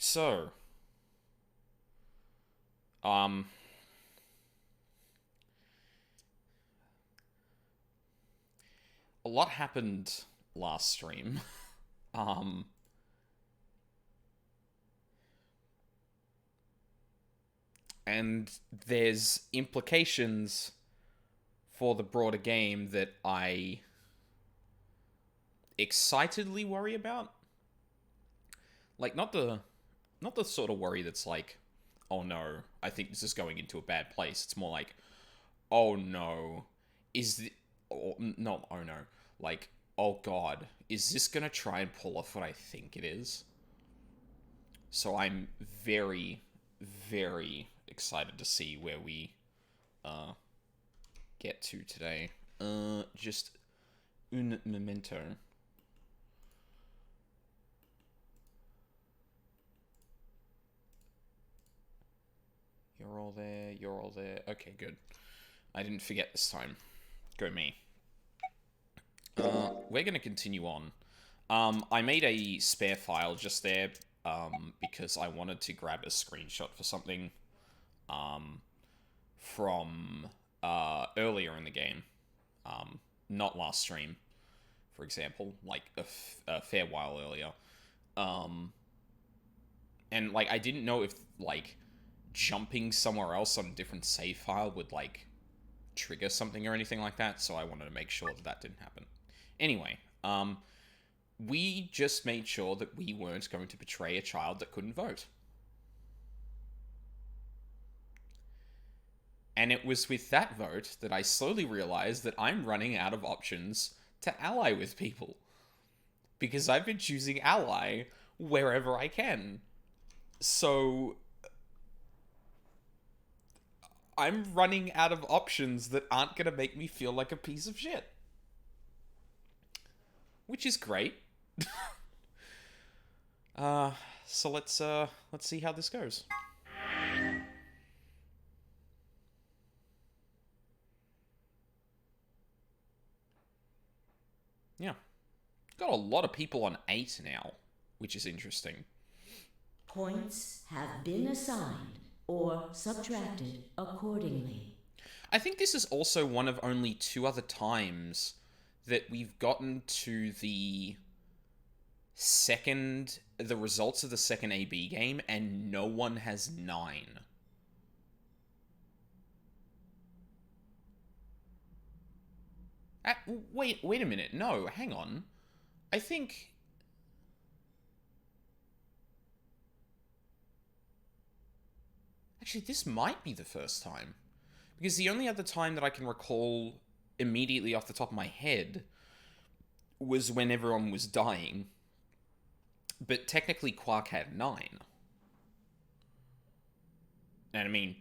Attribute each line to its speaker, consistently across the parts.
Speaker 1: So, um, a lot happened last stream. Um, and there's implications for the broader game that I excitedly worry about. Like not the sort of worry that's like, oh no, I think this is going into a bad place. It's more like, oh no, is the oh, not oh no, like oh god, is this gonna try and pull off what I think it is? So I'm very, very excited to see where we uh get to today. Just un momento. You're all there. You're all there. Okay, good. I didn't forget this time. Go me. We're going to continue on. I made a spare file just there because I wanted to grab a screenshot for something from earlier in the game. Not last stream, for example, like a fair while earlier. And, like, I didn't know if, like, jumping somewhere else on a different save file would, like, trigger something or anything like that, so I wanted to make sure that that didn't happen. Anyway, we just made sure that we weren't going to betray a child that couldn't vote. And it was with that vote that I slowly realized that I'm running out of options to ally with people. Because I've been choosing ally wherever I can. So I'm running out of options that aren't going to make me feel like a piece of shit. Which is great. So let's see how this goes. Yeah. Got a lot of people on 8 now, which is interesting.
Speaker 2: Points have been assigned or subtracted accordingly.
Speaker 1: I think this is also one of only 2 other times that we've gotten to the results of the second AB game and no one has 9. Wait a minute. No, hang on. I think actually this might be the first time. Because the only other time that I can recall immediately off the top of my head was when everyone was dying. But technically Quark had 9. And I mean,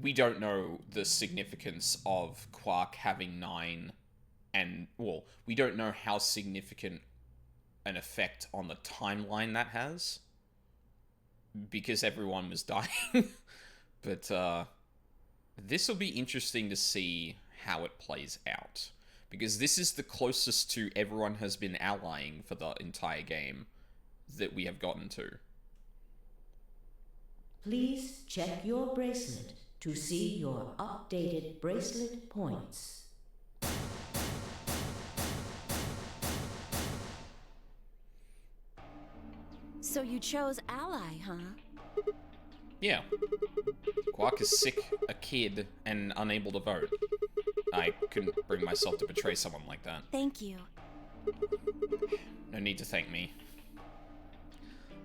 Speaker 1: we don't know the significance of Quark having 9 and, well, we don't know how significant an effect on the timeline that has because everyone was dying. But this will be interesting to see how it plays out because this is the closest to everyone has been allying for the entire game that we have gotten to.
Speaker 2: Please check your bracelet to see your updated bracelet points.
Speaker 3: So you chose ally, huh?
Speaker 1: Yeah. Quark is sick, a kid, and unable to vote. I couldn't bring myself to betray someone like that.
Speaker 3: Thank you.
Speaker 1: No need to thank me.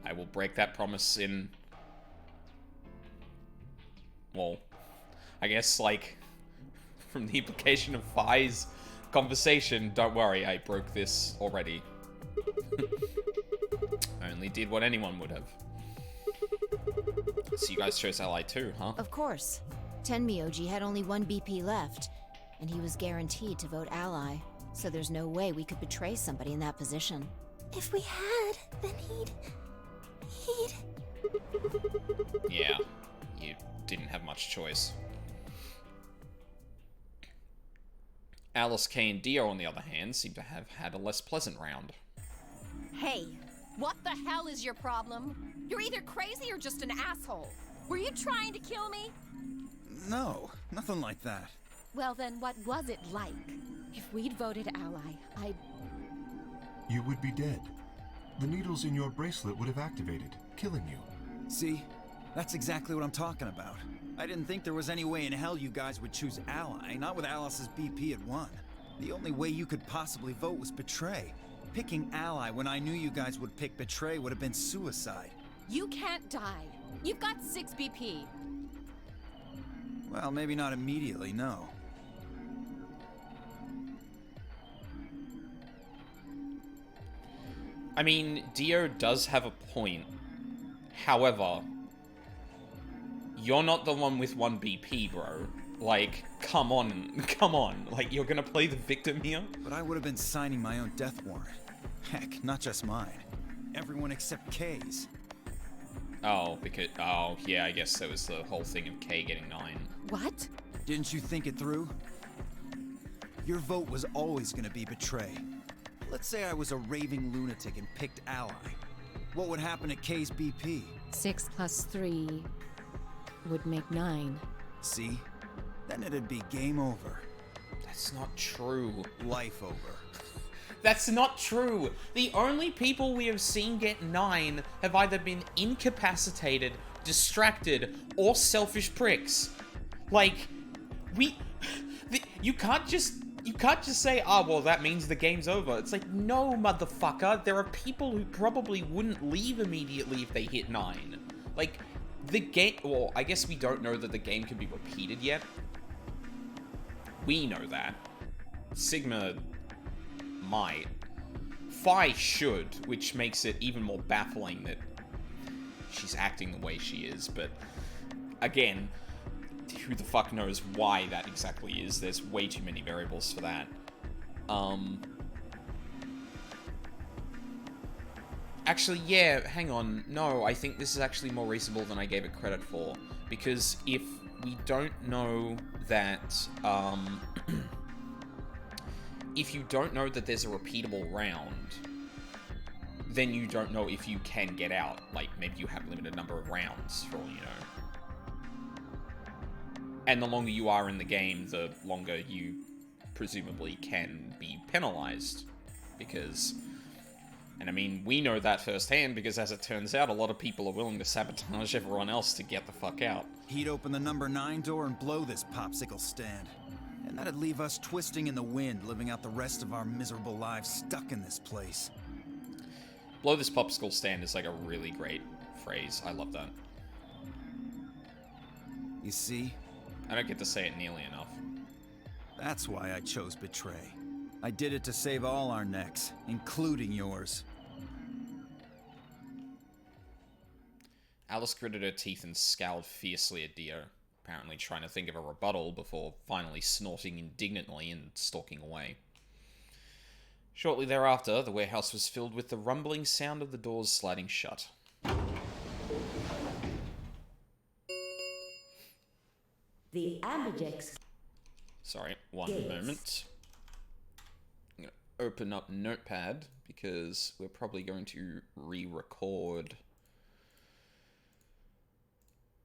Speaker 1: I will break that promise in... Well, I guess, like, from the implication of Phi's conversation, don't worry, I broke this already. I only did what anyone would have. So you guys chose ally too, huh?
Speaker 3: Of course. Tenmyoji had only 1 BP left, and he was guaranteed to vote ally, so there's no way we could betray somebody in that position. If we had, then he'd...
Speaker 1: Yeah, you didn't have much choice. Alice, Kay, and Dio, on the other hand, seem to have had a less pleasant round.
Speaker 4: Hey, what the hell is your problem? You're either crazy or just an asshole. Were you trying to kill me?
Speaker 5: No, nothing like that.
Speaker 4: Well then, what was it like? If we'd voted ally, I'd...
Speaker 6: You would be dead. The needles in your bracelet would have activated, killing you.
Speaker 5: See? That's exactly what I'm talking about. I didn't think there was any way in hell you guys would choose ally, not with Alice's BP at 1. The only way you could possibly vote was betray. Picking ally when I knew you guys would pick betray would have been suicide.
Speaker 4: You can't die. You've got 6 BP.
Speaker 5: Well, maybe not immediately, no.
Speaker 1: I mean, Dio does have a point. However, you're not the one with 1 BP, bro. Like, come on, come on. Like, you're gonna play the victim here?
Speaker 5: But I would have been signing my own death warrant. Heck, not just mine. Everyone except Kay's.
Speaker 1: Oh, because... Oh, yeah, I guess there was the whole thing of Kay getting 9.
Speaker 4: What?
Speaker 5: Didn't you think it through? Your vote was always gonna be betray. Let's say I was a raving lunatic and picked ally. What would happen at Kay's BP?
Speaker 4: 6 plus 3 would make 9.
Speaker 5: See? Then it'd be game over.
Speaker 1: That's not true.
Speaker 5: Life over.
Speaker 1: That's not true. The only people we have seen get 9 have either been incapacitated, distracted, or selfish pricks. Like, you can't just say, oh, well, that means the game's over. It's like, no, motherfucker. There are people who probably wouldn't leave immediately if they hit 9. Like, the game... Well, I guess we don't know that the game can be repeated yet. We know that. Sigma might. Phi should, which makes it even more baffling that she's acting the way she is, but again, who the fuck knows why that exactly is? There's way too many variables for that. Actually, yeah, hang on. No, I think this is actually more reasonable than I gave it credit for, because if we don't know that, if you don't know that there's a repeatable round, then you don't know if you can get out. Like, maybe you have a limited number of rounds, for all you know. And the longer you are in the game, the longer you presumably can be penalized. Because, and I mean, we know that firsthand, because as it turns out, a lot of people are willing to sabotage everyone else to get the fuck out.
Speaker 5: He'd open the number 9 door and blow this popsicle stand. And that'd leave us twisting in the wind, living out the rest of our miserable lives stuck in this place.
Speaker 1: Blow this popsicle stand is like a really great phrase. I love that.
Speaker 5: You see?
Speaker 1: I don't get to say it nearly enough.
Speaker 5: That's why I chose betray. I did it to save all our necks, including yours.
Speaker 1: Alice gritted her teeth and scowled fiercely at Dio, apparently trying to think of a rebuttal before finally snorting indignantly and stalking away. Shortly thereafter, the warehouse was filled with the rumbling sound of the doors sliding shut.
Speaker 2: The ambidex.
Speaker 1: Sorry, one
Speaker 2: Gates.
Speaker 1: moment. I'm going to open up Notepad, because we're probably going to re-record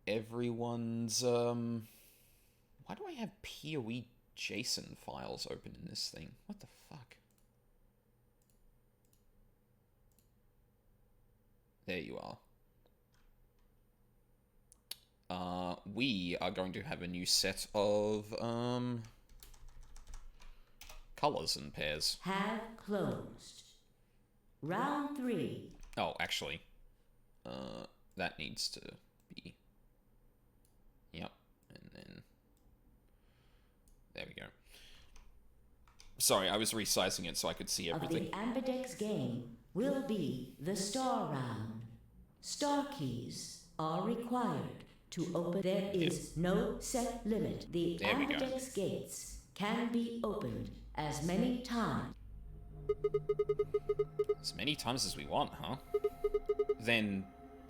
Speaker 1: everyone's, why do I have PoE JSON files open in this thing? What the fuck? There you are. We are going to have a new set of, colors and pairs.
Speaker 2: Have closed. Round 3.
Speaker 1: Oh, actually, that needs to be... Yep, and then... There we go. Sorry, I was resizing it so I could see everything.
Speaker 2: Of the ambidex game will be the star round. Star keys are required to open. There is no set limit. The
Speaker 1: There we go.
Speaker 2: ambidex gates can be opened as many times.
Speaker 1: As many times as we want, huh? Then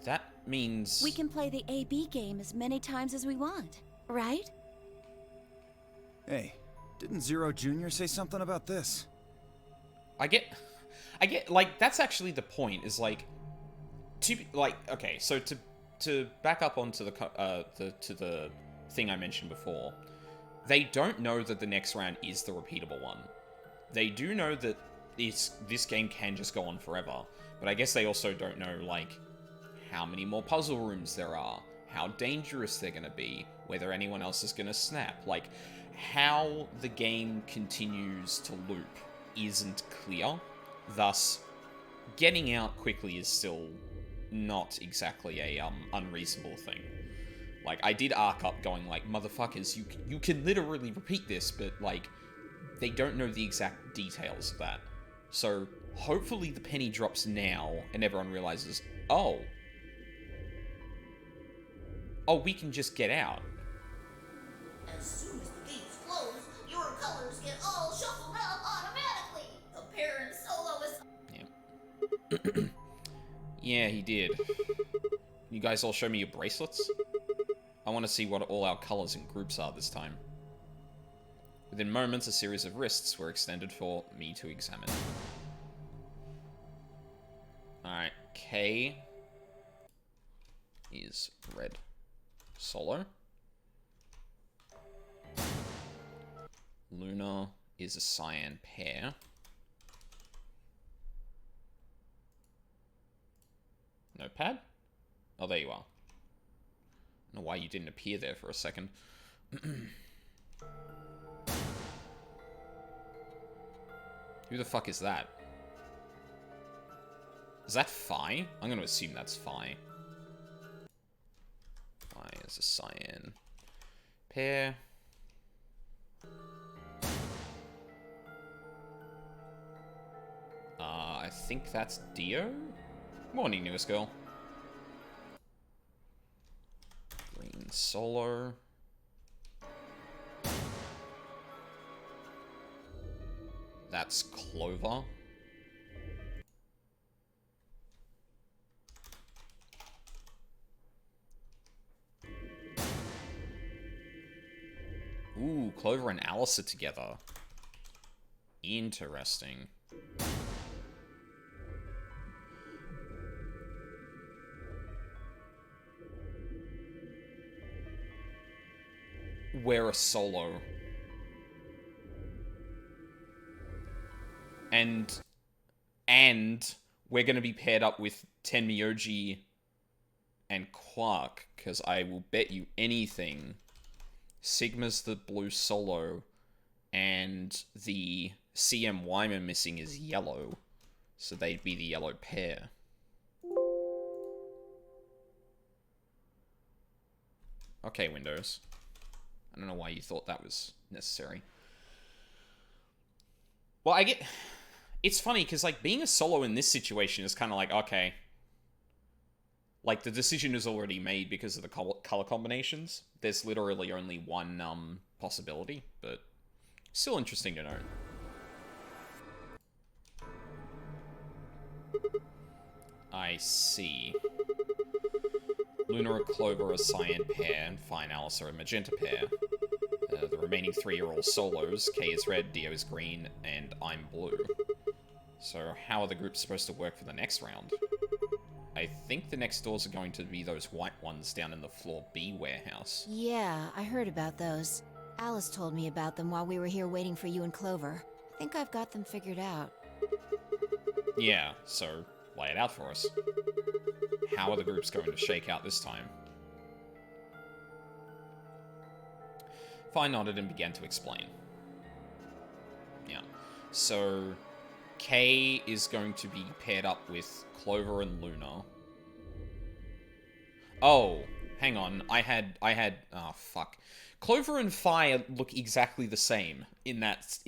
Speaker 1: that means...
Speaker 3: We can play the AB game as many times as we want, right?
Speaker 5: Hey, didn't Zero Jr. say something about this?
Speaker 1: I get, like, that's actually the point, is like, Okay, so to back up onto the thing I mentioned before, they don't know that the next round is the repeatable one. They do know that this game can just go on forever, but I guess they also don't know, like, how many more puzzle rooms there are, how dangerous they're gonna be, whether anyone else is gonna snap. Like, how the game continues to loop isn't clear, thus getting out quickly is still not exactly a unreasonable thing. Like, I did arc up going like, motherfuckers, you can literally repeat this, but like, they don't know the exact details of that. So hopefully the penny drops now and everyone realizes, oh, we can just get out.
Speaker 7: As soon as the gates close, your colors get all shuffled up automatically. The parent soloist.
Speaker 1: Yeah. Yeah, he did. You guys all show me your bracelets? I want to see what all our colors and groups are this time. Within moments, a series of wrists were extended for me to examine. Alright, K is red. Solo. Luna is a cyan pair. Notepad? Oh, there you are. I don't know why you didn't appear there for a second. Who the fuck is that? Is that Phi? I'm gonna assume that's Phi. Phi is a cyan pair. I think that's Dio? Morning, newest girl. Green Solo. That's Clover. Ooh, Clover and Alice are together. Interesting. We're a solo. And we're going to be paired up with Tenmyoji and Quark, because I will bet you anything Sigma's the blue solo, and the CMY we're missing is yellow, so they'd be the yellow pair. Okay, Windows. I don't know why you thought that was necessary. Well, I get... It's funny, because, like, being a solo in this situation is kind of like, okay. Like, the decision is already made because of the color combinations. There's literally only one, possibility, but still interesting to know. I see. Luna and Clover are cyan pair, and Phi and Alice are a magenta pair. The remaining three are all solos. K is red, Dio is green, and I'm blue. So how are the groups supposed to work for the next round? I think the next doors are going to be those white ones down in the floor B warehouse.
Speaker 3: Yeah, I heard about those. Alice told me about them while we were here waiting for you and Clover. I think I've got them figured out.
Speaker 1: Yeah, so lay it out for us. How are the groups going to shake out this time? Phi nodded and began to explain. Yeah. So, K is going to be paired up with Clover and Luna. Oh, hang on. I had, oh, fuck. Clover and Phi look exactly the same in that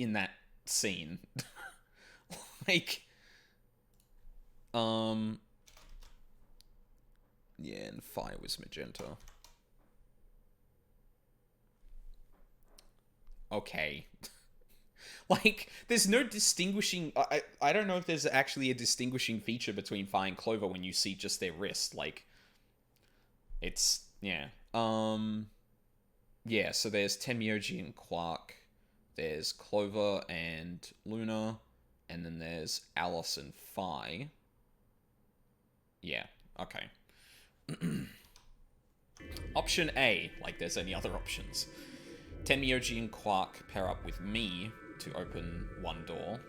Speaker 1: scene. Like, yeah, and Phi was magenta. Okay. Like, there's no distinguishing... I don't know if there's actually a distinguishing feature between Phi and Clover when you see just their wrist. Like, it's... Yeah. Yeah, so there's Tenmyoji and Quark. There's Clover and Luna. And then there's Alice and Phi. Yeah, Okay. Option A, like there's any other options. Tenmyoji and Quark pair up with me to open one door.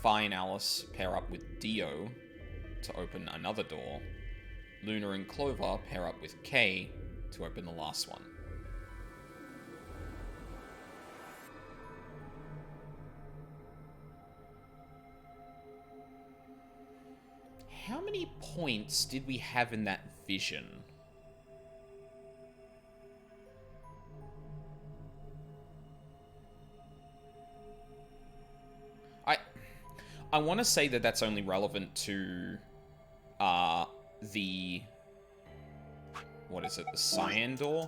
Speaker 1: Fi and Alice pair up with Dio to open another door. Luna and Clover pair up with Kay to open the last one. How many points did we have in that vision? I want to say that that's only relevant to the, what is it, the Cyan door?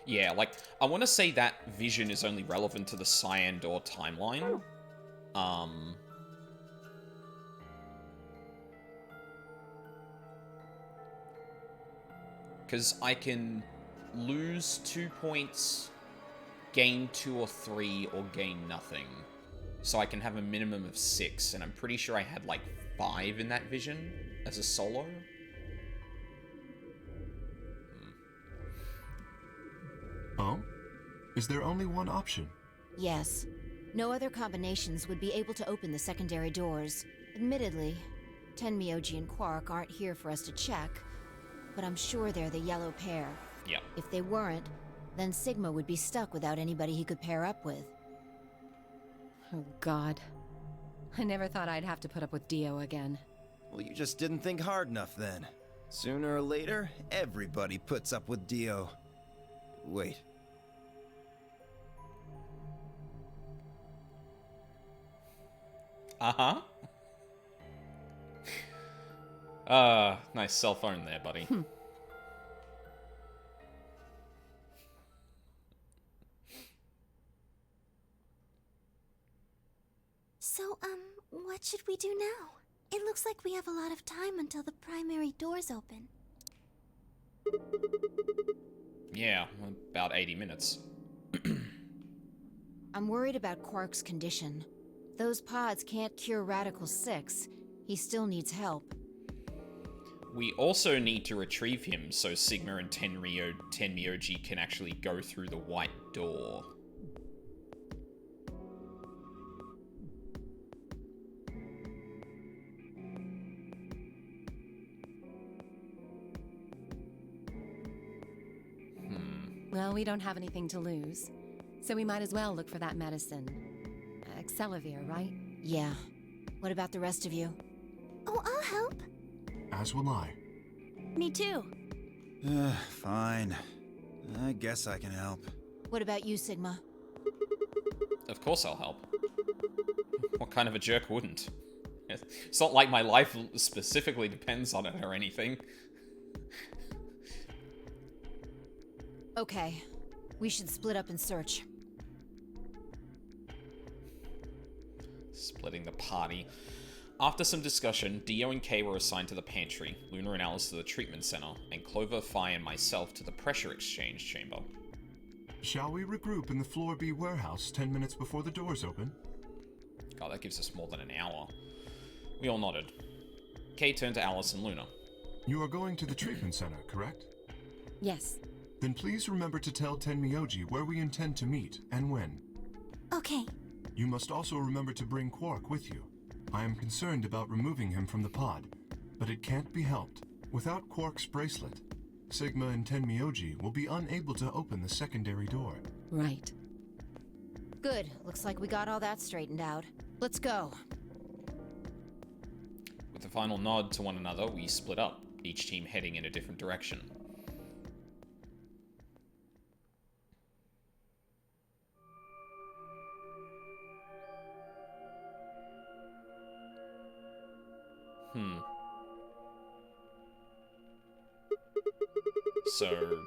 Speaker 1: Yeah, like, I want to say that vision is only relevant to the Cyan door timeline. Because I can lose 2 points, gain 2 or 3, or gain nothing. So I can have a minimum of 6, and I'm pretty sure I had like 5 in that vision as a solo.
Speaker 6: Oh? Is there only one option?
Speaker 3: Yes. No other combinations would be able to open the secondary doors. Admittedly, Tenmyoji and Quark aren't here for us to check, but I'm sure they're the yellow pair.
Speaker 1: Yeah.
Speaker 3: If they weren't, then Sigma would be stuck without anybody he could pair up with.
Speaker 4: Oh, God. I never thought I'd have to put up with Dio again.
Speaker 5: Well, you just didn't think hard enough then. Sooner or later, everybody puts up with Dio. Wait.
Speaker 1: Uh-huh. Nice cell phone there, buddy.
Speaker 8: So, what should we do now? It looks like we have a lot of time until the primary doors open.
Speaker 1: Yeah, about 80 minutes.
Speaker 3: I'm worried about Quark's condition. Those pods can't cure Radical 6. He still needs help.
Speaker 1: We also need to retrieve him so Sigma and Tenmyoji can actually go through the white door.
Speaker 4: Well, we don't have anything to lose, so we might as well look for that medicine. Excelavir, right?
Speaker 3: Yeah. What about the rest of you?
Speaker 8: Oh, I'll help.
Speaker 6: As will I.
Speaker 8: Me too.
Speaker 5: Fine. I guess I can help.
Speaker 3: What about you, Sigma?
Speaker 1: Of course I'll help. What kind of a jerk wouldn't? It's not like my life specifically depends on it or anything.
Speaker 3: Okay. We should split up and search.
Speaker 1: Splitting the party. After some discussion, Dio and Kay were assigned to the pantry, Luna and Alice to the treatment center, and Clover, Fi, and myself to the pressure exchange chamber.
Speaker 6: Shall we regroup in the Floor B warehouse 10 minutes before the doors open?
Speaker 1: God, that gives us more than an hour. We all nodded. Kay turned to Alice and Luna.
Speaker 6: You are going to the treatment center, correct?
Speaker 4: Yes.
Speaker 6: Then please remember to tell Tenmyoji where we intend to meet and when.
Speaker 8: Okay.
Speaker 6: You must also remember to bring Quark with you. I am concerned about removing him from the pod, but it can't be helped. Without Quark's bracelet, Sigma and Tenmyoji will be unable to open the secondary door.
Speaker 4: Right.
Speaker 3: Good. Looks like we got all that straightened out. Let's go.
Speaker 1: With a final nod to one another, we split up, each team heading in a different direction. So,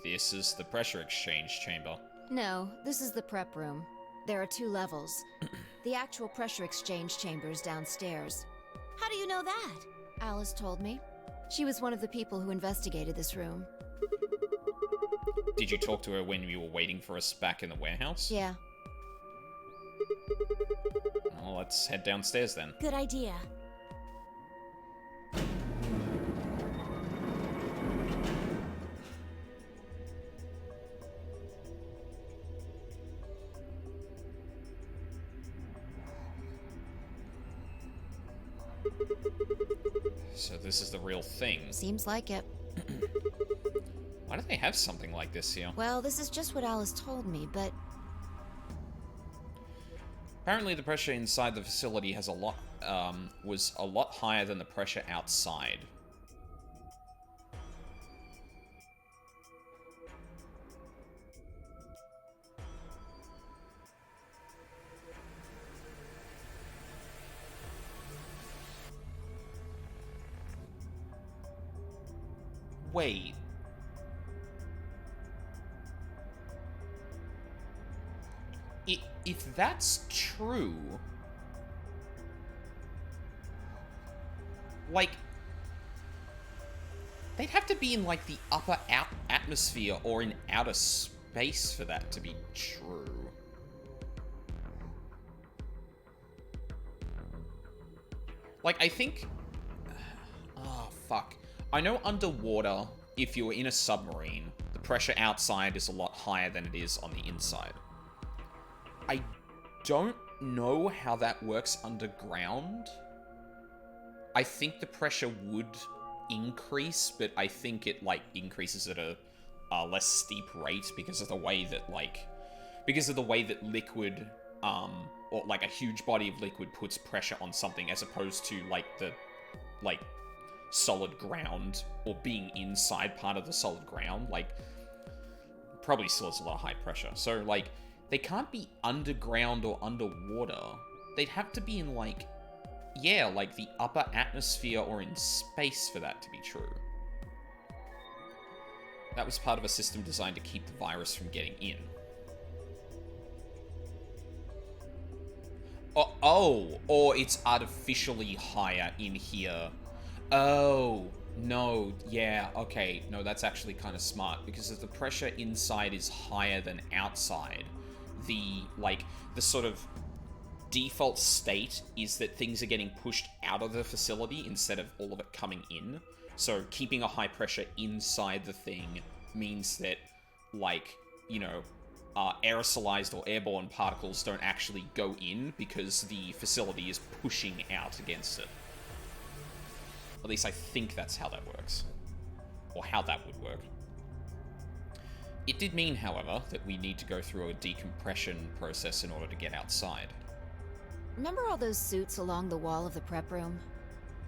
Speaker 1: this is the pressure exchange chamber.
Speaker 3: No, this is the prep room. There are 2 levels. The actual pressure exchange chamber is downstairs.
Speaker 8: How do you know that?
Speaker 3: Alice told me. She was one of the people who investigated this room.
Speaker 1: Did you talk to her when you were waiting for us back in the warehouse?
Speaker 3: Yeah.
Speaker 1: Well, let's head downstairs then.
Speaker 8: Good idea.
Speaker 1: So this is the real thing.
Speaker 3: Seems like it.
Speaker 1: Why do they have something like this here?
Speaker 3: Well, this is just what Alice told me, but
Speaker 1: Apparently the pressure inside the facility has was a lot higher than the pressure outside. Wait. If that's true, like, they'd have to be in, like, the upper atmosphere or in outer space for that to be true. Like, I think... Oh, fuck. I know underwater, if you're in a submarine, the pressure outside is a lot higher than it is on the inside. I don't know how that works underground. I think the pressure would increase, but I think it, like, increases at a less steep rate because of the way that, like... Because of the way that liquid, or, like, a huge body of liquid puts pressure on something as opposed to, like, the, like, solid ground or being inside part of the solid ground. Like, probably still has a lot of high pressure. So, like... They can't be underground or underwater. They'd have to be in, like... Yeah, like the upper atmosphere or in space for that to be true. That was part of a system designed to keep the virus from getting in. Oh, or it's artificially higher in here. Oh, no, yeah, okay. No, that's actually kind of smart, because if the pressure inside is higher than outside, the sort of default state is that things are getting pushed out of the facility instead of all of it coming in. So keeping a high pressure inside the thing means that, like, you know, aerosolized or airborne particles don't actually go in because the facility is pushing out against it. At least I think that's how that works. Or how that would work. It did mean, however, that we need to go through a decompression process in order to get outside.
Speaker 3: remember all those suits along the wall of the prep room?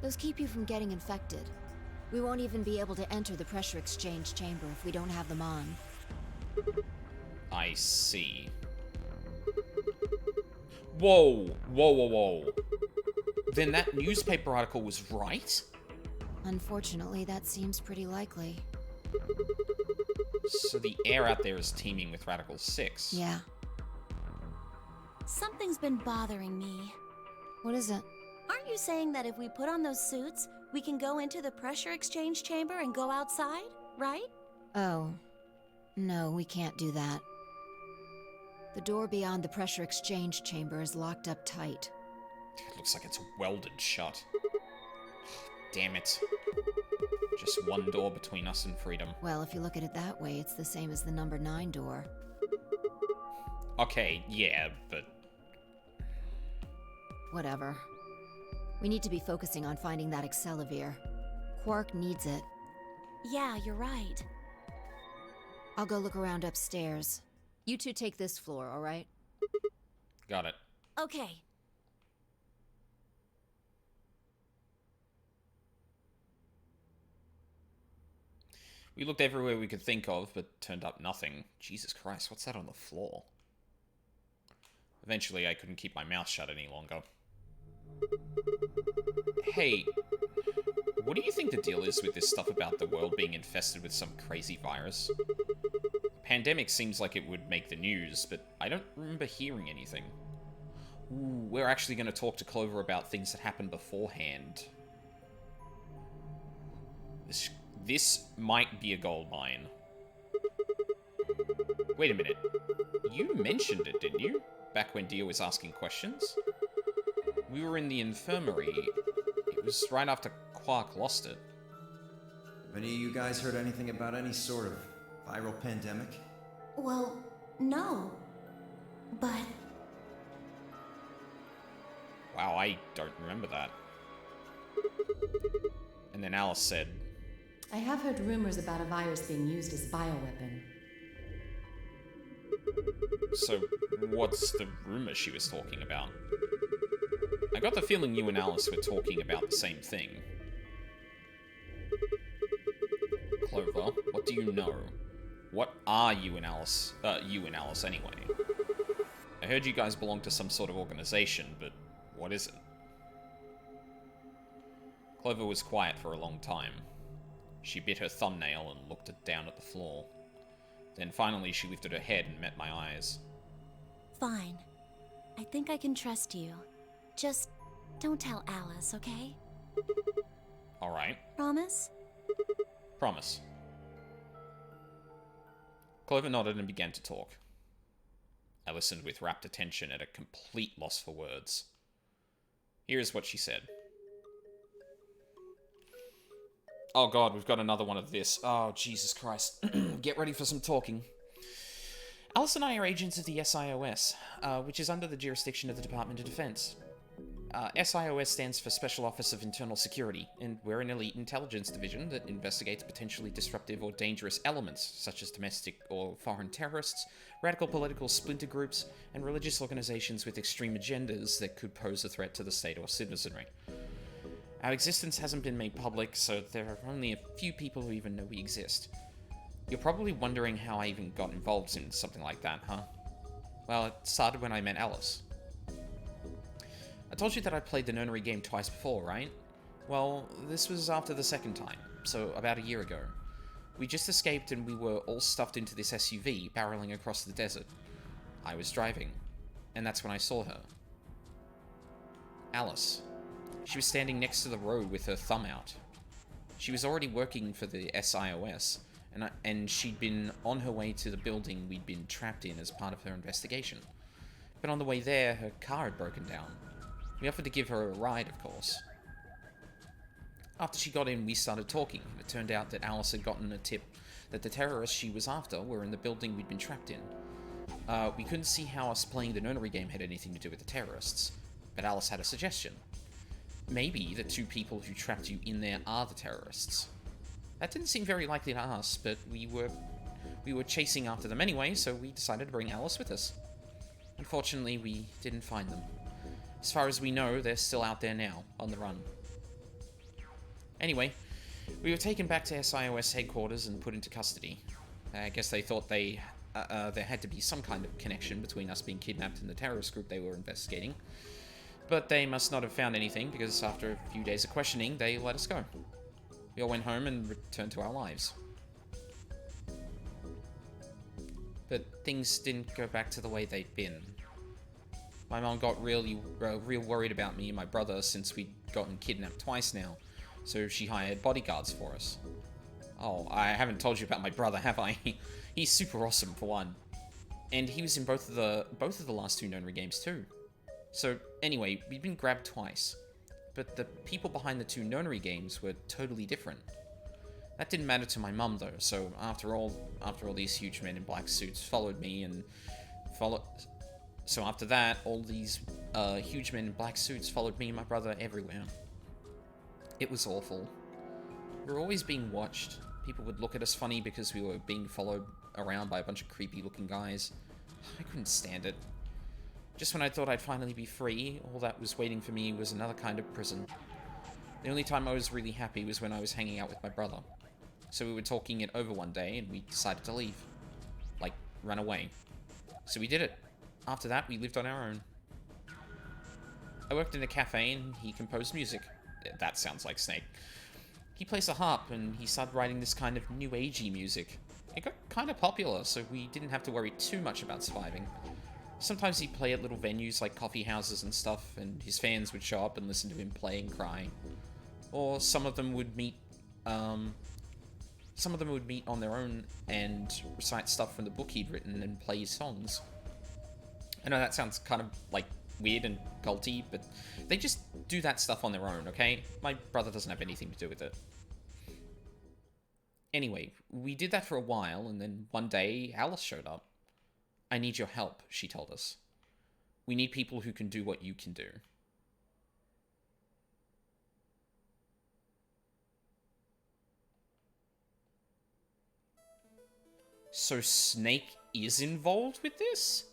Speaker 3: Those keep you from getting infected. We won't even be able to enter the pressure exchange chamber if we don't have them on.
Speaker 1: I see. Whoa, whoa, whoa, whoa. Then that newspaper article was right?
Speaker 3: Unfortunately, that seems pretty likely.
Speaker 1: So the air out there is teeming with Radical 6.
Speaker 3: Yeah.
Speaker 8: Something's been bothering me.
Speaker 3: What is it?
Speaker 8: Aren't you saying that if we put on those suits, we can go into the pressure exchange chamber and go outside, right?
Speaker 3: Oh. No, we can't do that. The door beyond the pressure exchange chamber is locked up tight.
Speaker 1: It looks like it's welded shut. Damn it. Just one door between us and freedom.
Speaker 3: Well, if you look at it that way, it's the same as the number 9 door.
Speaker 1: Okay, yeah, but...
Speaker 3: Whatever. We need to be focusing on finding that Excelavir. Quark needs it.
Speaker 8: Yeah, you're right.
Speaker 3: I'll go look around upstairs. You two take this floor, all right?
Speaker 1: Got it.
Speaker 8: Okay.
Speaker 1: We looked everywhere we could think of, but turned up nothing. Jesus Christ, what's that on the floor? Eventually, I couldn't keep my mouth shut any longer. Hey, what do you think the deal is with this stuff about the world being infested with some crazy virus? Pandemic seems like it would make the news, but I don't remember hearing anything. Ooh, we're actually going to talk to Clover about things that happened beforehand. This might be a gold mine. Wait a minute. You mentioned it, didn't you? Back when Dio was asking questions? We were in the infirmary. It was right after Quark lost it.
Speaker 5: Have any of you guys heard anything about any sort of viral pandemic?
Speaker 8: Well, no. But
Speaker 1: Wow, I don't remember that. And then Alice said,
Speaker 4: I have heard rumors about a virus being used as a bioweapon.
Speaker 1: so what's the rumor she was talking about? I got the feeling you and Alice were talking about the same thing. Clover, what do you know? What are you and Alice anyway? I heard you guys belong to some sort of organization, but what is it? Clover was quiet for a long time. She bit her thumbnail and looked down at the floor. Then finally she lifted her head and met my eyes.
Speaker 8: Fine. I think I can trust you. Just don't tell Alice, okay?
Speaker 1: Alright.
Speaker 8: Promise?
Speaker 1: Promise. Clover nodded and began to talk. I listened with rapt attention at a complete loss for words. Here is what she said. Oh god, we've got another one of this. Oh, Jesus Christ. Get ready for some talking. Alice and I are agents of the SIOS, which is under the jurisdiction of the Department of Defense. SIOS stands for Special Office of Internal Security, and we're an elite intelligence division that investigates potentially disruptive or dangerous elements, such as domestic or foreign terrorists, radical political splinter groups, and religious organizations with extreme agendas that could pose a threat to the state or citizenry. Our existence hasn't been made public, so there are only a few people who even know we exist. You're probably wondering how I even got involved in something like that, huh? Well, it started when I met Alice. I told you that I played the nonary game twice before, right? Well, this was after the second time, so about a year ago. We just escaped and we were all stuffed into this SUV, barreling across the desert. I was driving, and that's when I saw her. Alice. She was standing next to the road with her thumb out. She was already working for the SIOS, and she'd been on her way to the building we'd been trapped in as part of her investigation. But on the way there, her car had broken down. We offered to give her a ride, of course. After she got in, we started talking. It turned out that Alice had gotten a tip that the terrorists she was after were in the building we'd been trapped in. We couldn't see how us playing the nonary game had anything to do with the terrorists, but Alice had a suggestion. Maybe the two people who trapped you in there are the terrorists. That didn't seem very likely to us, but we were chasing after them anyway, so we decided to bring Alice with us. Unfortunately, we didn't find them. As far as we know, they're still out there now, on the run. Anyway, we were taken back to SIOS headquarters and put into custody. I guess they thought there had to be some kind of connection between us being kidnapped and the terrorist group they were investigating. But they must not have found anything, because after a few days of questioning, they let us go. We all went home and returned to our lives. But things didn't go back to the way they'd been. My mom got real worried about me and my brother since we'd gotten kidnapped twice now, so she hired bodyguards for us. Oh, I haven't told you about my brother, have I? He's super awesome, for one. And he was in both of the last two nonary games too. So, anyway, we'd been grabbed twice, but the people behind the two nonary games were totally different. That didn't matter to my mum, though, so after all these huge men in black suits followed me and So after that, all these huge men in black suits followed me and my brother everywhere. It was awful. We were always being watched. People would look at us funny because we were being followed around by a bunch of creepy-looking guys. I couldn't stand it. Just when I thought I'd finally be free, all that was waiting for me was another kind of prison. The only time I was really happy was when I was hanging out with my brother. So we were talking it over one day, and we decided to leave. Like, run away. So we did it. After that, we lived on our own. I worked in a cafe, and he composed music. That sounds like Snake. He plays a harp, and he started writing this kind of new agey music. It got kind of popular, so we didn't have to worry too much about surviving. Sometimes he'd play at little venues like coffee houses and stuff, and his fans would show up and listen to him play and cry. Or some of them would meet on their own and recite stuff from the book he'd written and play his songs. I know that sounds kind of like weird and culty, but they just do that stuff on their own, okay? My brother doesn't have anything to do with it. Anyway, we did that for a while, and then one day Alice showed up. I need your help, she told us. We need people who can do what you can do. So Snake is involved with this?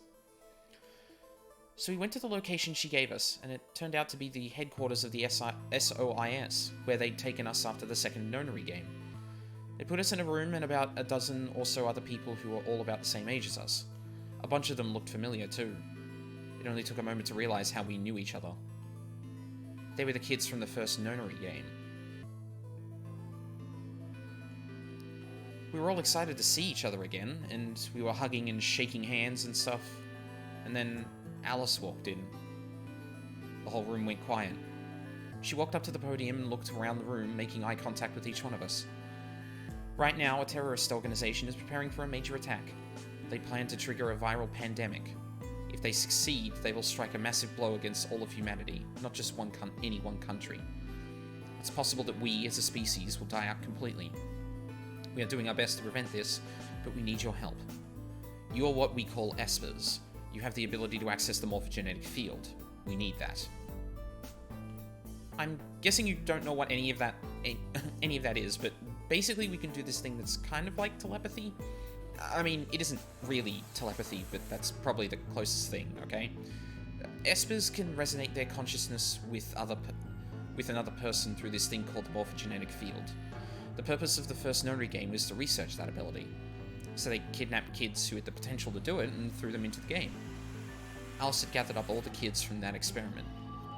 Speaker 1: So we went to the location she gave us, and it turned out to be the headquarters of the SOIS, where they'd taken us after the second nonary game. They put us in a room and about a dozen or so other people who were all about the same age as us. A bunch of them looked familiar too. It only took a moment to realize how we knew each other. They were the kids from the first nonary game. We were all excited to see each other again, and we were hugging and shaking hands and stuff. And then Alice walked in. The whole room went quiet. She walked up to the podium and looked around the room, making eye contact with each one of us. Right now, a terrorist organization is preparing for a major attack. They plan to trigger a viral pandemic. If they succeed, they will strike a massive blow against all of humanity, not just any one country. It's possible that we, as a species, will die out completely. We are doing our best to prevent this, but we need your help. You are what we call espers. You have the ability to access the morphogenetic field. We need that. I'm guessing you don't know what any of that is, but basically we can do this thing that's kind of like telepathy. I mean, it isn't really telepathy, but that's probably the closest thing, okay? Espers can resonate their consciousness with another person through this thing called the morphogenetic field. The purpose of the first nonary game was to research that ability. So they kidnapped kids who had the potential to do it and threw them into the game. Alice had gathered up all the kids from that experiment.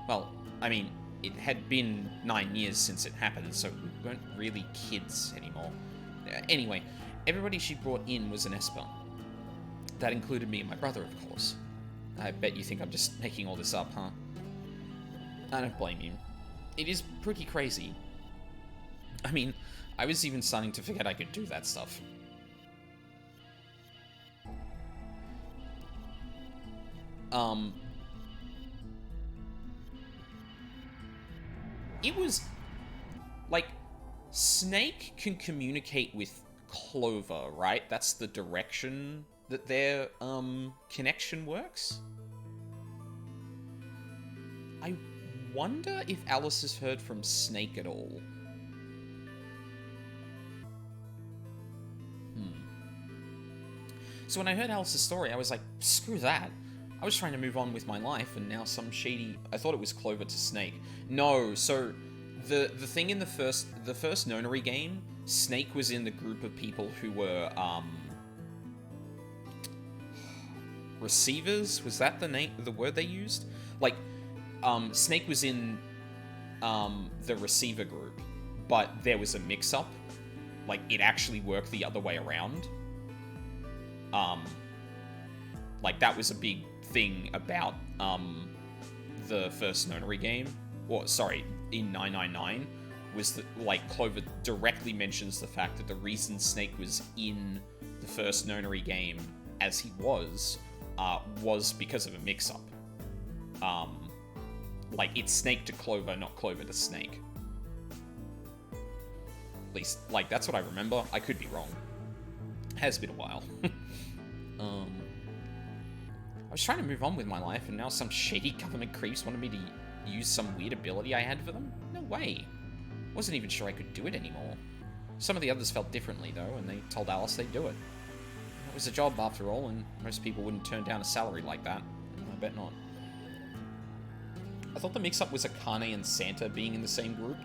Speaker 1: Well, I mean, it had been 9 years since it happened, so we weren't really kids anymore. Anyway, everybody she brought in was an Esper. That included me and my brother, of course. I bet you think I'm just making all this up, huh? I don't blame you. It is pretty crazy. I mean, I was even starting to forget I could do that stuff. It was, like, Snake can communicate with Clover, right? That's the direction that their, connection works? I wonder if Alice has heard from Snake at all. So when I heard Alice's story, I was like, screw that. I was trying to move on with my life, and now some shady... I thought it was Clover to Snake. No, so the thing in the first nonary game, Snake was in the group of people who were, receivers? Was that the word they used? Like, Snake was in, the receiver group, but there was a mix-up. Like, it actually worked the other way around. Like, that was a big thing about, the first nonary game, or, sorry, in 999, was that, like, Clover directly mentions the fact that the reason Snake was in the first nonary game as he was because of a mix-up. Like, it's Snake to Clover, not Clover to Snake. At least, like, that's what I remember. I could be wrong. Has been a while. I was trying to move on with my life, and now some shady government creeps wanted me to use some weird ability I had for them? No way. Wasn't even sure I could do it anymore. Some of the others felt differently, though, and they told Alice they'd do it. It was a job, after all, and most people wouldn't turn down a salary like that. I bet not. I thought the mix-up was Akane and Santa being in the same group.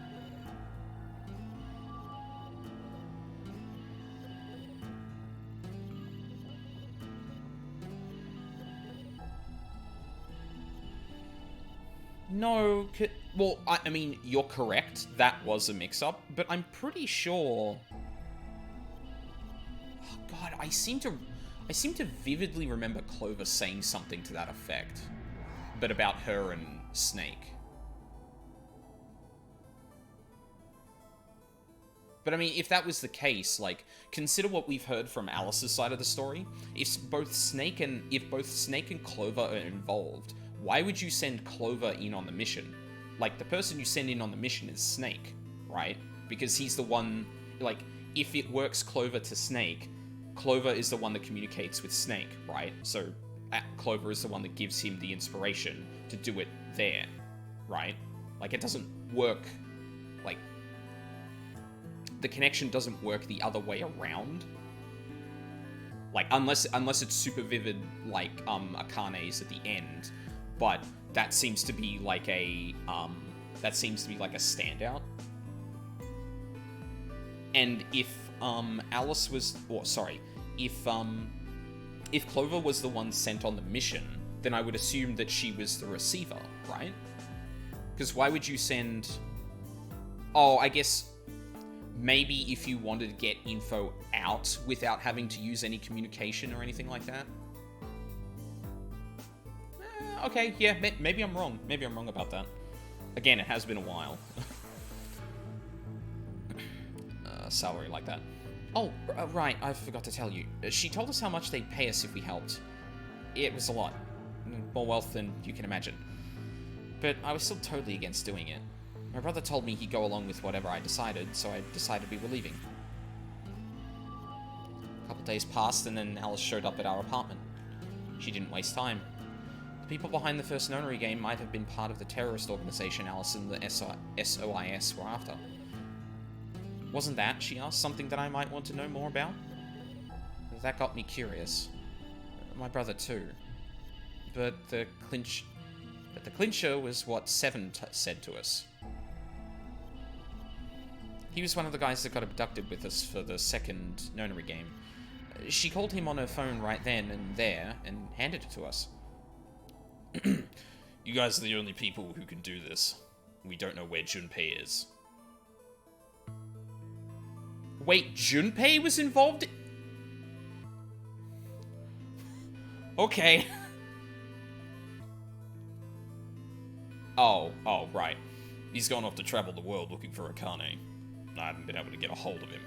Speaker 1: No, well, I mean, you're correct. That was a mix-up, but I'm pretty sure... Oh, God, I seem to vividly remember Clover saying something to that effect, but about her and Snake. But I mean, if that was the case, like, consider what we've heard from Alice's side of the story. If both Snake and Clover are involved, why would you send Clover in on the mission? Like, the person you send in on the mission is Snake, right? Because he's the one, like, if it works Clover to Snake, Clover is the one that communicates with Snake, right? So, Clover is the one that gives him the inspiration to do it there, right? Like, it doesn't work, like, the connection doesn't work the other way around. Like, unless it's super vivid, like, Akane's at the end. But that seems to be like a, standout. And if, Alice was, or sorry, if Clover was the one sent on the mission, then I would assume that she was the receiver, right? Because why would you send... Oh, I guess maybe if you wanted to get info out without having to use any communication or anything like that. Okay, yeah, maybe I'm wrong. Maybe I'm wrong about that. Again, it has been a while. Salary like that. Oh, right, I forgot to tell you. She told us how much they'd pay us if we helped. It was a lot. More wealth than you can imagine. But I was still totally against doing it. My brother told me he'd go along with whatever I decided, so I decided we were leaving. A couple days passed, and then Alice showed up at our apartment. She didn't waste time. The people behind the first nonary game might have been part of the terrorist organization Alice and the SOIS were after. Wasn't that, she asked, something that I might want to know more about? That got me curious. My brother too. But the clincher was what Seven said to us. He was one of the guys that got abducted with us for the second nonary game. She called him on her phone right then and there and handed it to us. You guys are the only people who can do this. We don't know where Junpei is. Wait, Junpei was involved? Okay. Oh, right. He's gone off to travel the world looking for Akane. I haven't been able to get a hold of him.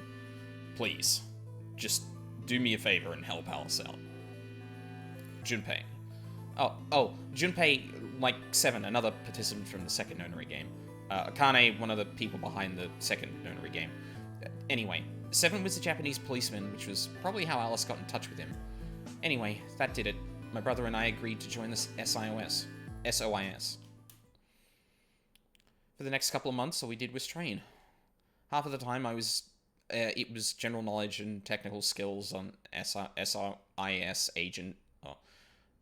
Speaker 1: Please, just do me a favor and help Alice out. Junpei. Oh, Junpei, like Seven, another participant from the second nonary game. Akane, one of the people behind the second nonary game. Anyway, Seven was a Japanese policeman, which was probably how Alice got in touch with him. Anyway, that did it. My brother and I agreed to join the SOIS. For the next couple of months, all we did was train. Half of the time it was general knowledge and technical skills on SOIS agent,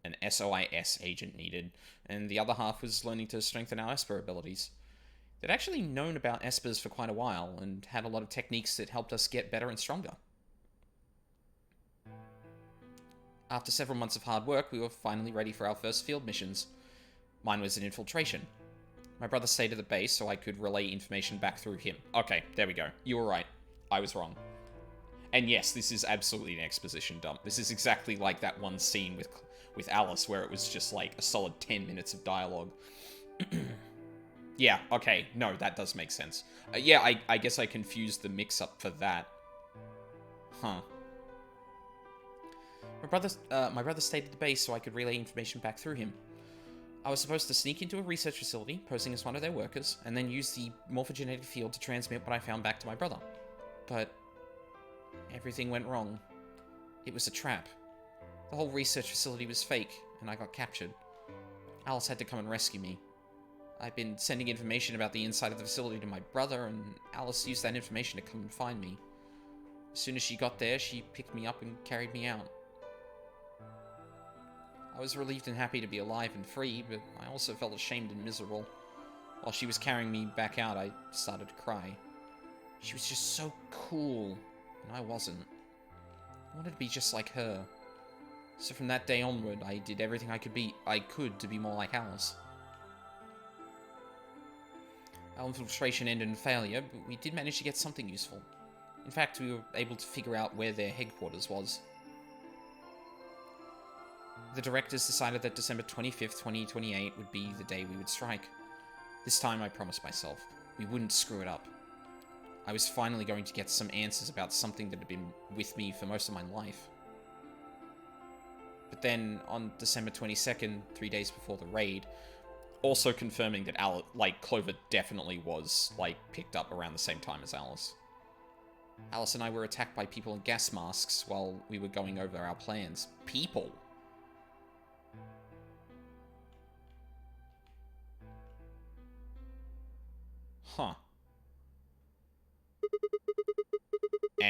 Speaker 1: an SOIS agent needed, and the other half was learning to strengthen our Esper abilities. They'd actually known about Espers for quite a while, and had a lot of techniques that helped us get better and stronger. After several months of hard work, we were finally ready for our first field missions. Mine was an infiltration. My brother stayed at the base so I could relay information back through him. Okay, there we go. You were right. I was wrong. And yes, this is absolutely an exposition dump. This is exactly like that one scene with Alice where it was just like a solid 10 minutes of dialogue. Yeah, okay. No, that does make sense. Yeah, I guess I confused the mix-up for that. Huh. My brother stayed at the base so I could relay information back through him. I was supposed to sneak into a research facility, posing as one of their workers, and then use the morphogenetic field to transmit what I found back to my brother. But everything went wrong. It was a trap. The whole research facility was fake, and I got captured. Alice had to come and rescue me. I'd been sending information about the inside of the facility to my brother, and Alice used that information to come and find me. As soon as she got there, she picked me up and carried me out. I was relieved and happy to be alive and free, but I also felt ashamed and miserable. While she was carrying me back out, I started to cry. She was just so cool, and I wasn't. I wanted to be just like her. So from that day onward, I did everything I could to be more like Alice. Our infiltration ended in failure, but we did manage to get something useful. In fact, we were able to figure out where their headquarters was. The directors decided that December 25th, 2028 would be the day we would strike. This time I promised myself, we wouldn't screw it up. I was finally going to get some answers about something that had been with me for most of my life. But then, on December 22nd, 3 days before the raid, also confirming that Clover definitely was, picked up around the same time as Alice. Alice and I were attacked by people in gas masks while we were going over our plans. People! Huh.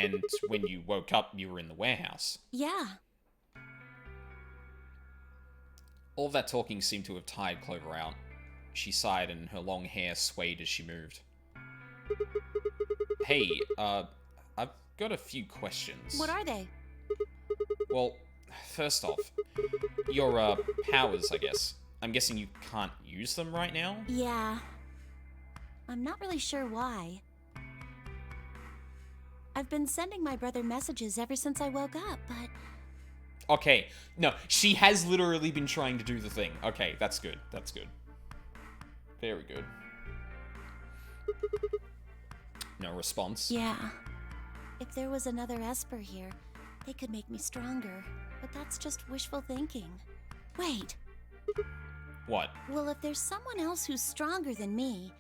Speaker 1: And when you woke up, you were in the warehouse.
Speaker 4: Yeah.
Speaker 1: All that talking seemed to have tired Clover out. She sighed and her long hair swayed as she moved. Hey, I've got a few questions.
Speaker 4: What are they?
Speaker 1: Well, first off, your, powers, I guess. I'm guessing you can't use them right now?
Speaker 8: Yeah. I'm not really sure why.
Speaker 4: I've been sending my brother messages ever since I woke up, but...
Speaker 1: Okay, no, she has literally been trying to do the thing. Okay, that's good, that's good. Very good. No response?
Speaker 8: Yeah.
Speaker 4: If there was another Esper here, they could make me stronger. But that's just wishful thinking. Wait.
Speaker 1: What?
Speaker 4: Well, if there's someone else who's stronger than me,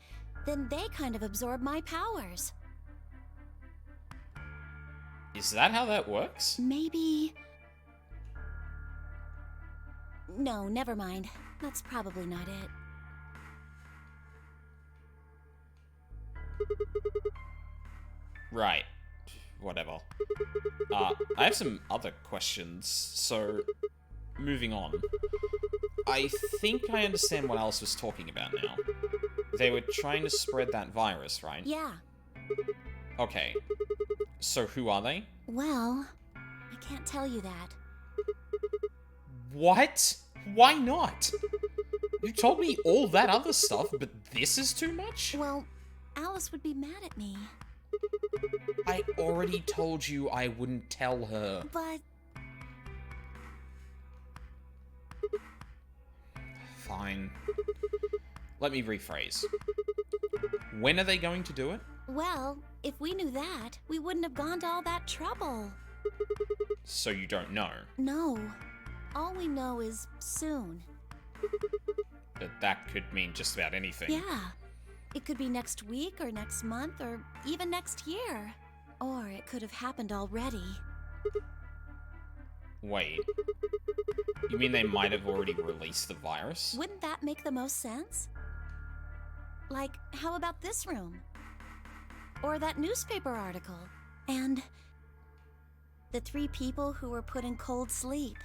Speaker 4: then they kind of absorb my powers.
Speaker 1: Is that how that works?
Speaker 4: Maybe... No, never mind. That's probably not it.
Speaker 1: Right. Whatever. I have some other questions, so... Moving on. I think I understand what Alice was talking about now. They were trying to spread that virus, right?
Speaker 4: Yeah.
Speaker 1: Okay. So who are they?
Speaker 4: Well, I can't tell you that.
Speaker 1: What? Why not? You told me all that other stuff, but this is too much?
Speaker 4: Well, Alice would be mad at me.
Speaker 1: I already told you I wouldn't tell her.
Speaker 4: But...
Speaker 1: Fine. Let me rephrase. When are they going to do it?
Speaker 4: Well, if we knew that, we wouldn't have gone to all that trouble.
Speaker 1: So you don't know?
Speaker 4: No. All we know is soon.
Speaker 1: But that could mean just about anything.
Speaker 4: Yeah. It could be next week or next month or even next year. Or it could have happened already.
Speaker 1: Wait. You mean they might have already released the virus?
Speaker 4: Wouldn't that make the most sense? Like, how about this room? Or that newspaper article? And the 3 people who were put in cold sleep.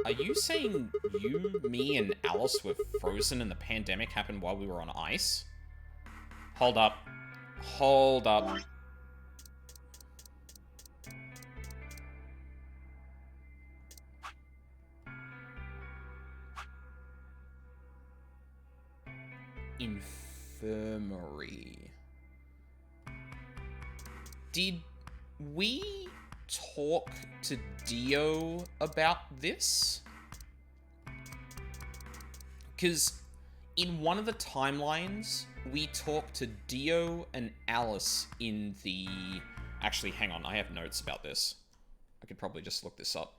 Speaker 1: Are you saying you, me, and Alice were frozen and the pandemic happened while we were on ice? Hold up. Hold up. Infirmary. Did we talk to Dio about this? Because in one of the timelines, we talked to Dio and Alice in the... Actually, hang on, I have notes about this. I could probably just look this up.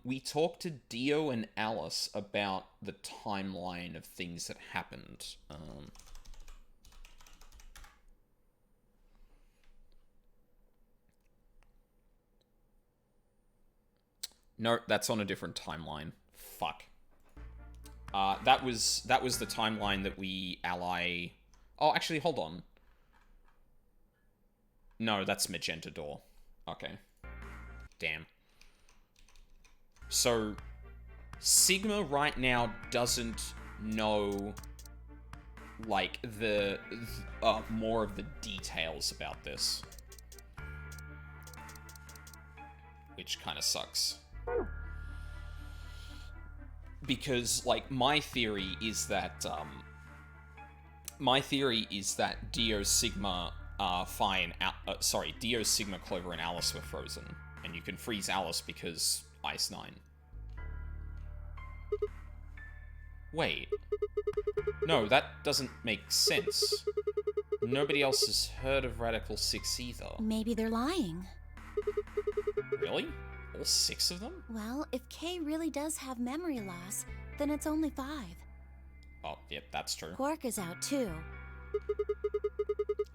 Speaker 1: We talked to Dio and Alice about the timeline of things that happened. No, that's on a different timeline. Fuck. That was the timeline that we ally... Oh, actually, hold on. No, that's Magenta Door. Okay. Damn. So, Sigma right now doesn't know, like, the more of the details about this. Which kind of sucks. Because, like, my theory is that Dio, Sigma, Dio, Sigma, Clover, and Alice were frozen. And you can freeze Alice because Ice 9. Wait. No, that doesn't make sense. Nobody else has heard of Radical 6 either.
Speaker 4: Maybe they're lying.
Speaker 1: Really? All 6 of them?
Speaker 4: Well, if Kay really does have memory loss, then it's only 5.
Speaker 1: Oh, yep, that's true.
Speaker 4: Quark is out too.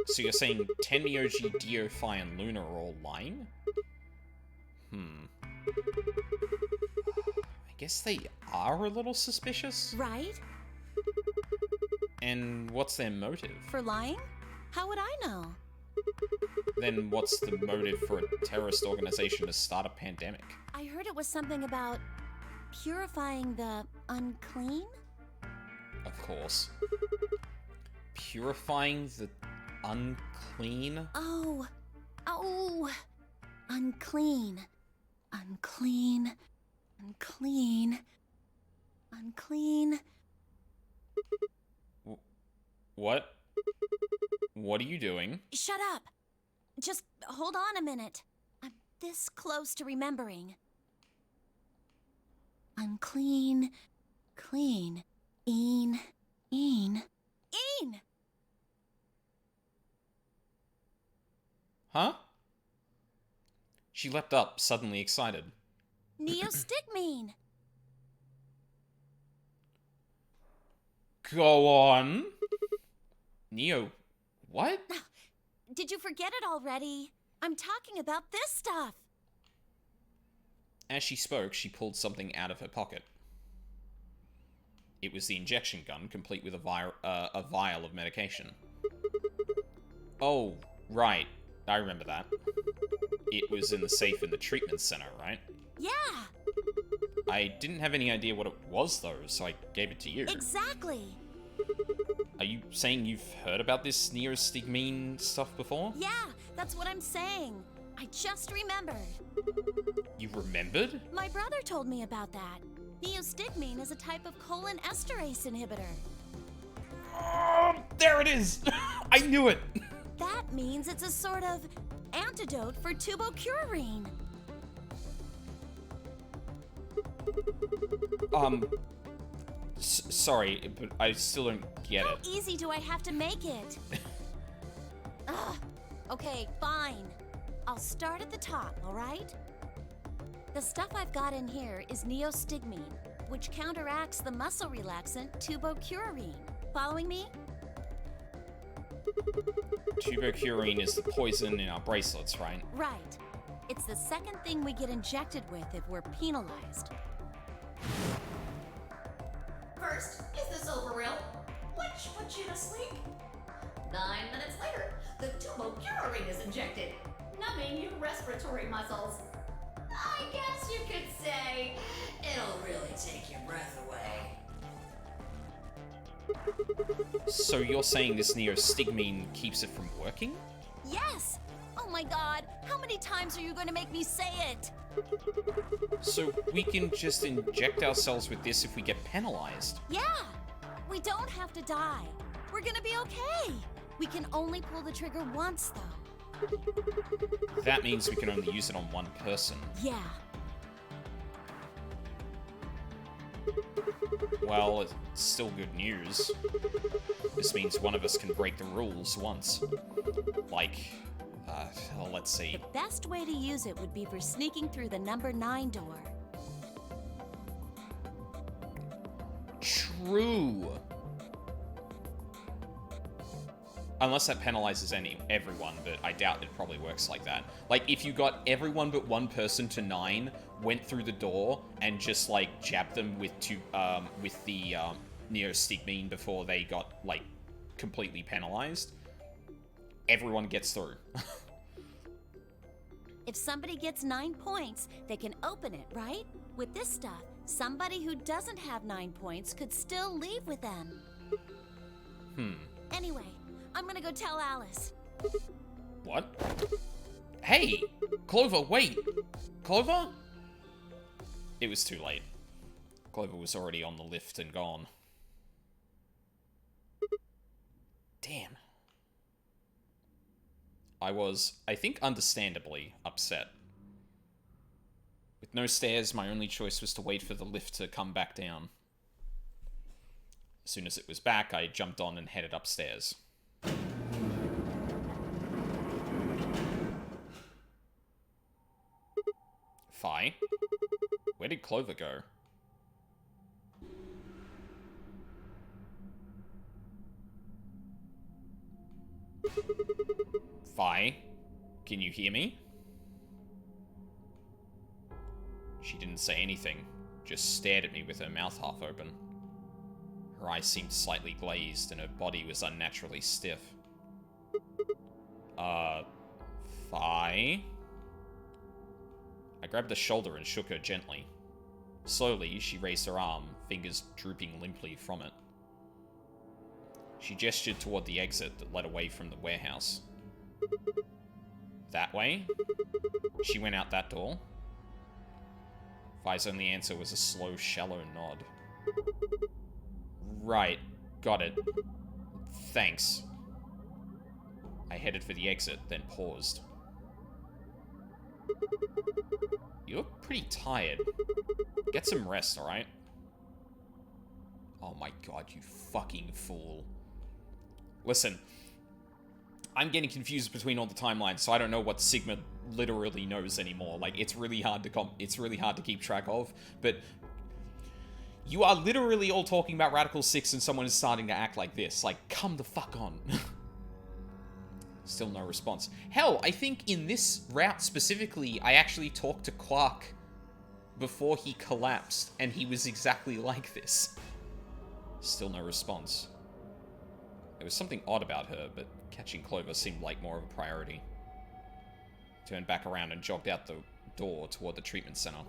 Speaker 1: So you're saying Tenmyoji, Dio, Phi, and Luna are all lying? I guess they are a little suspicious.
Speaker 4: Right?
Speaker 1: And what's their motive?
Speaker 4: For lying? How would I know?
Speaker 1: Then what's the motive for a terrorist organization to start a pandemic?
Speaker 4: I heard it was something about purifying the unclean?
Speaker 1: Of course. Purifying the unclean?
Speaker 4: Oh. Unclean. Unclean. Unclean. Unclean.
Speaker 1: What? What are you doing?
Speaker 4: Shut up. Just hold on a minute. I'm this close to remembering. Unclean. Clean. Een.
Speaker 1: Huh? She leapt up, suddenly excited.
Speaker 4: Neostigmine.
Speaker 1: Go on. Neo, what?
Speaker 4: Did you forget it already? I'm talking about this stuff.
Speaker 1: As she spoke, she pulled something out of her pocket. It was the injection gun, complete with a vial of medication. Oh, right. I remember that. It was in the safe in the treatment center, right?
Speaker 4: Yeah.
Speaker 1: I didn't have any idea what it was, though, so I gave it to you.
Speaker 4: Exactly.
Speaker 1: Are you saying you've heard about this neostigmine stuff before?
Speaker 4: Yeah, that's what I'm saying. I just remembered.
Speaker 1: You remembered?
Speaker 4: My brother told me about that. Neostigmine is a type of colon esterase inhibitor.
Speaker 1: Oh, there it is! I knew it!
Speaker 4: That means it's a sort of antidote for tubocurarine.
Speaker 1: Sorry, but I still don't get
Speaker 4: How
Speaker 1: it.
Speaker 4: easy do I have to make it? Ugh. Okay, fine. I'll start at the top, all right? The stuff I've got in here is neostigmine, which counteracts the muscle relaxant tubocurarine. Following me?
Speaker 1: Tubocurarine is the poison in our bracelets, right?
Speaker 4: Right. It's the second thing we get injected with if we're penalized.
Speaker 7: First, is this over real? Which put you to sleep? 9 minutes later, the tubocurarine is injected, numbing your respiratory muscles. I guess you could say it'll really take your breath away.
Speaker 1: So you're saying this neostigmine keeps it from working?
Speaker 4: Yes! Oh my god, how many times are you going to make me say it?
Speaker 1: So we can just inject ourselves with this if we get penalized?
Speaker 4: Yeah! We don't have to die. We're gonna be okay. We can only pull the trigger once, though.
Speaker 1: That means we can only use it on one person.
Speaker 4: Yeah.
Speaker 1: Well, it's still good news. This means one of us can break the rules once. Like, well, let's see.
Speaker 4: The best way to use it would be for sneaking through the number 9 door.
Speaker 1: True. Unless that penalizes everyone, but I doubt it probably works like that. Like, if you got everyone but one person to 9, went through the door, and just, like, jabbed them with the neostigmine before they got, like, completely penalized, everyone gets through.
Speaker 4: If somebody gets 9 points, they can open it, right? With this stuff, somebody who doesn't have 9 points could still leave with them. Anyway, I'm gonna go tell Alice.
Speaker 1: What? Hey! Clover, wait! Clover? It was too late. Clover was already on the lift and gone. Damn. I was, I think, understandably upset. With no stairs, my only choice was to wait for the lift to come back down. As soon as it was back, I jumped on and headed upstairs. Fi? Where did Clover go? Fi? Can you hear me? She didn't say anything, just stared at me with her mouth half open. Her eyes seemed slightly glazed, and her body was unnaturally stiff. Fi. I grabbed the shoulder and shook her gently. Slowly, she raised her arm, fingers drooping limply from it. She gestured toward the exit that led away from the warehouse. That way? She went out that door? Fi's only answer was a slow, shallow nod. Right, got it. Thanks. I headed for the exit, then paused. You look pretty tired. Get some rest, alright? Oh my god, you fucking fool. Listen, I'm getting confused between all the timelines, so I don't know what Sigma literally knows anymore. Like, it's really hard to keep track of, but you are literally all talking about Radical 6 and someone is starting to act like this. Like, come the fuck on. Still no response. Hell, I think in this route specifically, I actually talked to Quark before he collapsed, and he was exactly like this. Still no response. There was something odd about her, but catching Clover seemed like more of a priority. Turned back around and jogged out the door toward the treatment center.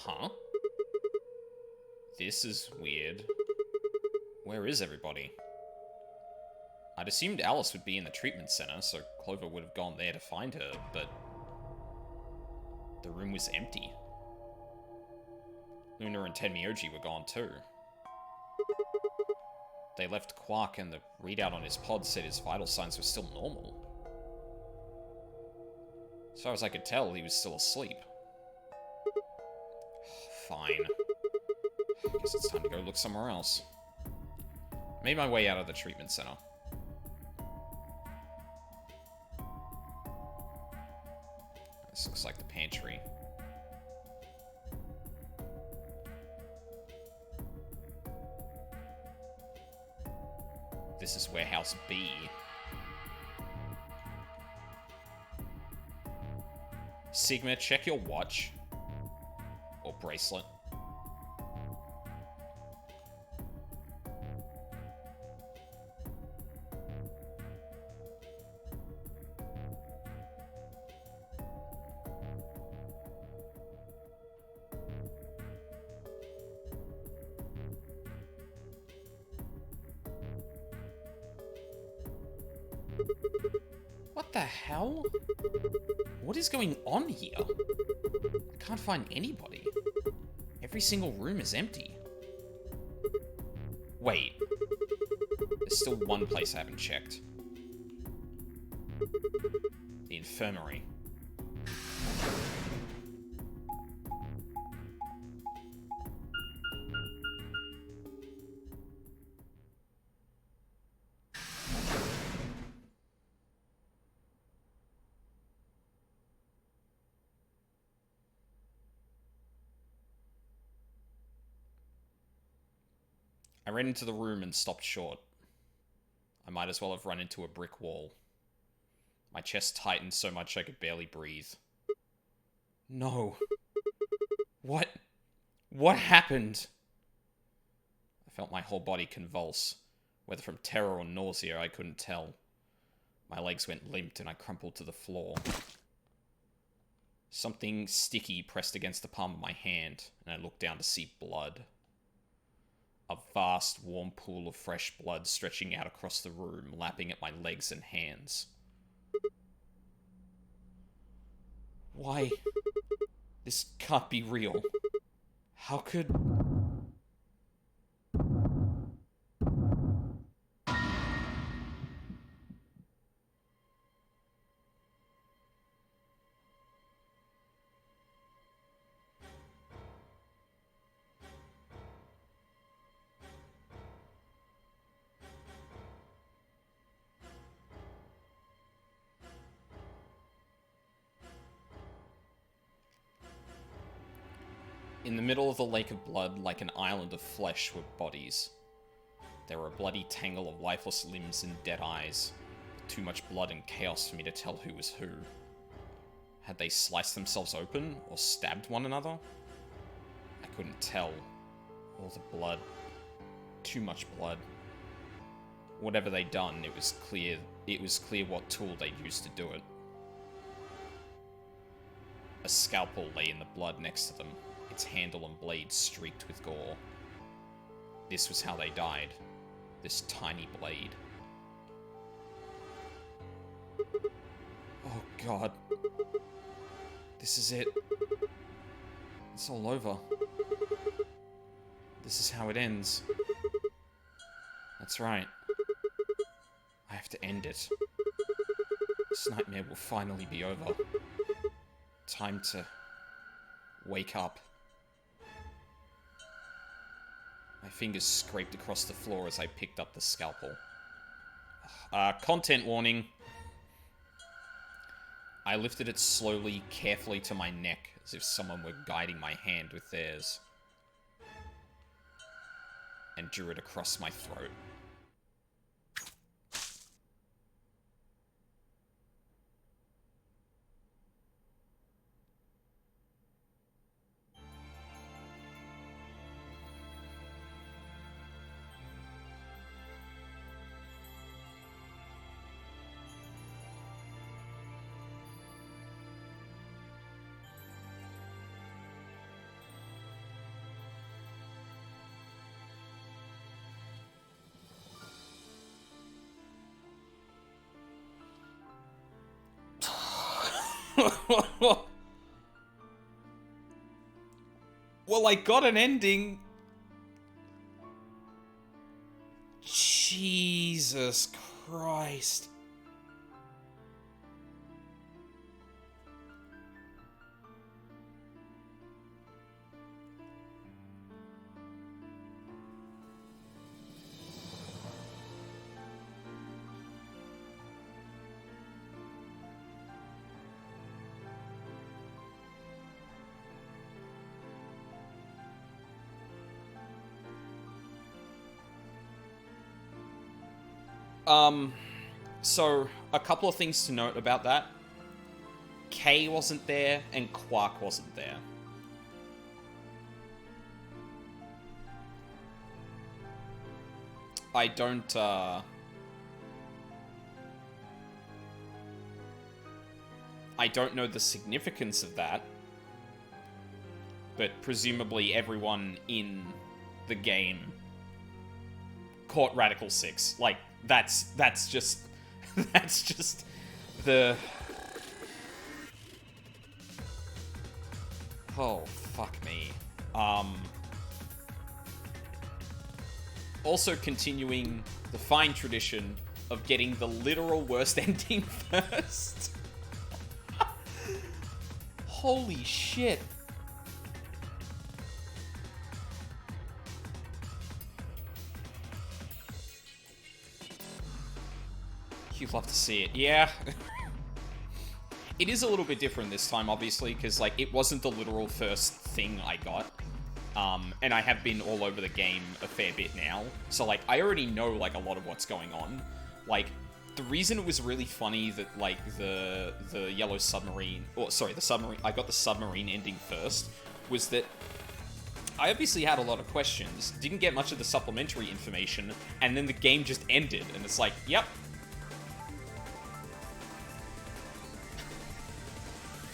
Speaker 1: Huh? This is weird. Where is everybody? I'd assumed Alice would be in the treatment center, so Clover would have gone there to find her, but the room was empty. Luna and Tenmyoji were gone too. They left Quark and the readout on his pod said his vital signs were still normal. As far as I could tell, he was still asleep. Fine. Guess it's time to go look somewhere else. Made my way out of the treatment center. This looks like the pantry. This is warehouse B. Sigma, check your watch. Or bracelet. What the hell? What is going on here? I can't find anybody. Every single room is empty. Wait. There's still one place I haven't checked. The infirmary. I ran into the room and stopped short. I might as well have run into a brick wall. My chest tightened so much I could barely breathe. No. What? What happened? I felt my whole body convulse. Whether from terror or nausea, I couldn't tell. My legs went limp and I crumpled to the floor. Something sticky pressed against the palm of my hand, and I looked down to see blood. A vast, warm pool of fresh blood stretching out across the room, lapping at my legs and hands. Why? This can't be real. How could... In the middle of the lake of blood, like an island of flesh, were bodies. There were a bloody tangle of lifeless limbs and dead eyes. Too much blood and chaos for me to tell who was who. Had they sliced themselves open, or stabbed one another? I couldn't tell. All the blood. Too much blood. Whatever they'd done, it was clear what tool they'd used to do it. A scalpel lay in the blood next to them, its handle and blade streaked with gore. This was how they died. This tiny blade. Oh god. This is it. It's all over. This is how it ends. That's right. I have to end it. This nightmare will finally be over. Time to wake up. My fingers scraped across the floor as I picked up the scalpel. Content warning. I lifted it slowly, carefully to my neck, as if someone were guiding my hand with theirs. And drew it across my throat. Well, I got an ending. Jesus Christ. So, a couple of things to note about that. Kay wasn't there, and Quark wasn't there. I don't know the significance of that, but presumably everyone in the game caught Radical 6. Like, that's just that's just the... Oh, fuck me. Also continuing the fine tradition of getting the literal worst ending first. Holy shit. You'd love to see it. Yeah. It is a little bit different this time, obviously, because, like, it wasn't the literal first thing I got. And I have been all over the game a fair bit now. So, like, I already know, like, a lot of what's going on. Like, the reason it was really funny that, like, the yellow submarine... Or, sorry, the submarine... I got the submarine ending first, was that I obviously had a lot of questions, didn't get much of the supplementary information, and then the game just ended, and it's like, yep.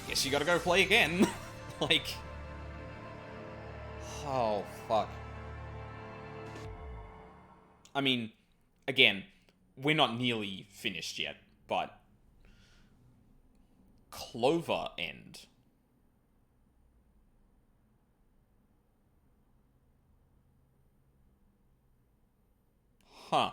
Speaker 1: Guess you gotta go play again. Like... Oh, fuck. I mean, again, we're not nearly finished yet, but... Clover End. Huh.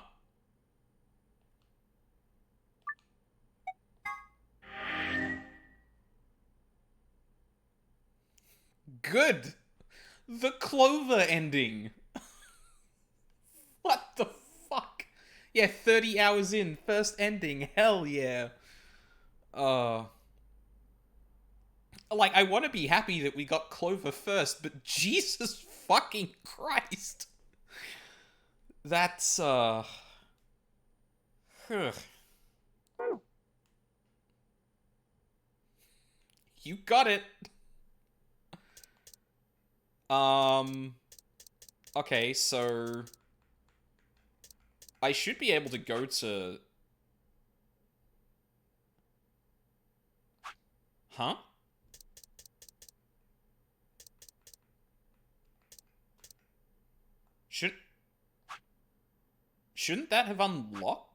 Speaker 1: Good! The Clover ending! What the fuck? Yeah, 30 hours in, first ending, hell yeah. Like, I want to be happy that we got Clover first, but Jesus fucking Christ. That's, ugh. You got it. Okay, so I should be able to go to... Huh? Shouldn't that have unlocked?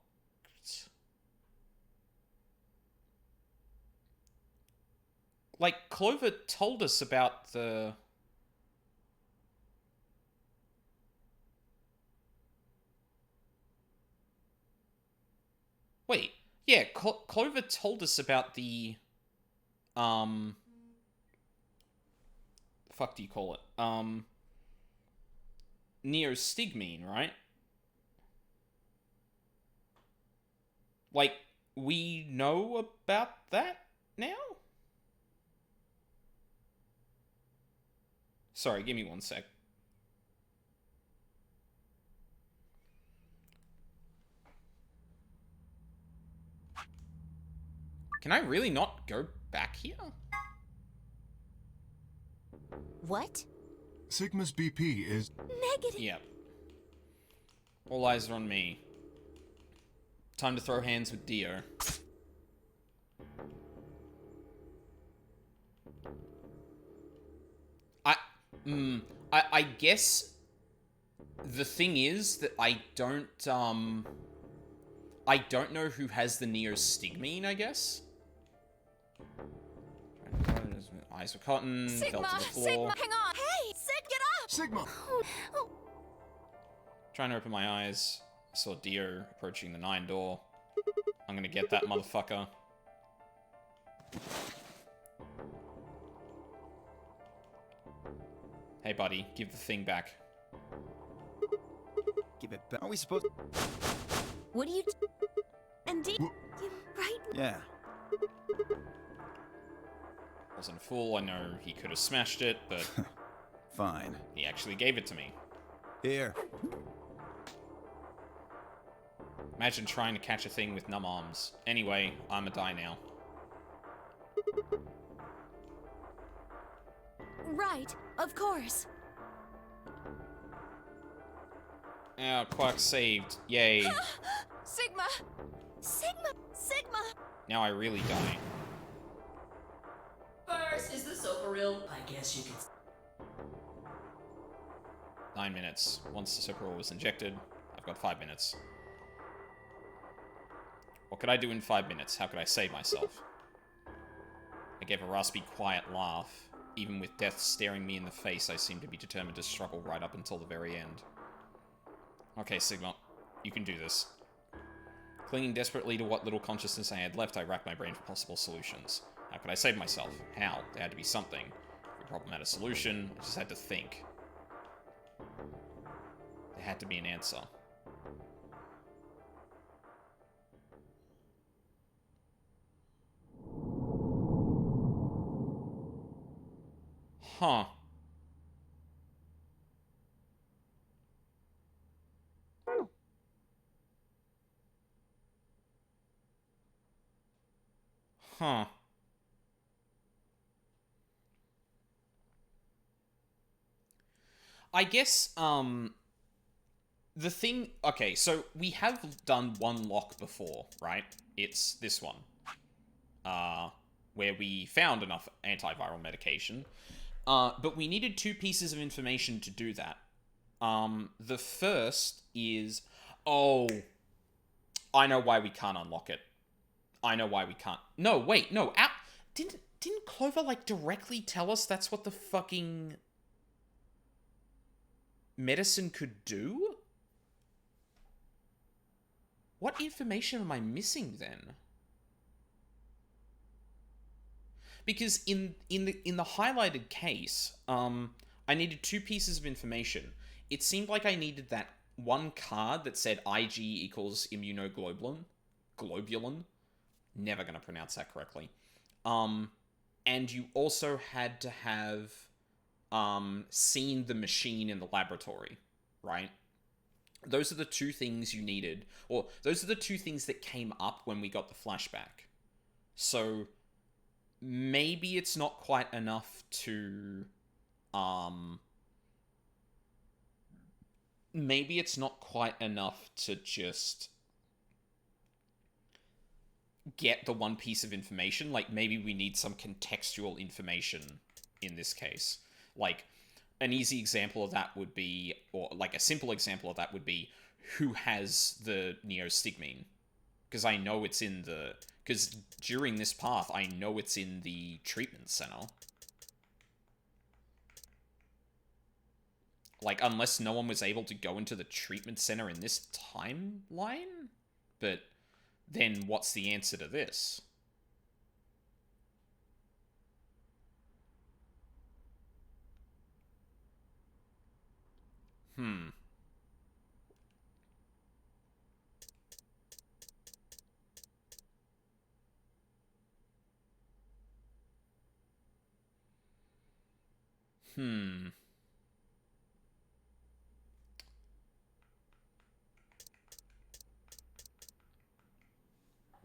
Speaker 1: Like, Clover told us about the... Wait, yeah, Clover told us about the... The fuck do you call it? Neostigmine, right? Like, we know about that now? Sorry, give me one sec. Can I really not go back here?
Speaker 3: What?
Speaker 6: Sigma's BP is...
Speaker 8: Negative.
Speaker 1: Yep. All eyes are on me. Time to throw hands with Dio. I guess the thing is that I don't know who has the neostigmine, I guess. Eyes were cotton, fell to the floor.
Speaker 4: Sigma, hang on! Hey! Get up!
Speaker 6: Sigma!
Speaker 1: Trying to open my eyes. I saw Dio approaching the 9 door. I'm gonna get that motherfucker. Hey, buddy, give the thing back.
Speaker 5: Give it back. Are we supposed...
Speaker 3: What do you...
Speaker 4: Indeed.
Speaker 8: Right?
Speaker 5: Yeah.
Speaker 1: Wasn't a fool, I know he could have smashed it, but
Speaker 5: Fine.
Speaker 1: he actually gave it to me.
Speaker 5: Here.
Speaker 1: Imagine trying to catch a thing with numb arms. Anyway, I'm a die now.
Speaker 4: Right, of course.
Speaker 1: Ah, Quark saved. Yay.
Speaker 4: Sigma! Sigma!
Speaker 1: Now I really die.
Speaker 7: First, is this over real? I guess you could.
Speaker 1: 9 minutes. Once the Superall was injected, I've got 5 minutes. What could I do in 5 minutes? How could I save myself? I gave a raspy, quiet laugh. Even with death staring me in the face, I seemed to be determined to struggle right up until the very end. Okay, Sigma. You can do this. Clinging desperately to what little consciousness I had left, I racked my brain for possible solutions. How could I save myself? How? There had to be something. Every problem had a solution. I just had to think. There had to be an answer. Huh. Huh. I guess, the thing... Okay, so we have done one lock before, right? It's this one. Where we found enough antiviral medication. But we needed 2 pieces of information to do that. The first is... Oh, I know why we can't unlock it. I know why we can't... No, wait, no. Didn't Clover, like, directly tell us that's what the fucking medicine could do? What information am I missing, then? Because in the highlighted case, I needed 2 pieces of information. It seemed like I needed that one card that said IG equals immunoglobulin. Globulin. Never gonna pronounce that correctly. And and you also had to have seen the machine in the laboratory, right? Those are the two things you needed, or those are the two things that came up when we got the flashback. So maybe it's not quite enough to maybe it's not quite enough to just get the one piece of information. Like, maybe we need some contextual information in this case. Like, an easy example of that would be, or like a simple example of that would be, who has the neostigmine? Because I know it's in the... Because during this path, I know it's in the treatment center. Like, unless no one was able to go into the treatment center in this timeline? But then what's the answer to this? Hmm.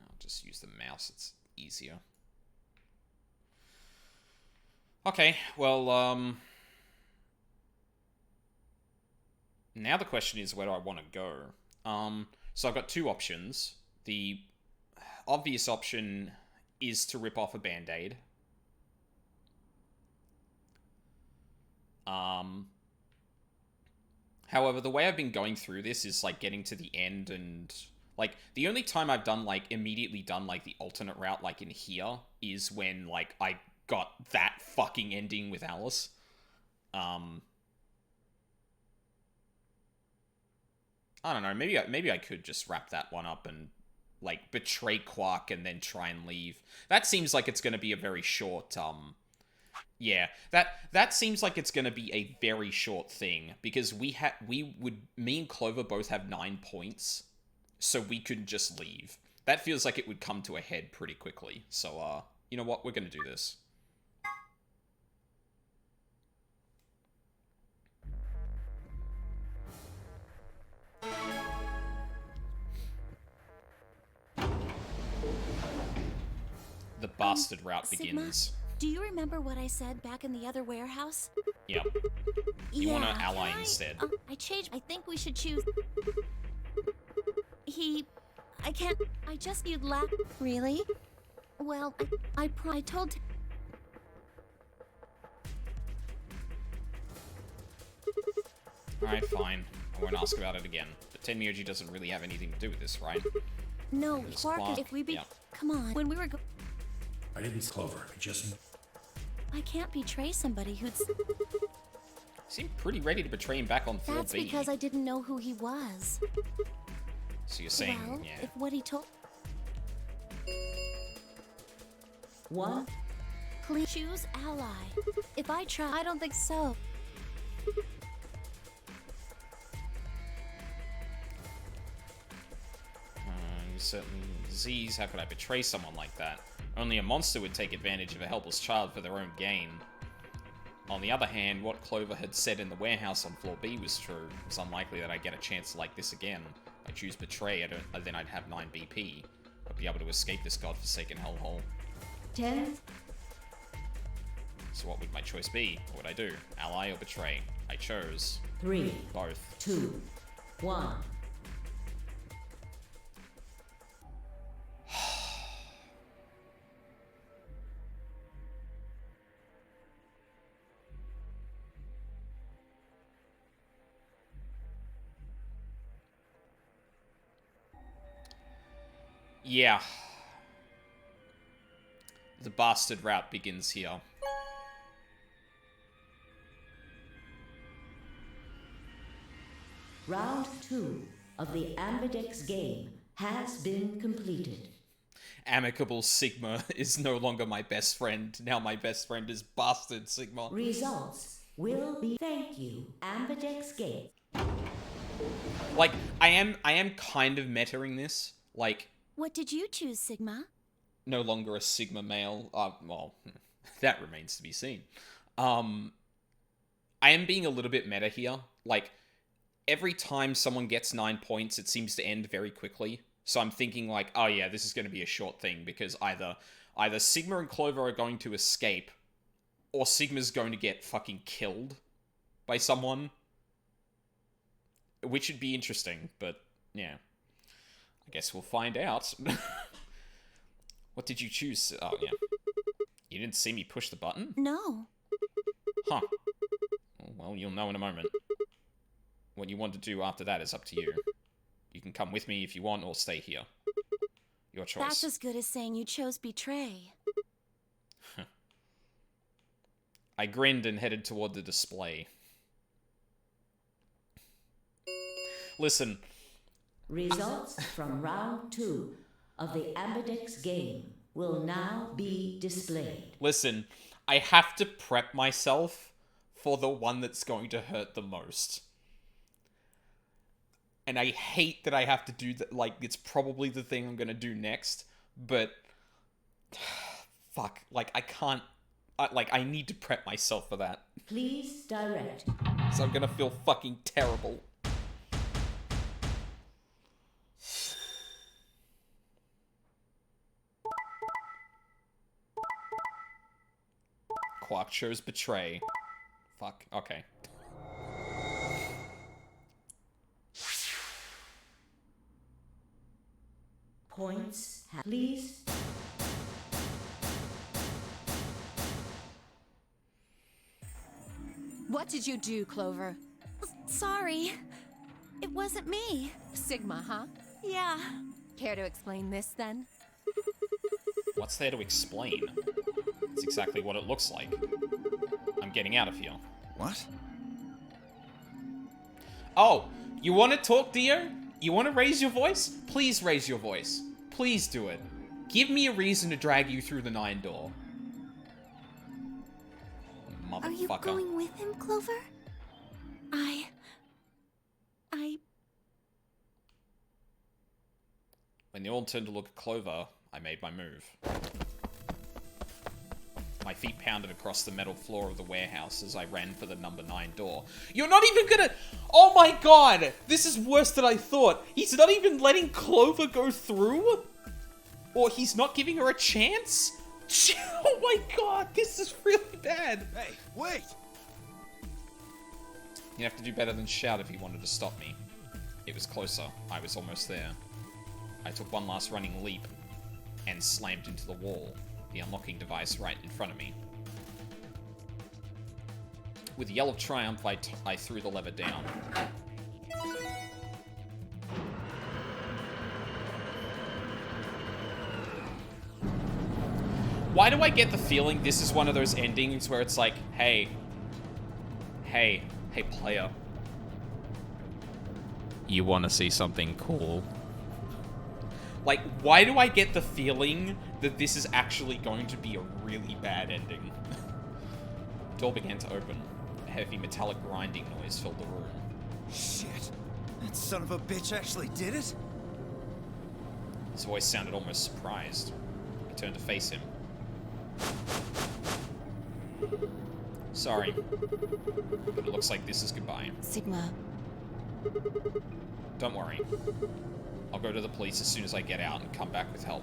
Speaker 1: I'll just use the mouse, it's easier. Okay, well, now the question is, where do I want to go? So I've got two options. The obvious option is to rip off a band-aid. However, the way I've been going through this is, like, getting to the end and... Like, the only time I've done, like, immediately done, like, the alternate route, like, in here, is when, like, I got that fucking ending with Alice. I don't know, maybe I could just wrap that one up and, like, betray Quark and then try and leave. That seems like it's gonna be a very short, yeah, that seems like it's gonna be a very short thing, because me and Clover both have 9 points, so we could just leave. That feels like it would come to a head pretty quickly. So, you know what? We're gonna do this. The bastard route begins.
Speaker 4: Do you remember what I said back in the other warehouse?
Speaker 1: Yep. You want to ally instead.
Speaker 4: I changed. I think we should choose... I can't... I just... You'd laugh... Really? Well, I told...
Speaker 1: Alright, fine. I won't ask about it again. But Tenmyoji doesn't really have anything to do with this, right?
Speaker 4: No, Quark, if we be...
Speaker 1: Yeah.
Speaker 4: Come on. When we were
Speaker 9: I didn't Clover. I just...
Speaker 4: I can't betray somebody who'd...
Speaker 1: Seemed pretty ready to betray him back on floor
Speaker 4: That's
Speaker 1: B.
Speaker 4: because I didn't know who he was.
Speaker 1: So you're saying,
Speaker 4: Well,
Speaker 1: yeah.
Speaker 4: if what he told...
Speaker 2: One.
Speaker 4: Please choose ally. If I try... I don't think so.
Speaker 1: Certainly disease. How could I betray someone like that? Only a monster would take advantage of a helpless child for their own gain. On the other hand, what Clover had said in the warehouse on floor B was true. It's unlikely that I'd get a chance like this again. I choose betray, then I'd have 9 BP. I'd be able to escape this godforsaken hellhole.
Speaker 2: 10.
Speaker 1: So what would my choice be? What would I do? Ally or betray? I chose
Speaker 2: 3.
Speaker 1: both.
Speaker 2: 2. 1.
Speaker 1: Yeah. The bastard route begins here.
Speaker 2: Round 2 of the Ambidex game has been completed.
Speaker 1: Amicable Sigma is no longer my best friend. Now my best friend is bastard Sigma.
Speaker 2: Results will be... Thank you, Ambidex game.
Speaker 1: Like, I am kind of metaing this. Like...
Speaker 4: What did you choose, Sigma?
Speaker 1: No longer a Sigma male. Well, That remains to be seen. I am being a little bit meta here. Like, every time someone gets 9 points, it seems to end very quickly. So I'm thinking like, oh yeah, this is going to be a short thing because either Sigma and Clover are going to escape or Sigma's going to get fucking killed by someone. Which would be interesting, but yeah. I guess we'll find out. What did you choose? Oh, yeah. You didn't see me push the button?
Speaker 4: No.
Speaker 1: Huh. Well, you'll know in a moment. What you want to do after that is up to you. You can come with me if you want, or stay here. Your choice.
Speaker 4: That's as good as saying you chose betray.
Speaker 1: I grinned and headed toward the display. Listen.
Speaker 2: Results from round 2 of the Ambidex game will now be displayed.
Speaker 1: Listen, I have to prep myself for the one that's going to hurt the most. And I hate that I have to do that. Like, it's probably the thing I'm going to do next. But, fuck. Like, I can't... I need to prep myself for that.
Speaker 2: Please direct.
Speaker 1: So I'm going to feel fucking terrible. Quark chose betray. Fuck. Okay.
Speaker 2: Points, please.
Speaker 10: What did you do, Clover?
Speaker 4: Sorry. It wasn't me.
Speaker 10: Sigma, huh?
Speaker 4: Yeah.
Speaker 10: Care to explain this, then?
Speaker 1: What's there to explain? It's exactly what it looks like. I'm getting out of here.
Speaker 5: What?
Speaker 1: Oh, you want to talk, Dio? You want to raise your voice? Please raise your voice. Please do it. Give me a reason to drag you through the 9 door. Motherfucker.
Speaker 8: Are you going with him, Clover?
Speaker 4: I...
Speaker 1: When they all turned to look at Clover, I made my move. My feet pounded across the metal floor of the warehouse as I ran for the number 9 door. You're not even gonna... Oh my god! This is worse than I thought. He's not even letting Clover go through? Or he's not giving her a chance? Oh my god, this is really bad.
Speaker 5: Hey, wait!
Speaker 1: You'd have to do better than shout if you wanted to stop me. It was closer. I was almost there. I took one last running leap and slammed into the wall, the unlocking device right in front of me. With a yell of triumph, I threw the lever down. Why do I get the feeling this is one of those endings where it's like, hey, player. You want to see something cool? Like, why do I get the feeling that this is actually going to be a really bad ending? The door began to open. A heavy metallic grinding noise filled the room.
Speaker 5: Shit. That son of a bitch actually did it?
Speaker 1: His voice sounded almost surprised. I turned to face him. Sorry, but it looks like this is goodbye.
Speaker 3: Sigma.
Speaker 1: Don't worry. I'll go to the police as soon as I get out and come back with help.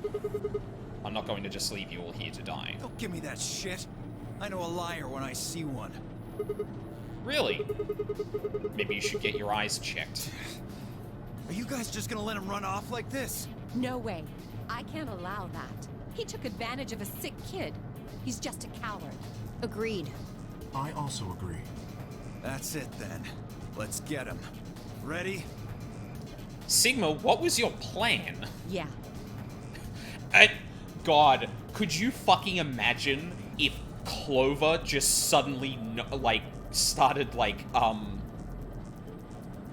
Speaker 1: I'm not going to just leave you all here to die.
Speaker 5: Don't give me that shit. I know a liar when I see one.
Speaker 1: Really? Maybe you should get your eyes checked.
Speaker 5: Are you guys just gonna let him run off like this?
Speaker 10: No way. I can't allow that. He took advantage of a sick kid. He's just a coward.
Speaker 3: Agreed.
Speaker 6: I also agree.
Speaker 5: That's it then. Let's get him. Ready?
Speaker 1: Sigma, what was your plan?
Speaker 10: Yeah.
Speaker 1: God, could you fucking imagine if Clover just suddenly,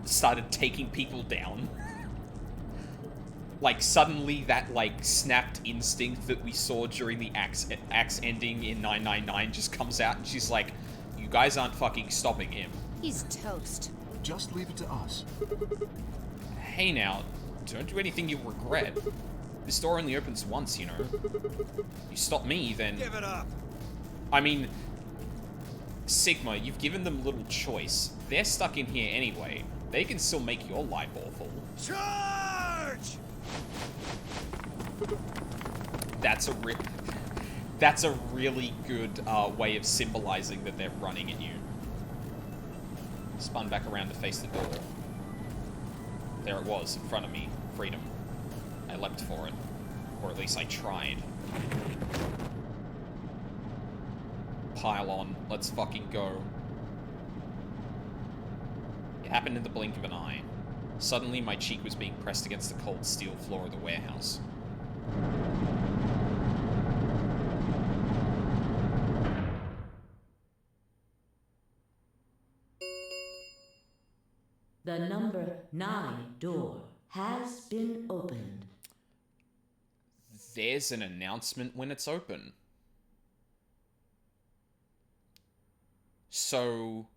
Speaker 1: started taking people down? Like, suddenly that, snapped instinct that we saw during the axe ending in 999 just comes out and she's like, you guys aren't fucking stopping him.
Speaker 3: He's toast.
Speaker 6: Just leave it to us.
Speaker 1: Hey now, don't do anything you regret. This door only opens once, you know. You stop me, then...
Speaker 5: Give it up!
Speaker 1: I mean, Sigma, you've given them little choice. They're stuck in here anyway. They can still make your life awful.
Speaker 5: Charge!
Speaker 1: That's a really good way of symbolizing that they're running at you. Spun back around to face the door. There it was, in front of me. Freedom. I leapt for it. Or at least I tried. Pile on. Let's fucking go. It happened in the blink of an eye. Suddenly, my cheek was being pressed against the cold steel floor of the warehouse.
Speaker 2: The number 9 door has been opened.
Speaker 1: There's an announcement when it's open. So,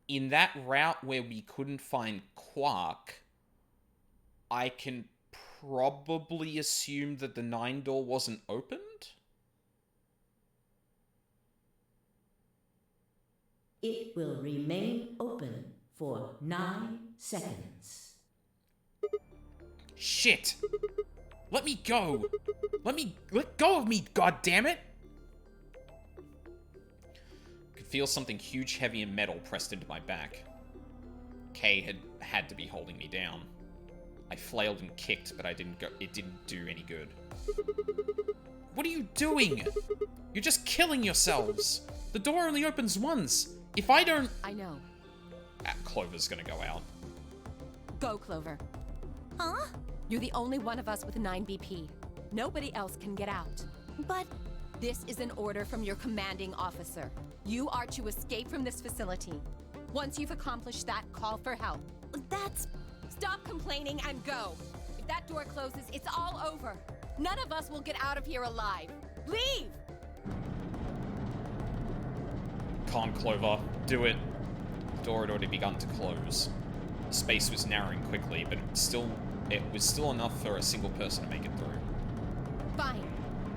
Speaker 1: in that route where we couldn't find Quark, I can probably assume that the 9 door wasn't opened?
Speaker 2: It will remain open for 9 seconds.
Speaker 1: Shit! Let me go! Let go of me, goddammit! Could feel something huge, heavy, and metal pressed into my back. Kay had to be holding me down. I flailed and kicked, but it didn't do any good. What are you doing? You're just killing yourselves! The door only opens once! If I don't...
Speaker 10: I know.
Speaker 1: Clover's gonna go out.
Speaker 10: Go, Clover.
Speaker 4: Huh?
Speaker 10: You're the only one of us with 9 BP. Nobody else can get out.
Speaker 4: But
Speaker 10: This is an order from your commanding officer. You are to escape from this facility. Once you've accomplished that, call for help.
Speaker 4: that's...
Speaker 10: Stop complaining and go. If that door closes, it's all over. None of us will get out of here alive. Leave!
Speaker 1: Come on, Clover. Do it. The door had already begun to close. The space was narrowing quickly, but it was still enough for a single person to make it through.
Speaker 10: Fine.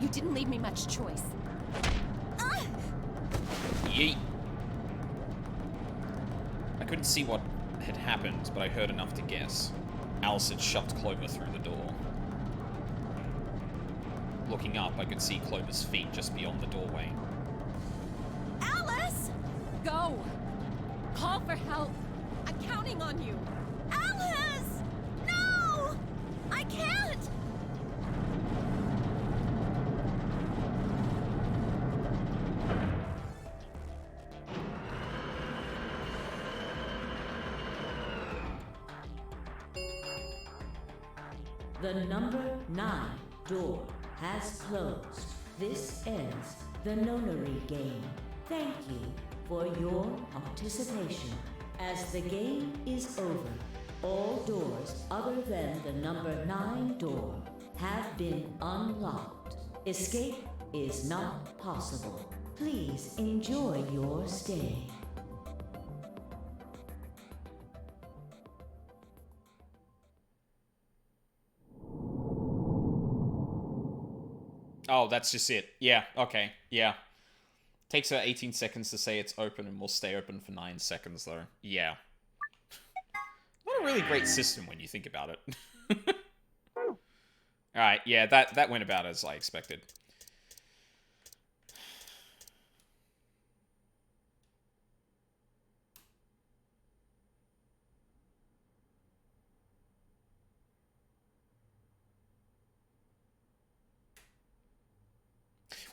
Speaker 10: You didn't leave me much choice.
Speaker 1: Yeet. I couldn't see what had happened, but I heard enough to guess. Alice had shoved Clover through the door. Looking up, I could see Clover's feet just beyond the doorway.
Speaker 4: Alice!
Speaker 10: Go! Call for help! I'm counting on you!
Speaker 4: Alice! No! I can't!
Speaker 2: The number 9 door has closed. This ends the nonary game. Thank you for your participation. As the game is over, all doors other than the number 9 door have been unlocked. Escape is not possible. Please enjoy your stay.
Speaker 1: Oh, that's just it. Yeah, okay, yeah. Takes her 18 seconds to say it's open and will stay open for 9 seconds, though. Yeah. Not a really great system when you think about it. Alright, yeah, that went about as I expected.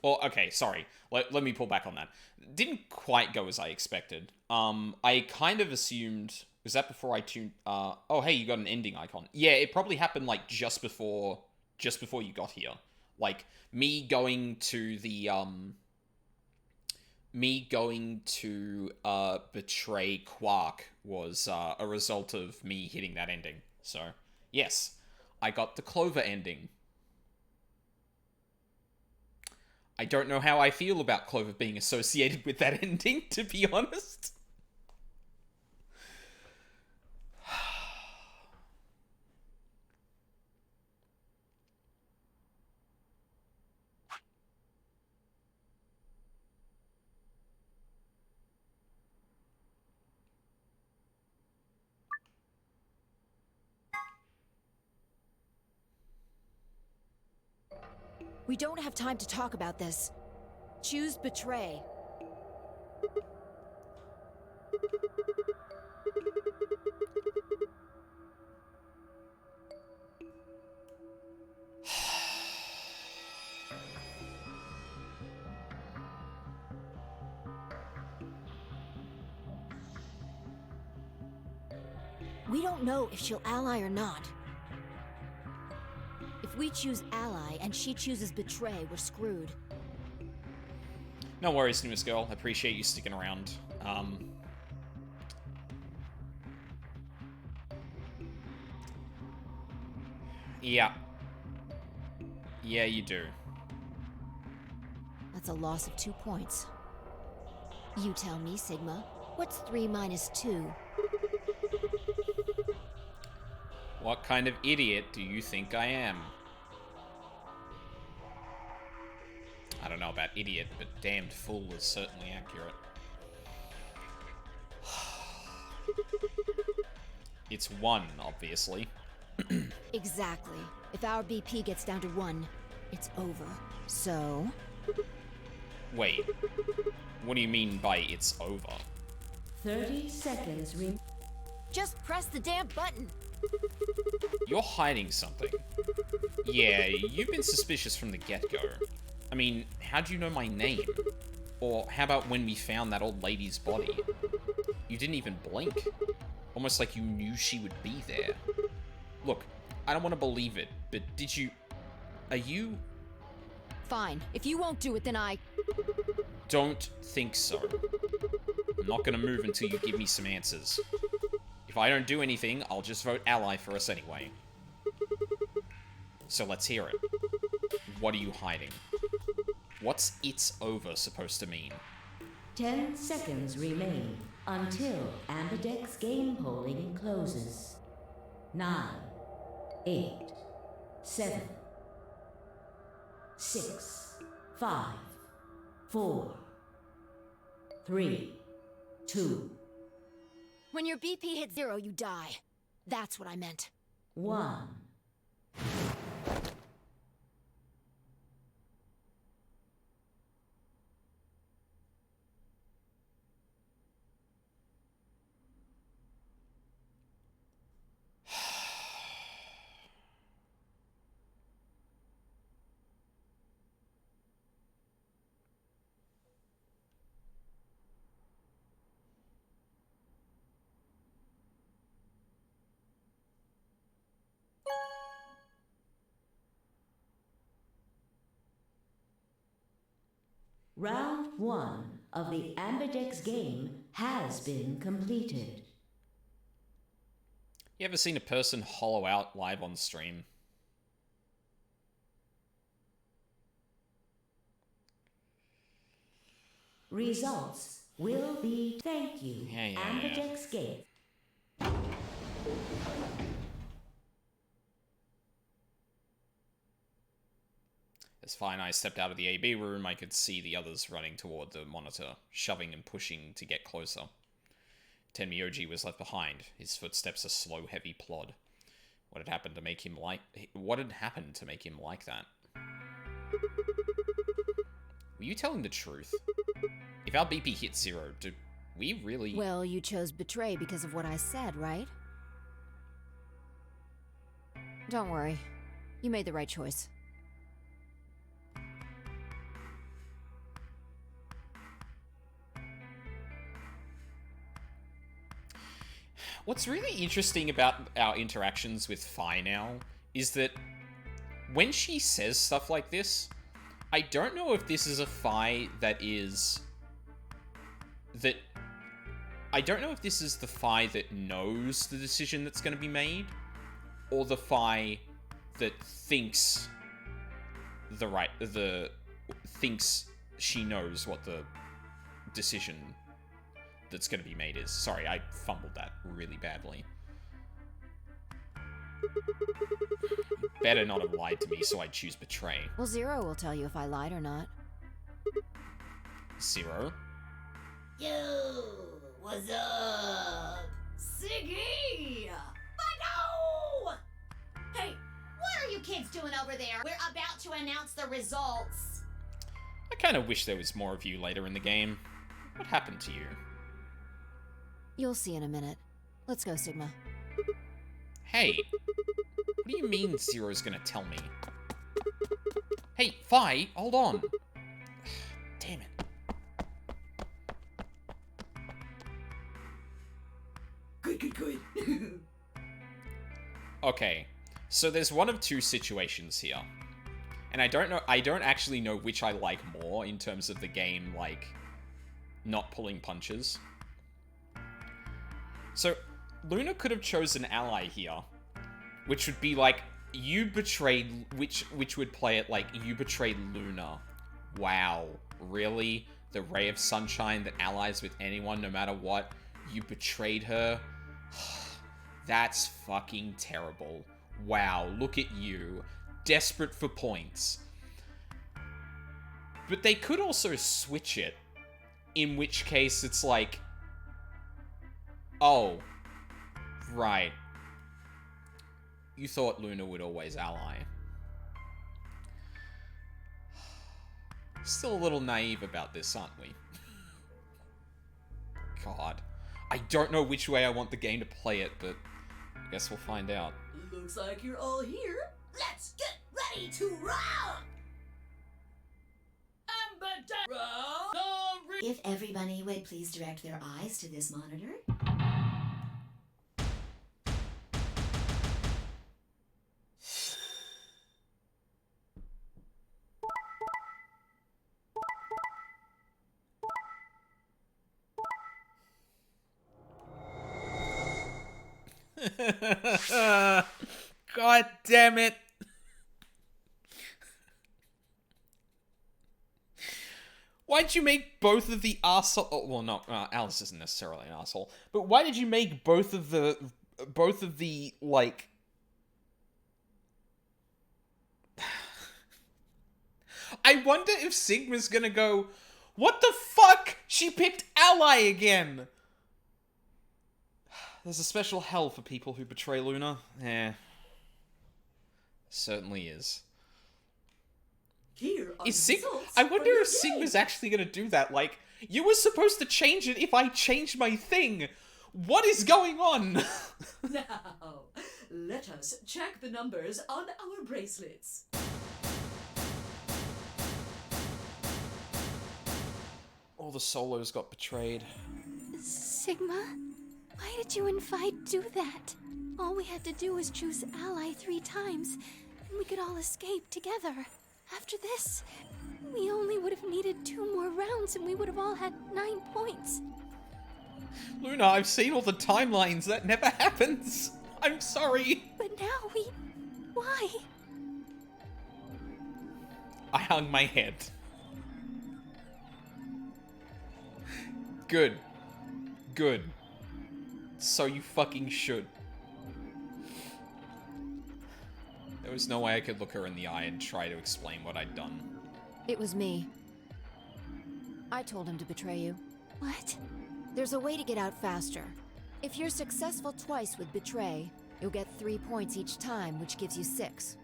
Speaker 1: Well, okay, sorry. Let me pull back on that. Didn't quite go as I expected. I kind of assumed... Was that before I tuned... oh, hey, you got an ending icon. Yeah, it probably happened, like, just before you got here. Like, me going to the, Me going to, betray Quark was, a result of me hitting that ending. So, yes. I got the Clover ending. I don't know how I feel about Clover being associated with that ending, to be honest.
Speaker 3: We don't have time to talk about this. Choose betray. We don't know if she'll ally or not. If we choose ally and she chooses betray, we're screwed.
Speaker 1: No worries, newest girl. I appreciate you sticking around. Yeah. Yeah, you do.
Speaker 3: That's a loss of 2 points. You tell me, Sigma. What's 3 minus 2?
Speaker 1: What kind of idiot do you think I am? I don't know about idiot, but damned fool is certainly accurate. It's 1, obviously.
Speaker 3: Exactly. If our BP gets down to 1, it's over. So...
Speaker 1: Wait. What do you mean by it's over?
Speaker 2: 30 seconds
Speaker 3: Just press the damn button!
Speaker 1: You're hiding something. Yeah, you've been suspicious from the get-go. I mean, how do you know my name? Or how about when we found that old lady's body? You didn't even blink. Almost like you knew she would be there. Look, I don't want to believe it, but did you... Are you...
Speaker 3: Fine. If you won't do it, then I...
Speaker 1: Don't think so. I'm not gonna move until you give me some answers. If I don't do anything, I'll just vote ally for us anyway. So let's hear it. What are you hiding? What's "it's over" supposed to mean?
Speaker 2: 10 seconds remain until Ambidex game polling closes. 9, 8, 7, 6, 5, 4, 3, 2,
Speaker 3: When your BP hits 0, you die. That's what I meant.
Speaker 2: 1. Round 1 of the Ambidex game has been completed.
Speaker 1: You ever seen a person hollow out live on stream?
Speaker 2: Results will be... Thank you,
Speaker 1: Yeah.
Speaker 2: Ambidex game.
Speaker 1: As Fine and I stepped out of the AB room, I could see the others running toward the monitor, shoving and pushing to get closer. Tenmyoji was left behind, his footsteps a slow, heavy plod. What had happened to make him like that? Were you telling the truth? If our BP hit 0, do we really...
Speaker 3: Well, you chose betray because of what I said, right? Don't worry. You made the right choice.
Speaker 1: What's really interesting about our interactions with Fi now is that when she says stuff like this, I don't know if this is a Fi that is... I don't know if this is the Fi that knows the decision that's going to be made, or the Fi that thinks thinks she knows what the decision that's going to be made is. Sorry, I fumbled that really badly. Better not have lied to me, so I choose betray.
Speaker 3: Well, 0 will tell you if I lied or not.
Speaker 1: 0?
Speaker 7: Yo, what's up? Siggy! But no! Hey, what are you kids doing over there. We're about to announce the results.
Speaker 1: I kind of wish there was more of you later in the game. What happened to you?
Speaker 3: You'll see in a minute. Let's go, Sigma.
Speaker 1: Hey, what do you mean Zero's gonna tell me? Hey, Phi, hold on. Damn it.
Speaker 7: Good.
Speaker 1: Okay, so there's one of two situations here. And I don't actually know which I like more in terms of the game, like, not pulling punches. So, Luna could have chosen ally here, which would be like, you betrayed, which would play it like, you betrayed Luna. Wow, really? The ray of sunshine that allies with anyone no matter what? You betrayed her? That's fucking terrible. Wow, look at you. Desperate for points. But they could also switch it, in which case it's like, oh, right. You thought Luna would always ally. Still a little naive about this, aren't we? God. I don't know which way I want the game to play it, but I guess we'll find out.
Speaker 7: Looks like you're all here. Let's get ready to rock! If everybody would please direct their eyes to this monitor.
Speaker 1: God damn it. Why'd you make both of the arsehole... Oh, well, no, Alice isn't necessarily an asshole. But why did you make both of the, like... I wonder if Sigma's gonna go, what the fuck? She picked ally again! There's a special hell for people who betray Luna. Certainly is.
Speaker 7: Here are
Speaker 1: I wonder if Sigma's actually gonna do that. Like, you were supposed to change it if I changed my thing. What is going on?
Speaker 7: Now, let us check the numbers on our bracelets.
Speaker 1: All the solos got betrayed.
Speaker 8: Sigma? Why did you and Vi do that? All we had to do was choose ally 3 times, and we could all escape together. After this, we only would have needed 2 more rounds and we would have all had 9 points.
Speaker 1: Luna, I've seen all the timelines. That never happens. I'm sorry.
Speaker 8: But now we... Why?
Speaker 1: I hung my head. Good. Good. So you fucking should. There was no way I could look her in the eye and try to explain what I'd done.
Speaker 3: It was me. I told him to betray you.
Speaker 8: What?
Speaker 3: There's a way to get out faster. If you're successful twice with betray, you'll get 3 points each time, which gives you 6.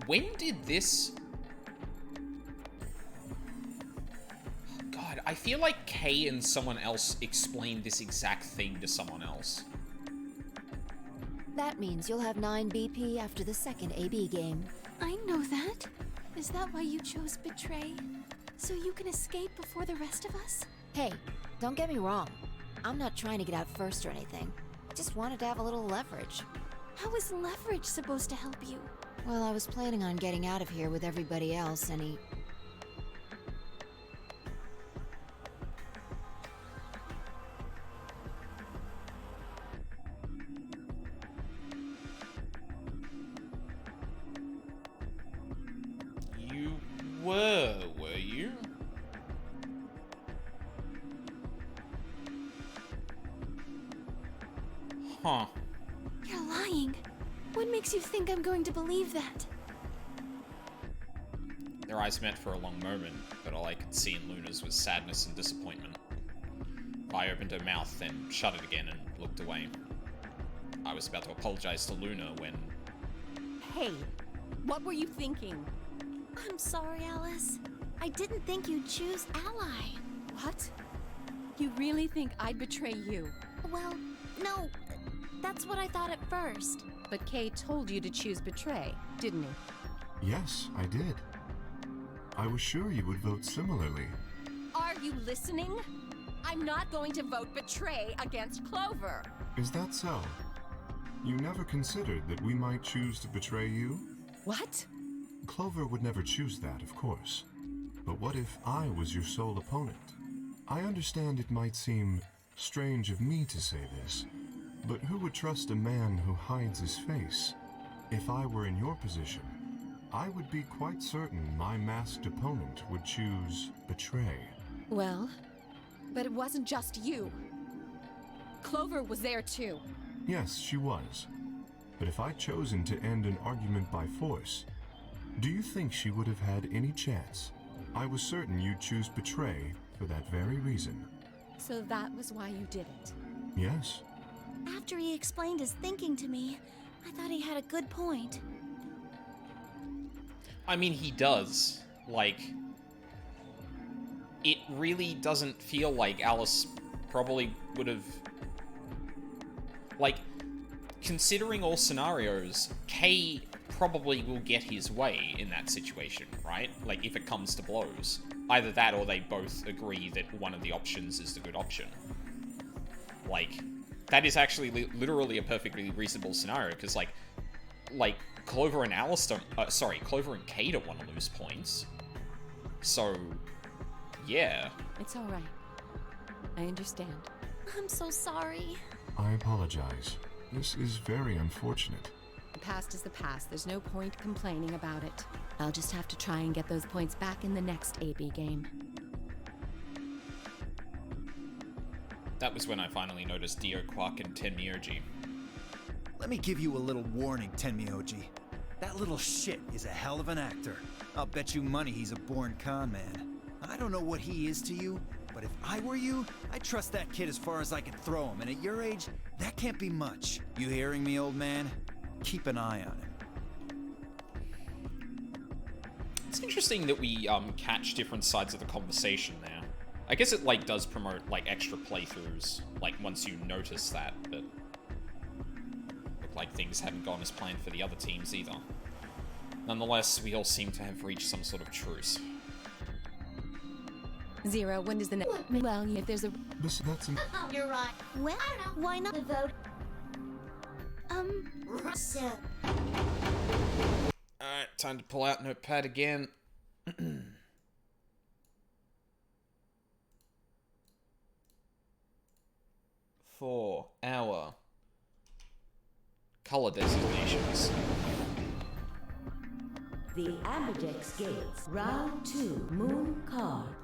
Speaker 1: When did this... God, I feel like Kay and someone else explained this exact thing to someone else.
Speaker 3: That means you'll have 9 BP after the second AB game.
Speaker 8: I know that. Is that why you chose betray? So you can escape before the rest of us?
Speaker 3: Hey, don't get me wrong. I'm not trying to get out first or anything. I just wanted to have a little leverage.
Speaker 8: How is leverage supposed to help you?
Speaker 3: Well, I was planning on getting out of here with everybody else, and he...
Speaker 1: You were you? Huh.
Speaker 8: You're lying. What makes you think I'm going to believe that?
Speaker 1: Their eyes met for a long moment, but all I could see in Luna's was sadness and disappointment. I opened her mouth, then shut it again and looked away. I was about to apologize to Luna when
Speaker 10: Hey, what were you thinking?
Speaker 4: I'm sorry, Alice. I didn't think you'd choose Ally.
Speaker 10: What? You really think I'd betray you?
Speaker 4: Well, no. That's what I thought at first.
Speaker 10: But Kay told you to choose betray, didn't he?
Speaker 6: Yes, I did. I was sure you would vote similarly.
Speaker 10: Are you listening? I'm not going to vote betray against Clover.
Speaker 6: Is that so? You never considered that we might choose to betray you?
Speaker 10: What?
Speaker 6: Clover would never choose that, of course. But what if I was your sole opponent? I understand it might seem strange of me to say this, but who would trust a man who hides his face? If I were in your position, I would be quite certain my masked opponent would choose betray.
Speaker 10: Well, but it wasn't just you. Clover was there too.
Speaker 6: Yes, she was. But if I'd chosen to end an argument by force, do you think she would have had any chance? I was certain you'd choose betray for that very reason.
Speaker 10: So that was why you did it.
Speaker 6: Yes.
Speaker 4: After he explained his thinking to me, I thought he had a good point.
Speaker 1: I mean, he does. Like, it really doesn't feel like Alice probably would have... Like, considering all scenarios, Kay probably will get his way in that situation, right? Like, if it comes to blows. Either that or they both agree that one of the options is the good option. Like, that is actually literally a perfectly reasonable scenario, because, like, Clover and Alice don't... Clover and Kay don't want to lose points. So, yeah.
Speaker 10: It's alright. I understand.
Speaker 4: I'm so sorry.
Speaker 6: I apologize. This is very unfortunate.
Speaker 10: The past is the past. There's no point complaining about it. I'll just have to try and get those points back in the next AB game.
Speaker 1: That was when I finally noticed Dio Quark and Tenmyoji.
Speaker 5: Let me give you a little warning, Tenmyoji. That little shit is a hell of an actor. I'll bet you money he's a born con man. I don't know what he is to you, but if I were you, I'd trust that kid as far as I could throw him, and at your age, that can't be much. You hearing me, old man? Keep an eye on him.
Speaker 1: It's interesting that we catch different sides of the conversation there. I guess it like does promote like extra playthroughs, like once you notice that, but look like things haven't gone as planned for the other teams either. Nonetheless, we all seem to have reached some sort of truce.
Speaker 10: Zero, when does the next... Well, if there's a...
Speaker 6: That's an...
Speaker 7: Oh, you're right.
Speaker 4: Well,
Speaker 7: I don't know.
Speaker 4: why not
Speaker 7: The vote.
Speaker 4: So,
Speaker 1: Alright, time to pull out Notepad again. For our color designations.
Speaker 2: The Ambidex Gates, Round 2, Moon Card.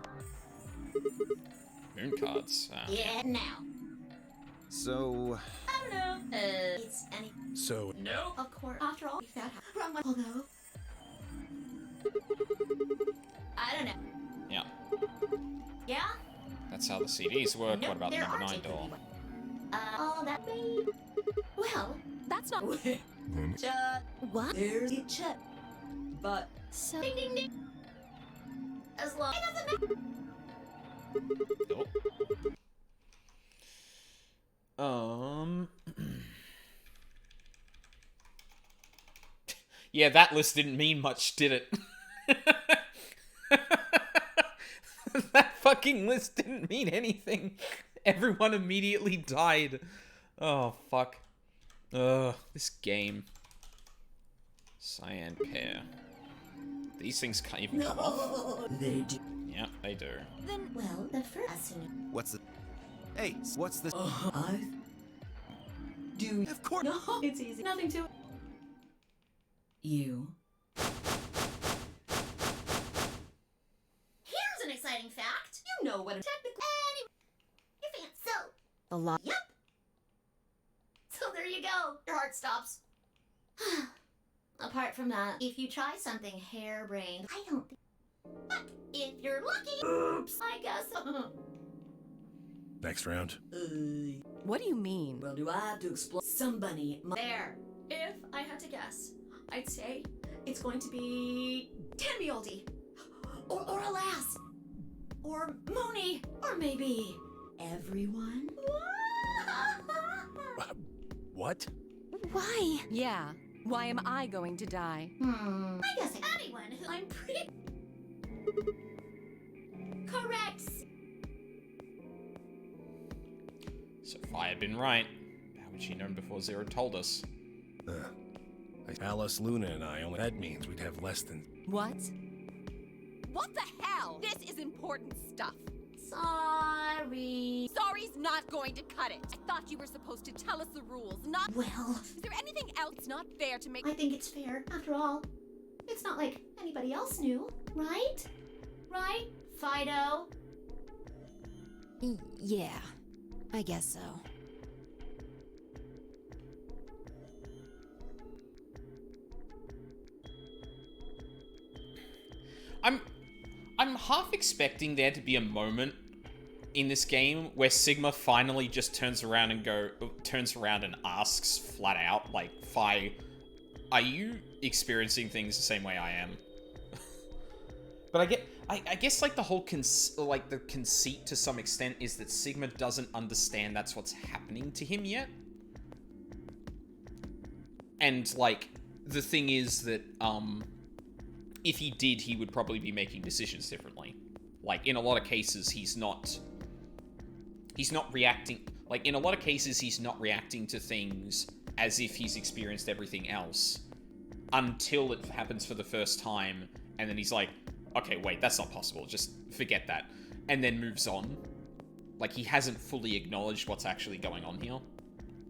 Speaker 1: Moon cards.
Speaker 7: Yeah, now.
Speaker 5: So...
Speaker 7: I don't know. It's any...
Speaker 9: So,
Speaker 7: No. Of course. After all, we found out. Wrong one. Although... I don't know.
Speaker 1: Yeah,
Speaker 7: Yeah?
Speaker 1: that's how the CDs work.
Speaker 7: No,
Speaker 1: What about the
Speaker 7: there
Speaker 1: number
Speaker 7: are
Speaker 1: 9
Speaker 7: two
Speaker 1: door?
Speaker 7: people. All that may... Well,
Speaker 10: That's not...
Speaker 6: Then
Speaker 4: what?
Speaker 7: there's a check. But...
Speaker 4: So,
Speaker 7: Ding, ding, ding. As long... It doesn't matter.
Speaker 1: Oh. Yeah, that list didn't mean much, did it? That fucking list didn't mean anything. Everyone immediately died. Oh, fuck. Ugh, this game. Cyan pair. These things can't even come off.
Speaker 7: They do.
Speaker 1: Yeah, they do.
Speaker 7: Then, well, the first...
Speaker 5: What's the... Hey, what's the...
Speaker 7: I... Do...
Speaker 5: Of course...
Speaker 7: No, it's easy. Nothing to... You. Here's an exciting fact. You know what a technical... You fancy... So...
Speaker 10: A lot.
Speaker 7: Yep. So there you go. Your heart stops. Apart from that, if you try something harebrained, I don't think... But if you're lucky... Oops. I guess...
Speaker 9: next round.
Speaker 10: What do you mean?
Speaker 7: Well, do I have to explore somebody? There. If I had to guess, I'd say it's going to be Tenmioldi, or Alas, or Mooney, or maybe everyone.
Speaker 9: What?
Speaker 8: Why?
Speaker 10: Yeah. Why am I going to die?
Speaker 7: I guess anyone who I'm pretty... Correct.
Speaker 1: So if I had been right, how would she known before Zero told us?
Speaker 9: Alice, Luna, and I only... That means we'd have less than...
Speaker 10: What? What the hell? This is important stuff.
Speaker 7: Sorry.
Speaker 10: Sorry's not going to cut it. I thought you were supposed to tell us the rules, not...
Speaker 7: Well,
Speaker 10: Is there anything else? It's not fair to make...
Speaker 7: I think it's fair. After all, it's not like anybody else knew, right? Right, Fido?
Speaker 3: Yeah, I guess so.
Speaker 1: I'm half expecting there to be a moment in this game where Sigma finally just turns around and asks flat out, like, Fi, are you experiencing things the same way I am? But I guess like the whole the conceit to some extent is that Sigma doesn't understand that's what's happening to him yet. And like the thing is that if he did, he would probably be making decisions differently. Like in a lot of cases he's not reacting, like in a lot of cases he's not reacting to things as if he's experienced everything else until it happens for the first time, and then he's like, okay, wait, that's not possible, just forget that, and then moves on. Like, he hasn't fully acknowledged what's actually going on here.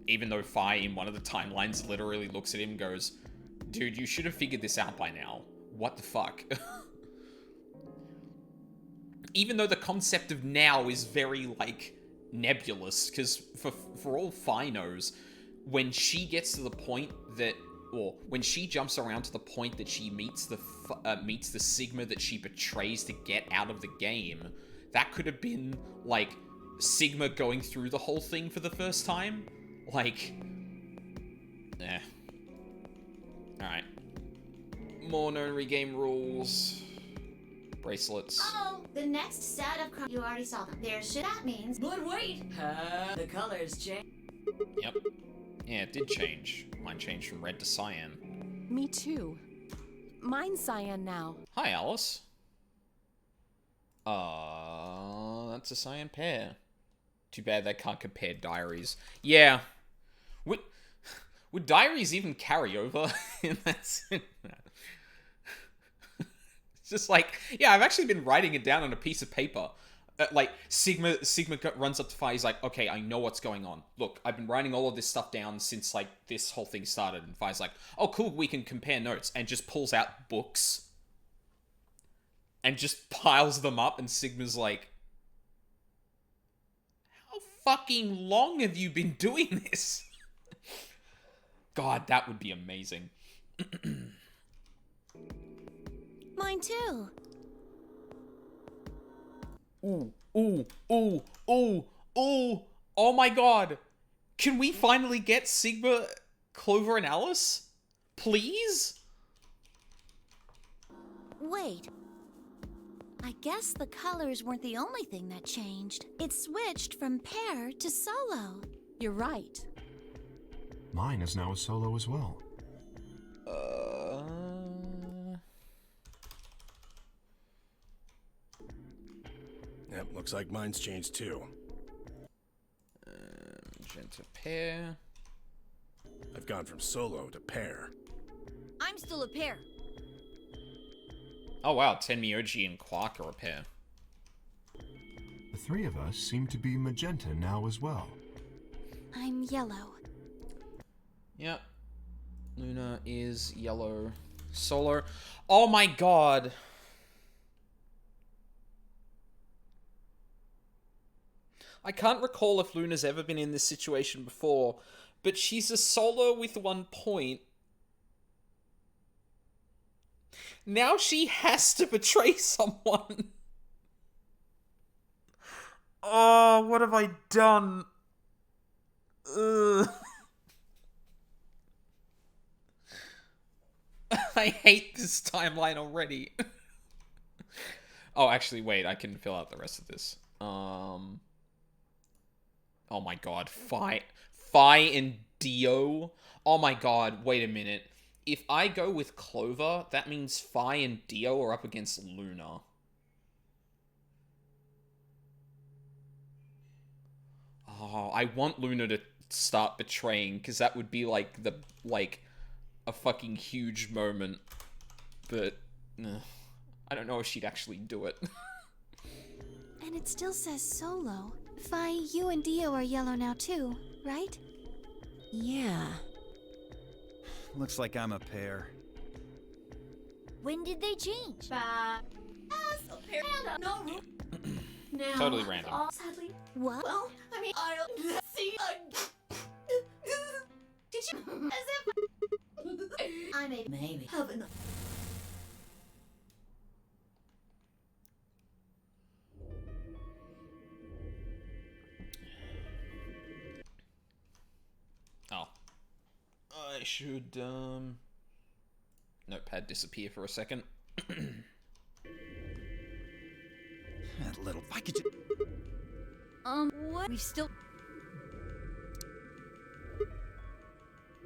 Speaker 1: Even though Fi, in one of the timelines, literally looks at him and goes, dude, you should have figured this out by now. What the fuck? Even though the concept of now is very, like, nebulous, because for all Fi knows, when she gets to the point that, or when she jumps around to the point that she meets the Sigma that she betrays to get out of the game, that could have been, like, Sigma going through the whole thing for the first time. Like, Alright. More known regame rules. Bracelets.
Speaker 7: Oh, the next set of cards. You already saw them. That means. But wait! The colors change.
Speaker 1: Yep. Yeah, it did change. Mine changed from red to cyan.
Speaker 10: Me too. Mine's cyan now.
Speaker 1: Hi, Alice. That's a cyan pair. Too bad they can't compare diaries. Yeah. Would diaries even carry over in that sense? It's just like, yeah, I've actually been writing it down on a piece of paper. Like, Sigma runs up to Fi, he's like, okay, I know what's going on. Look, I've been writing all of this stuff down since, like, this whole thing started. And Fi's like, oh, cool, we can compare notes. And just pulls out books. And just piles them up, and Sigma's like, how fucking long have you been doing this? God, that would be amazing.
Speaker 4: Mine too.
Speaker 1: Ooh, ooh, ooh, ooh, ooh. Oh my god. Can we finally get Sigma, Clover, and Alice? Please?
Speaker 4: Wait. I guess the colors weren't the only thing that changed. It switched from pair to solo.
Speaker 10: You're right.
Speaker 6: Mine is now a solo as well.
Speaker 9: Yep, looks like mine's changed too.
Speaker 1: Magenta pair.
Speaker 9: I've gone from solo to pair.
Speaker 4: I'm still a pair.
Speaker 1: Oh wow, Tenmyoji and Quark are a pair.
Speaker 6: The three of us seem to be magenta now as well.
Speaker 8: I'm yellow.
Speaker 1: Yep. Luna is yellow. Solar. Oh my god. I can't recall if Luna's ever been in this situation before, but she's a solo with 1 point. Now she has to betray someone. Oh, what have I done? Ugh. I hate this timeline already. Oh, actually, wait. I can fill out the rest of this. Oh my god. Fi and Dio. Oh my god. Wait a minute. If I go with Clover, that means Fi and Dio are up against Luna. Oh, I want Luna to start betraying, because that would be like a fucking huge moment. But I don't know if she'd actually do it.
Speaker 8: And it still says solo. Fi, you and Dio are yellow now too, right?
Speaker 2: Yeah.
Speaker 5: Looks like I'm a pair.
Speaker 4: When did they change?
Speaker 7: No room. Now,
Speaker 1: Totally random.
Speaker 7: Sadly.
Speaker 4: What?
Speaker 7: Well, I mean, I'll see. Did you? As if I may
Speaker 2: Maybe.
Speaker 7: have enough.
Speaker 1: Oh. I should, Notepad disappear for a second.
Speaker 5: That little... Why could you...
Speaker 10: What?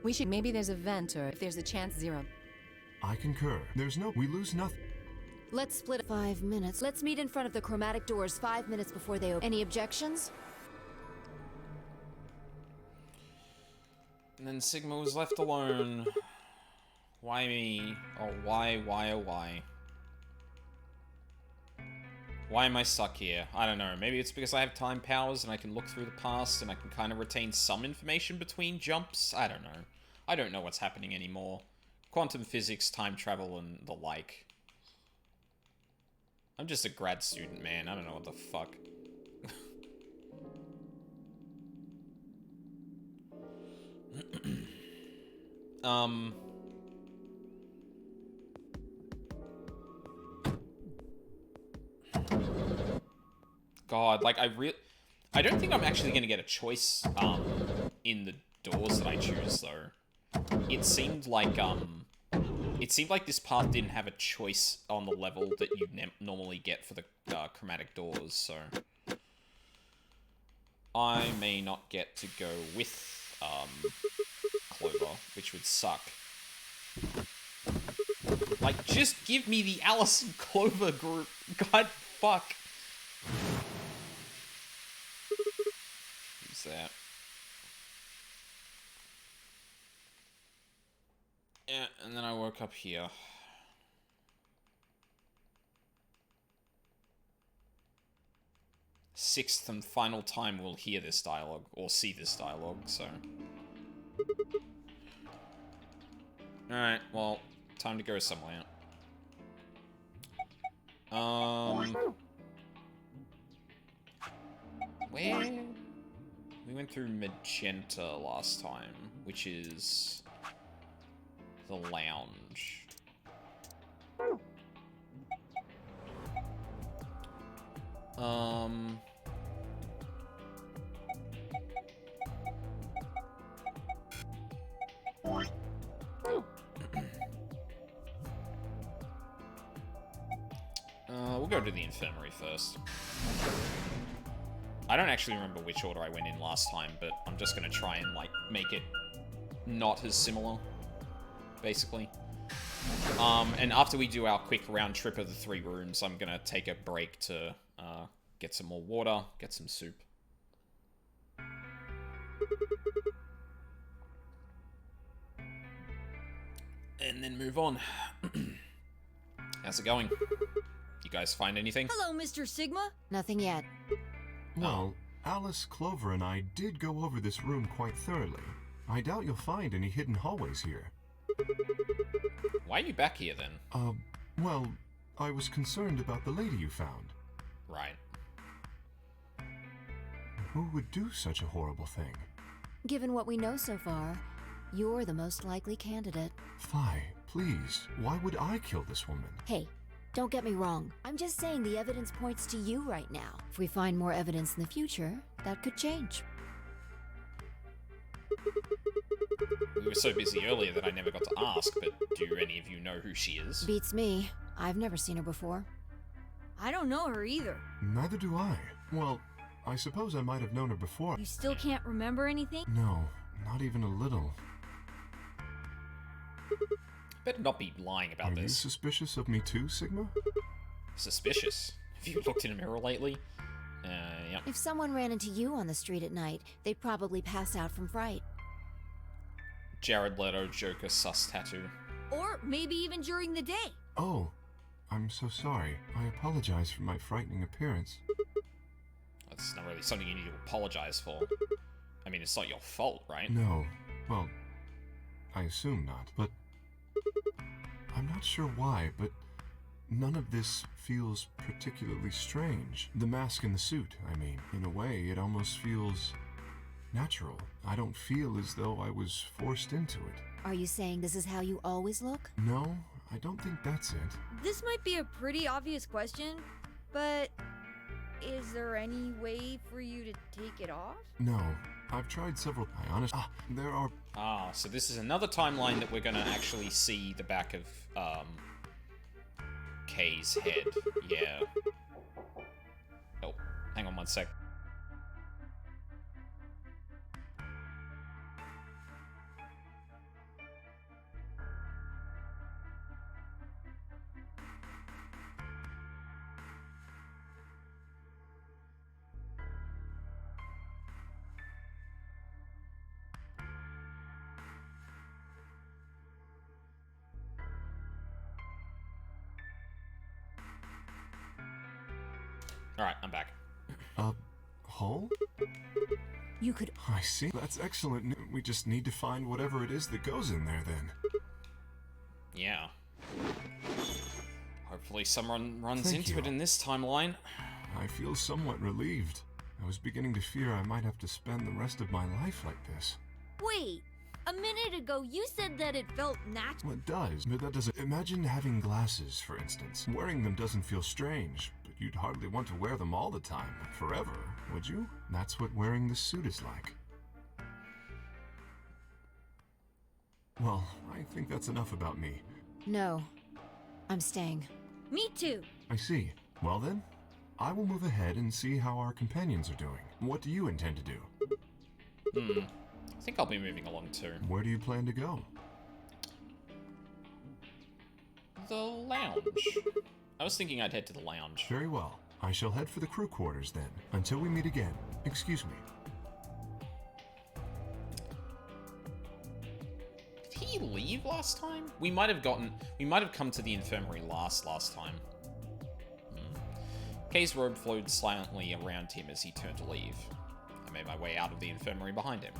Speaker 10: We should... Maybe there's a vent, or if there's a chance, Zero.
Speaker 6: I concur. We lose nothing.
Speaker 10: Let's split
Speaker 3: 5 minutes. Let's meet in front of the chromatic doors 5 minutes before they open. Any objections?
Speaker 1: And then Sigma was left alone. Why me? Oh, why, oh, why? Why am I stuck here? I don't know. Maybe it's because I have time powers and I can look through the past and I can kind of retain some information between jumps. I don't know. I don't know what's happening anymore. Quantum physics, time travel, and the like. I'm just a grad student, man. I don't know what the fuck. God, like, I don't think I'm actually gonna get a choice, in the doors that I choose, though. It seemed like this path didn't have a choice on the level that you normally get for the, chromatic doors, so... I may not get to go with, Clover, which would suck. Like, just give me the Alice and Clover group. God, fuck. Who's that? Yeah, and then I woke up here. Sixth and final time we'll hear this dialogue, or see this dialogue, so... Alright, well, time to go somewhere. Where? We went through Magenta last time, which is... the lounge. We'll go to the infirmary first. I don't actually remember which order I went in last time, but I'm just gonna try and, like, make it not as similar, basically. And after we do our quick round trip of the 3 rooms, I'm gonna take a break to, get some more water, get some soup. And then move on. How's it going? You guys find anything?
Speaker 2: Hello, Mr. Sigma.
Speaker 3: Nothing yet.
Speaker 6: Well, Alice, Clover, and I did go over this room quite thoroughly. I doubt you'll find any hidden hallways here.
Speaker 1: Why are you back here, then?
Speaker 6: Well, I was concerned about the lady you found.
Speaker 1: Right.
Speaker 6: Who would do such a horrible thing?
Speaker 3: Given what we know so far, you're the most likely candidate.
Speaker 6: Fi, please, why would I kill this woman?
Speaker 3: Hey, don't get me wrong. I'm just saying the evidence points to you right now. If we find more evidence in the future, that could change.
Speaker 1: We we were so busy earlier that I never got to ask, but do any of you know who she is?
Speaker 3: Beats me. I've never seen her before.
Speaker 11: I don't know her either.
Speaker 6: Neither do I. Well, I suppose I might have known her before.
Speaker 11: You still can't remember anything?
Speaker 6: No, not even a little.
Speaker 1: Better not be lying about
Speaker 6: Are
Speaker 1: this.
Speaker 6: you suspicious of me too, Sigma?
Speaker 1: Suspicious? Have you looked in a mirror lately? Yep.
Speaker 3: If someone ran into you on the street at night, they'd probably pass out from fright.
Speaker 1: Jared Leto Joker sus tattoo.
Speaker 11: Or maybe even during the day.
Speaker 6: Oh, I'm so sorry. I apologize for my frightening appearance.
Speaker 1: That's not really something you need to apologize for. I mean, it's not your fault, right?
Speaker 6: No. Well, I assume not, but I'm not sure why, but none of this feels particularly strange. The mask and the suit, I mean. In a way, it almost feels natural. I don't feel as though I was forced into it.
Speaker 3: Are you saying this is how you always look?
Speaker 6: No, I don't think that's it.
Speaker 11: This might be a pretty obvious question, but is there any way for you to take it off?
Speaker 6: No, I've tried several. There are.
Speaker 1: Ah, so this is another timeline that we're gonna actually see the back of, Kay's head. Yeah. Oh, hang on one sec. Alright, I'm back.
Speaker 6: Hole?
Speaker 3: You could...
Speaker 6: I see. That's excellent. We just need to find whatever it is that goes in there, then.
Speaker 1: Yeah. Hopefully someone runs
Speaker 6: Thank
Speaker 1: into
Speaker 6: you.
Speaker 1: it in this timeline.
Speaker 6: I feel somewhat relieved. I was beginning to fear I might have to spend the rest of my life like this.
Speaker 11: Wait, a minute ago you said that it felt natural.
Speaker 6: Well, it does, but that doesn't... Imagine having glasses, for instance. Wearing them doesn't feel strange, but you'd hardly want to wear them all the time, forever, would you? That's what wearing this suit is like. Well, I think that's enough about me.
Speaker 3: No. I'm staying.
Speaker 11: Me too.
Speaker 6: I see. Well then, I will move ahead and see how our companions are doing. What do you intend to do?
Speaker 1: I think I'll be moving along too.
Speaker 6: Where do you plan to go?
Speaker 1: The lounge. I was thinking I'd head to the lounge.
Speaker 6: Very well. I shall head for the crew quarters then. Until we meet again. Excuse me.
Speaker 1: Did he leave last time? We might have come to the infirmary last time. Kay's robe flowed silently around him as he turned to leave. I made my way out of the infirmary behind him.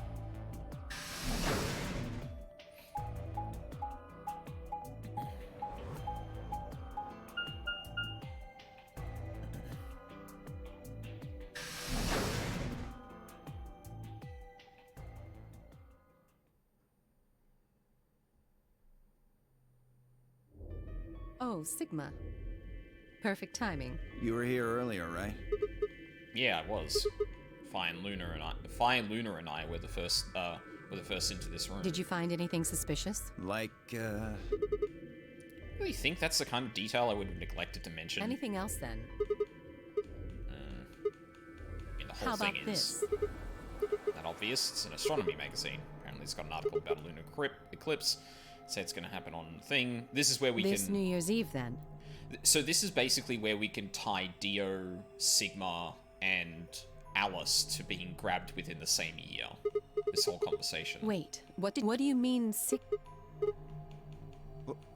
Speaker 10: Oh, Sigma. Perfect timing.
Speaker 5: You were here earlier, right?
Speaker 1: Yeah, I was. Fine Luna and I were the first into this room.
Speaker 10: Did you find anything suspicious?
Speaker 5: Like,
Speaker 1: really think that's the kind of detail I would have neglected to mention?
Speaker 10: Anything else then?
Speaker 1: I mean, the whole
Speaker 10: How about
Speaker 1: thing
Speaker 10: this?
Speaker 1: is that obvious. It's an astronomy magazine. Apparently, it's got an article about a lunar eclipse. Say it's going to happen on the thing. This is where we
Speaker 10: This
Speaker 1: can.
Speaker 10: New Year's Eve then.
Speaker 1: So this is basically where we can tie Dio, Sigma, and Alice to being grabbed within the same year. This whole conversation.
Speaker 10: Wait, what do you mean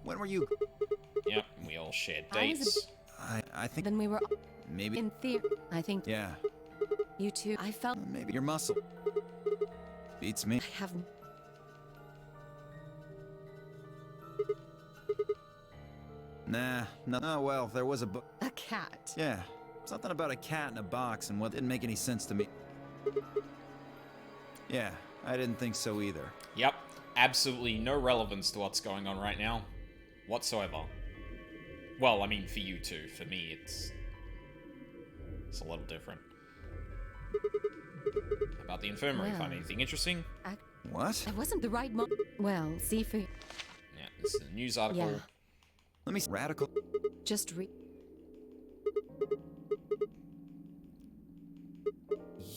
Speaker 5: when were you?
Speaker 1: Yep, we all shared
Speaker 10: I was
Speaker 1: dates.
Speaker 5: I think
Speaker 10: Then we were
Speaker 5: maybe.
Speaker 10: in theory. I think
Speaker 5: Yeah,
Speaker 10: you two. I felt
Speaker 5: maybe your muscle beats me.
Speaker 10: I have.
Speaker 5: Nah, no. Oh well, there was a book.
Speaker 10: A cat.
Speaker 5: Yeah, something about a cat in a box, and what didn't make any sense to me. Yeah, I didn't think so either.
Speaker 1: Yep, absolutely no relevance to what's going on right now, whatsoever. Well, I mean, for you two. For me, it's a little different. How about the infirmary?
Speaker 10: Well,
Speaker 1: Find anything interesting?
Speaker 5: What?
Speaker 10: That wasn't the right Well, see for...
Speaker 1: Yeah, this is a news article.
Speaker 10: Yeah.
Speaker 5: Let me see. Radical.
Speaker 10: Just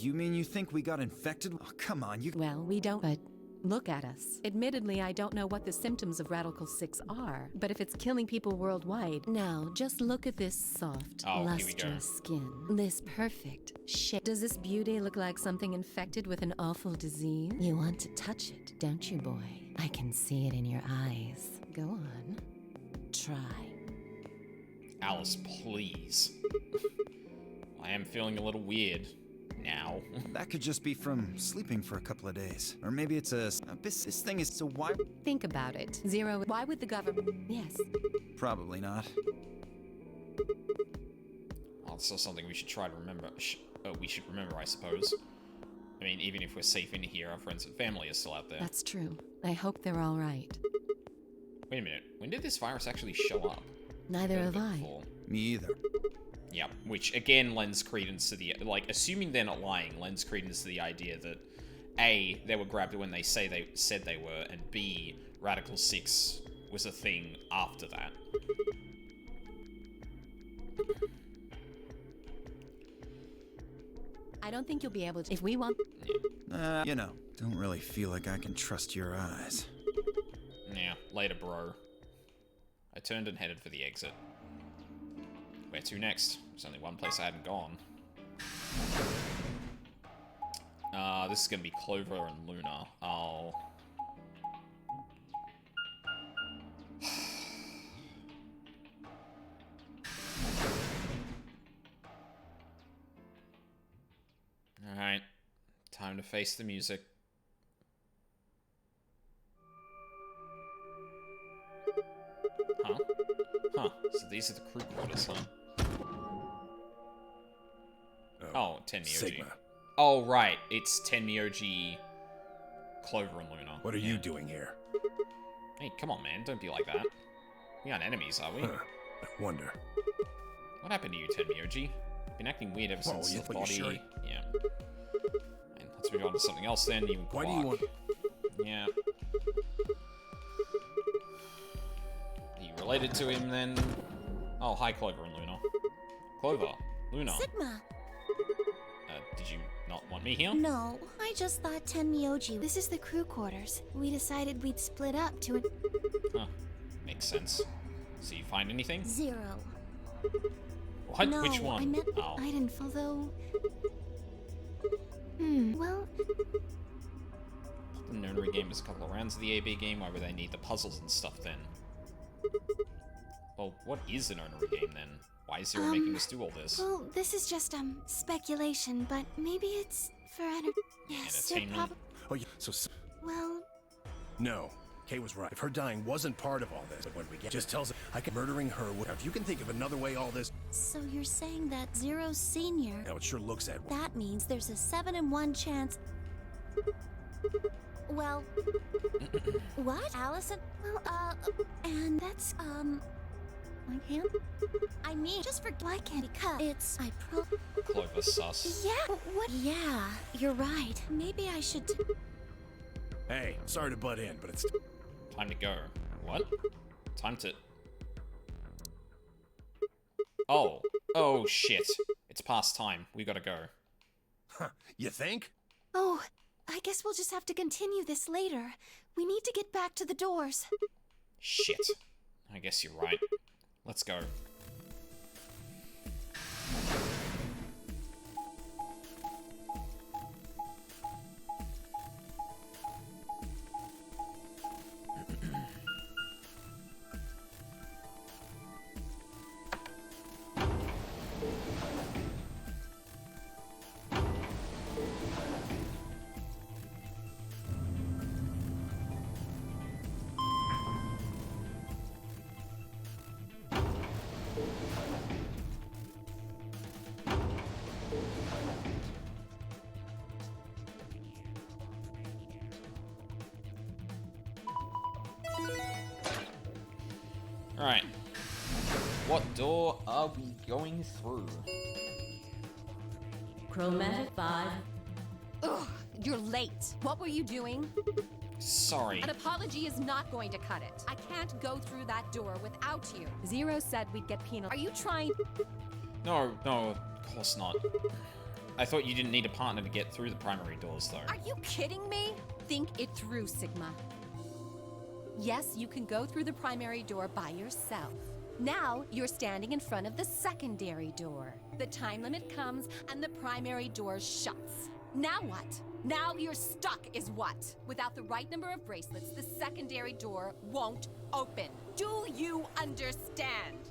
Speaker 5: You mean you think we got infected? Oh, come on, you...
Speaker 10: Well, we don't, but look at us. Admittedly, I don't know what the symptoms of Radical 6 are, but if it's killing people worldwide... Now, just look at this soft, lustrous skin. This perfect shape. Does this beauty look like something infected with an awful disease? You want to touch it, don't you, boy? I can see it in your eyes. Go on. Try.
Speaker 1: Alice, please. I am feeling a little weird now.
Speaker 5: That could just be from sleeping for a couple of days. Or maybe it's this thing is so why...
Speaker 10: Think about it. Zero. Why would the government... Yes.
Speaker 5: Probably not.
Speaker 1: Oh, it's still something we should try to remember. We should remember, I suppose. I mean, even if we're safe in here, our friends and family are still out there.
Speaker 10: That's true. I hope they're all right.
Speaker 1: Wait a minute. When did this virus actually show up?
Speaker 10: Neither have I.
Speaker 1: Before.
Speaker 5: Me either.
Speaker 1: Yep, which again lends credence to the, like, assuming they're not lying, lends credence to the idea that A, they were grabbed when they said they were, and B, Radical 6 was a thing after that.
Speaker 10: I don't think you'll be able to, if we want...
Speaker 1: Yeah.
Speaker 5: You know, don't really feel like I can trust your eyes.
Speaker 1: Yeah, later, bro. I turned and headed for the exit. Where to next? There's only one place I hadn't gone. This is gonna be Clover and Luna. I'll... Alright. Time to face the music. Huh? Huh. So these are the crew quarters, huh? Oh, Tenmyoji.
Speaker 9: Sigma.
Speaker 1: Oh, right. It's Tenmyoji, Clover, and Luna.
Speaker 9: What are you doing here?
Speaker 1: Hey, come on, man. Don't be like that. We aren't enemies, are we?
Speaker 9: Huh. I wonder.
Speaker 1: What happened to you, Tenmyoji? Been acting weird ever since the body...
Speaker 9: Sure.
Speaker 1: Yeah. And let's move on to something else then. You
Speaker 9: Why do you want...
Speaker 1: Yeah. Are you related to him, then? Oh, hi, Clover and Luna. Clover. Luna.
Speaker 4: Sigma.
Speaker 1: Did you not want me here?
Speaker 4: No, I just thought Tenmyoji.
Speaker 8: This is the crew quarters. We decided we'd split up to...
Speaker 1: Huh. Makes sense. So you find anything?
Speaker 4: 0.
Speaker 1: What?
Speaker 4: No,
Speaker 1: Which one?
Speaker 4: I meant...
Speaker 1: Oh.
Speaker 8: I didn't follow... well...
Speaker 1: The Nonary game is a couple of rounds of the AB game. Why would they need the puzzles and stuff then? Well, what is the Nonary game then? Why is Zero making us do all this?
Speaker 8: Well, this is just, speculation, but maybe it's for Yes, it
Speaker 1: entertainment.
Speaker 9: Oh, yeah. So...
Speaker 8: Well...
Speaker 9: No. Kay was right. If her dying wasn't part of all this, but when we get... Just tells her I can... Murdering her... If you can think of another way all this...
Speaker 4: So you're saying that Zero's senior...
Speaker 9: Now it sure looks that way.
Speaker 4: That means there's a 7 in 1 chance... Well... What? Allison? Well, and that's, I can't... I mean, just for... Why can't... Because it's...
Speaker 1: Clover sus.
Speaker 4: Yeah, what? Yeah, you're right. Maybe I should...
Speaker 9: Hey, sorry to butt in, but it's...
Speaker 1: Time to go. What? Time to... Oh. Oh, shit. It's past time. We gotta go.
Speaker 9: Huh. You think?
Speaker 8: Oh, I guess we'll just have to continue this later. We need to get back to the doors.
Speaker 1: Shit. I guess you're right. Let's go. Alright. What door are we going through?
Speaker 2: Chromatic 5.
Speaker 10: Ugh, You're late. What were you doing?
Speaker 1: Sorry.
Speaker 10: An apology is not going to cut it. I can't go through that door without you. Zero said we'd get penal. Are you trying?
Speaker 1: No, of course not. I thought you didn't need a partner to get through the primary doors, though.
Speaker 10: Are you kidding me? Think it through, Sigma. Yes, you can go through the primary door by yourself. Now, you're standing in front of the secondary door. The time limit comes and the primary door shuts. Now what? Now you're stuck is what? Without the right number of bracelets, the secondary door won't open. Do you understand?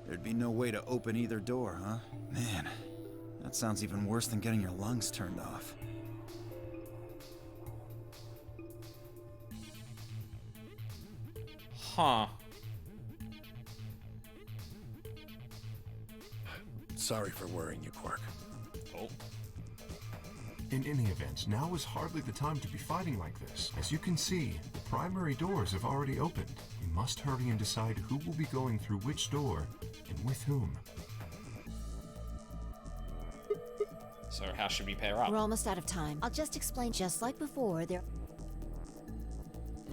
Speaker 5: There'd be no way to open either door, huh? Man, that sounds even worse than getting your lungs turned off.
Speaker 1: Huh.
Speaker 9: Sorry for worrying you, Quark.
Speaker 1: Oh.
Speaker 6: In any event, now is hardly the time to be fighting like this. As you can see, the primary doors have already opened. We must hurry and decide who will be going through which door and with whom.
Speaker 1: So how should we pair up?
Speaker 3: We're almost out of time. I'll just explain. Just like before, there...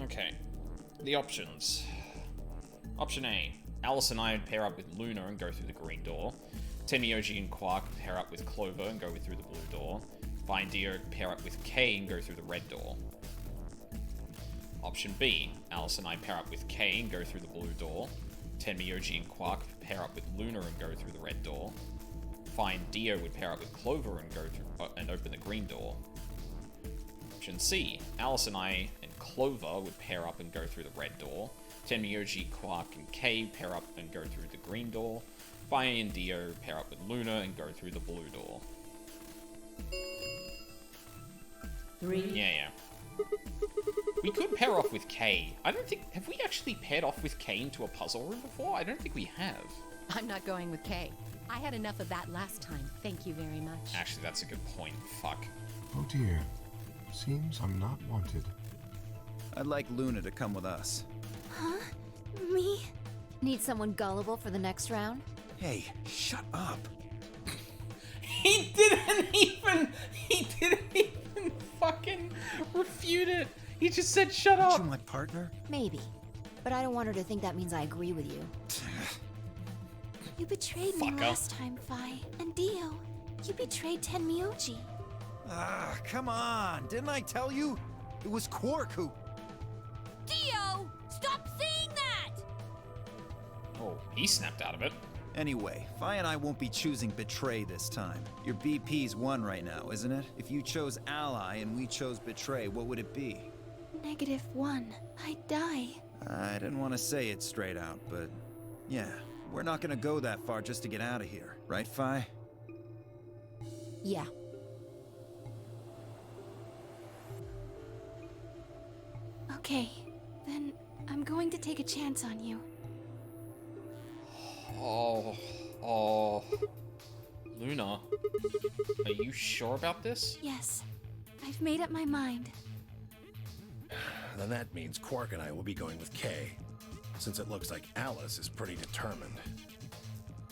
Speaker 1: Okay. The options. Option A. Alice and I pair up with Luna and go through the green door. Tenmyoji and Quark pair up with Clover and go through the blue door. Vi and Dio pair up with Kay and go through the red door. Option B. Alice and I pair up with Kay and go through the blue door. Tenmyoji and Quark pair up with Luna and go through the red door. Vi and Dio would pair up with Clover and go through and open the green door. Option C. Alice and I and Clover would pair up and go through the red door. Tenmyoji, Quark, and Kay pair up and go through the green door. Vi and Dio pair up with Luna and go through the blue door.
Speaker 2: 3.
Speaker 1: Yeah. We could pair off with Kay. I don't think... Have we actually paired off with Kay into a puzzle room before? I don't think we have.
Speaker 10: I'm not going with Kay. I had enough of that last time. Thank you very much.
Speaker 1: Actually, that's a good point. Fuck.
Speaker 6: Oh dear. Seems I'm not wanted.
Speaker 5: I'd like Luna to come with us.
Speaker 8: Huh? Me?
Speaker 3: Need someone gullible for the next round?
Speaker 5: Hey, shut up.
Speaker 1: He didn't even fucking refute it. He just said, shut
Speaker 5: Aren't
Speaker 1: up.
Speaker 5: you my partner?
Speaker 3: Maybe. But I don't want her to think that means I agree with you.
Speaker 8: You betrayed me
Speaker 1: Fucker.
Speaker 8: last time, Vi. And Dio, you betrayed Tenmyoji.
Speaker 5: Ah, come on. Didn't I tell you? It was Quark who...
Speaker 4: Dio! Stop saying that!
Speaker 1: Oh, he snapped out of it.
Speaker 5: Anyway, Vi and I won't be choosing Betray this time. Your BP's 1 right now, isn't it? If you chose Ally and we chose Betray, what would it be?
Speaker 8: -1. I'd die.
Speaker 5: I didn't want to say it straight out, but... yeah, we're not gonna go that far just to get out of here. Right, Vi?
Speaker 3: Yeah.
Speaker 8: Okay, then I'm going to take a chance on you.
Speaker 1: Oh. Luna, are you sure about this?
Speaker 8: Yes, I've made up my mind.
Speaker 9: Then that means Quark and I will be going with Kay, since it looks like Alice is pretty determined.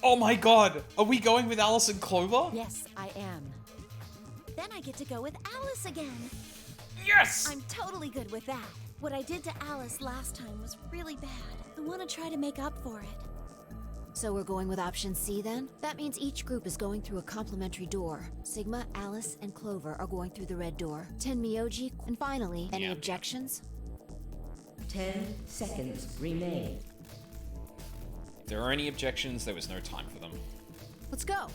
Speaker 1: Oh my god! Are we going with Alice and Clover?
Speaker 10: Yes, I am.
Speaker 4: Then I get to go with Alice again.
Speaker 1: Yes!
Speaker 4: I'm totally good with that. What I did to Alice last time was really bad. I want to try to make up for it.
Speaker 3: So we're going with option C then? That means each group is going through a complementary door. Sigma, Alice, and Clover are going through the red door. Tenmyoji, and finally, any objections?
Speaker 2: 10 seconds remain.
Speaker 1: If there are any objections, there was no time for them.
Speaker 3: Let's go.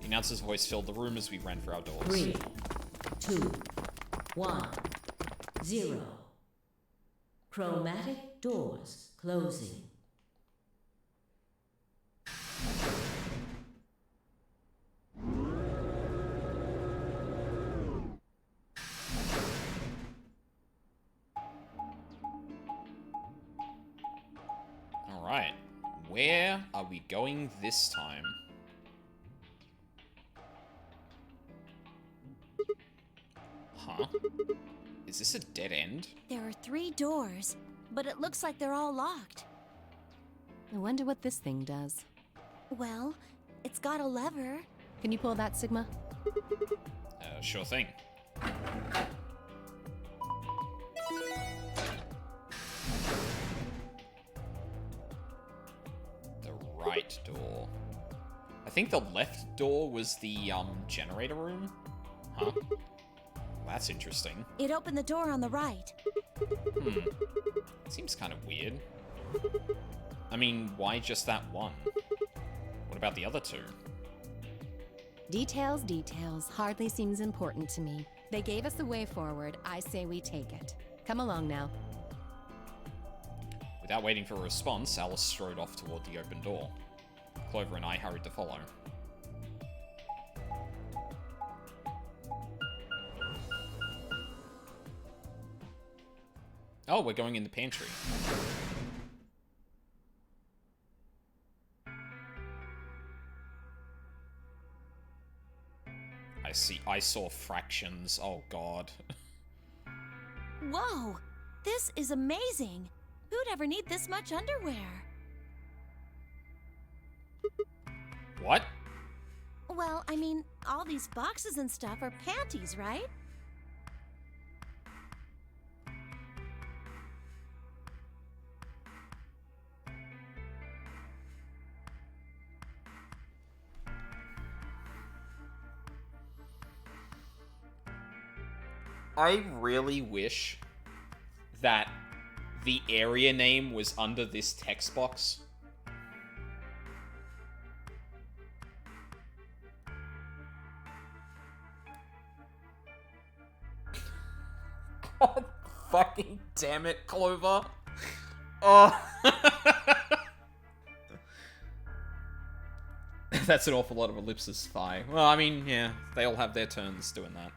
Speaker 1: The announcer's voice filled the room as we ran for our doors.
Speaker 2: 3, 2, 1, 0. Chromatic doors closing.
Speaker 1: Alright, where are we going this time? Huh? Is this a dead end?
Speaker 4: There are 3 doors, but it looks like they're all locked.
Speaker 10: I wonder what this thing does.
Speaker 4: Well, it's got a lever.
Speaker 10: Can you pull that, Sigma?
Speaker 1: Sure thing. The right door. I think the left door was the, generator room? Huh? That's interesting.
Speaker 4: It opened the door on the right.
Speaker 1: Seems kind of weird. I mean, why just that one? What about the other two?
Speaker 10: Details hardly seems important to me. They gave us the way forward. I say we take it. Come along now.
Speaker 1: Without waiting for a response, Alice strode off toward the open door. Clover and I hurried to follow. Oh, we're going in the pantry. I saw fractions. Oh, God.
Speaker 4: Whoa! This is amazing! Who'd ever need this much underwear?
Speaker 1: What?
Speaker 4: Well, I mean, all these boxes and stuff are panties, right?
Speaker 1: I really wish that the area name was under this text box. God fucking damn it, Clover. Oh. That's an awful lot of ellipsis spy. Well, I mean, yeah, they all have their turns doing that.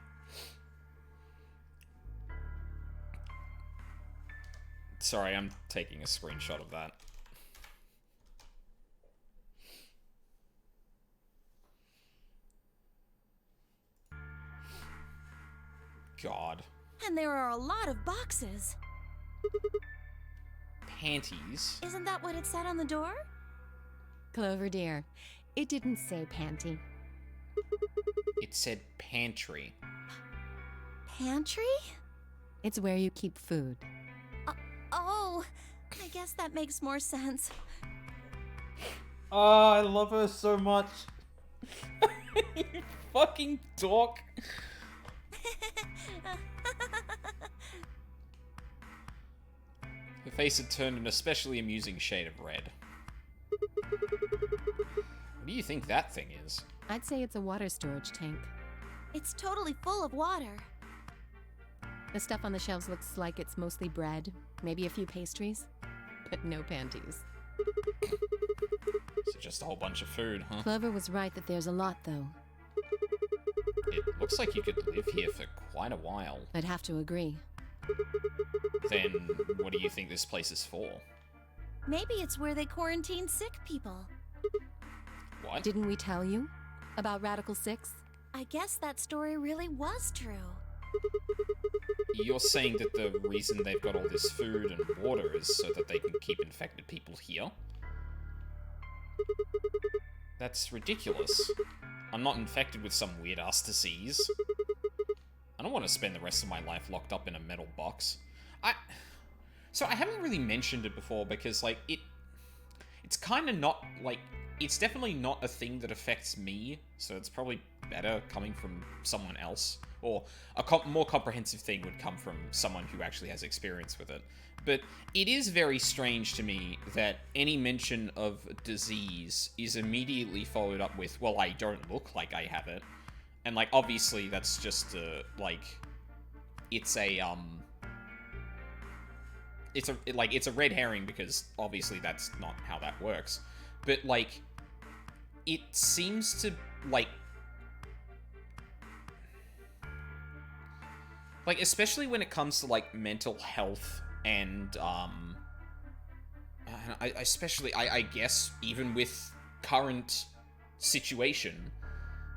Speaker 1: Sorry, I'm taking a screenshot of that. God.
Speaker 4: And there are a lot of boxes.
Speaker 1: Panties?
Speaker 4: Isn't that what it said on the door?
Speaker 10: Clover dear, it didn't say panty.
Speaker 1: It said pantry.
Speaker 4: Pantry?
Speaker 10: It's where you keep food.
Speaker 4: Oh, I guess that makes more sense.
Speaker 1: Oh, I love her so much. You fucking dork. Her face had turned an especially amusing shade of red. What do you think that thing is?
Speaker 10: I'd say it's a water storage tank.
Speaker 4: It's totally full of water.
Speaker 10: The stuff on the shelves looks like it's mostly bread, maybe a few pastries, but no panties.
Speaker 1: So just a whole bunch of food, huh?
Speaker 10: Clover was right that there's a lot, though.
Speaker 1: It looks like you could live here for quite a while.
Speaker 10: I'd have to agree.
Speaker 1: Then what do you think this place is for?
Speaker 4: Maybe it's where they quarantine sick people.
Speaker 1: What?
Speaker 10: Didn't we tell you about Radical 6?
Speaker 4: I guess that story really was true.
Speaker 1: You're saying that the reason they've got all this food and water is so that they can keep infected people here? That's ridiculous. I'm not infected with some weird-ass disease. I don't want to spend the rest of my life locked up in a metal box. So I haven't really mentioned it before because, like, it's kind of not, like, it's definitely not a thing that affects me, so it's probably better coming from someone else. Or a more comprehensive thing would come from someone who actually has experience with it. But it is very strange to me that any mention of disease is immediately followed up with, well, I don't look like I have it. And, like, obviously that's just, like, it's a red herring because obviously that's not how that works. But, like, it seems to, like, especially when it comes to, like, mental health and, I guess, even with current situation,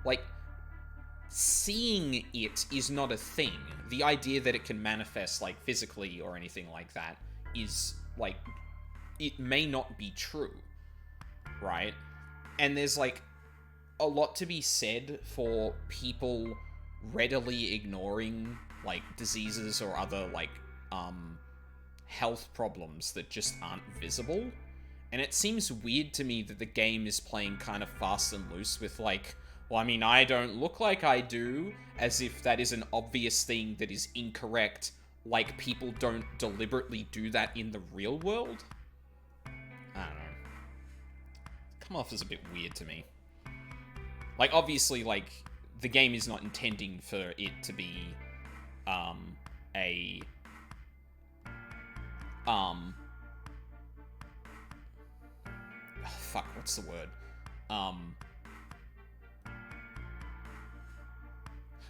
Speaker 1: like, seeing it is not a thing. The idea that it can manifest, like, physically or anything like that is, like, it may not be true, right? And there's, like, a lot to be said for people readily ignoring, like, diseases or other, like, health problems that just aren't visible. And it seems weird to me that the game is playing kind of fast and loose with, like, well, I mean, I don't look like I do, as if that is an obvious thing that is incorrect, like people don't deliberately do that in the real world. I don't know. Come off as a bit weird to me. Like, obviously, like, the game is not intending for it to be, fuck, what's the word?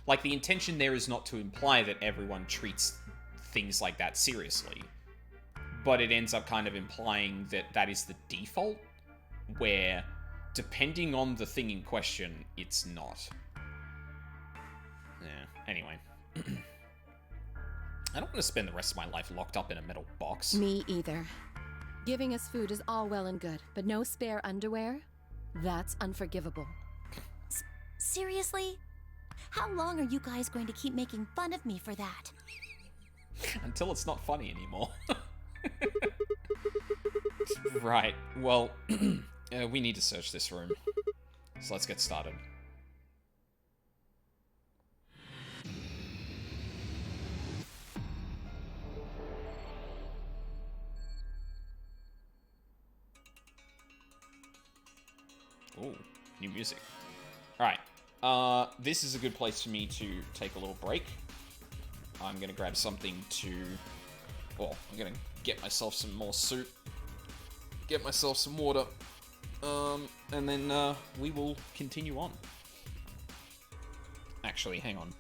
Speaker 1: Like, the intention there is not to imply that everyone treats things like that seriously. But it ends up kind of implying that that is the default, where, depending on the thing in question, it's not. Yeah, anyway. I don't want to spend the rest of my life locked up in a metal box.
Speaker 10: Me either. Giving us food is all well and good, but no spare underwear? That's unforgivable.
Speaker 4: Seriously? How long are you guys going to keep making fun of me for that?
Speaker 1: Until it's not funny anymore. Right, well, we need to search this room. So let's get started. Ooh, new music. Alright, this is a good place for me to take a little break. I'm gonna grab something to... Well, I'm gonna get myself some more soup. Get myself some water. And then, we will continue on. Actually, hang on.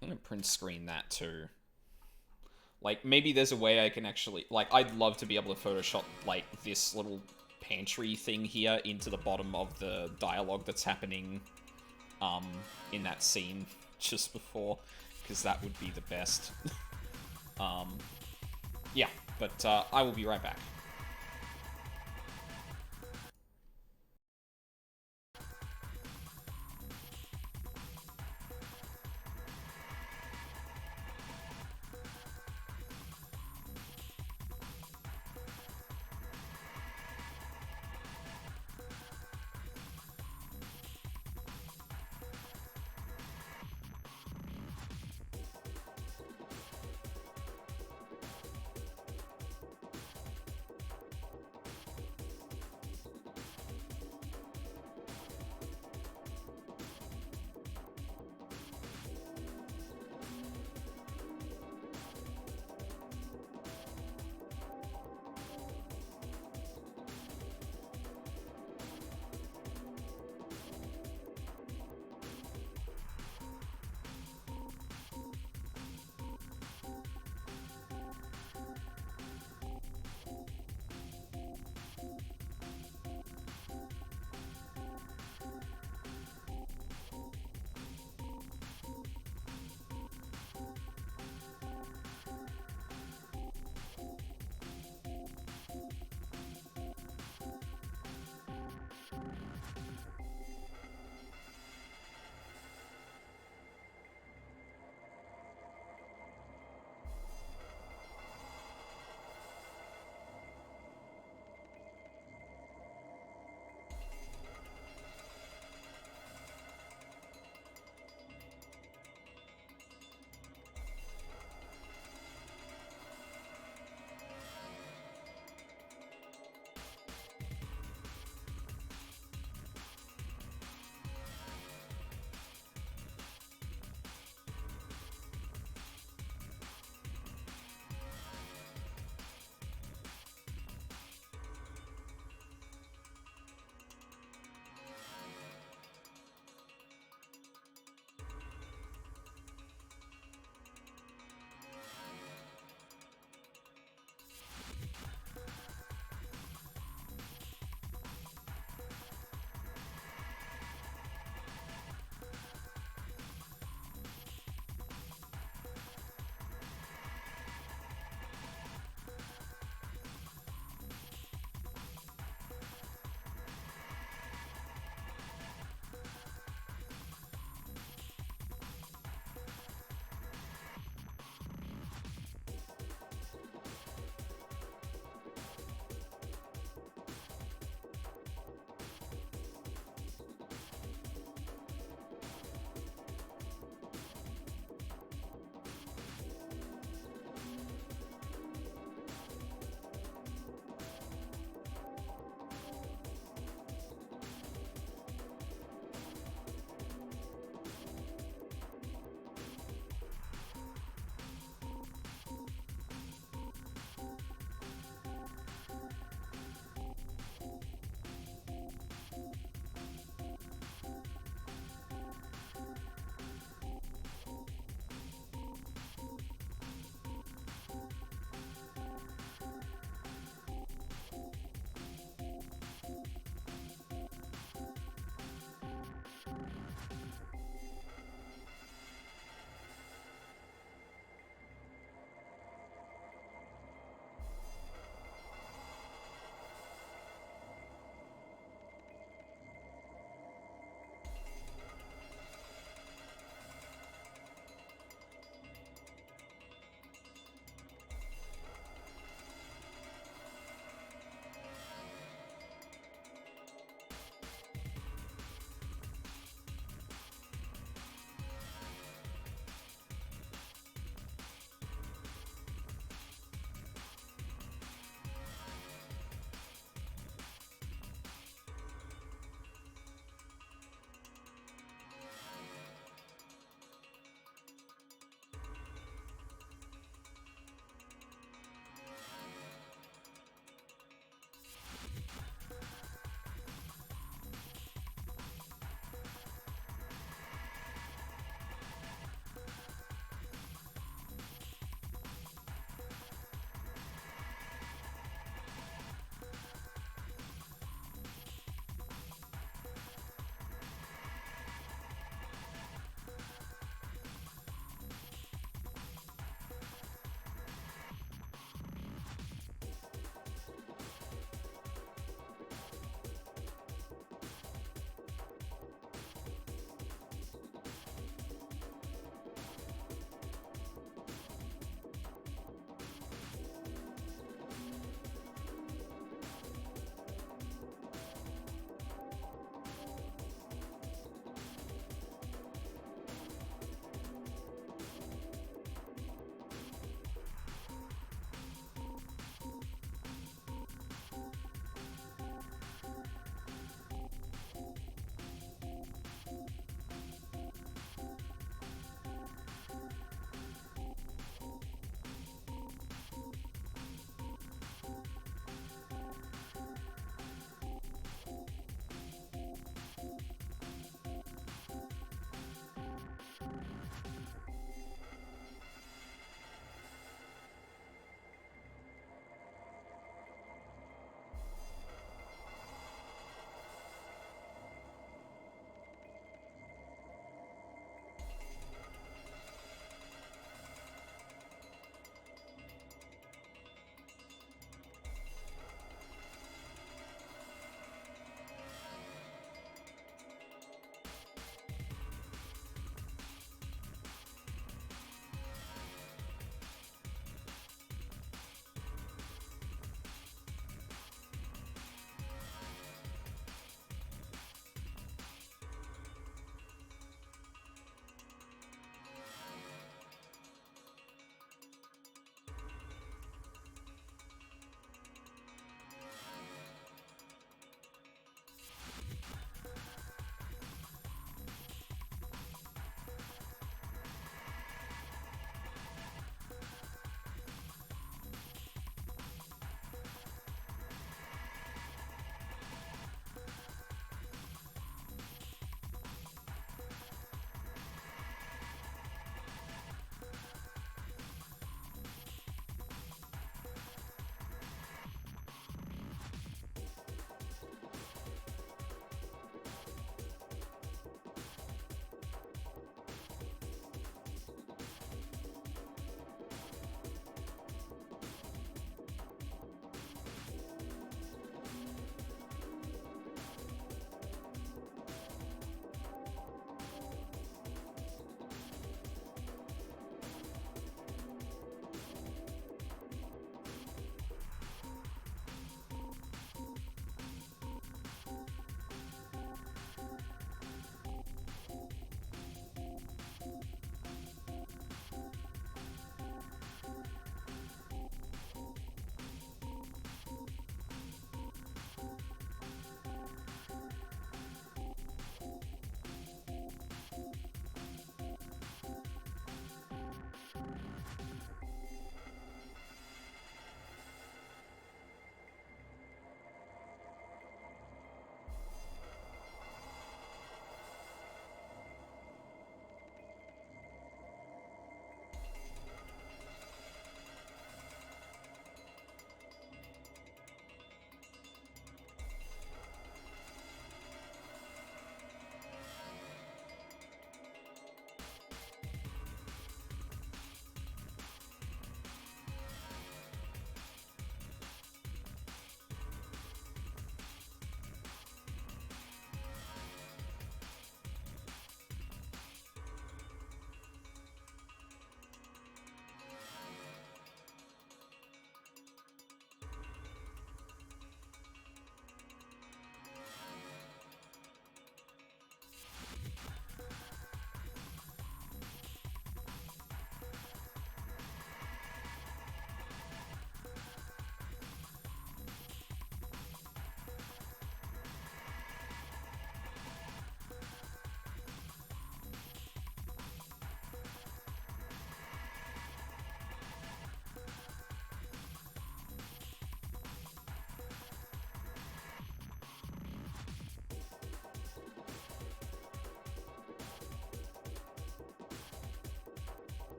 Speaker 1: I'm gonna print screen that too. Like, maybe there's a way I can actually... Like, I'd love to be able to Photoshop, like, this little pantry thing here into the bottom of the dialogue that's happening, in that scene just before, because that would be the best. Yeah, but, I will be right back.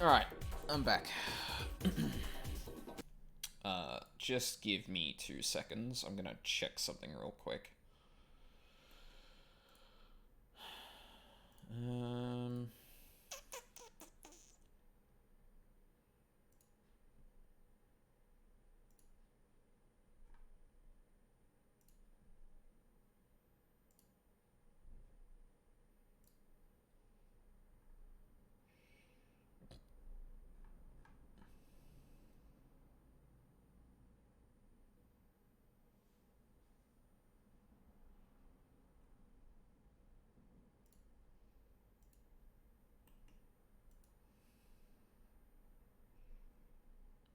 Speaker 1: Alright, I'm back. Just give me 2 seconds. I'm gonna check something real quick.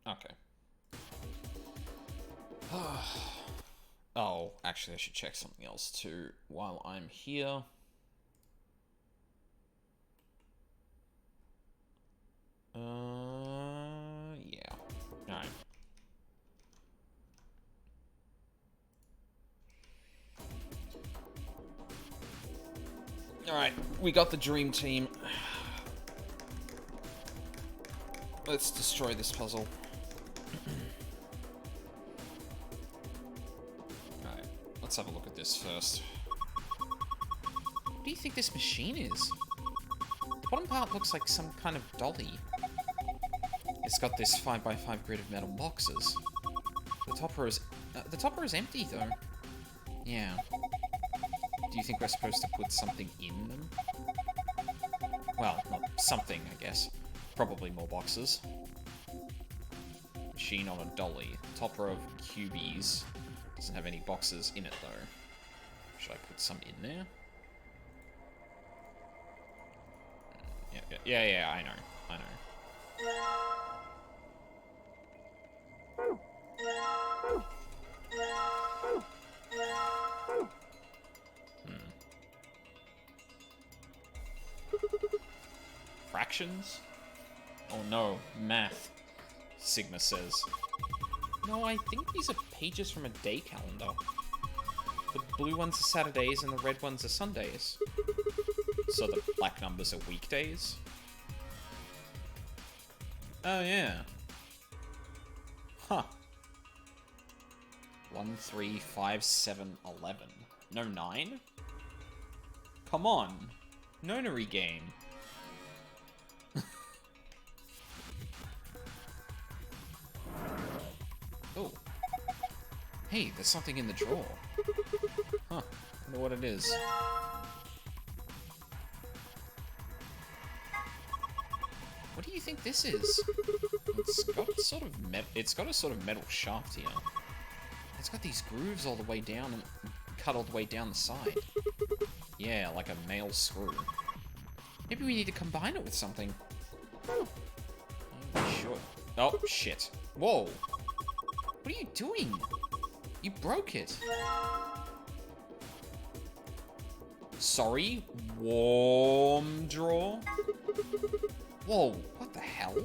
Speaker 1: Okay. Oh, actually, I should check something else too while I'm here. Yeah. Alright. Alright, we got the dream team. Let's destroy this puzzle. Alright, let's have a look at this first. What do you think this machine is? The bottom part looks like some kind of dolly. It's got this 5x5 grid of metal boxes. The top row is empty, though. Yeah. Do you think we're supposed to put something in them? Well, not something, I guess. Probably more boxes. Machine on a dolly. Top row of cubies. Doesn't have any boxes in it, though. Should I put some in there? Yeah, I know. Fractions? Oh no, math, Sigma says. No, I think these are pages from a day calendar. The blue ones are Saturdays and the red ones are Sundays. So the black numbers are weekdays? Oh yeah. Huh. 1, 3, 5, 7, 11. No 9? Come on. Nonary game. Oh. Hey, there's something in the drawer. Huh. Wonder what it is. What do you think this is? It's got a sort of metal shaft here. It's got these grooves all the way down and cut all the way down the side. Yeah, like a male screw. Maybe we need to combine it with something. Oh, sure. Oh, shit. Whoa. What are you doing? You broke it. Sorry? Warm drawer? Whoa, what the hell?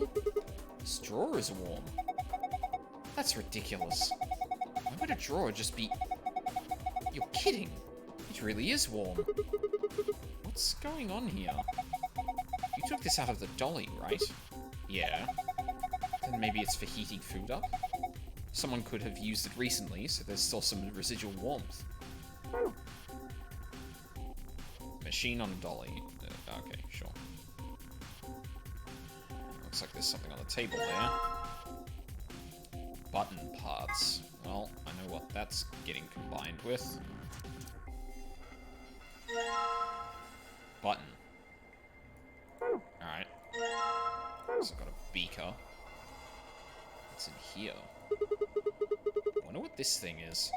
Speaker 1: This drawer is warm. That's ridiculous. Why would a drawer just be... You're kidding. It really is warm. What's going on here? You took this out of the dolly, right? Yeah. Then maybe it's for heating food up? Someone could have used it recently, so there's still some residual warmth. Machine on a dolly. Okay, sure. Looks like there's something on the table there. Button parts. Well, I know what that's getting combined with. Button. Alright. So I've got a beaker. What's in here? I wonder what this thing is.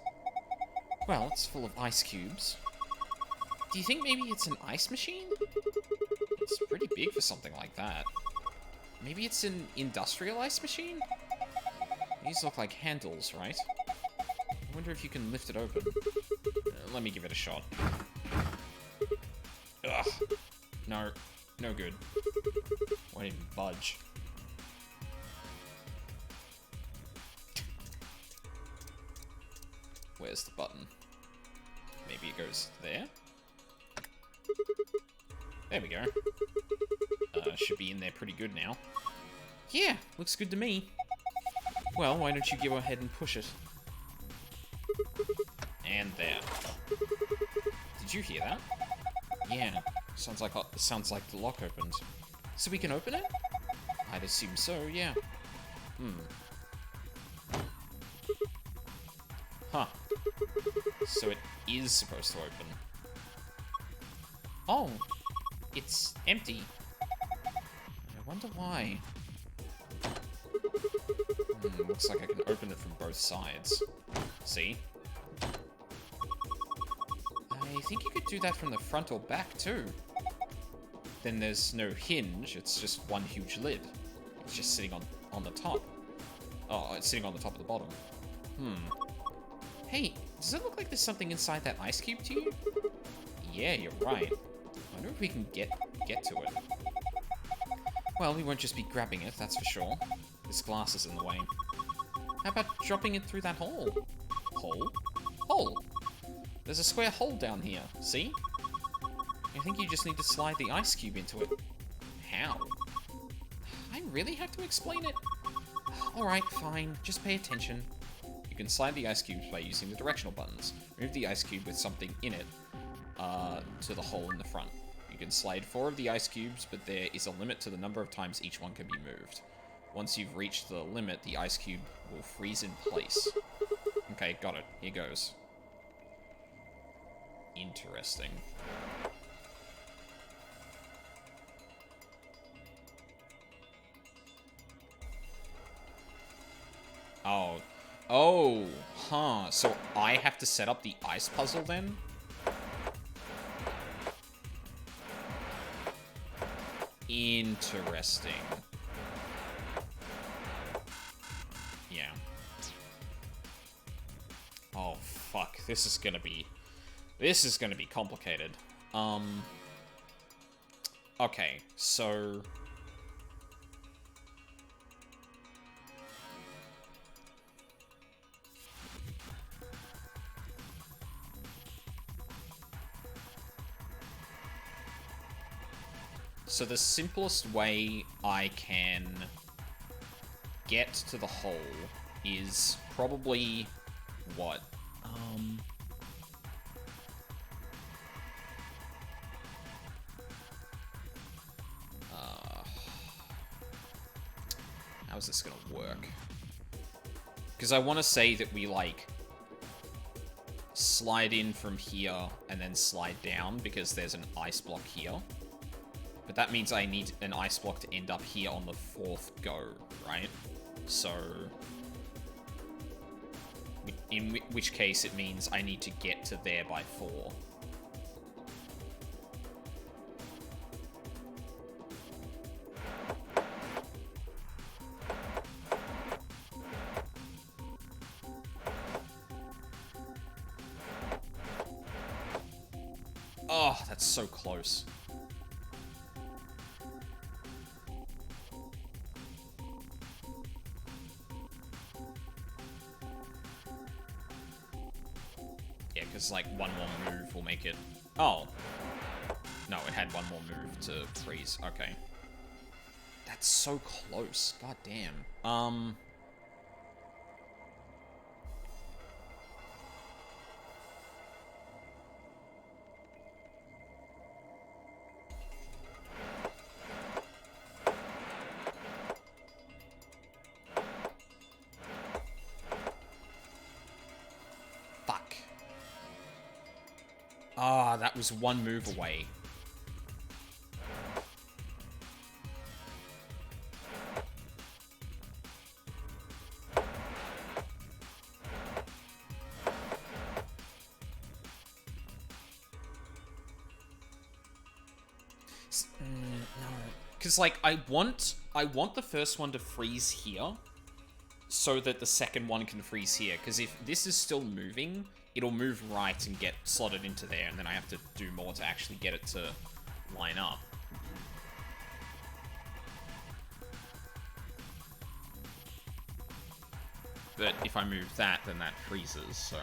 Speaker 1: Well, it's full of ice cubes. Do you think maybe it's an ice machine? It's pretty big for something like that. Maybe it's an industrial ice machine? These look like handles, right? I wonder if you can lift it open. Let me give it a shot. Ugh. No. No good. Won't even budge. Where's the button? Maybe it goes there? There we go. Should be in there pretty good now. Yeah, looks good to me. Well, why don't you go ahead and push it? And there. Did you hear that? Yeah, sounds like the lock opened. So we can open it? I'd assume so, yeah. Huh. So it is supposed to open. Oh, it's empty. I wonder why. Looks like I can open it from both sides. See? I think you could do that from the front or back, too. Then there's no hinge, it's just one huge lid. It's just sitting on the top. Oh, it's sitting on the top of the bottom. Hey, does it look like there's something inside that ice cube to you? Yeah, you're right. I wonder if we can get to it. Well, we won't just be grabbing it, that's for sure. This glass is in the way. How about dropping it through that hole? Hole? Hole! There's a square hole down here, see? I think you just need to slide the ice cube into it. How? I really have to explain it? Alright, fine. Just pay attention. You can slide the ice cubes by using the directional buttons. Move the ice cube with something in it to the hole in the front. You can slide 4 of the ice cubes, but there is a limit to the number of times each one can be moved. Once you've reached the limit, the ice cube will freeze in place. Okay, got it. Here goes. Interesting. Oh. Oh, huh. So I have to set up the ice puzzle then? Interesting. Yeah. Oh, fuck. This is gonna be complicated. Okay, so... So the simplest way I can get to the hole is probably... what? How's this gonna work? Because I want to say that we, like, slide in from here and then slide down because there's an ice block here. But that means I need an ice block to end up here on the 4th go, right? So... in which case it means I need to get to there by 4. Oh, that's so close. Yeah, because, like, one more move will make it... Oh. No, it had one more move to freeze. Okay. That's so close. God damn. Ah, that was one move away. No. Because, like, I want the first one to freeze here so that the second one can freeze here. Because if this is still moving... it'll move right and get slotted into there, and then I have to do more to actually get it to line up. But if I move that, then that freezes, so...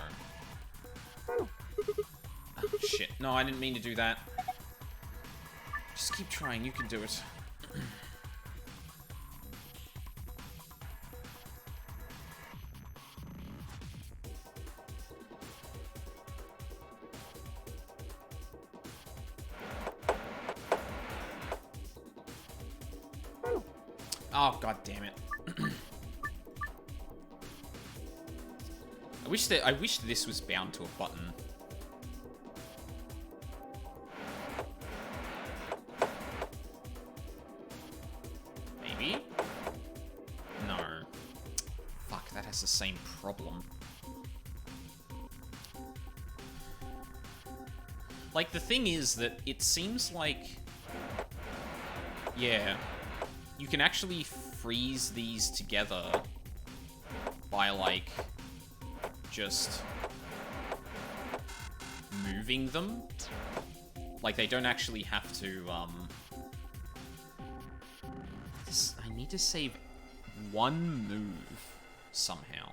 Speaker 1: Oh, shit. No, I didn't mean to do that. Just keep trying, you can do it. Oh, god damn it. I wish this was bound to a button. Maybe? No. Fuck, that has the same problem. Like, the thing is that it seems like... Yeah. You can actually freeze these together by, like, just moving them. Like, they don't actually have to, I need to save one move somehow.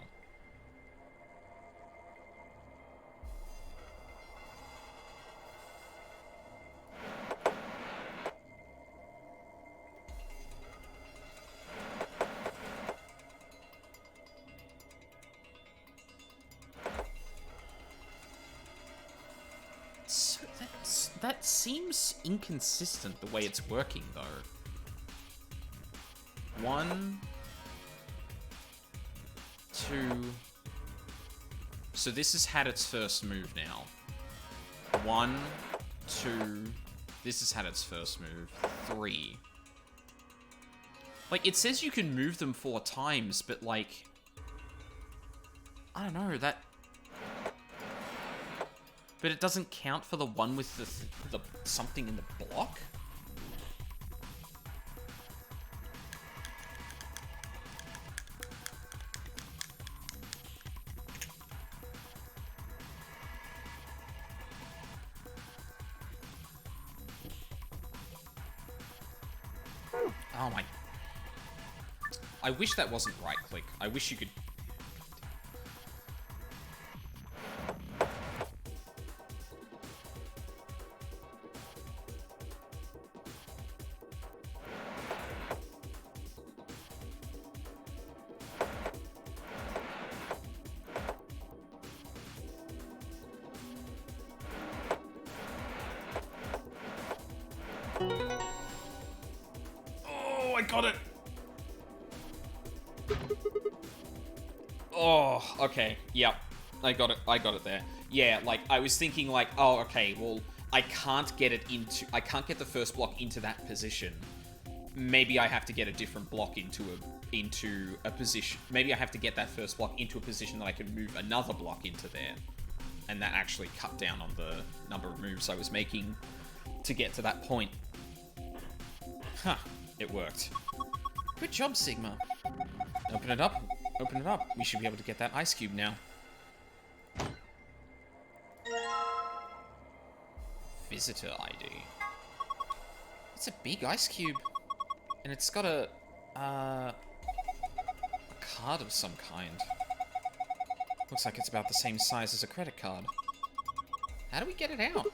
Speaker 1: That seems inconsistent the way it's working, though. 1, 2... So this has had its first move now. 1, 2... This has had its first move. 3. Like, it says you can move them 4 times, but, like... I don't know, that... But it doesn't count for the one with the something in the block? Oh my... I wish that wasn't right-click. I wish you could... Oh, I got it! Oh, okay. Yep. I got it there. Yeah, like, I was thinking, like, oh, okay, well, I can't get the first block into that position. Maybe I have to get a different block into a position. Maybe I have to get that first block into a position that I can move another block into there. And that actually cut down on the number of moves I was making to get to that point. Huh. It worked. Good job, Sigma. Open it up. Open it up. We should be able to get that ice cube now. Visitor ID. It's a big ice cube. And it's got a card of some kind. Looks like it's about the same size as a credit card. How do we get it out?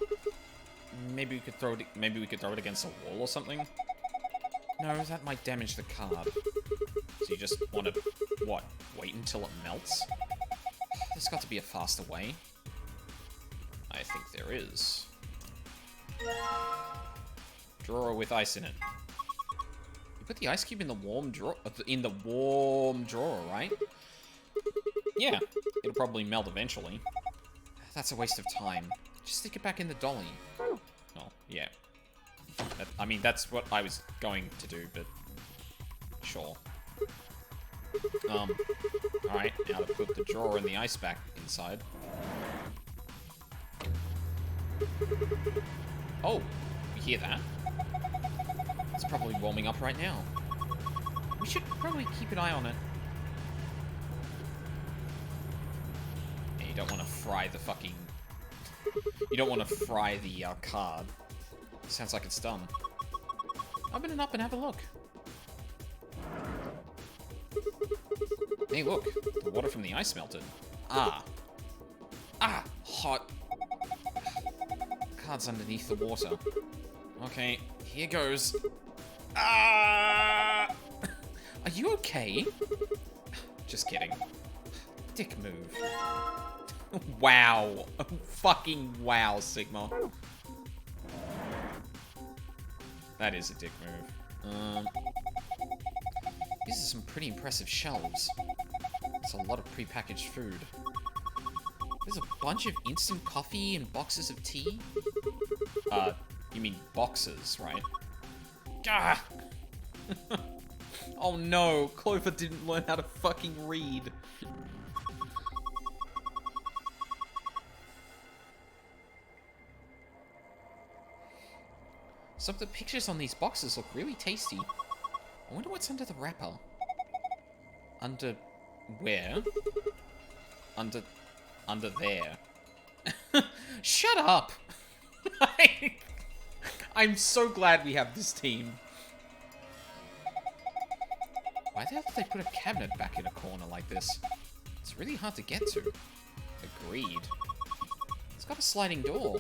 Speaker 1: Maybe we could throw it. Maybe we could throw it against a wall or something. No, that might damage the card. So you just want to, what, wait until it melts? There's got to be a faster way. I think there is. Drawer with ice in it. You put the ice cube in the warm drawer, right? Yeah, it'll probably melt eventually. That's a waste of time. Just stick it back in the dolly. Oh, yeah. I mean, that's what I was going to do, but sure. Alright, now to put the drawer and the ice back inside. Oh, you hear that? It's probably warming up right now. We should probably keep an eye on it. And you don't want to fry the fucking... You don't want to fry the card. Sounds like it's done. Open it up and have a look. Hey, look. The water from the ice melted. Ah. Ah, hot. Card's underneath the water. Okay, here goes. Ah! Are you okay? Just kidding. Dick move. Wow. Fucking wow, Sigma. That is a dick move. These are some pretty impressive shelves. It's a lot of prepackaged food. There's a bunch of instant coffee and boxes of tea. You mean boxes, right? Ah! Oh no, Clover didn't learn how to fucking read. Some of the pictures on these boxes look really tasty. I wonder what's under the wrapper. Under where? Under there. Shut up! I'm so glad we have this team. Why the hell did they put a cabinet back in a corner like this? It's really hard to get to. Agreed. It's got a sliding door.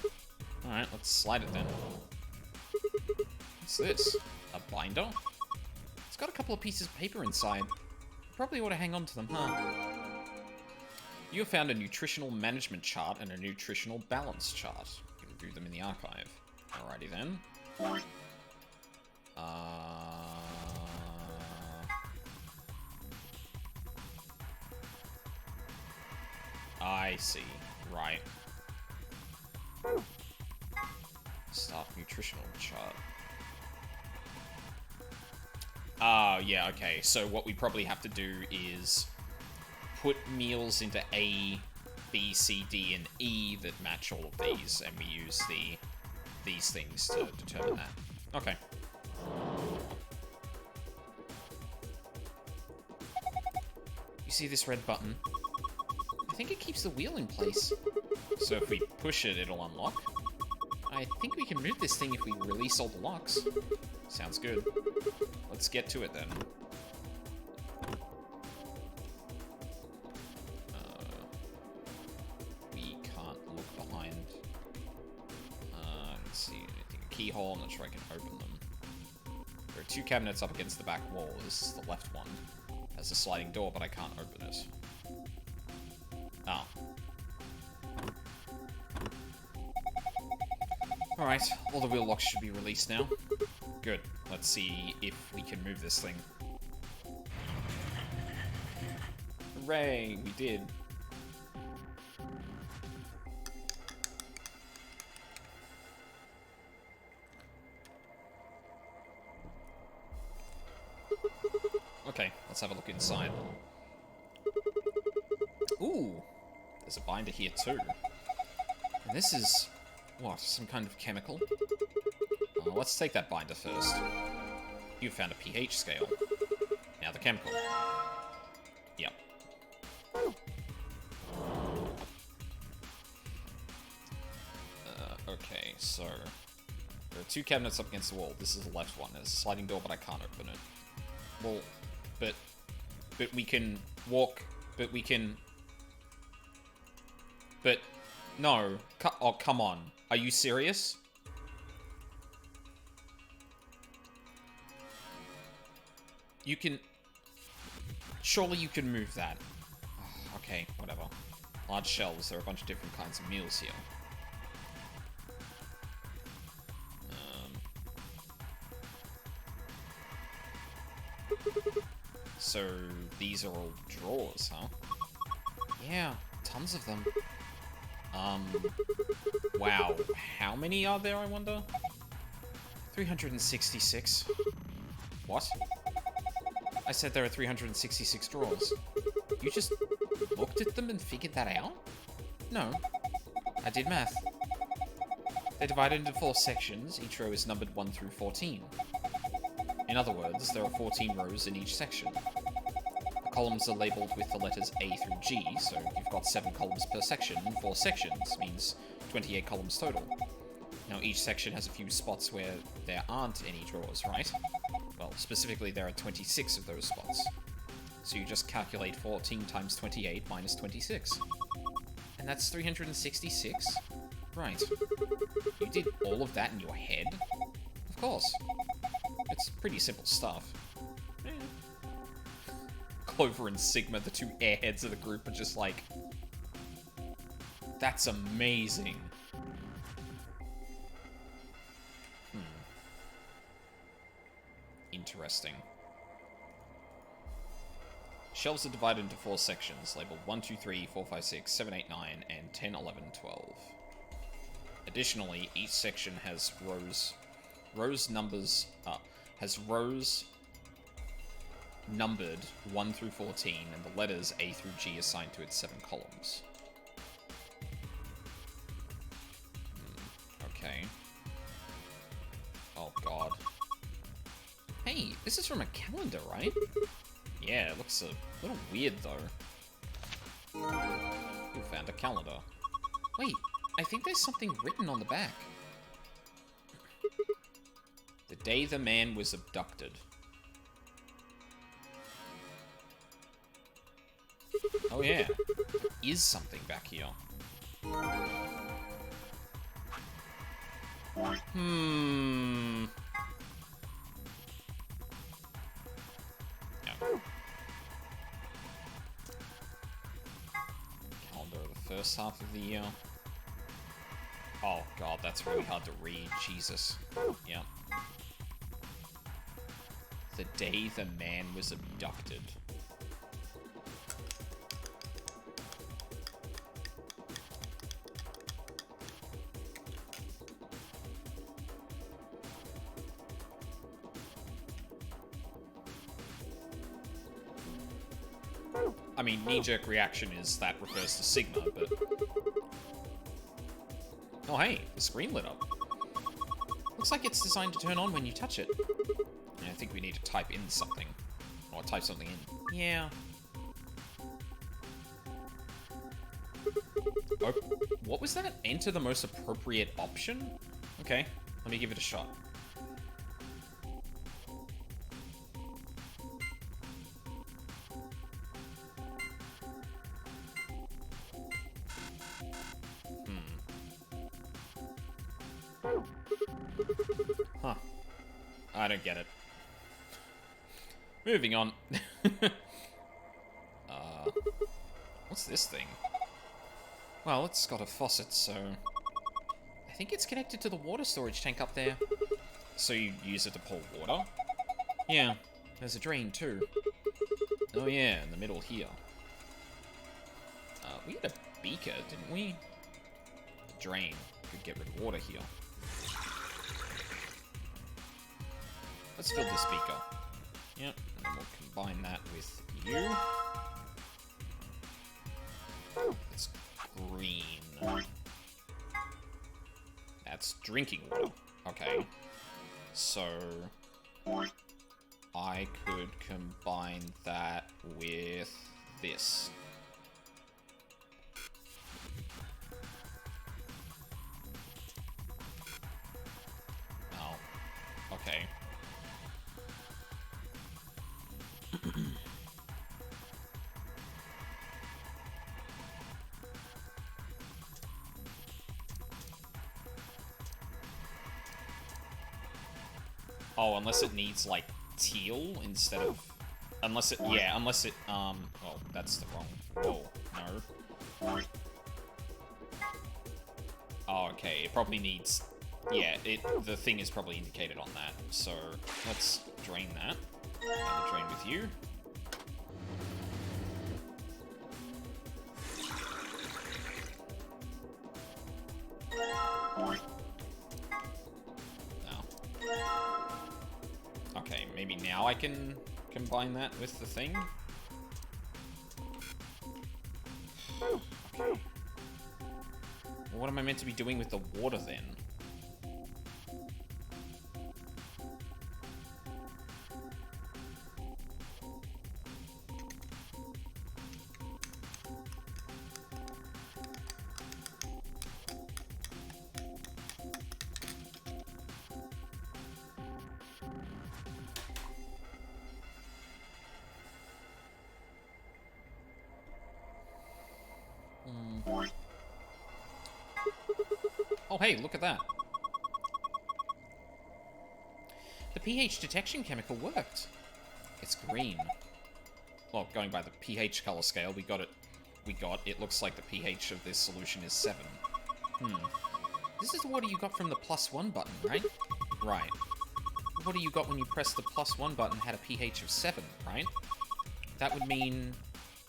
Speaker 1: Alright, let's slide it then. What's this? A binder? It's got a couple of pieces of paper inside. Probably ought to hang on to them, huh? You have found a nutritional management chart and a nutritional balance chart. You can view them in the archive. Alrighty then. I see. Right. Start nutritional chart. Yeah, okay. So what we probably have to do is put meals into A, B, C, D, and E that match all of these, and we use these things to determine that. Okay. You see this red button? I think it keeps the wheel in place. So if we push it, it'll unlock. I think we can move this thing if we release all the locks. Sounds good. Let's get to it then. We can't look behind. Let's see, anything. A keyhole, I'm not sure I can open them. There are two cabinets up against the back wall. This is the left one. It has a sliding door, but I can't open it. Oh. Alright, all the wheel locks should be released now. Good. Let's see if we can move this thing. Hooray, we did. Okay, let's have a look inside. Ooh, there's a binder here too. And this is, what, some kind of chemical? Let's take that binder first. You found a pH scale. Now the chemical. Yep. Okay, so there are two cabinets up against the wall. This is the left one. There's a sliding door, but I can't open it. Well, but we can walk, but we can... But, no. Oh, come on. Are you serious? You can... Surely you can move that. Oh, okay, whatever. Large shelves. There are a bunch of different kinds of meals here. So, these are all drawers, huh? Yeah, tons of them. Wow. How many are there, I wonder? 366. What? I said there are 366 drawers. You just looked at them and figured that out? No. I did math. They're divided into 4 sections. Each row is numbered 1 through 14. In other words, there are 14 rows in each section. The columns are labelled with the letters A through G, so you've got 7 columns per section, and 4 sections means 28 columns total. Now, each section has a few spots where there aren't any drawers, right? Well, specifically, there are 26 of those spots. So you just calculate 14 times 28 minus 26. And that's 366? Right. You did all of that in your head? Of course. It's pretty simple stuff. Eh. Clover and Sigma, the two airheads of the group, are just like... That's amazing. Interesting. Shelves are divided into 4 sections, labeled 1, 2, 3, 4, 5, 6, 7, 8, 9, and 10, 11, 12. Additionally, each section has rows numbered 1 through 14, and the letters A through G assigned to its 7 columns. Okay. Oh god. Hey, this is from a calendar, right? Yeah, it looks a little weird, though. We found a calendar. Wait, I think there's something written on the back. The day the man was abducted. Oh yeah, there is something back here. Hmm... Calendar of the first half of the year. Oh god, that's really hard to read. Jesus. Yeah. The day the man was abducted. I mean, knee-jerk reaction is that refers to Sigma, but... Oh hey, the screen lit up. Looks like it's designed to turn on when you touch it. And I think we need to type in something. Or type something in. Yeah. Oh, what was that? Enter the most appropriate option? Okay, let me give it a shot. Huh. I don't get it. Moving on. What's this thing? Well, it's got a faucet, so... I think it's connected to the water storage tank up there. So you use it to pour water? Yeah, there's a drain too. Oh yeah, in the middle here. We had a beaker, didn't we? The drain. Could get rid of water here. Let's fill this beaker. Yep, and then we'll combine that with you. It's green. That's drinking water. Okay. So... I could combine that with this. Oh. Okay. Oh, unless it needs, like, teal instead of... Unless it... Yeah, unless it, Oh, that's the wrong... Oh, no. Oh, okay, it probably needs... Yeah, the thing is probably indicated on that. So, let's drain that. And drain with you. Okay, maybe now I can combine that with the thing. Okay. Well, what am I meant to be doing with the water then? Oh, hey, look at that. The pH detection chemical worked. It's green. Well, going by the pH color scale, it looks like the pH of this solution is 7. This is the water you got from the +1 button, right? Right. The water you got when you pressed the +1 button had a pH of 7, right? that would mean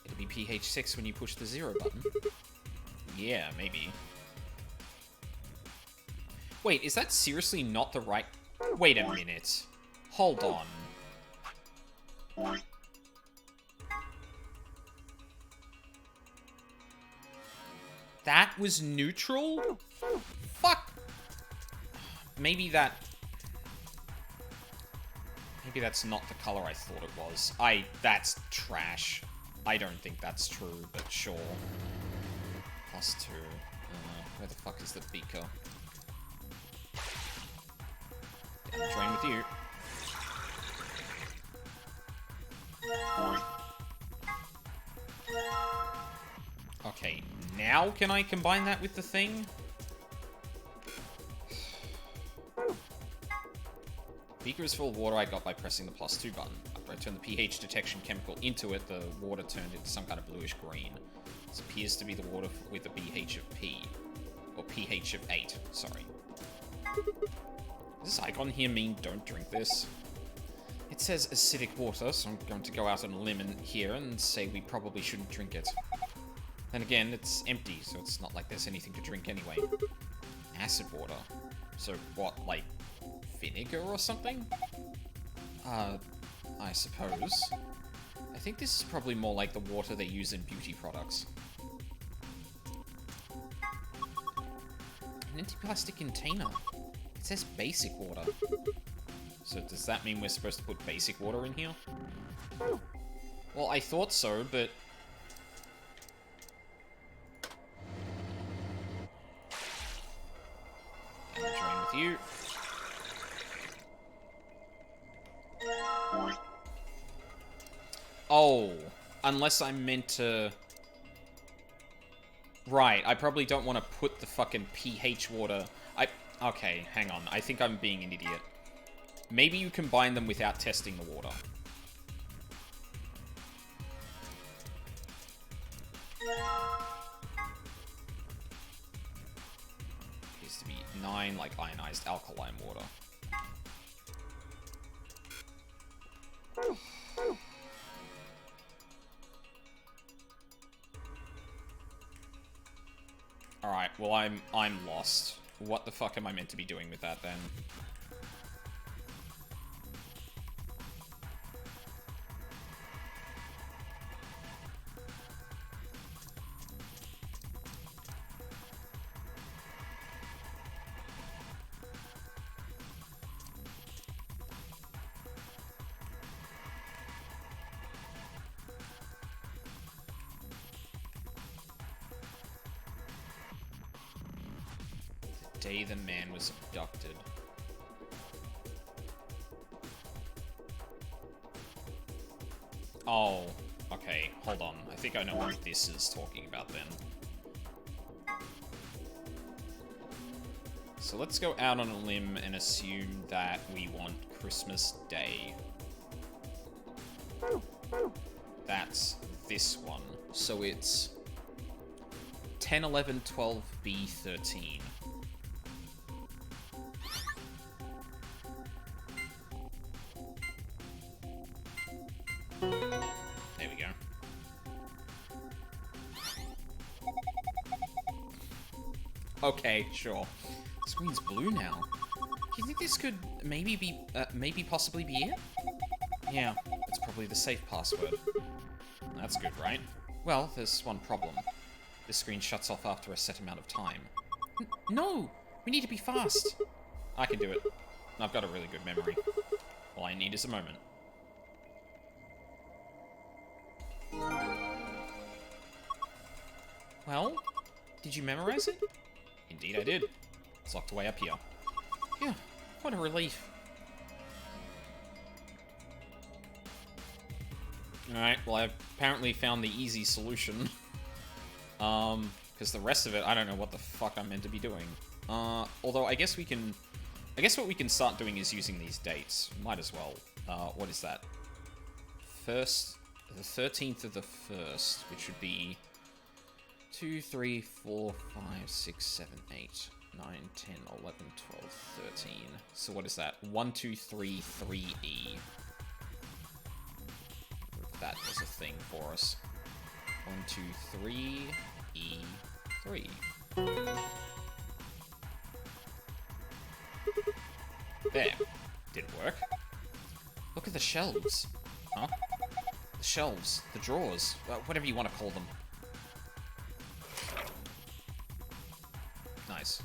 Speaker 1: it'll be pH 6 when you push the 0 button. Yeah, maybe. Wait, is that seriously not the right... Wait a minute. Hold on. That was neutral? Fuck! Maybe that's not the color I thought it was. That's trash. I don't think that's true, but sure. +2. Where the fuck is the beaker? Yeah, train with you. Okay, now can I combine that with the thing? Beaker is full of water I got by pressing the +2 button. After I turned the pH detection chemical into it, the water turned into some kind of bluish green. This appears to be the water with a pH of P. Or pH of 8, sorry. Does this icon here mean don't drink this? It says acidic water, so I'm going to go out on a limb here and say we probably shouldn't drink it. Then again, it's empty, so it's not like there's anything to drink anyway. Acid water. So what, like vinegar or something? I suppose. I think this is probably more like the water they use in beauty products. An empty plastic container. It says basic water. So does that mean we're supposed to put basic water in here? Well, I thought so, but... I'm gonna train with you. Oh, unless I'm meant to... Right, I probably don't want to put the fucking pH water... Okay, hang on. I think I'm being an idiot. Maybe you combine them without testing the water. Appears to be 9, like ionized alkaline water. Alright, well I'm lost. What the fuck am I meant to be doing with that then? Day the man was abducted. Oh, okay, hold on. I think I know what this is talking about then. So let's go out on a limb and assume that we want Christmas Day. That's this one. So it's 10, 11, 12, B, 13. There we go. Okay, sure. The screen's blue now. Do you think this could maybe possibly be it? Yeah, it's probably the safe password. That's good, right? Well, there's one problem. This screen shuts off after a set amount of time. No! We need to be fast! I can do it. I've got a really good memory. All I need is a moment. Well, did you memorize it? Indeed I did. It's locked away up here. Yeah, what a relief. Alright, well I've apparently found the easy solution. Because the rest of it, I don't know what the fuck I'm meant to be doing. Although I guess we can... I guess what we can start doing is using these dates. Might as well. What is that? First... The 13th of the 1st, which would be 2, 3, 4, 5, 6, 7, 8, 9, 10, 11, 12, 13. So what is that? 1, 2, 3, 3E. that as a thing for us. 1, 2, 3, E3. There. Did work. Look at the shelves. Huh? The shelves. The drawers. Whatever you want to call them. Nice.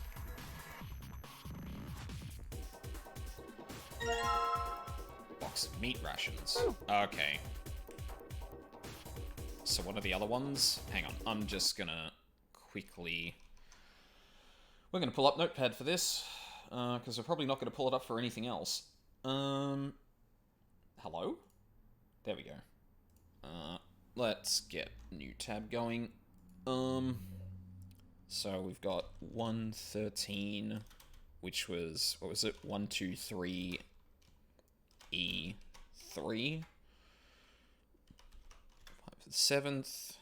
Speaker 1: Box of meat rations. Okay. So what are the other ones? Hang on. I'm just gonna quickly... We're gonna pull up Notepad for this. Because we're probably not gonna pull it up for anything else. Hello? There we go. Let's get a new tab going. So we've got 113, which was, what was it? 1, 2, 3, E3. 5 for the 7th.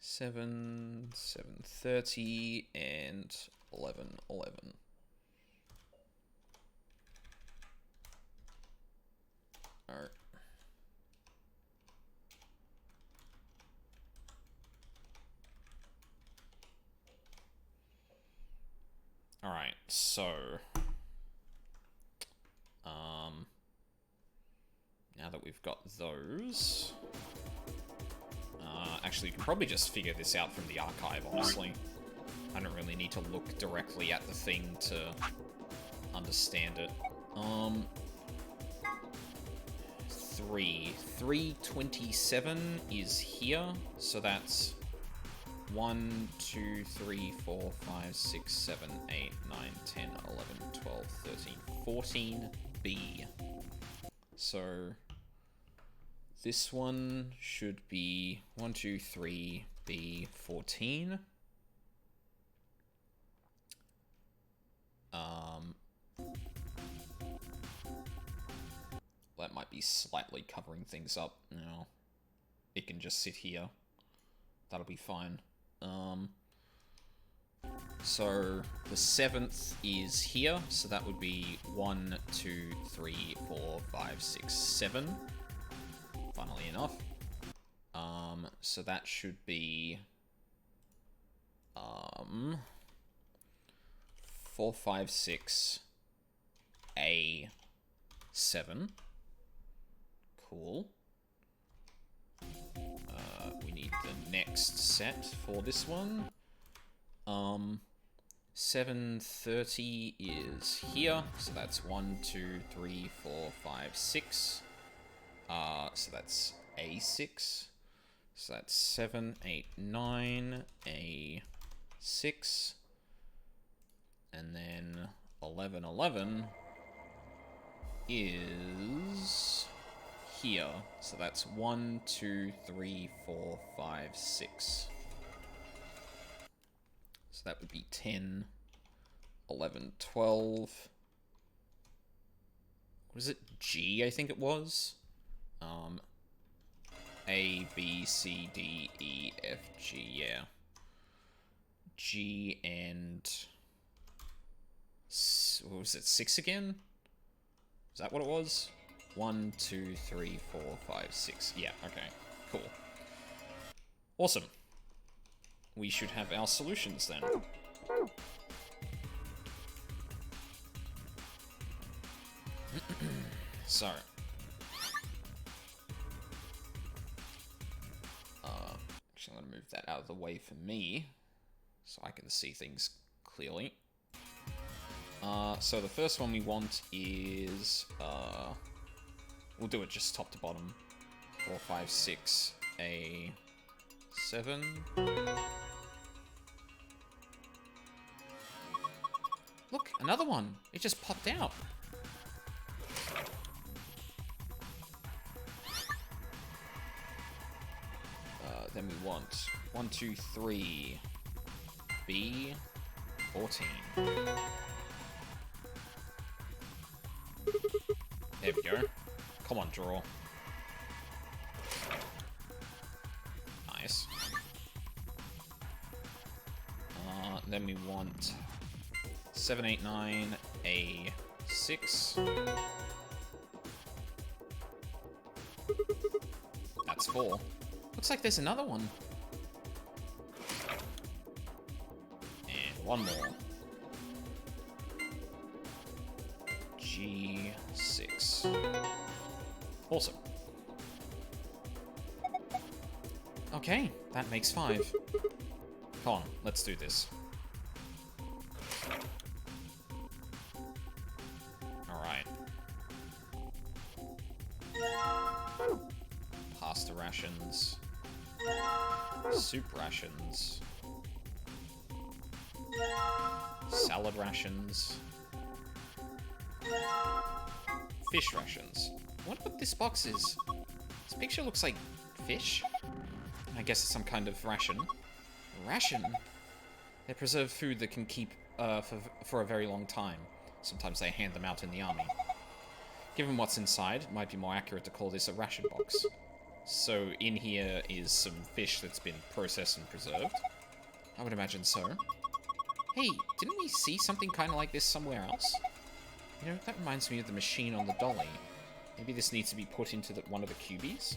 Speaker 1: 7, 7:30, and 11:11. Alright. Alright, so... now that we've got those... actually, you can probably just figure this out from the archive, honestly. I don't really need to look directly at the thing to understand it. 327 is here, so that's 1, 2, 3, 4, 5, 6, 7, 8, 9, 10, 11, 12, 13, 14 B. So this one should be 1, 2, 3 B 14. That might be slightly covering things up. No, it can just sit here. That'll be fine. So the 7th is here, so that would be 1, 2, 3, 4, 5, 6, 7. Funnily enough. So that should be 4, 5, 6, A7. Cool. We need the next set for this one. 7:30 is here, so that's 1, 2, 3, 4, 5, 6. So that's A6. So that's 7, 8, 9, A6. And then 11:11 is here. So that's 1, 2, 3, 4, 5, 6. So that would be 10, 11, 12. What is it? G, I think it was. A, B, C, D, E, F, G, yeah. G and... what was it, 6 again? Is that what it was? 1, 2, 3, 4, 5, 6. Yeah, okay. Cool. Awesome. We should have our solutions then. So. Actually, I'm going to move that out of the way for me, so I can see things clearly. So the first one we want is, we'll do it just top to bottom. 4, 5, 6, A7. Look, another one. It just popped out. Then we want 1, 2, 3, B14. There we go. Come on, draw. Nice. Then we want 7, 8, 9, A6. That's 4. Looks like there's another one. And one more. G6. Awesome. Okay, that makes 5. Come on, let's do this. Alright. Pasta rations. Soup rations. Salad rations. Fish rations. I wonder what this box is. This picture looks like fish. I guess it's some kind of ration. Ration? They preserve food that can keep for a very long time. Sometimes they hand them out in the army. Given what's inside, it might be more accurate to call this a ration box. So in here is some fish that's been processed and preserved. I would imagine so. Hey, didn't we see something kind of like this somewhere else? You know, that reminds me of the machine on the dolly. Maybe this needs to be put into one of the cubies?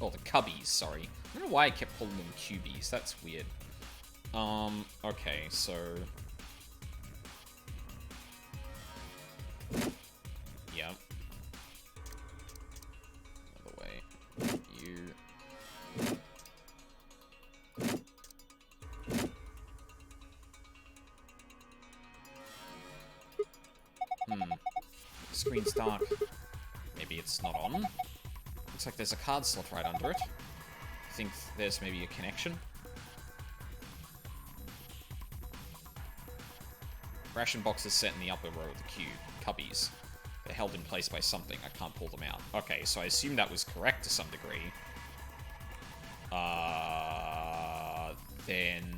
Speaker 1: Oh, the cubbies, sorry. I don't know why I kept calling them cubies. That's weird. Okay, so... Yep. Other way. You... Screen's dark. Maybe it's not on? Looks like there's a card slot right under it. I think there's maybe a connection. Ration boxes set in the upper row of the cube. Cubbies. They're held in place by something. I can't pull them out. Okay, so I assume that was correct to some degree. Then...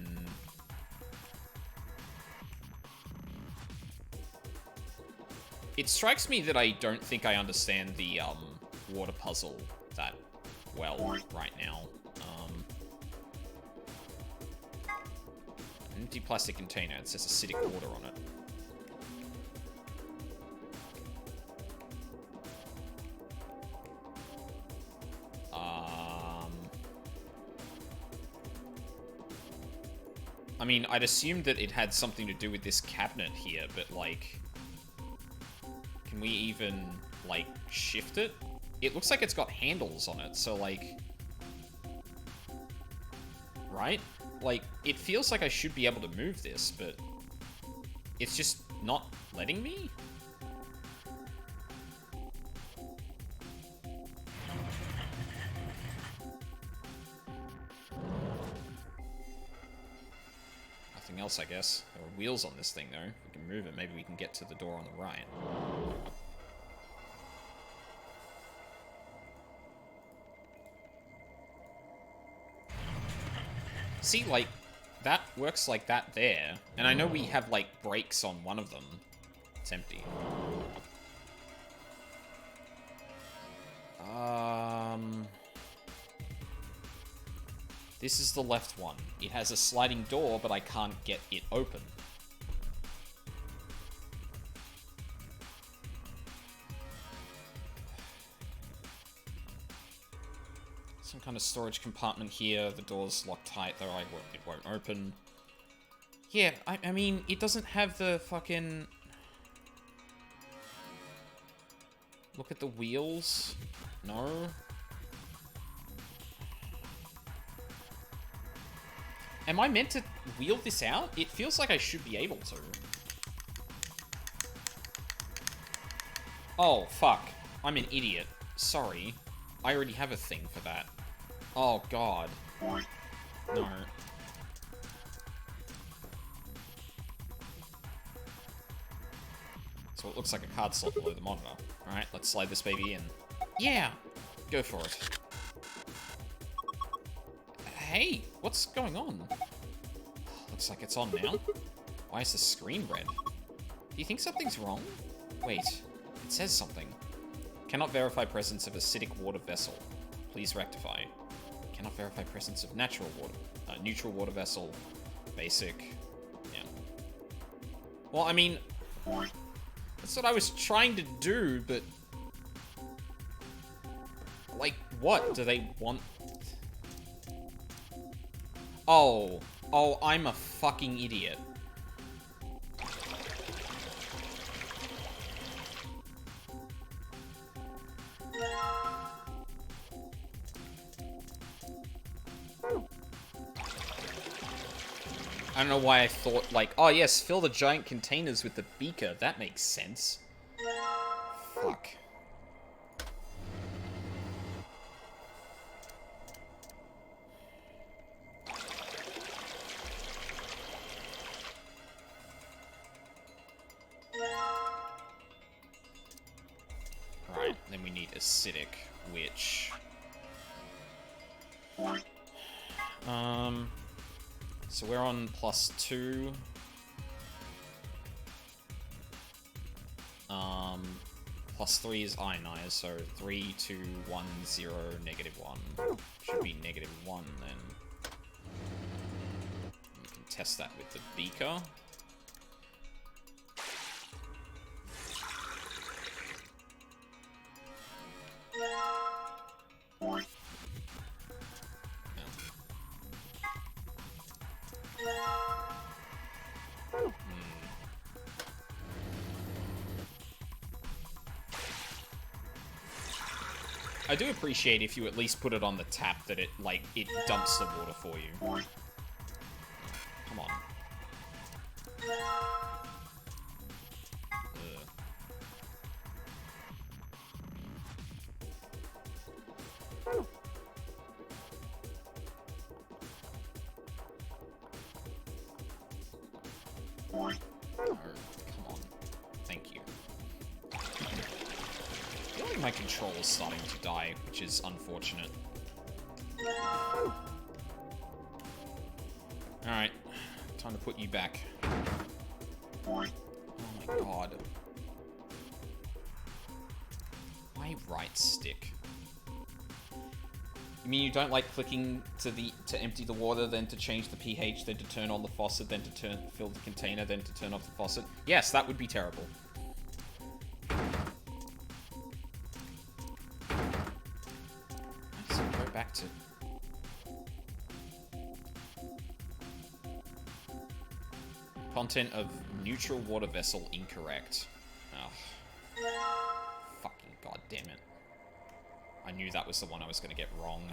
Speaker 1: It strikes me that I don't think I understand the, water puzzle that well right now. Empty plastic container. It says acidic water on it. I mean, I'd assumed that it had something to do with this cabinet here, but, like... Can we even, like, shift it? It looks like it's got handles on it, so, like... Right? Like, it feels like I should be able to move this, but... It's just not letting me? Nothing else, I guess. There are wheels on this thing, though. If we can move it, maybe we can get to the door on the right. See, like, that works like that there. And I know we have, like, brakes on one of them. It's empty. This is the left one. It has a sliding door, but I can't get it open. Some kind of storage compartment here. The door's locked tight, though it won't open. Yeah, I mean, it doesn't have the fucking... Look at the wheels. No. Am I meant to wheel this out? It feels like I should be able to. Oh, fuck. I'm an idiot. Sorry. I already have a thing for that. Oh, God. No. So it looks like a card slot below the monitor. Alright, let's slide this baby in. Yeah! Go for it. Hey, what's going on? Looks like it's on now. Why is the screen red? Do you think something's wrong? Wait, it says something. Cannot verify presence of acidic water vessel. Please rectify. Cannot verify presence of natural water. Neutral water vessel. Basic. Yeah. Well, I mean... That's what I was trying to do, but... Like, what? Do they want... Oh. Oh, I'm a fucking idiot. I don't know why I thought, like, oh yes, fill the giant containers with the beaker. That makes sense. Fuck. Right, then we need acidic, which... So we're on +2. +3 is ionized, so 3, 2, 1, 0, -1. Should be -1 then. We can test that with the beaker. I do appreciate if you at least put it on the tap that it, like, it dumps the water for you. Come on. Ugh. Oh, come on. Thank you. I feel like my control is starting to die, which is unfortunate. Alright, time to put you back. Oh my god. My right stick. You mean you don't like clicking to empty the water, then to change the pH, then to turn on the faucet, then to fill the container, then to turn off the faucet? Yes, that would be terrible. So go back to... Content of neutral water vessel incorrect. Oh. Fucking goddamn it. I knew that was the one I was going to get wrong.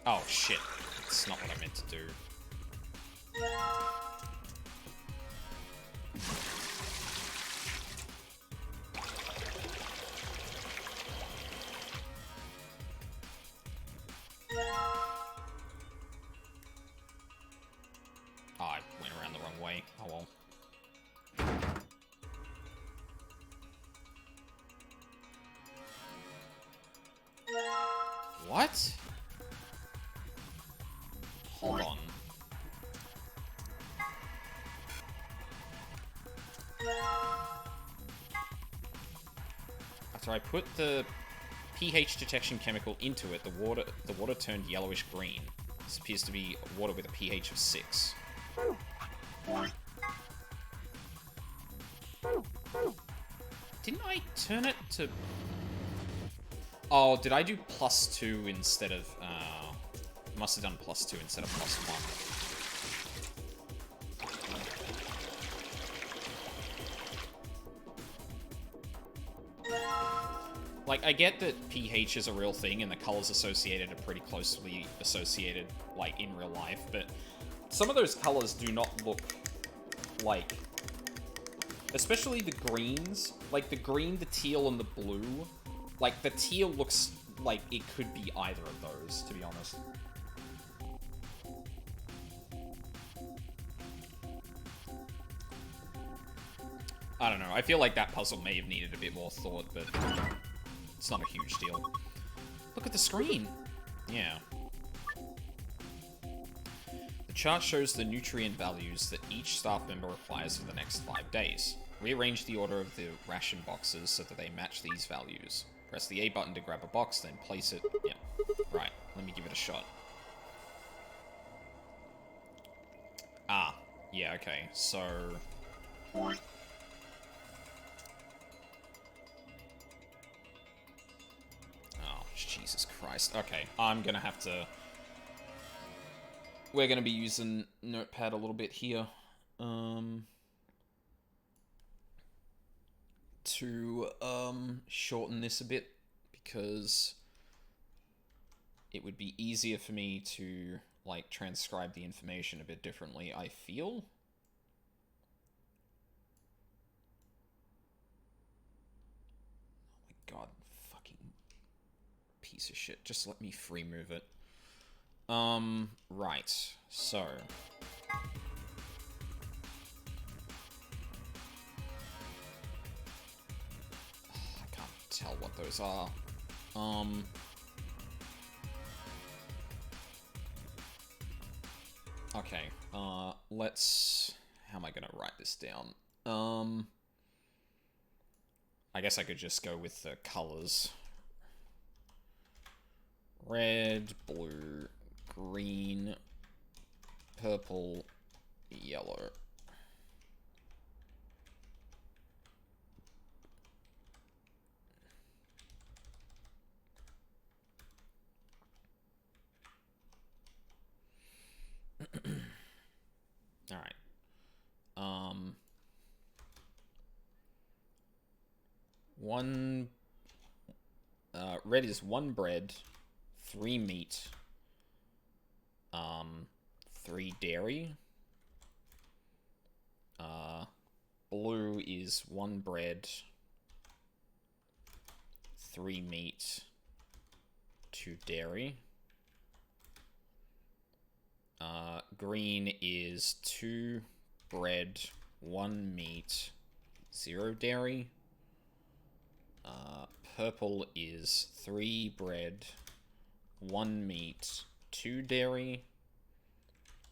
Speaker 1: Oh, shit. That's not what I meant to do. Oh, I went around the wrong way. Oh well. What? Hold on. After I put the pH detection chemical into it, the water turned yellowish green. This appears to be water with a pH of 6. Didn't I turn it to... Oh, did I do +2 instead of... must have done +2 instead of +1. Like, I get that pH is a real thing and the colors associated are pretty closely associated, like, in real life, but some of those colors do not look like... Especially the greens. Like, the green, the teal, and the blue. Like, the teal looks like it could be either of those, to be honest. I don't know. I feel like that puzzle may have needed a bit more thought, but... It's not a huge deal. Look at the screen! Yeah. The chart shows the nutrient values that each staff member requires for the next 5 days. Rearrange the order of the ration boxes so that they match these values. Press the A button to grab a box, then place it... Yeah. Right, let me give it a shot. Ah, yeah, okay, so... Oh, Jesus Christ. Okay, I'm gonna have to... We're gonna be using Notepad a little bit here. To shorten this a bit, because it would be easier for me to like transcribe the information a bit differently, I feel. Oh my god, fucking piece of shit. Just let me free move it. Right. So I can't tell what those are. Okay, let's... How am I gonna write this down? I guess I could just go with the colors. Red, blue, green, purple, yellow. All right. Red is 1 bread, 3 meat, 3 dairy. Blue is 1 bread, 3 meat, 2 dairy. Green is 2 bread, 1 meat, 0 dairy. Purple is 3 bread, 1 meat, 2 dairy.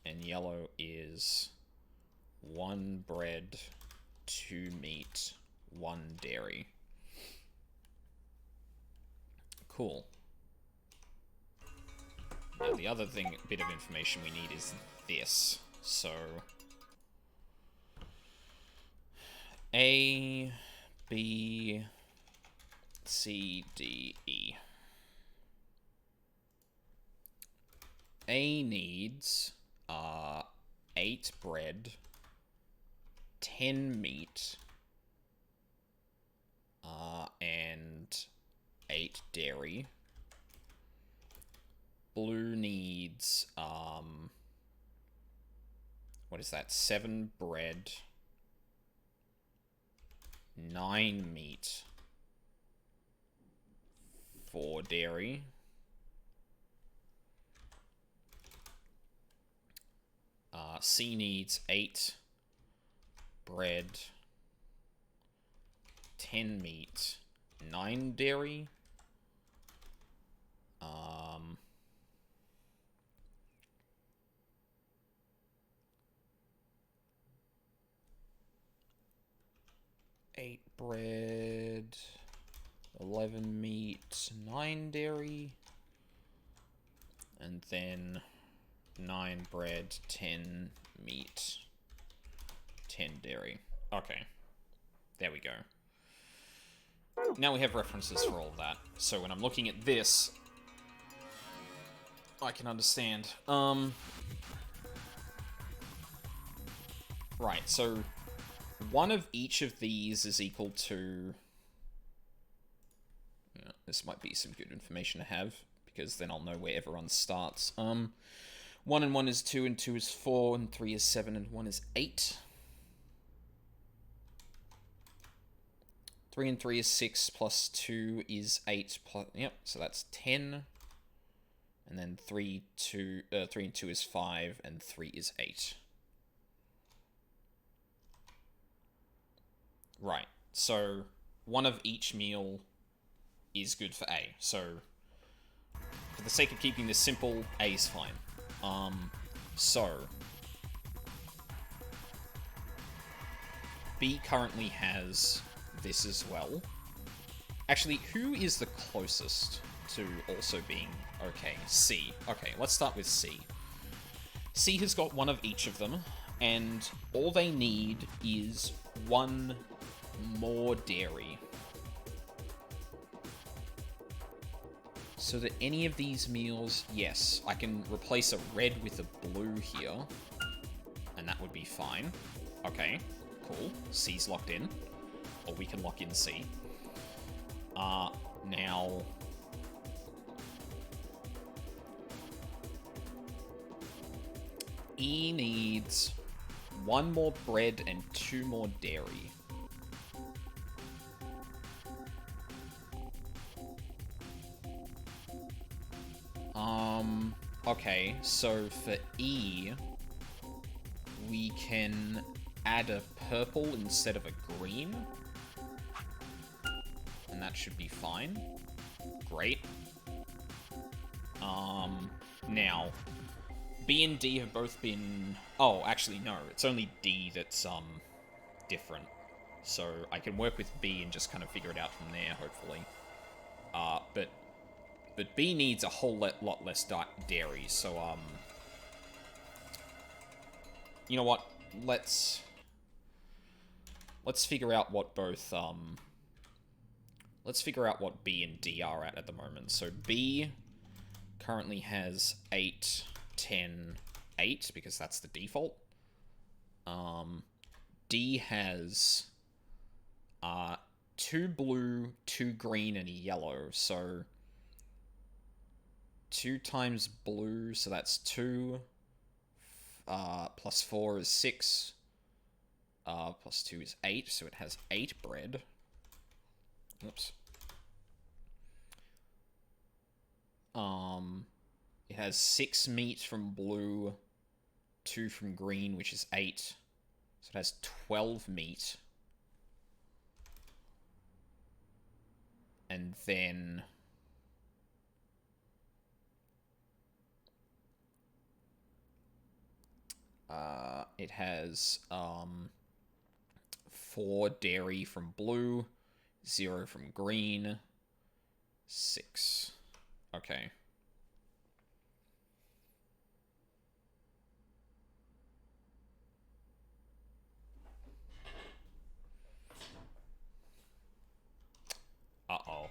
Speaker 1: And yellow is 1 bread, 2 meat, 1 dairy. Cool. Now the other bit of information we need is this. So A, B, C, D, E. A needs 8 bread, 10 meat, and 8 dairy. Blue needs, what is that? 7 bread, 9 meat, 4 dairy. C needs 8 bread, 10 meat, 9 dairy. 8 bread, 11 meat, 9 dairy, and then 9 bread, 10 meat, 10 dairy. Okay, there we go. Now we have references for all of that, so when I'm looking at this, I can understand. Right, so one of each of these is equal to... Yeah, this might be some good information to have, because then I'll know where everyone starts. 1 and 1 is 2, and 2 is 4, and 3 is 7, and 1 is 8. 3 and 3 is 6, plus 2 is 8, plus... Yep, so that's 10. And then 3 and 2 is 5, and 3 is 8. Right, so one of each meal is good for A. So, for the sake of keeping this simple, A is fine. So... B currently has this as well. Actually, who is the closest to also being okay? C. Okay, let's start with C. C has got one of each of them, and all they need is one more dairy. So that any of these meals, yes, I can replace a red with a blue here, and that would be fine. Okay, cool. C's locked in, or we can lock in C. Now... E needs one more bread and two more dairy. Okay, so for E, we can add a purple instead of a green. And that should be fine. Great. Now, B and D have both been... Oh, actually, no. It's only D that's, different. So I can work with B and just kind of figure it out from there, hopefully. But B needs a whole lot less dairy, so, you know what? Let's figure out what both, let's figure out what B and D are at the moment. So B currently has 8, 10, 8, because that's the default. D has, 2 blue, 2 green, and a yellow, so... 2 times blue, so that's 2. Plus 4 is 6. Plus 2 is 8, so it has 8 bread. Oops. It has 6 meat from blue, 2 from green, which is 8. So it has 12 meat. And then... it has 4 dairy from blue, 0 from green, 6. Okay. Uh-oh.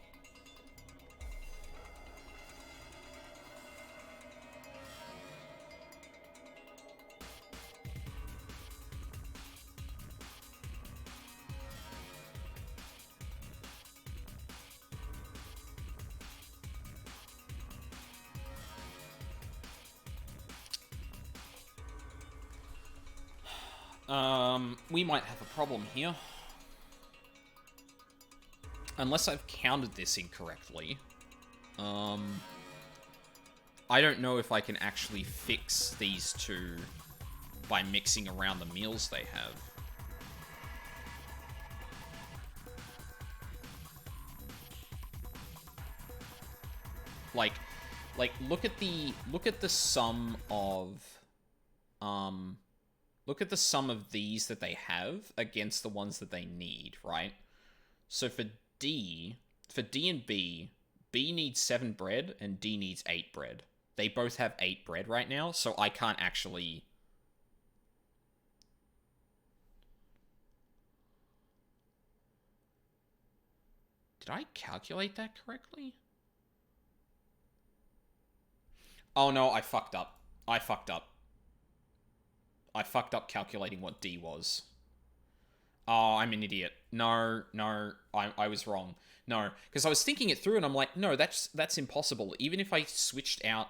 Speaker 1: We might have a problem here. Unless I've counted this incorrectly. I don't know if I can actually fix these two by mixing around the meals they have. Like, look at the sum of, look at the sum of these that they have against the ones that they need, right? So for D and B, B needs 7 bread and D needs 8 bread. They both have 8 bread right now, so I can't actually... Did I calculate that correctly? Oh no, I fucked up. I fucked up calculating what D was. Oh, I'm an idiot. No, I was wrong. No, because I was thinking it through and I'm like, no, that's impossible. Even if I switched out,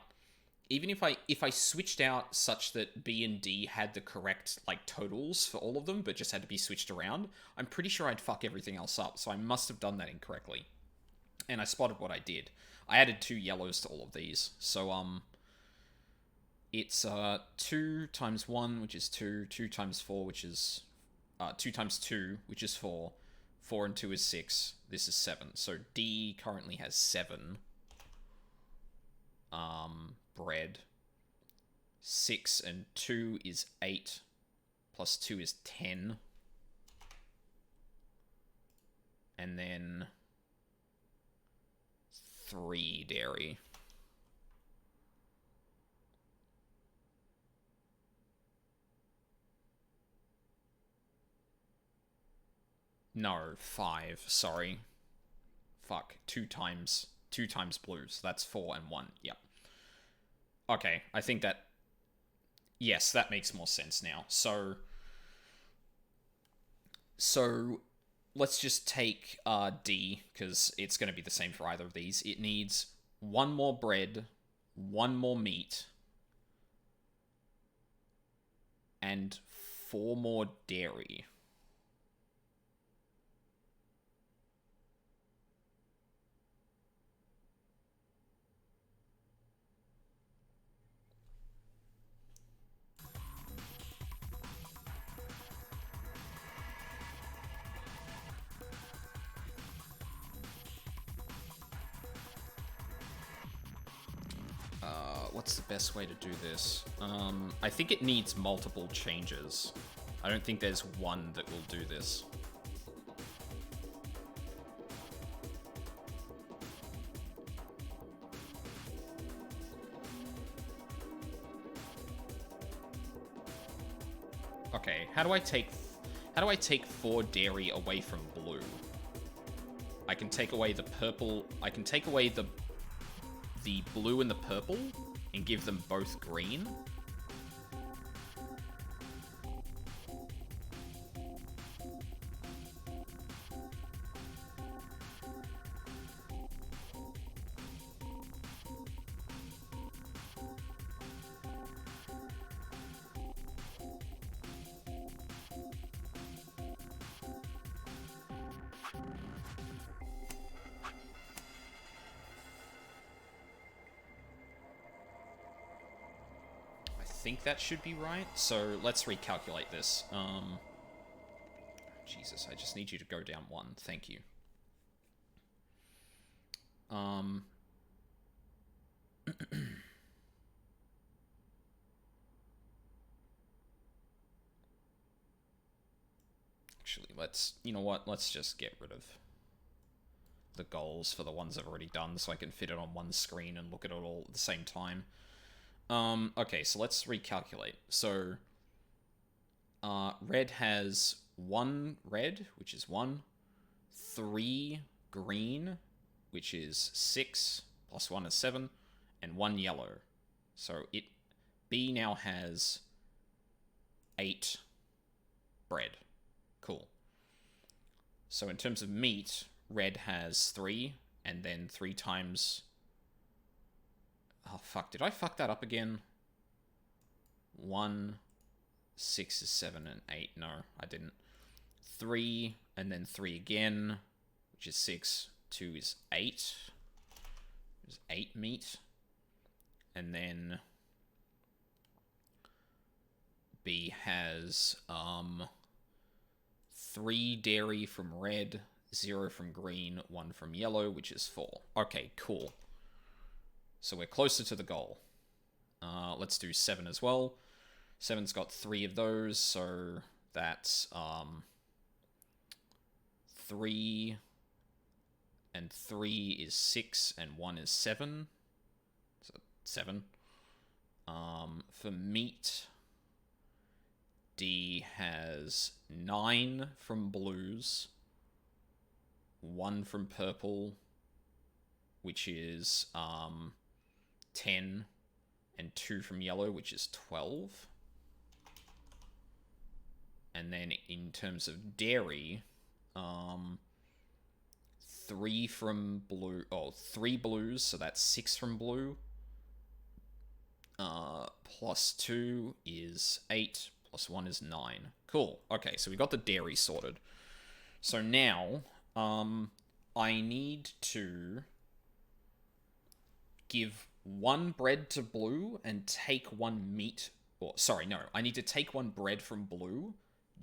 Speaker 1: if I switched out such that B and D had the correct, like, totals for all of them, but just had to be switched around, I'm pretty sure I'd fuck everything else up, so I must have done that incorrectly. And I spotted what I did. I added 2 yellows to all of these, so, it's 2 times 1, which is 2, 2 times 4, which is 2 times 2, which is 4, 4 and 2 is 6, this is 7. So D currently has 7 bread. 6 and 2 is 8, plus 2 is 10. And then 3 dairy. No, 5, sorry. Fuck, 2 times blues. That's 4 and 1, yep. Okay, I think that... Yes, that makes more sense now. So let's just take D, because it's going to be the same for either of these. It needs 1 more bread, 1 more meat, and 4 more dairy. What's the best way to do this? I think it needs multiple changes. I don't think there's one that will do this. Okay, how do I take 4 dairy away from blue? I can take away the purple. I can take away the blue and the purple and give them both green. I think that should be right. So let's recalculate this. Jesus, I just need you to go down 1. Thank you. Actually, you know what? Let's just get rid of the goals for the ones I've already done so I can fit it on one screen and look at it all at the same time. Okay, so let's recalculate. So, red has 1 red, which is 1, 3 green, which is 6, plus 1 is 7, and 1 yellow. So B now has 8 bread. Cool. So in terms of meat, red has 3, and then 3 times... Oh, fuck. Did I fuck that up again? 1, 6 is 7, and 8. No, I didn't. 3, and then 3 again, which is 6. 2 is 8. There's 8 meat. And then B has 3 dairy from red, 0 from green, 1 from yellow, which is 4. Okay, cool. So we're closer to the goal. Let's do 7 as well. 7's got 3 of those, so that's 3 and 3 is 6, and 1 is 7. So 7. For meat, D has 9 from blues, 1 from purple, which is 10, and 2 from yellow, which is 12. And then in terms of dairy, 3 from blue, 3 blues, so that's 6 from blue. Plus 2 is 8, plus 1 is 9. Cool. Okay, so we got the dairy sorted. So now, I need to give 1 bread to blue and take 1 meat. Or, sorry, no. I need to take 1 bread from blue,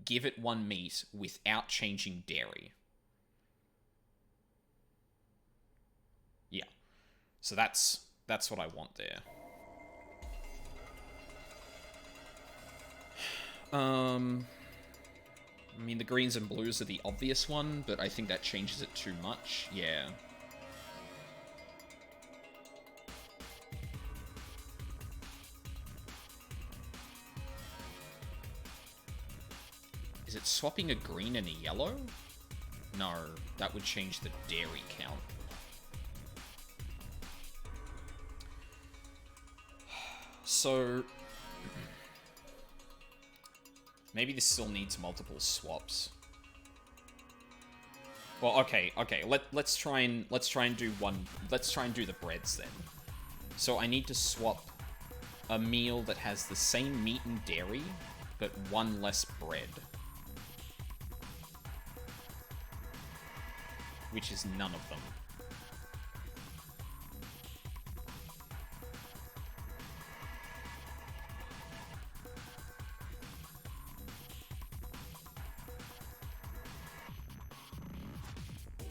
Speaker 1: give it 1 meat without changing dairy. Yeah. So that's what I want there. I mean, the greens and blues are the obvious one, but I think that changes it too much. Yeah. Is it swapping a green and a yellow? No, that would change the dairy count. So... maybe this still needs multiple swaps. Well, okay. Let's try and do one. Let's try and do the breads then. So I need to swap a meal that has the same meat and dairy, but one less bread. Which is none of them.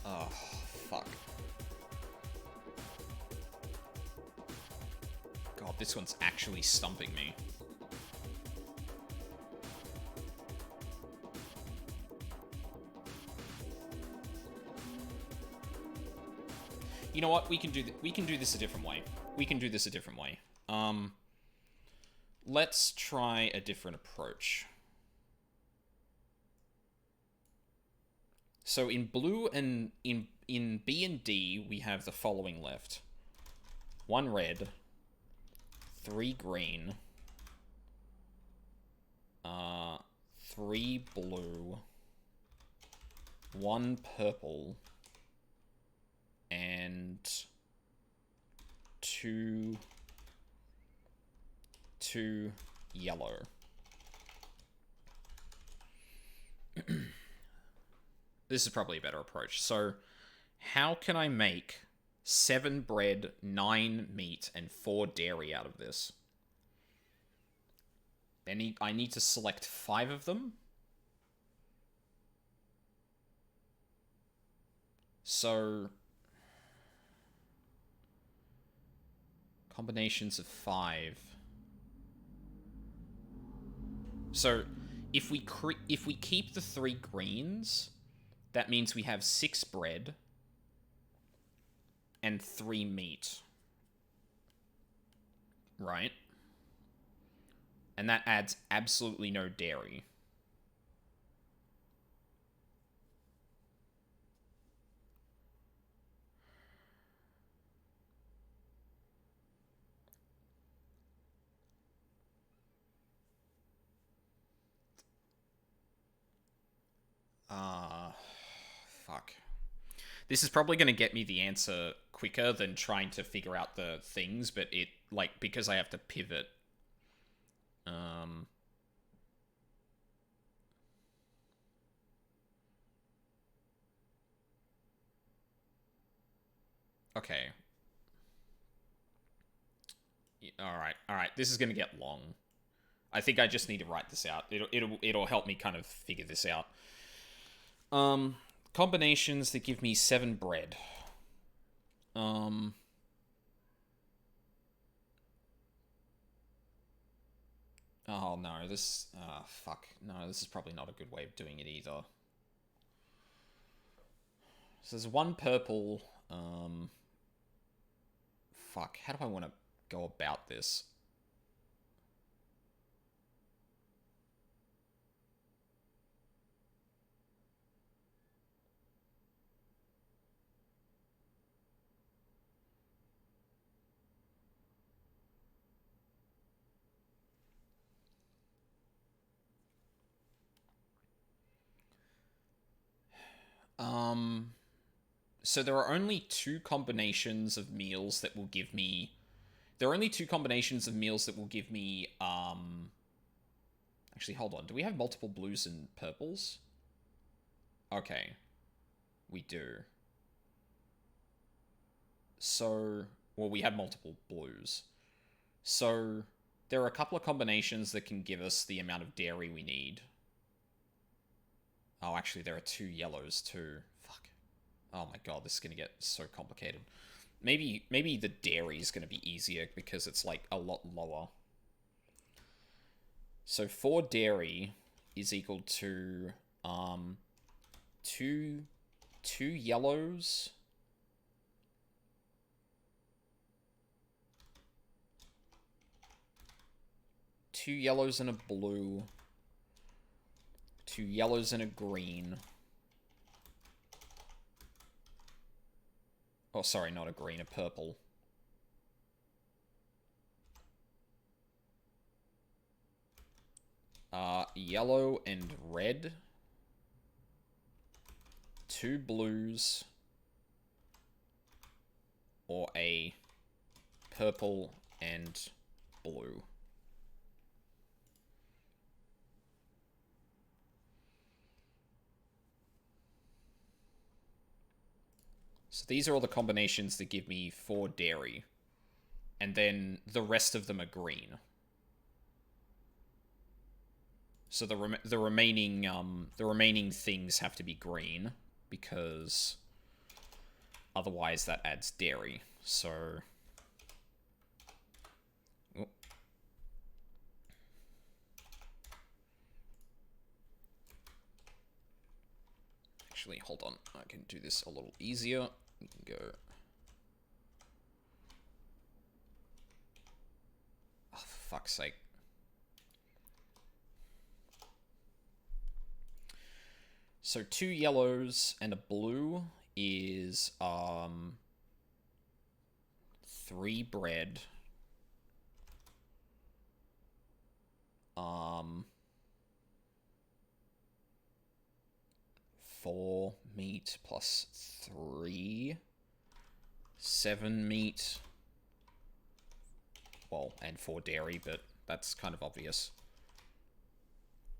Speaker 1: Oh, fuck. God, this one's actually stumping me. You know what? We can do this a different way. Let's try a different approach. So in blue and in B and D, we have the following left. 1 red, 3 green, 3 blue, 1 purple, and 2 yellow. This is probably a better approach. So, how can I make 7 bread, 9 meat, and 4 dairy out of this? I need to select 5 of them. So, combinations of 5. So, if we keep the 3 greens, that means we have 6 bread and 3 meat. Right? And that adds absolutely no dairy. Fuck. This is probably going to get me the answer quicker than trying to figure out the things, but it, like, because I have to pivot. Okay. Alright, this is going to get long. I think I just need to write this out. It'll help me kind of figure this out. Combinations that give me 7 bread. Oh no, this... fuck. No, this is probably not a good way of doing it either. So there's 1 purple... Fuck, how do I want to go about this? So there are only 2 combinations of meals that will give me... There are only 2 combinations of meals that will give me, Actually, hold on. Do we have multiple blues and purples? Okay. We do. So... Well, we had multiple blues. So, there are a couple of combinations that can give us the amount of dairy we need. Oh, actually, there are 2 yellows, too. Fuck. Oh my god, this is gonna get so complicated. Maybe the dairy is gonna be easier because it's, like, a lot lower. So 4 dairy is equal to Two yellows. Two yellows and a blue. Two yellows and a green. Oh, sorry, not a green, a purple. Yellow and red. Two blues. Or a purple and blue. So these are all the combinations that give me 4 dairy. And then the rest of them are green. So the remaining things have to be green, because otherwise that adds dairy. So oh. Actually, hold on. I can do this a little easier. We can go. Oh, for fuck's sake. So 2 yellows and a blue is 3 bread. 4 meat plus 3. 7 meat. Well, and 4 dairy, but that's kind of obvious.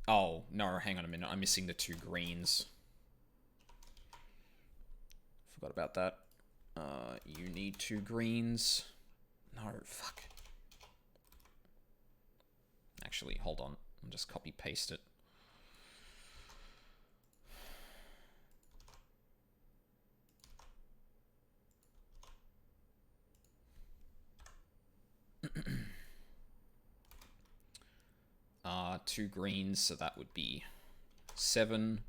Speaker 1: Oh, no, hang on a minute. I'm missing the 2 greens. Forgot about that. You need 2 greens. No, fuck. Actually, hold on. I'll just copy-paste it. Two greens, so that would be 7.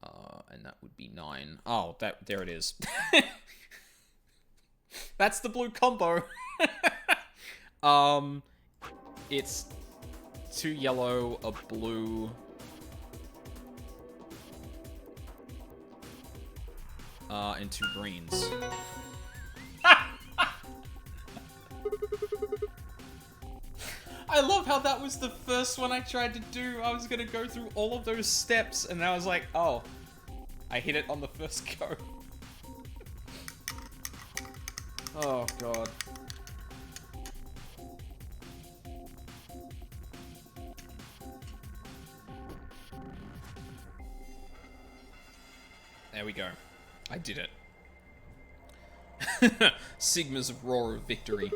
Speaker 1: And that would be 9. Oh, there it is. That's the blue combo. It's 2 yellow, a blue, and 2 greens. I love how that was the first one I tried to do. I was gonna go through all of those steps, and I was like, oh, I hit it on the first go. Oh, God. There we go. I did it. Sigma's roar of victory.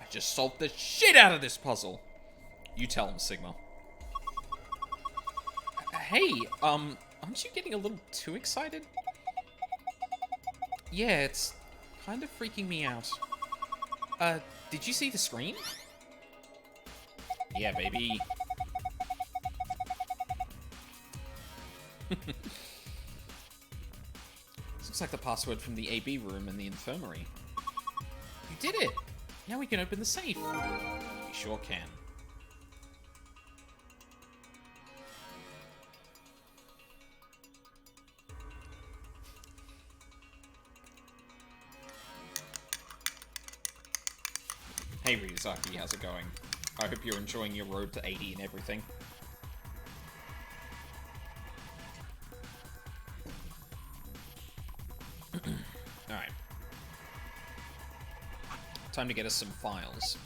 Speaker 1: I just solved the shit out of this puzzle. You tell him, Sigma. Hey, aren't you getting a little too excited? Yeah, it's kind of freaking me out. Did you see the screen? Yeah, baby. This looks like the password from the AB room in the infirmary. You did it! Now we can open the safe. We sure can. Hey Ryuzaki, how's it going? I hope you're enjoying your road to 80 and everything. Alright. Time to get us some files.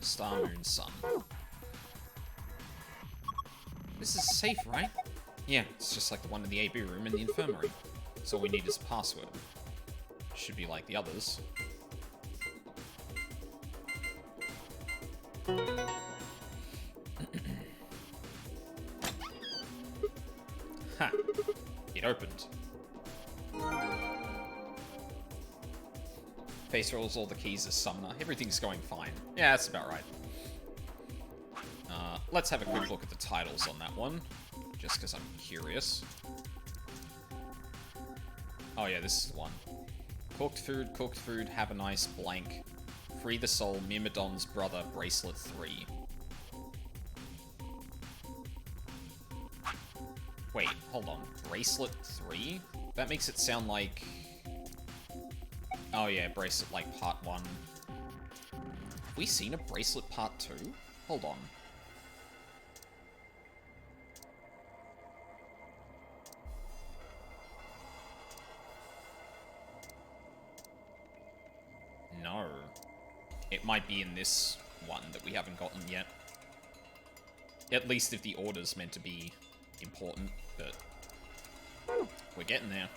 Speaker 1: Star, Moon, Sun. This is safe, right? Yeah, it's just like the one in the AB room in the infirmary. So all we need is a password. Should be like the others. Ha! It opened. Face rolls all the keys as summoner. Everything's going fine. Yeah, that's about right. Let's have a quick look at the titles on that one, just because I'm curious. Oh yeah, this is the one. Cooked food, have a nice blank. Free the soul, Myrmidon's brother, bracelet 3. Wait, hold on. Bracelet 3? That makes it sound like... Oh yeah, bracelet like part 1. Have we seen a bracelet part 2? Hold on. No. It might be in this one that we haven't gotten yet. At least if the order's meant to be important, but we're getting there.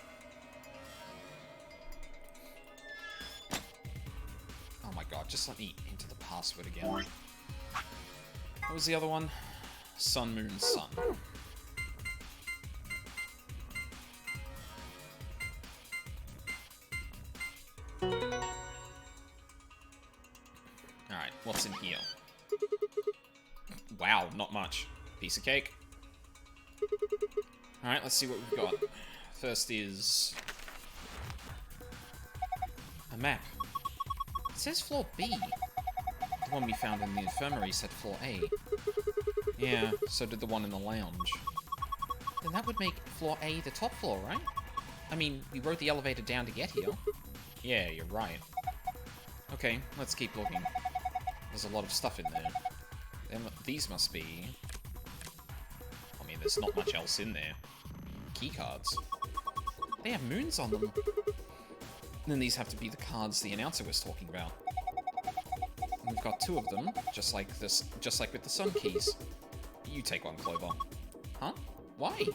Speaker 1: Oh my god, just let me enter the password again. What was the other one? Sun, Moon, Sun. Alright, what's in here? Wow, not much. Piece of cake. Alright, let's see what we've got. First is... a map. It says floor B. The one we found in the infirmary said floor A. Yeah, so did the one in the lounge. Then that would make floor A the top floor, right? I mean, we rode the elevator down to get here. Yeah, you're right. Okay, let's keep looking. There's a lot of stuff in there. These must be... I mean, there's not much else in there. Keycards. They have moons on them. And then these have to be the cards the announcer was talking about. And we've got 2 of them, just like this, just like with the sun keys. You take one, Clover. Huh? Why?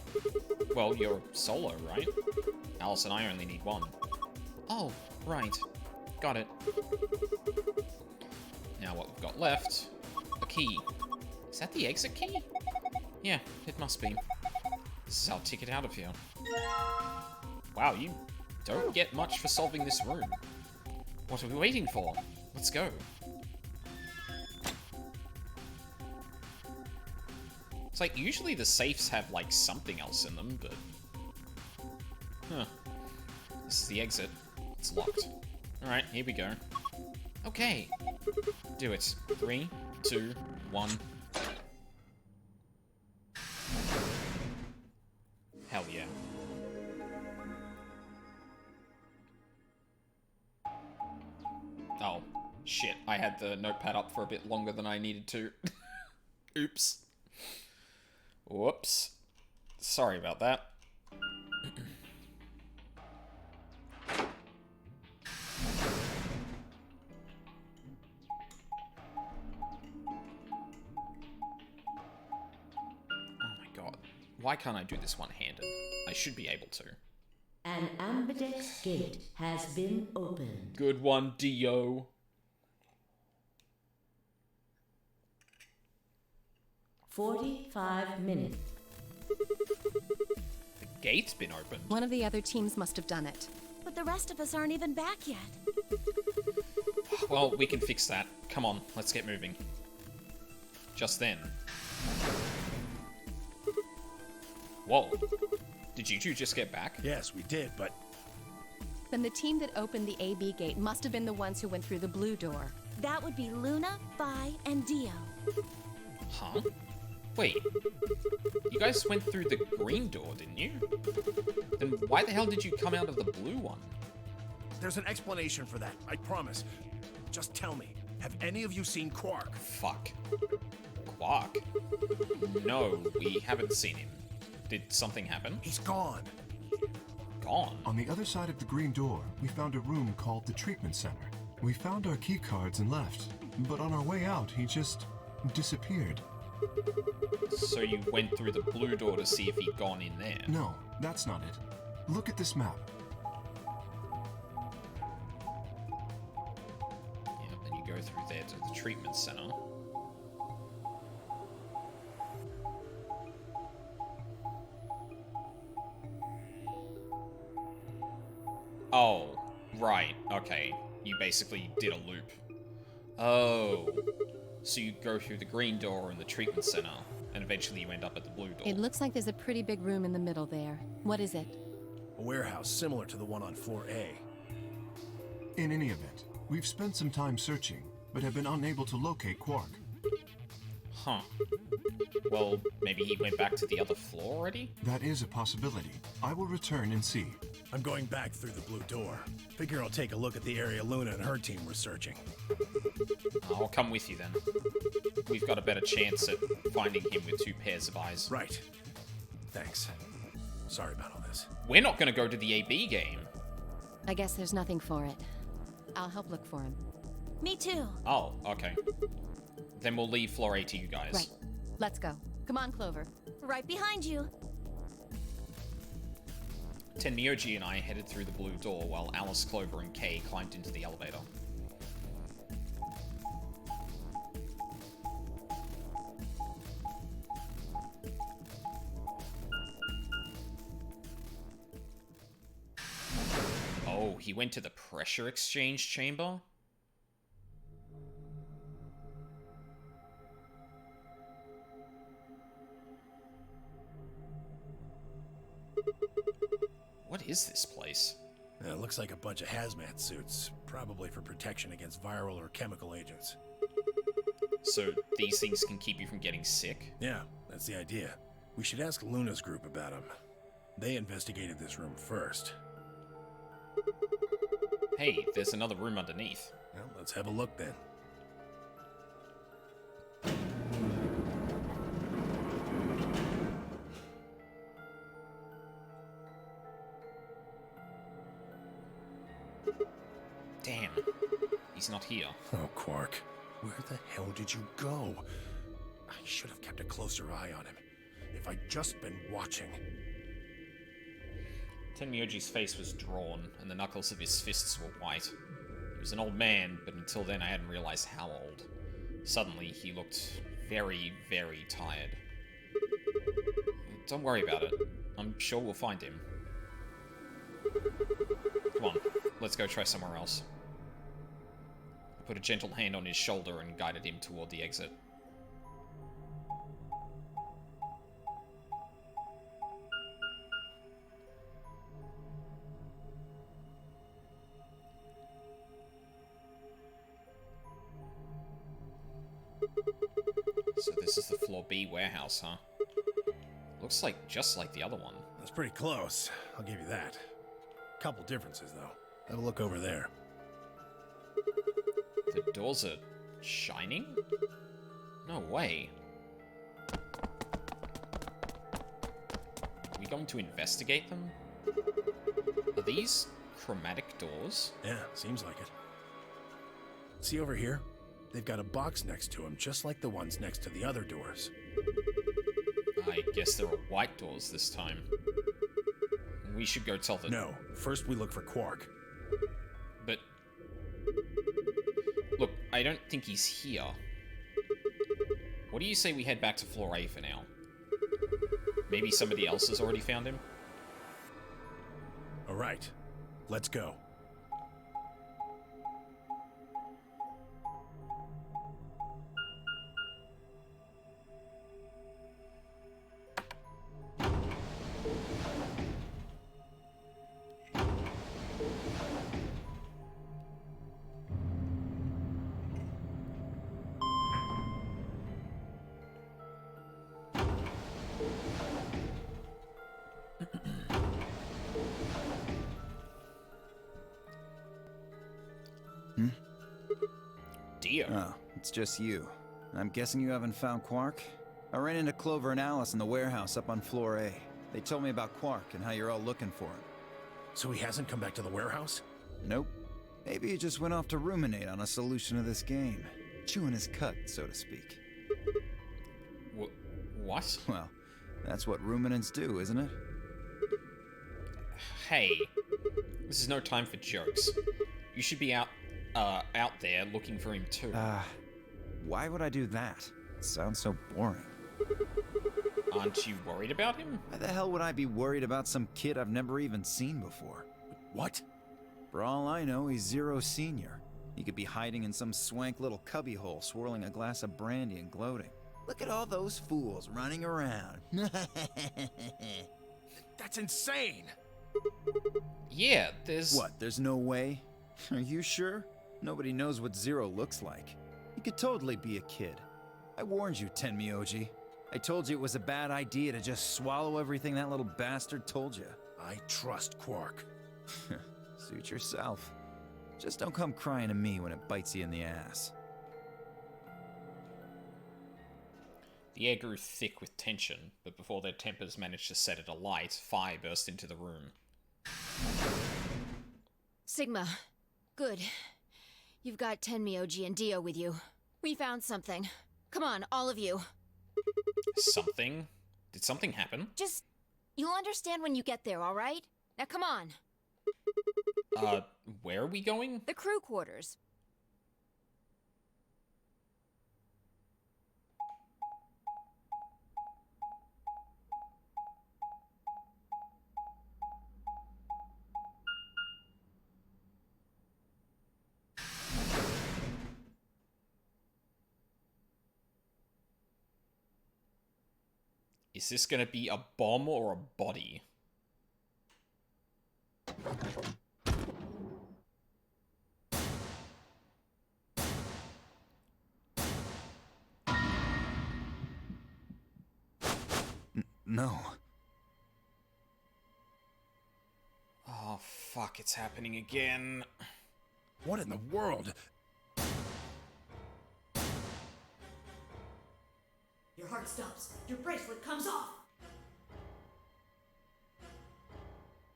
Speaker 1: Well, you're solo, right? Alice and I only need 1. Oh, right. Got it. Now what we've got left, a key. Is that the exit key? Yeah, it must be. This is our ticket out of here. Wow, you don't get much for solving this room. What are we waiting for? Let's go. It's like, usually the safes have, like, something else in them, but... Huh. This is the exit. It's locked. Alright, here we go. Okay. Do it. 3, 2, 1. Hell yeah. Oh, shit. I had the notepad up for a bit longer than I needed to. Oops. Whoops. Sorry about that. Why can't I do this one-handed? I should be able to.
Speaker 2: An ambidex gate has been opened.
Speaker 1: Good one, Dio.
Speaker 2: 45 minutes.
Speaker 1: The gate's been opened.
Speaker 10: One of the other teams must have done it.
Speaker 4: But the rest of us aren't even back yet.
Speaker 1: Well, we can fix that. Come on, let's get moving. Just then. Whoa. Did you two just get back?
Speaker 9: Yes, we did, but...
Speaker 10: Then the team that opened the AB gate must have been the ones who went through the blue door.
Speaker 4: That would be Luna, Vi, and Dio.
Speaker 1: Huh? Wait. You guys went through the green door, didn't you? Then why the hell did you come out of the blue one?
Speaker 9: There's an explanation for that, I promise. Just tell me, have any of you seen Quark?
Speaker 1: Fuck. Quark? No, we haven't seen him. Did something happen?
Speaker 9: He's gone.
Speaker 1: Gone?
Speaker 6: On the other side of the green door, we found a room called the treatment center. We found our key cards and left, but on our way out, he just disappeared.
Speaker 1: So you went through the blue door to see if he'd gone in there?
Speaker 6: No, that's not it. Look at this map.
Speaker 1: Yeah, then you go through there to the treatment center. Oh, right, okay. You basically did a loop. Oh. So you go through the green door in the treatment center, and eventually you end up at the blue door.
Speaker 10: It looks like there's a pretty big room in the middle there. What is it?
Speaker 9: A warehouse similar to the one on floor A.
Speaker 6: In any event, we've spent some time searching, but have been unable to locate Quark.
Speaker 1: Huh. Well, maybe he went back to the other floor already?
Speaker 6: That is a possibility. I will return and see.
Speaker 9: I'm going back through the blue door. Figure I'll take a look at the area Luna and her team were searching.
Speaker 1: I'll come with you then. We've got a better chance at finding him with 2 pairs of eyes.
Speaker 9: Right. Thanks. Sorry about all this.
Speaker 1: We're not going to go to the AB game.
Speaker 10: I guess there's nothing for it. I'll help look for him.
Speaker 4: Me too.
Speaker 1: Oh, okay. Then we'll leave floor A to you guys.
Speaker 10: Right. Let's go. Come on, Clover.
Speaker 4: Right behind you.
Speaker 1: Tenmyoji and I headed through the blue door while Alice, Clover, and Kay climbed into the elevator. Oh, he went to the pressure exchange chamber? What is this place?
Speaker 9: It looks like a bunch of hazmat suits, probably for protection against viral or chemical agents.
Speaker 1: So these things can keep you from getting sick?
Speaker 9: Yeah, that's the idea. We should ask Luna's group about them. They investigated this room first.
Speaker 1: Hey, there's another room underneath.
Speaker 9: Well, let's have a look then.
Speaker 1: Damn, he's not here.
Speaker 9: Oh, Quark. Where the hell did you go? I should have kept a closer eye on him. If I'd just been watching.
Speaker 1: Tenmyoji's face was drawn, and the knuckles of his fists were white. He was an old man, but until then I hadn't realized how old. Suddenly, he looked very, very tired. Don't worry about it. I'm sure we'll find him. Come on, let's go try somewhere else. I put a gentle hand on his shoulder and guided him toward the exit. So this is the floor B warehouse, huh? Looks like just like the other one.
Speaker 9: That's pretty close. I'll give you that. Couple differences, though. Have a look over there.
Speaker 1: The doors are shining? No way. Are we going to investigate them? Are these chromatic doors?
Speaker 9: Yeah, seems like it. See over here? They've got a box next to them, just like the ones next to the other doors.
Speaker 1: I guess there are white doors this time. We should go tell the...
Speaker 9: No, first we look for Quark.
Speaker 1: But... Look, I don't think he's here. What do you say we head back to floor A for now? Maybe somebody else has already found him?
Speaker 9: Alright, let's go.
Speaker 1: Dear.
Speaker 5: Oh, it's just you. I'm guessing you haven't found Quark? I ran into Clover and Alice in the warehouse up on floor A. They told me about Quark and how you're all looking for him.
Speaker 9: So he hasn't come back to the warehouse?
Speaker 5: Nope. Maybe he just went off to ruminate on a solution to this game. Chewing his cud, so to speak.
Speaker 1: What?
Speaker 5: Well, that's what ruminants do, isn't it?
Speaker 1: Hey, this is no time for jokes. You should be out there looking for him too.
Speaker 5: Why would I do that? It sounds so boring.
Speaker 1: Aren't you worried about him?
Speaker 5: Why the hell would I be worried about some kid I've never even seen before?
Speaker 9: What?
Speaker 5: For all I know, he's Zero Senior. He could be hiding in some swank little cubbyhole, swirling a glass of brandy and gloating. Look at all those fools running around.
Speaker 9: That's insane!
Speaker 1: Yeah, there's...
Speaker 5: What, there's no way? Are you sure? Nobody knows what Zero looks like. He could totally be a kid. I warned you, Tenmyoji. I told you it was a bad idea to just swallow everything that little bastard told you.
Speaker 9: I trust Quark.
Speaker 5: Suit yourself. Just don't come crying to me when it bites you in the ass.
Speaker 1: The air grew thick with tension, but before their tempers managed to set it alight, fire burst into the room.
Speaker 3: Sigma, good. You've got Tenmyoji and Dio with you. We found something. Come on, all of you.
Speaker 1: Something? Did something happen?
Speaker 3: Just... you'll understand when you get there, alright? Now come on.
Speaker 1: Where are we going?
Speaker 3: The crew quarters.
Speaker 1: Is this gonna be a bomb or a body?
Speaker 5: No.
Speaker 1: Oh, fuck, it's happening again.
Speaker 9: What in the world?
Speaker 7: Your heart stops. Your bracelet comes off.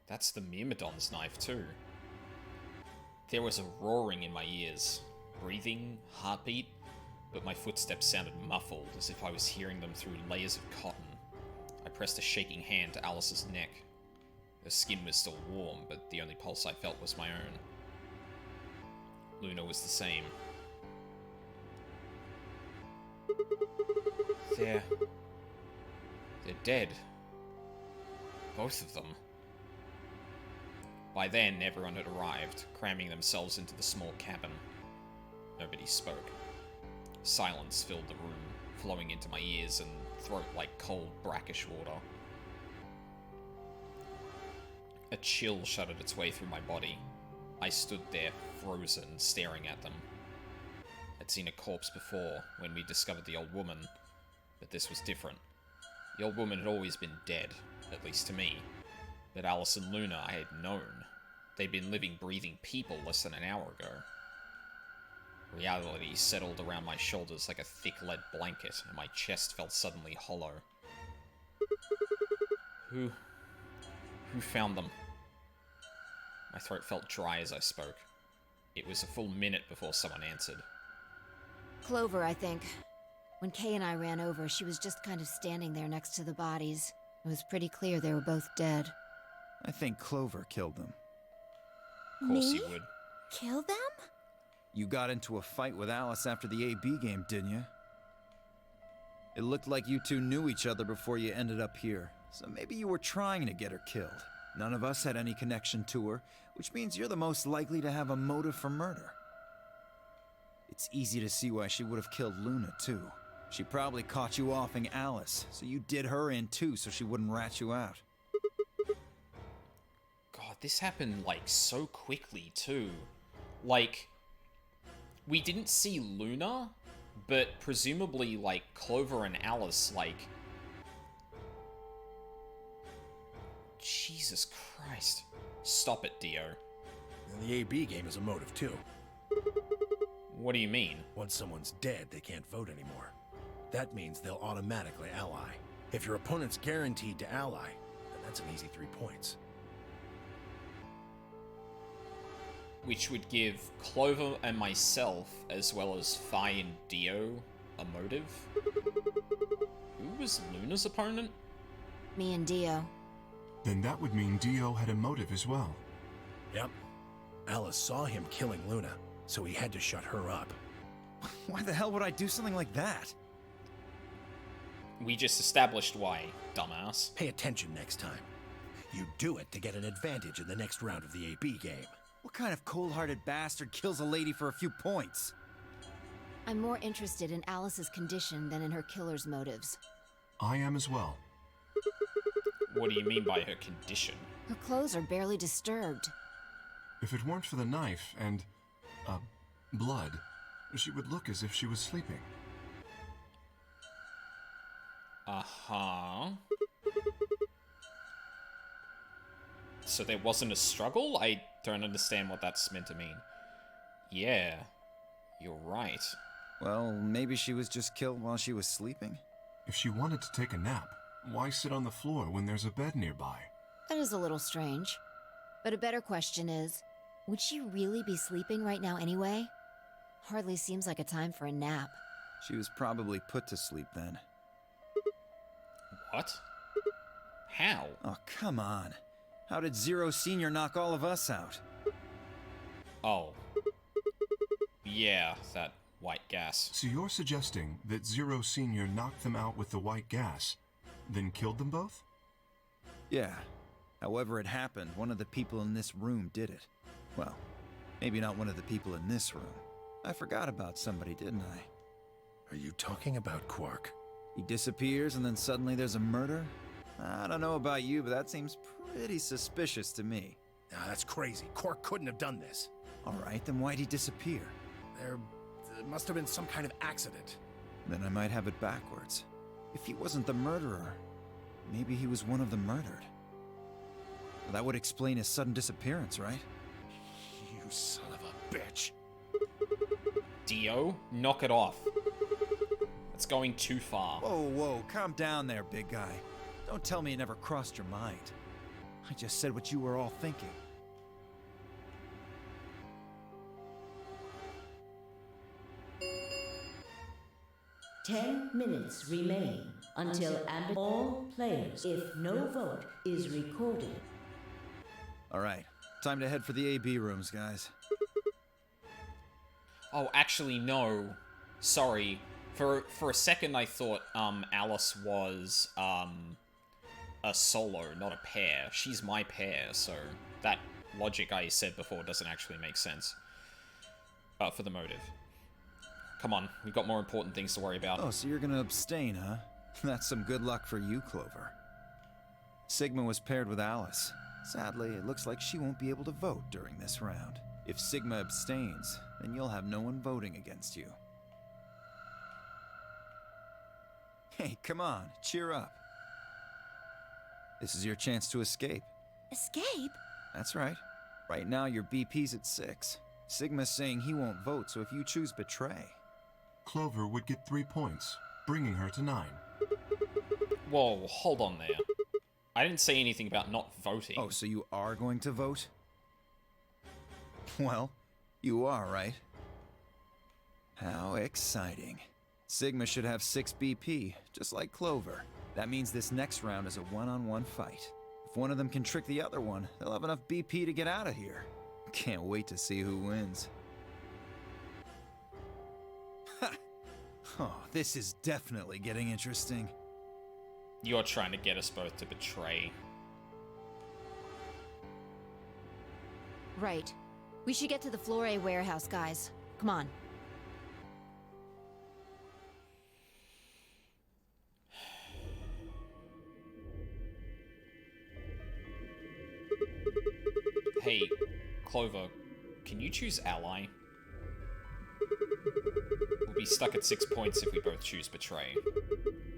Speaker 1: That's the Myrmidon's knife, too. There was a roaring in my ears. Breathing, heartbeat, but my footsteps sounded muffled, as if I was hearing them through layers of cotton. I pressed a shaking hand to Alice's neck. Her skin was still warm, but the only pulse I felt was my own. Luna was the same. They're dead. Both of them. By then, everyone had arrived, cramming themselves into the small cabin. Nobody spoke. Silence filled the room, flowing into my ears and throat like cold, brackish water. A chill shuddered its way through my body. I stood there, frozen, staring at them. I'd seen a corpse before, when we discovered the old woman, but this was different. The old woman had always been dead, at least to me. But Alice and Luna I had known. They'd been living, breathing people less than an hour ago. Reality settled around my shoulders like a thick lead blanket, and my chest felt suddenly hollow. Who found them? My throat felt dry as I spoke. It was a full minute before someone answered.
Speaker 3: Clover, I think. When Kay and I ran over, she was just kind of standing there next to the bodies. It was pretty clear they were both dead.
Speaker 5: I think Clover killed them.
Speaker 1: Of course
Speaker 4: Me?
Speaker 1: you would.
Speaker 4: Kill them?
Speaker 5: You got into a fight with Alice after the AB game, didn't you? It looked like you two knew each other before you ended up here, so maybe you were trying to get her killed. None of us had any connection to her, which means you're the most likely to have a motive for murder. It's easy to see why she would have killed Luna, too. She probably caught you offing Alice, so you did her in too so she wouldn't rat you out.
Speaker 1: God, this happened, like, so quickly, too. Like, we didn't see Luna, but presumably, like, Clover and Alice, like... Jesus Christ. Stop it, Dio.
Speaker 9: And the AB game is a motive, too.
Speaker 1: What do you mean?
Speaker 9: Once someone's dead, they can't vote anymore. That means they'll automatically ally. If your opponent's guaranteed to ally, then that's an easy 3 points.
Speaker 1: Which would give Clover and myself, as well as Phi and Dio, a motive? Who was Luna's opponent?
Speaker 3: Me and Dio.
Speaker 6: Then that would mean Dio had a motive as well.
Speaker 9: Yep. Alice saw him killing Luna, so he had to shut her up.
Speaker 5: Why the hell would I do something like that?
Speaker 1: We just established why, dumbass.
Speaker 9: Pay attention next time. You do it to get an advantage in the next round of the AB game.
Speaker 5: What kind of cold-hearted bastard kills a lady for a few points?
Speaker 3: I'm more interested in Alice's condition than in her killer's motives.
Speaker 6: I am as well.
Speaker 1: What do you mean by her condition?
Speaker 3: Her clothes are barely disturbed.
Speaker 6: If it weren't for the knife and, blood, she would look as if she was sleeping.
Speaker 1: Uh-huh. So there wasn't a struggle? I don't understand what that's meant to mean. Yeah, you're right.
Speaker 5: Well, maybe she was just killed while she was sleeping.
Speaker 6: If she wanted to take a nap, why sit on the floor when there's a bed nearby?
Speaker 3: That is a little strange. But a better question is, would she really be sleeping right now anyway? Hardly seems like a time for a nap.
Speaker 5: She was probably put to sleep then.
Speaker 1: What? How?
Speaker 5: Oh, come on. How did Zero Senior knock all of us out?
Speaker 1: Oh. Yeah, that white gas.
Speaker 6: So you're suggesting that Zero Senior knocked them out with the white gas, then killed them both?
Speaker 5: Yeah. However it happened, one of the people in this room did it. Well, maybe not one of the people in this room. I forgot about somebody, didn't I?
Speaker 9: Are you talking about Quark?
Speaker 5: He disappears and then suddenly there's a murder? I don't know about you, but that seems pretty suspicious to me.
Speaker 9: Nah, that's crazy. Quark couldn't have done this.
Speaker 5: Alright, then why'd he disappear?
Speaker 9: There must have been some kind of accident.
Speaker 5: Then I might have it backwards. If he wasn't the murderer, maybe he was one of the murdered. Well, that would explain his sudden disappearance, right?
Speaker 9: You son of a bitch.
Speaker 1: Dio, knock it off. It's going too far.
Speaker 5: Whoa, whoa, calm down there, big guy. Don't tell me it never crossed your mind. I just said what you were all thinking.
Speaker 2: Ten minutes remain until all players, if no vote is recorded.
Speaker 5: Alright, time to head for the AB rooms, guys.
Speaker 1: Oh, actually, no. Sorry. For a second, I thought, Alice was, a solo, not a pair. She's my pair, so that logic I said before doesn't actually make sense. For the motive. Come on, we've got more important things to worry about.
Speaker 5: Oh, so you're gonna abstain, huh? That's some good luck for you, Clover. Sigma was paired with Alice. Sadly, it looks like she won't be able to vote during this round. If Sigma abstains, then you'll have no one voting against you. Hey, come on, cheer up. This is your chance to escape.
Speaker 4: Escape?
Speaker 5: That's right. Right now, your BP's at 6. Sigma's saying he won't vote, so if you choose Betray...
Speaker 6: Clover would get 3 points, bringing her to 9.
Speaker 1: Whoa, hold on there. I didn't say anything about not voting.
Speaker 5: Oh, so you are going to vote? Well, you are, right? How exciting. Sigma should have 6 BP, just like Clover. That means this next round is a one-on-one fight. If one of them can trick the other one, they'll have enough BP to get out of here. Can't wait to see who wins. Ha! Oh, this is definitely getting interesting.
Speaker 1: You're trying to get us both to betray.
Speaker 3: Right. We should get to the Flore warehouse, guys. Come on.
Speaker 1: Hey, Clover, can you choose ally? We'll be stuck at 6 points if we both choose betray.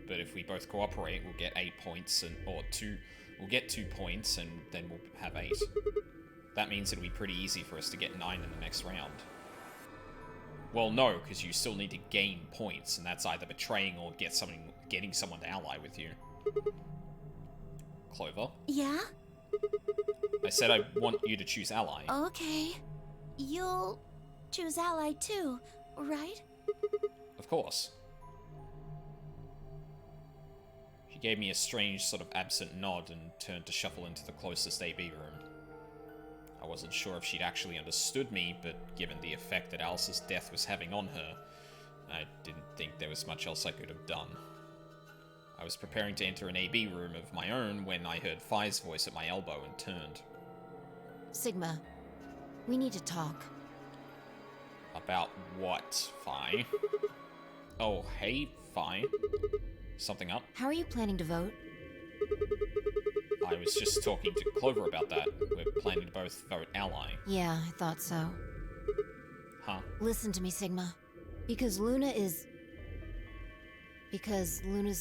Speaker 1: But if we both cooperate, we'll get 8 points, we'll get 2 points, and then we'll have 8. That means it'll be pretty easy for us to get 9 in the next round. Well, no, because you still need to gain points, and that's either betraying or getting someone to ally with you. Clover?
Speaker 4: Yeah?
Speaker 1: I said I want you to choose ally.
Speaker 4: Okay. You'll choose ally too, right?
Speaker 1: Of course. She gave me a strange sort of absent nod and turned to shuffle into the closest AB room. I wasn't sure if she'd actually understood me, but given the effect that Alice's death was having on her, I didn't think there was much else I could have done. I was preparing to enter an AB room of my own when I heard Fi's voice at my elbow and turned.
Speaker 3: Sigma, We need to talk.
Speaker 1: About what, Fi? Oh, hey, Fi. Something up?
Speaker 3: How are you planning to vote?
Speaker 1: I was just talking to Clover about that. We're planning to both vote ally.
Speaker 3: Yeah, I thought so.
Speaker 1: Huh?
Speaker 3: Listen to me, Sigma. Because Luna's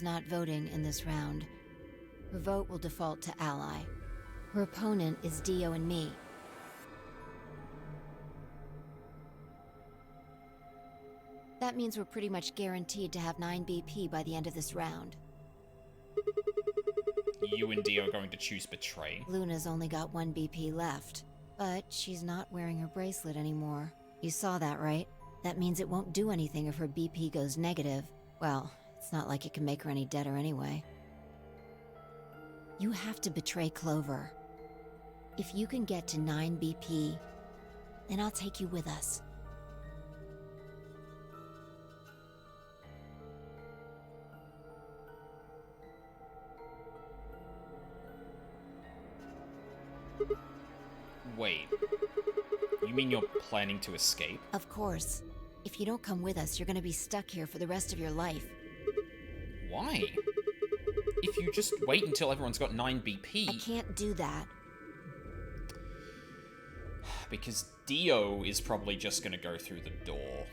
Speaker 3: not voting in this round, her vote will default to ally. Her opponent is Dio and me. That means we're pretty much guaranteed to have 9 BP by the end of this round.
Speaker 1: You and Dio are going to choose Betray.
Speaker 3: Luna's only got 1 BP left, but she's not wearing her bracelet anymore. You saw that, right? That means it won't do anything if her BP goes negative. Well, it's not like it can make her any deader anyway. You have to betray Clover. If you can get to 9 BP, then I'll take you with us.
Speaker 1: Wait. You mean you're planning to escape?
Speaker 3: Of course. If you don't come with us, you're gonna be stuck here for the rest of your life.
Speaker 1: Why? If you just wait until everyone's got 9 BP...
Speaker 3: I can't do that.
Speaker 1: Because Dio is probably just gonna go through the door.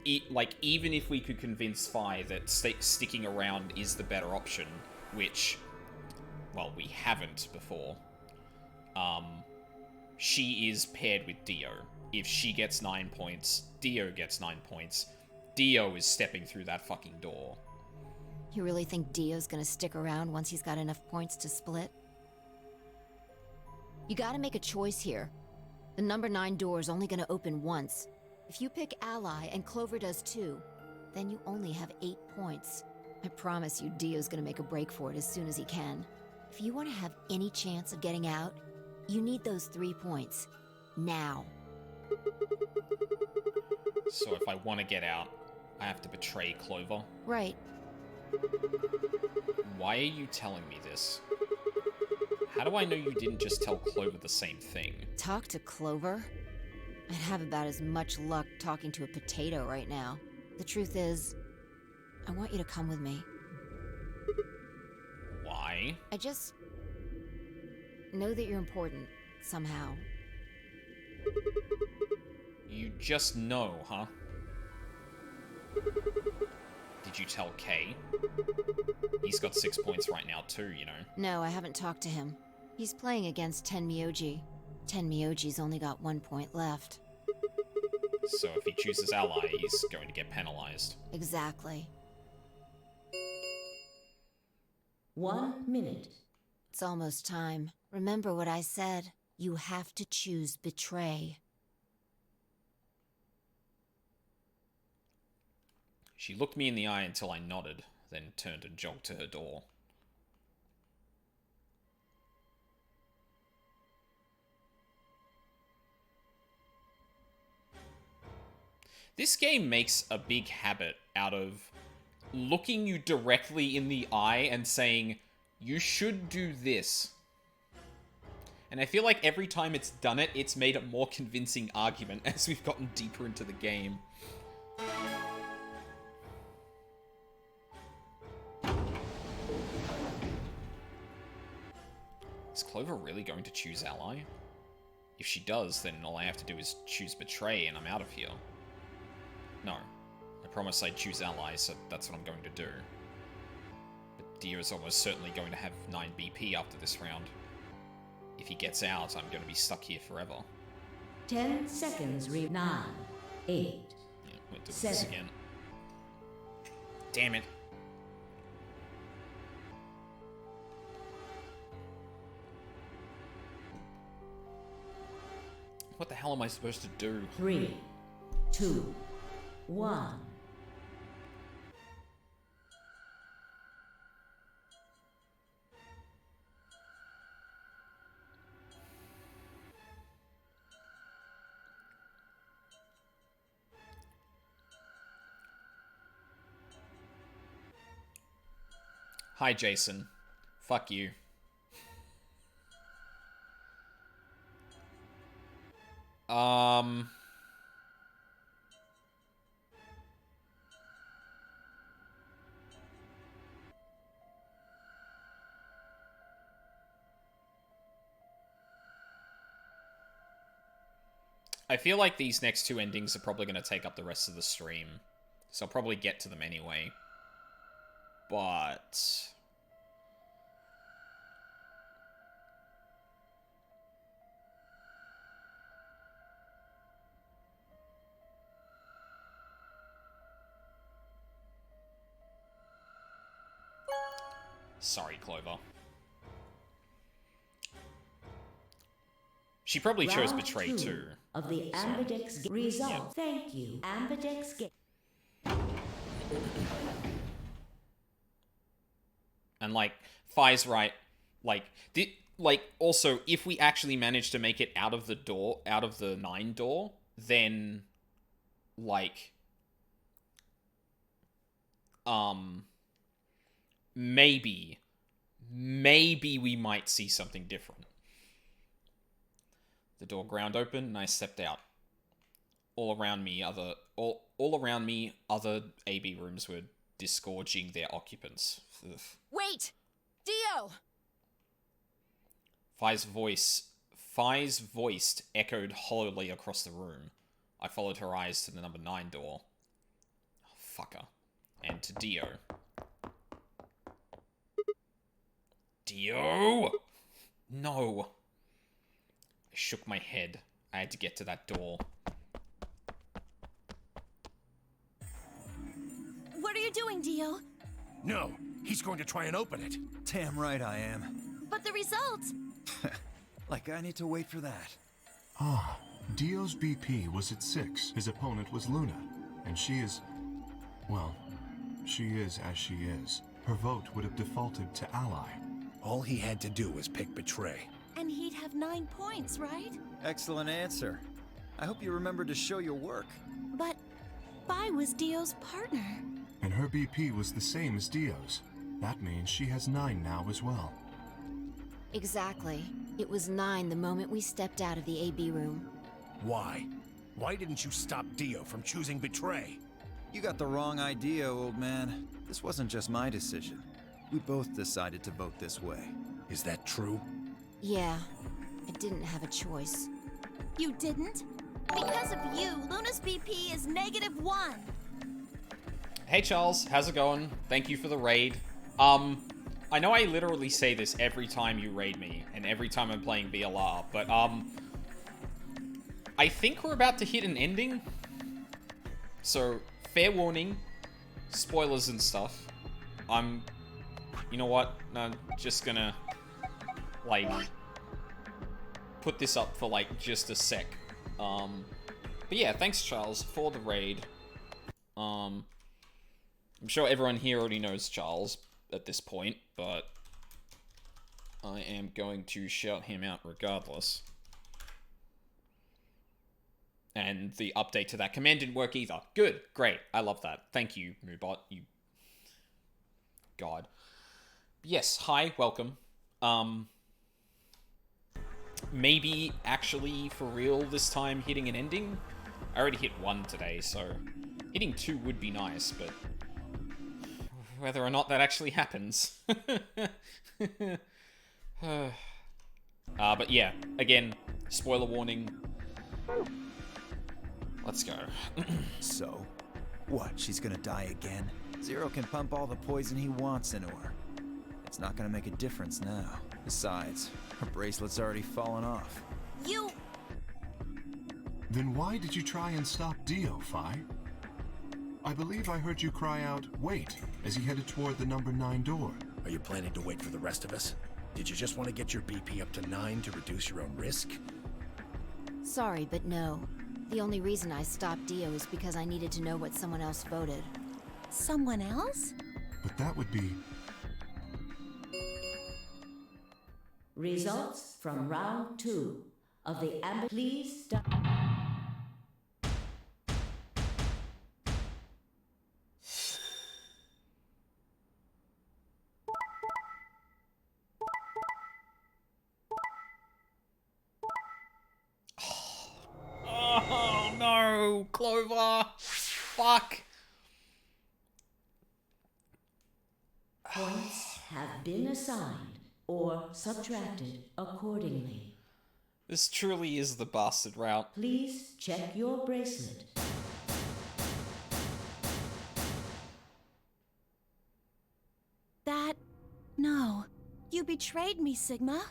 Speaker 1: Even if we could convince Fi that sticking around is the better option, which... well, we haven't before. She is paired with Dio. If she gets 9 points, Dio gets 9 points. Dio is stepping through that fucking door.
Speaker 3: You really think Dio's gonna stick around once he's got enough points to split? You gotta make a choice here. The number 9 door is only gonna open once. If you pick Ally and Clover does too, then you only have 8 points. I promise you Dio's gonna make a break for it as soon as he can. If you want to have any chance of getting out, you need those 3 points. Now.
Speaker 1: So if I want to get out, I have to betray Clover?
Speaker 3: Right.
Speaker 1: Why are you telling me this? How do I know you didn't just tell Clover the same thing?
Speaker 3: Talk to Clover? I'd have about as much luck talking to a potato right now. The truth is, I want you to come with me.
Speaker 1: Why?
Speaker 3: I just know that you're important, somehow.
Speaker 1: You just know, huh? Did you tell Kay? He's got 6 points right now too, you know.
Speaker 3: No, I haven't talked to him. He's playing against Tenmyoji. Tenmyoji's only got 1 point left.
Speaker 1: So if he chooses ally, he's going to get penalized.
Speaker 3: Exactly.
Speaker 2: 1 minute.
Speaker 3: It's almost time. Remember what I said. You have to choose Betray.
Speaker 1: She looked me in the eye until I nodded, then turned and jogged to her door. This game makes a big habit out of looking you directly in the eye and saying, you should do this. And I feel like every time it's done it, it's made a more convincing argument as we've gotten deeper into the game. Is Clover really going to choose ally? If she does, then all I have to do is choose Betray and I'm out of here. No. I promised I'd choose ally, so that's what I'm going to do. But Dio is almost certainly going to have 9 BP after this round. If he gets out, I'm going to be stuck here forever.
Speaker 2: 10 seconds. 9, 8,
Speaker 1: Yeah, we'll do
Speaker 2: 7.
Speaker 1: this again. Damn it. What the hell am I supposed to do?
Speaker 2: 3, 2, 1.
Speaker 1: Hi, Jason. Fuck you. I feel like these next two endings are probably going to take up the rest of the stream. So I'll probably get to them anyway. But... sorry, Clover. She probably chose Betray too.
Speaker 2: Of the Ambidex result. Yeah. Thank you, Ambidex game.
Speaker 1: And like, Fi's right. Like, also, if we actually manage to make it out of the door, out of the 9 door, then, like, maybe we might see something different. The door ground open, and I stepped out. All around me, other AB rooms were disgorging their occupants. Ugh.
Speaker 8: Wait! Dio!
Speaker 1: Fi's voice echoed hollowly across the room. I followed her eyes to the number 9 door. Oh, fucker. And to Dio. Dio! No! I shook my head. I had to get to that door.
Speaker 4: What are you doing, Dio?
Speaker 9: No, he's going to try and open it.
Speaker 5: Damn right I am.
Speaker 4: But the results...
Speaker 5: Like I need to wait for that.
Speaker 6: Ah, Dio's BP was at 6. His opponent was Luna. And she is... well, she is as she is. Her vote would have defaulted to Ally.
Speaker 9: All he had to do was pick Betray.
Speaker 4: And he'd have 9 points, right?
Speaker 5: Excellent answer. I hope you remembered to show your work.
Speaker 4: But Vi was Dio's partner.
Speaker 6: And her BP was the same as Dio's. That means she has 9 now as well.
Speaker 3: Exactly. It was 9 the moment we stepped out of the AB room.
Speaker 9: Why? Why didn't you stop Dio from choosing Betray?
Speaker 5: You got the wrong idea, old man. This wasn't just my decision. We both decided to vote this way.
Speaker 9: Is that true?
Speaker 3: Yeah. I didn't have a choice.
Speaker 4: You didn't? Because of you, Luna's BP is -1.
Speaker 1: Hey Charles, how's it going? Thank you for the raid. I know I literally say this every time you raid me, and every time I'm playing VLR, but, I think we're about to hit an ending. So, fair warning, spoilers and stuff. You know what? No, I'm just gonna, like, put this up for, like, just a sec. But yeah, thanks Charles for the raid. I'm sure everyone here already knows Charles at this point, but I am going to shout him out regardless. And the update to that command didn't work either. Good, great, I love that. Thank you, Moobot, you... God. Yes, hi, welcome. Maybe actually, for real, this time hitting an ending? I already hit 1 today, so hitting 2 would be nice, but whether or not that actually happens. But yeah, again, spoiler warning. Let's go.
Speaker 5: So, what, she's gonna die again? Zero can pump all the poison he wants into her. It's not gonna make a difference now. Besides, her bracelet's already fallen off.
Speaker 4: You...
Speaker 6: Then why did you try and stop Dio, Fi? I believe I heard you cry out, wait, as he headed toward the number 9 door.
Speaker 9: Are you planning to wait for the rest of us? Did you just want to get your BP up to 9 to reduce your own risk?
Speaker 3: Sorry, but no. The only reason I stopped Dio is because I needed to know what someone else voted.
Speaker 4: Someone else?
Speaker 6: But that would be...
Speaker 2: Results from round 2 of the Please stop.
Speaker 1: no, Clover! Fuck!
Speaker 2: Points have been assigned or subtracted accordingly.
Speaker 1: This truly is the bastard route.
Speaker 2: Please check your bracelet.
Speaker 4: No. You betrayed me, Sigma.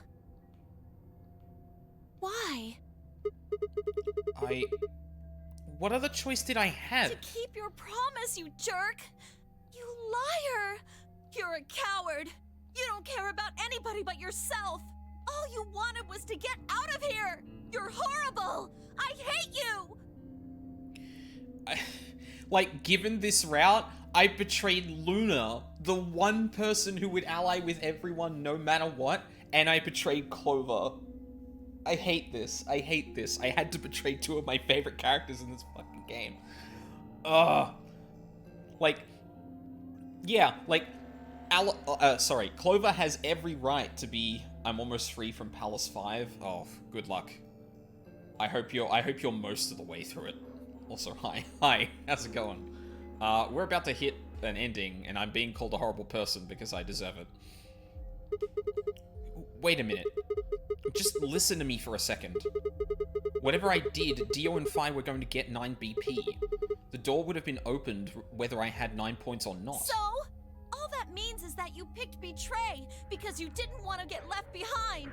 Speaker 4: Why?
Speaker 1: What other choice did I have?
Speaker 4: To keep your promise, you jerk! You liar! You're a coward! You don't care about anybody but yourself! All you wanted was to get out of here! You're horrible! I hate you!
Speaker 1: Given this route, I betrayed Luna, the one person who would ally with everyone no matter what, and I betrayed Clover. I hate this. I hate this. I had to betray two of my favorite characters in this fucking game. Clover has every right to be, I'm almost free from Palace 5. Oh, good luck. I hope you're most of the way through it. Also, hi, how's it going? We're about to hit an ending, and I'm being called a horrible person because I deserve it. Wait a minute. Just listen to me for a second. Whatever I did, Dio and Phi were going to get 9 BP. The door would have been opened whether I had 9 points or not.
Speaker 4: So? All that means is that you picked Betray because you didn't want to get left behind.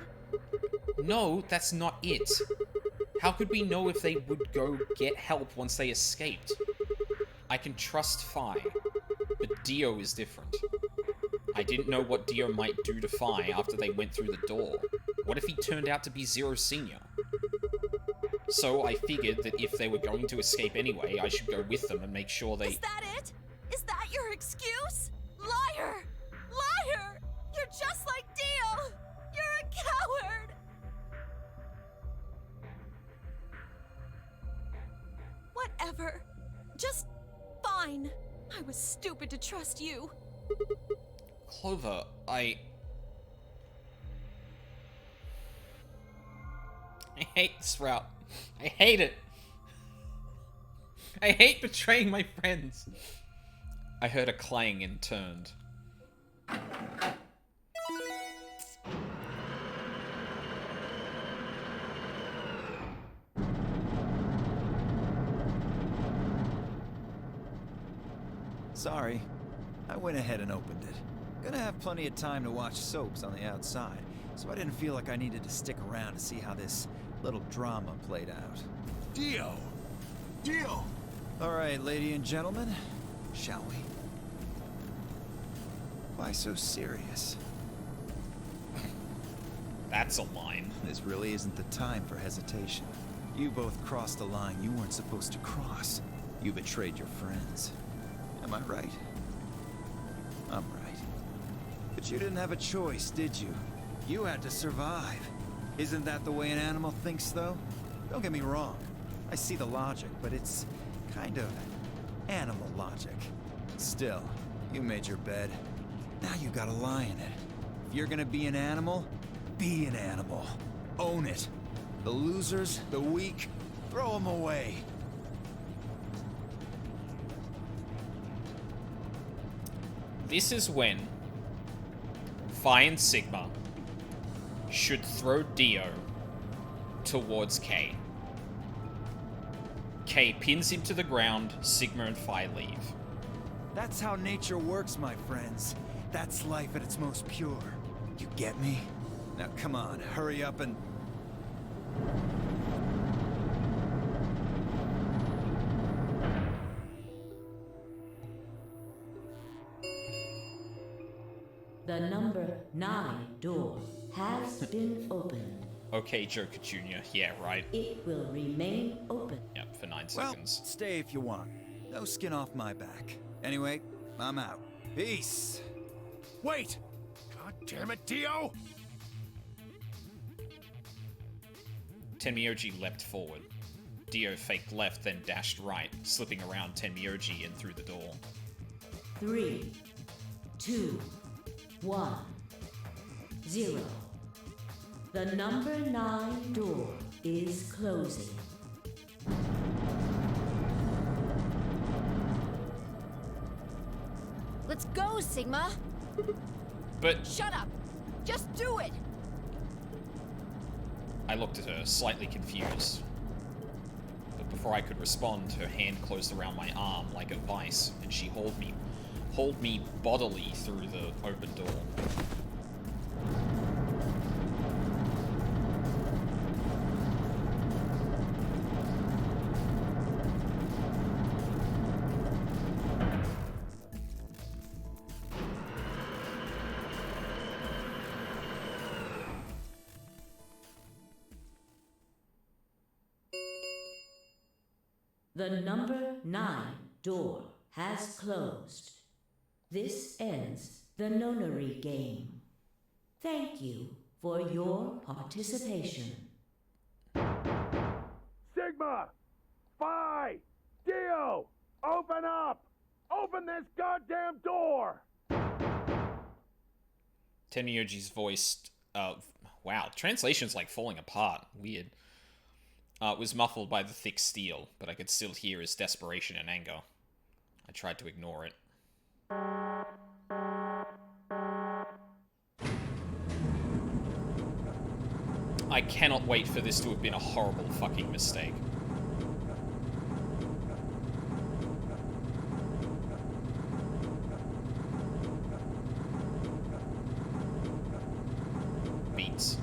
Speaker 1: No, that's not it. How could we know if they would go get help once they escaped? I can trust Phi, but Dio is different. I didn't know what Dio might do to Phi after they went through the door. What if he turned out to be Zero Senior? So I figured that if they were going to escape anyway, I should go with them and make sure they—
Speaker 4: Is that it? Is that your excuse? Liar! Liar! You're just like Dio! You're a coward! Whatever. Just fine. I was stupid to trust you.
Speaker 1: Clover, I hate this route. I hate it. I hate betraying my friends. I heard a clang and turned.
Speaker 5: Sorry. I went ahead and opened it. Gonna have plenty of time to watch soaps on the outside, so I didn't feel like I needed to stick around to see how this little drama played out.
Speaker 9: Dio! Dio!
Speaker 5: Alright, ladies and gentlemen, shall we? Why so serious?
Speaker 1: That's a line.
Speaker 5: This really isn't the time for hesitation. You both crossed a line you weren't supposed to cross. You betrayed your friends. Am I right? I'm right. But you didn't have a choice, did you? You had to survive. Isn't that the way an animal thinks, though? Don't get me wrong. I see the logic, but it's kind of animal logic. Still, you made your bed. Now you gotta lie in it. If you're gonna be an animal, be an animal. Own it. The losers, the weak, throw them away.
Speaker 1: This is when Phi and Sigma should throw Dio towards K. K pins him to the ground, Sigma and Phi leave.
Speaker 5: That's how nature works, my friends. That's life at its most pure. You get me? Now come on, hurry up and...
Speaker 2: The number 9 door has been opened.
Speaker 1: Okay, Joker Jr. Yeah, right.
Speaker 2: It will remain open.
Speaker 1: Yep, for 9
Speaker 5: Well,
Speaker 1: seconds.
Speaker 5: stay if you want. No skin off my back. Anyway, I'm out. Peace.
Speaker 9: Wait! God damn it, Dio!
Speaker 1: Tenmyoji leapt forward. Dio faked left, then dashed right, slipping around Tenmyoji and through the door.
Speaker 2: 3, 2, 1, 0. The number 9 door is closing.
Speaker 3: Let's go, Sigma!
Speaker 1: But...
Speaker 3: Shut up! Just do it!
Speaker 1: I looked at her, slightly confused. But before I could respond, her hand closed around my arm like a vice, and she hauled me bodily through the open door.
Speaker 2: The number 9 door has closed. This ends the nonary game. Thank you for your participation.
Speaker 12: Sigma! Phi! Dio! Open up! Open this goddamn door!
Speaker 1: Tenmyoji's voice, wow, translation's like falling apart. Weird. Was muffled by the thick steel, but I could still hear his desperation and anger. I tried to ignore it. I cannot wait for this to have been a horrible fucking mistake. Beats.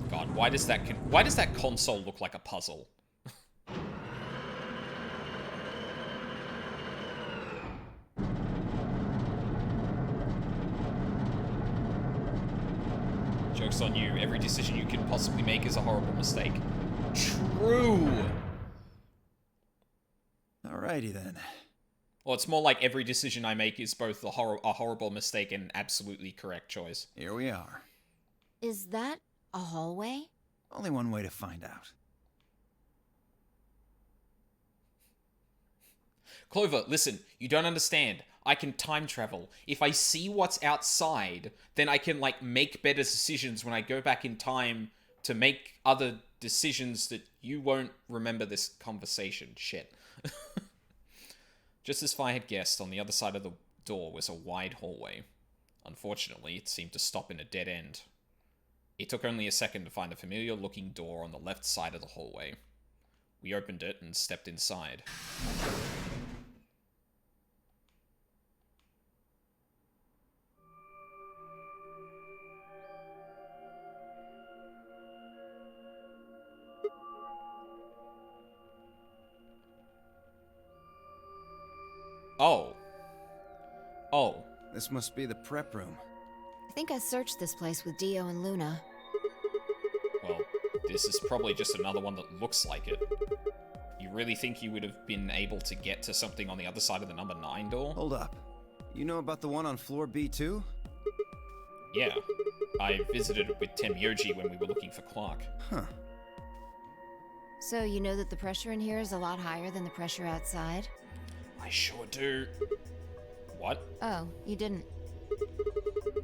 Speaker 1: God, why does that console look like a puzzle? Joke's on you. Every decision you can possibly make is a horrible mistake. True!
Speaker 5: Alrighty then.
Speaker 1: Well, it's more like every decision I make is both a horrible mistake and an absolutely correct choice.
Speaker 5: Here we are.
Speaker 3: Is that a hallway?
Speaker 5: Only one way to find out.
Speaker 1: Clover, listen, you don't understand. I can time travel. If I see what's outside, then I can, like, make better decisions when I go back in time to make other decisions that you won't remember this conversation. Shit. Just as Phi had guessed, on the other side of the door was a wide hallway. Unfortunately, it seemed to stop in a dead end. It took only a second to find a familiar-looking door on the left side of the hallway. We opened it and stepped inside. Oh. Oh.
Speaker 5: This must be the prep room.
Speaker 3: I think I searched this place with Dio and Luna.
Speaker 1: Well, this is probably just another one that looks like it. You really think you would have been able to get to something on the other side of the number 9 door?
Speaker 5: Hold up. You know about the one on floor B2?
Speaker 1: Yeah. I visited it with Tenmyoji when we were looking for Quark.
Speaker 5: Huh.
Speaker 3: So you know that the pressure in here is a lot higher than the pressure outside?
Speaker 1: I sure do. What?
Speaker 3: Oh, you didn't.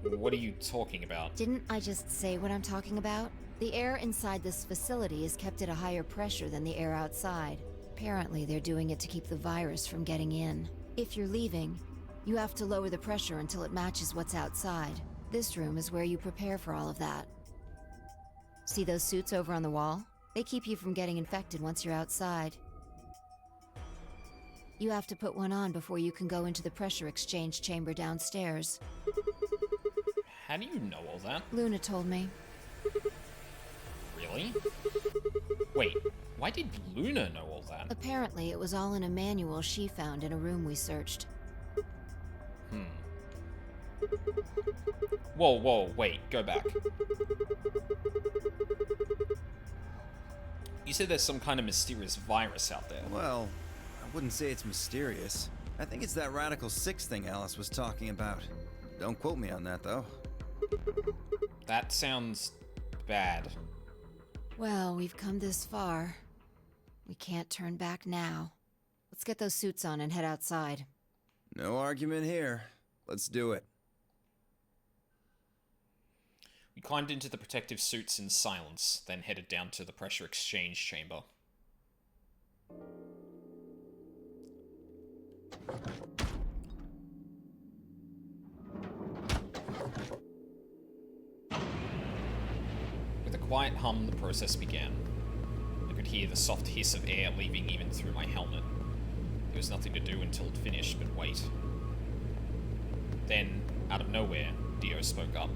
Speaker 1: What are you talking about?
Speaker 3: Didn't I just say what I'm talking about? The air inside this facility is kept at a higher pressure than the air outside. Apparently, they're doing it to keep the virus from getting in. If you're leaving, you have to lower the pressure until it matches what's outside. This room is where you prepare for all of that. See those suits over on the wall? They keep you from getting infected once you're outside. You have to put one on before you can go into the pressure exchange chamber downstairs.
Speaker 1: How do you know all that?
Speaker 3: Luna told me.
Speaker 1: Really? Wait, why did Luna know all that?
Speaker 3: Apparently, it was all in a manual she found in a room we searched.
Speaker 1: Whoa, wait, go back. You said there's some kind of mysterious virus out there.
Speaker 5: Well, I wouldn't say it's mysterious. I think it's that Radical 6 thing Alice was talking about. Don't quote me on that, though.
Speaker 1: That sounds bad.
Speaker 3: Well, we've come this far. We can't turn back now. Let's get those suits on and head outside.
Speaker 5: No argument here. Let's do it.
Speaker 1: We climbed into the protective suits in silence, then headed down to the pressure exchange chamber. With a quiet hum, the process began. I could hear the soft hiss of air leaving even through my helmet. There was nothing to do until it finished but wait. Then, out of nowhere, Dio spoke up.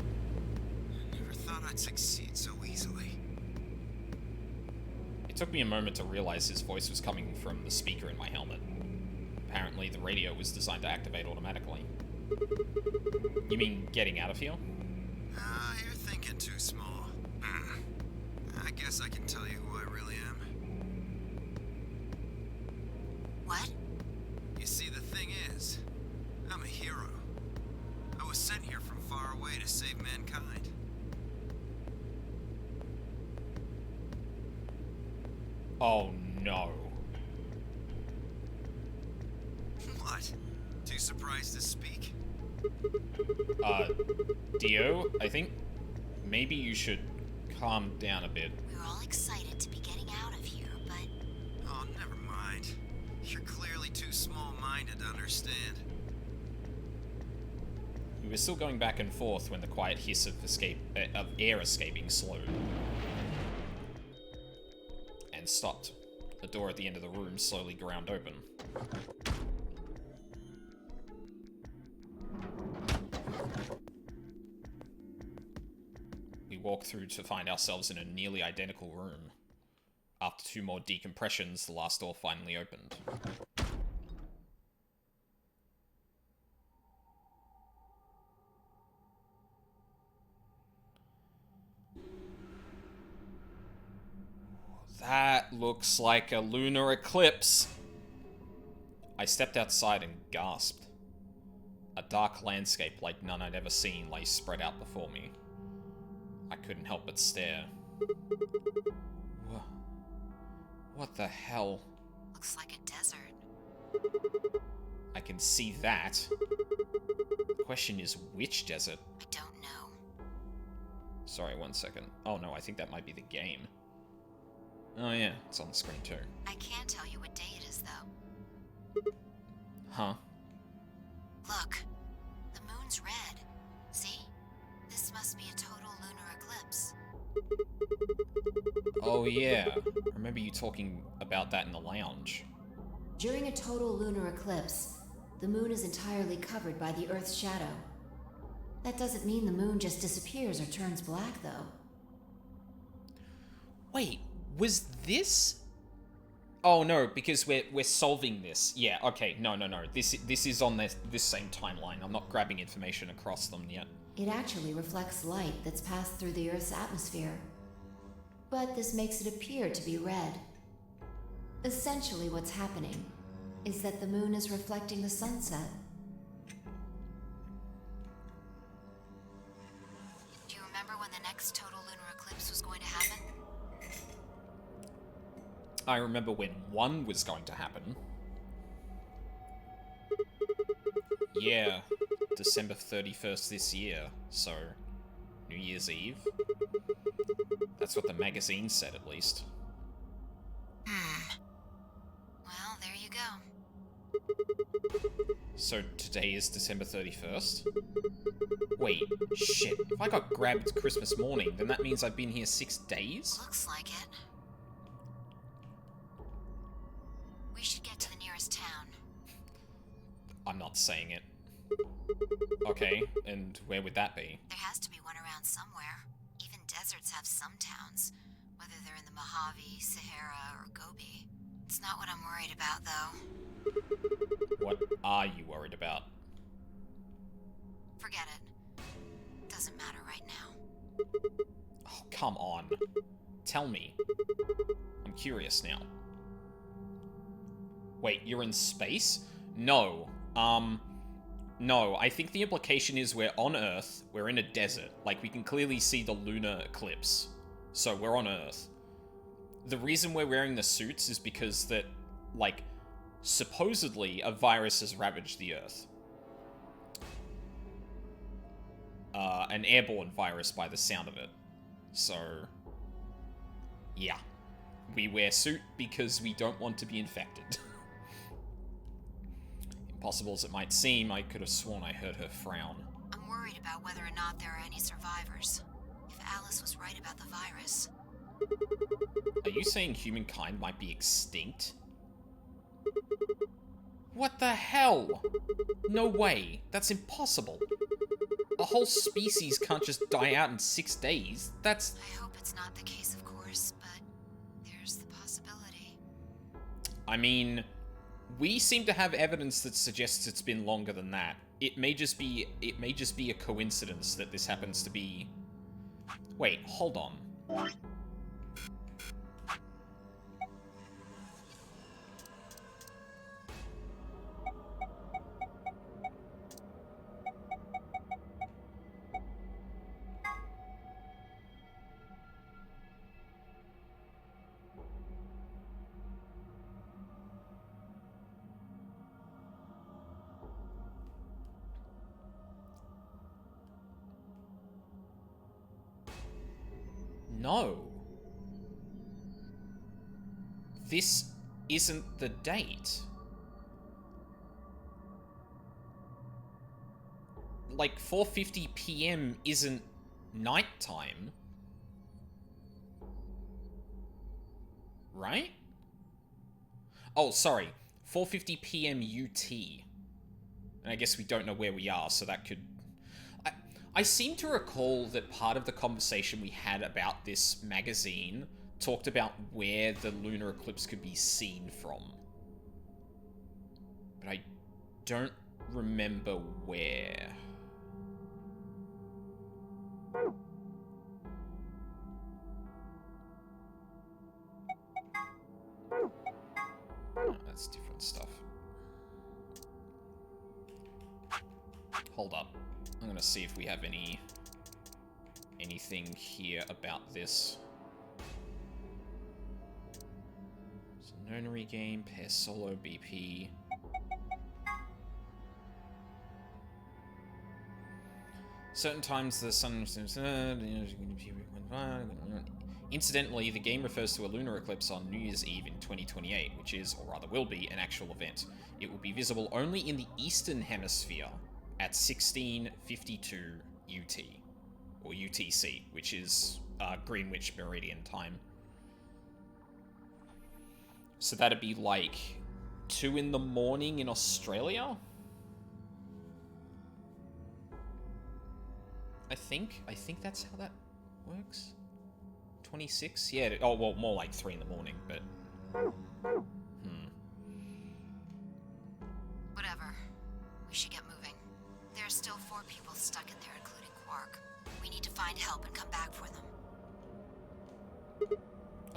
Speaker 5: I never thought I'd succeed so easily.
Speaker 1: It took me a moment to realize his voice was coming from the speaker in my helmet. Apparently, the radio was designed to activate automatically. You mean getting out of here?
Speaker 5: You're thinking too small. I guess I can tell you who I really am.
Speaker 3: What?
Speaker 5: You see, the thing is, I'm a hero. I was sent here from far away to save mankind.
Speaker 1: Oh no.
Speaker 5: What? Too surprised to speak?
Speaker 1: Dio, I think maybe you should calm down a bit.
Speaker 3: We were all excited to be getting out of here, but...
Speaker 5: Oh, never mind. You're clearly too small-minded to understand.
Speaker 1: We were still going back and forth when the quiet hiss of air escaping slowed. And stopped. The door at the end of the room slowly ground open. We walked through to find ourselves in a nearly identical room. After 2 more decompressions, the last door finally opened. That looks like a lunar eclipse. I stepped outside and gasped. A dark landscape like none I'd ever seen lay spread out before me. I couldn't help but stare. What the hell?
Speaker 3: Looks like a desert.
Speaker 1: I can see that. The question is, which desert?
Speaker 3: I don't know.
Speaker 1: Sorry, 1 second. Oh no, I think that might be the game. Oh yeah, it's on the screen too.
Speaker 3: I can't tell you what day it is, though.
Speaker 1: Huh?
Speaker 3: Look. The moon's red. See? This must be a total lunar eclipse.
Speaker 1: Oh yeah. I remember you talking about that in the lounge.
Speaker 2: During a total lunar eclipse, the moon is entirely covered by the Earth's shadow. That doesn't mean the moon just disappears or turns black, though.
Speaker 1: Wait, was this? Oh no, because we're solving this. Yeah, okay, no. This is on this same timeline. I'm not grabbing information across them yet.
Speaker 2: It actually reflects light that's passed through the Earth's atmosphere. But this makes it appear to be red. Essentially what's happening is that the moon is reflecting the sunset.
Speaker 3: Do you remember when the next total lunar eclipse was going to happen?
Speaker 1: I remember when one was going to happen. Yeah, December 31st this year, so New Year's Eve? That's what the magazine said, at least.
Speaker 3: Well, there you go.
Speaker 1: So today is December 31st? Wait, shit. If I got grabbed Christmas morning, then that means I've been here 6 days?
Speaker 3: Looks like it. We should get to the nearest town.
Speaker 1: I'm not saying it. Okay, and where would that be?
Speaker 3: There has to be one around somewhere. Even deserts have some towns, whether they're in the Mojave, Sahara, or Gobi. It's not what I'm worried about, though.
Speaker 1: What are you worried about?
Speaker 3: Forget it. Doesn't matter right now.
Speaker 1: Oh, come on. Tell me. I'm curious now. Wait, you're in space? No. No, I think the implication is we're on Earth, we're in a desert. Like, we can clearly see the lunar eclipse. So, we're on Earth. The reason we're wearing the suits is because that, like, supposedly a virus has ravaged the Earth. An airborne virus by the sound of it. So, yeah. We wear suit because we don't want to be infected. Possible as it might seem, I could have sworn I heard her frown.
Speaker 3: I'm worried about whether or not there are any survivors. If Alice was right about the virus.
Speaker 1: Are you saying humankind might be extinct? What the hell? No way. That's impossible. A whole species can't just die out in 6 days. That's...
Speaker 3: I hope it's not the case, of course, but there's the possibility.
Speaker 1: I mean, we seem to have evidence that suggests it's been longer than that. It may just be a coincidence that this happens to be... Wait, hold on. No. This isn't the date. Like, 4:50 p.m. isn't nighttime. Right? Oh, sorry. 4:50 p.m. UT. And I guess we don't know where we are, so that could... I seem to recall that part of the conversation we had about this magazine talked about where the lunar eclipse could be seen from. But I don't remember where. Oh, that's different stuff. Hold up. I'm gonna see if we have anything here about this. It's a nonary game, pair solo BP. Certain times the sun... Incidentally, the game refers to a lunar eclipse on New Year's Eve in 2028, which is, or rather will be, an actual event. It will be visible only in the Eastern Hemisphere at 16:52 UT, or UTC, which is Greenwich Meridian Time. So that'd be like 2 in the morning in Australia? I think that's how that works. 26? Yeah, oh, well, more like 3 in the morning, but...
Speaker 3: Whatever. We should get moving. There's still 4 people stuck in there, including Quark. We need to find help and come back for them.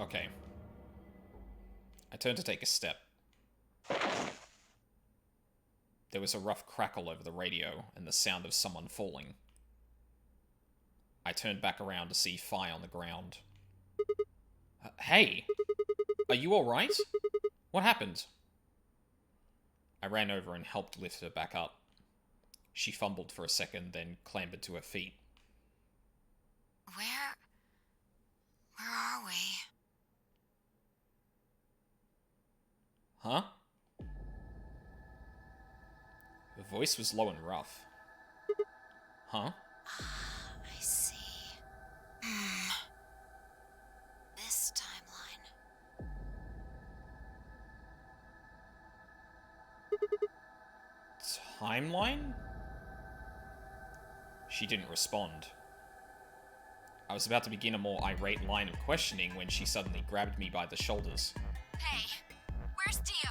Speaker 1: Okay. I turned to take a step. There was a rough crackle over the radio and the sound of someone falling. I turned back around to see Phi on the ground. Hey! Are you alright? What happened? I ran over and helped lift her back up. She fumbled for a second, then clambered to her feet.
Speaker 3: Where are we?
Speaker 1: Huh? Her voice was low and rough. Huh?
Speaker 3: I see. This timeline.
Speaker 1: Timeline? She didn't respond. I was about to begin a more irate line of questioning when she suddenly grabbed me by the shoulders.
Speaker 3: Hey, where's Dio?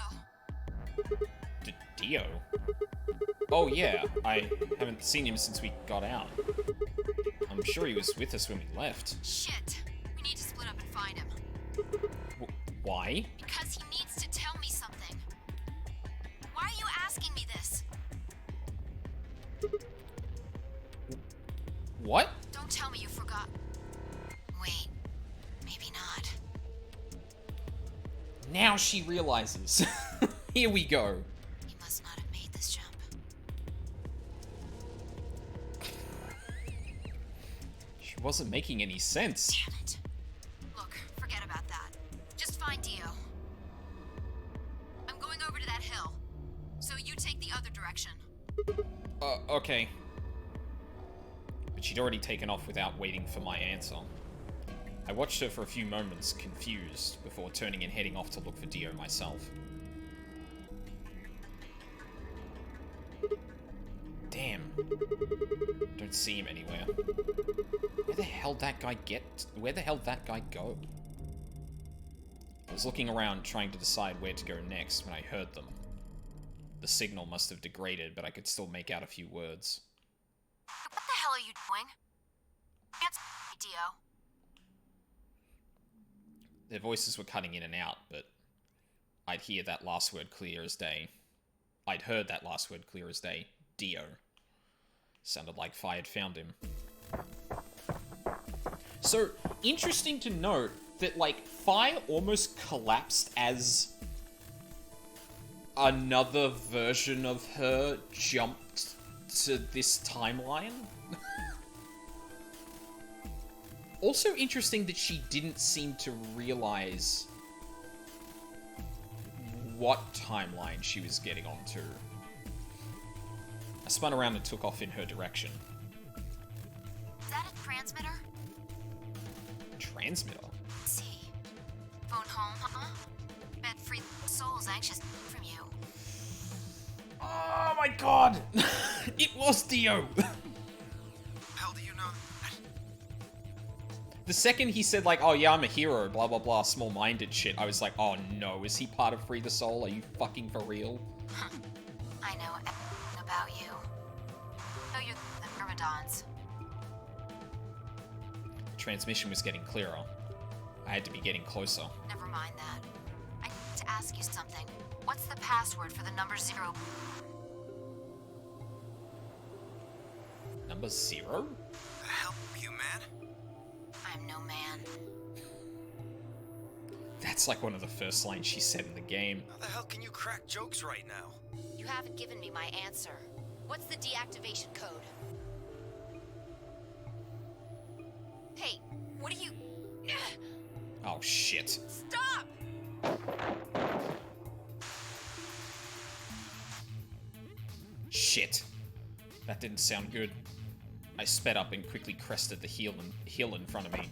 Speaker 1: Dio? Oh yeah, I haven't seen him since we got out. I'm sure he was with us when we left.
Speaker 3: Shit. We need to split up and find him.
Speaker 1: Why?
Speaker 3: Because he needs to tell me something. Why are you asking me this?
Speaker 1: What?
Speaker 3: Don't tell me you forgot. Wait, maybe not.
Speaker 1: Now she realizes. Here we go.
Speaker 3: He must not have made this jump.
Speaker 1: She wasn't making any sense.
Speaker 3: Damn it. Look, forget about that. Just find Dio. I'm going over to that hill. So you take the other direction.
Speaker 1: Okay. But she'd already taken off without waiting for my answer. I watched her for a few moments, confused, before turning and heading off to look for Dio myself. Damn. Don't see him anywhere. Where the hell that guy go? I was looking around, trying to decide where to go next when I heard them. The signal must have degraded, but I could still make out a few words.
Speaker 3: What the hell are you doing? Answer me, Dio.
Speaker 1: Their voices were cutting in and out, but I'd hear that last word clear as day. I'd heard that last word clear as day. Dio. Sounded like Fi had found him. So, interesting to note that, like, Fi almost collapsed as another version of her jumped to this timeline. Also interesting that she didn't seem to realize what timeline she was getting onto. I spun around and took off in her direction.
Speaker 3: Is that a transmitter?
Speaker 1: Transmitter?
Speaker 3: Let's see. Phone home, huh? Bet free soul's anxious from you.
Speaker 1: Oh my god! It was Dio!
Speaker 5: How do you know that?
Speaker 1: The second he said, like, oh yeah, I'm a hero, blah blah blah, small-minded shit, I was like, oh no, is he part of Free the Soul? Are you fucking for real?
Speaker 3: I know everything about you. I know you're the Myrmidons.
Speaker 1: The transmission was getting clearer. I had to be getting closer.
Speaker 3: Never mind that. I need to ask you something. What's the password for the number 0?
Speaker 1: Number 0?
Speaker 5: The hell, you man?
Speaker 3: I'm no man.
Speaker 1: That's like one of the first lines she said in the game.
Speaker 5: How the hell can you crack jokes right now?
Speaker 3: You haven't given me my answer. What's the deactivation code? Hey, what are you...
Speaker 1: Oh shit.
Speaker 3: Stop!
Speaker 1: Shit. That didn't sound good. I sped up and quickly crested the hill in front of me.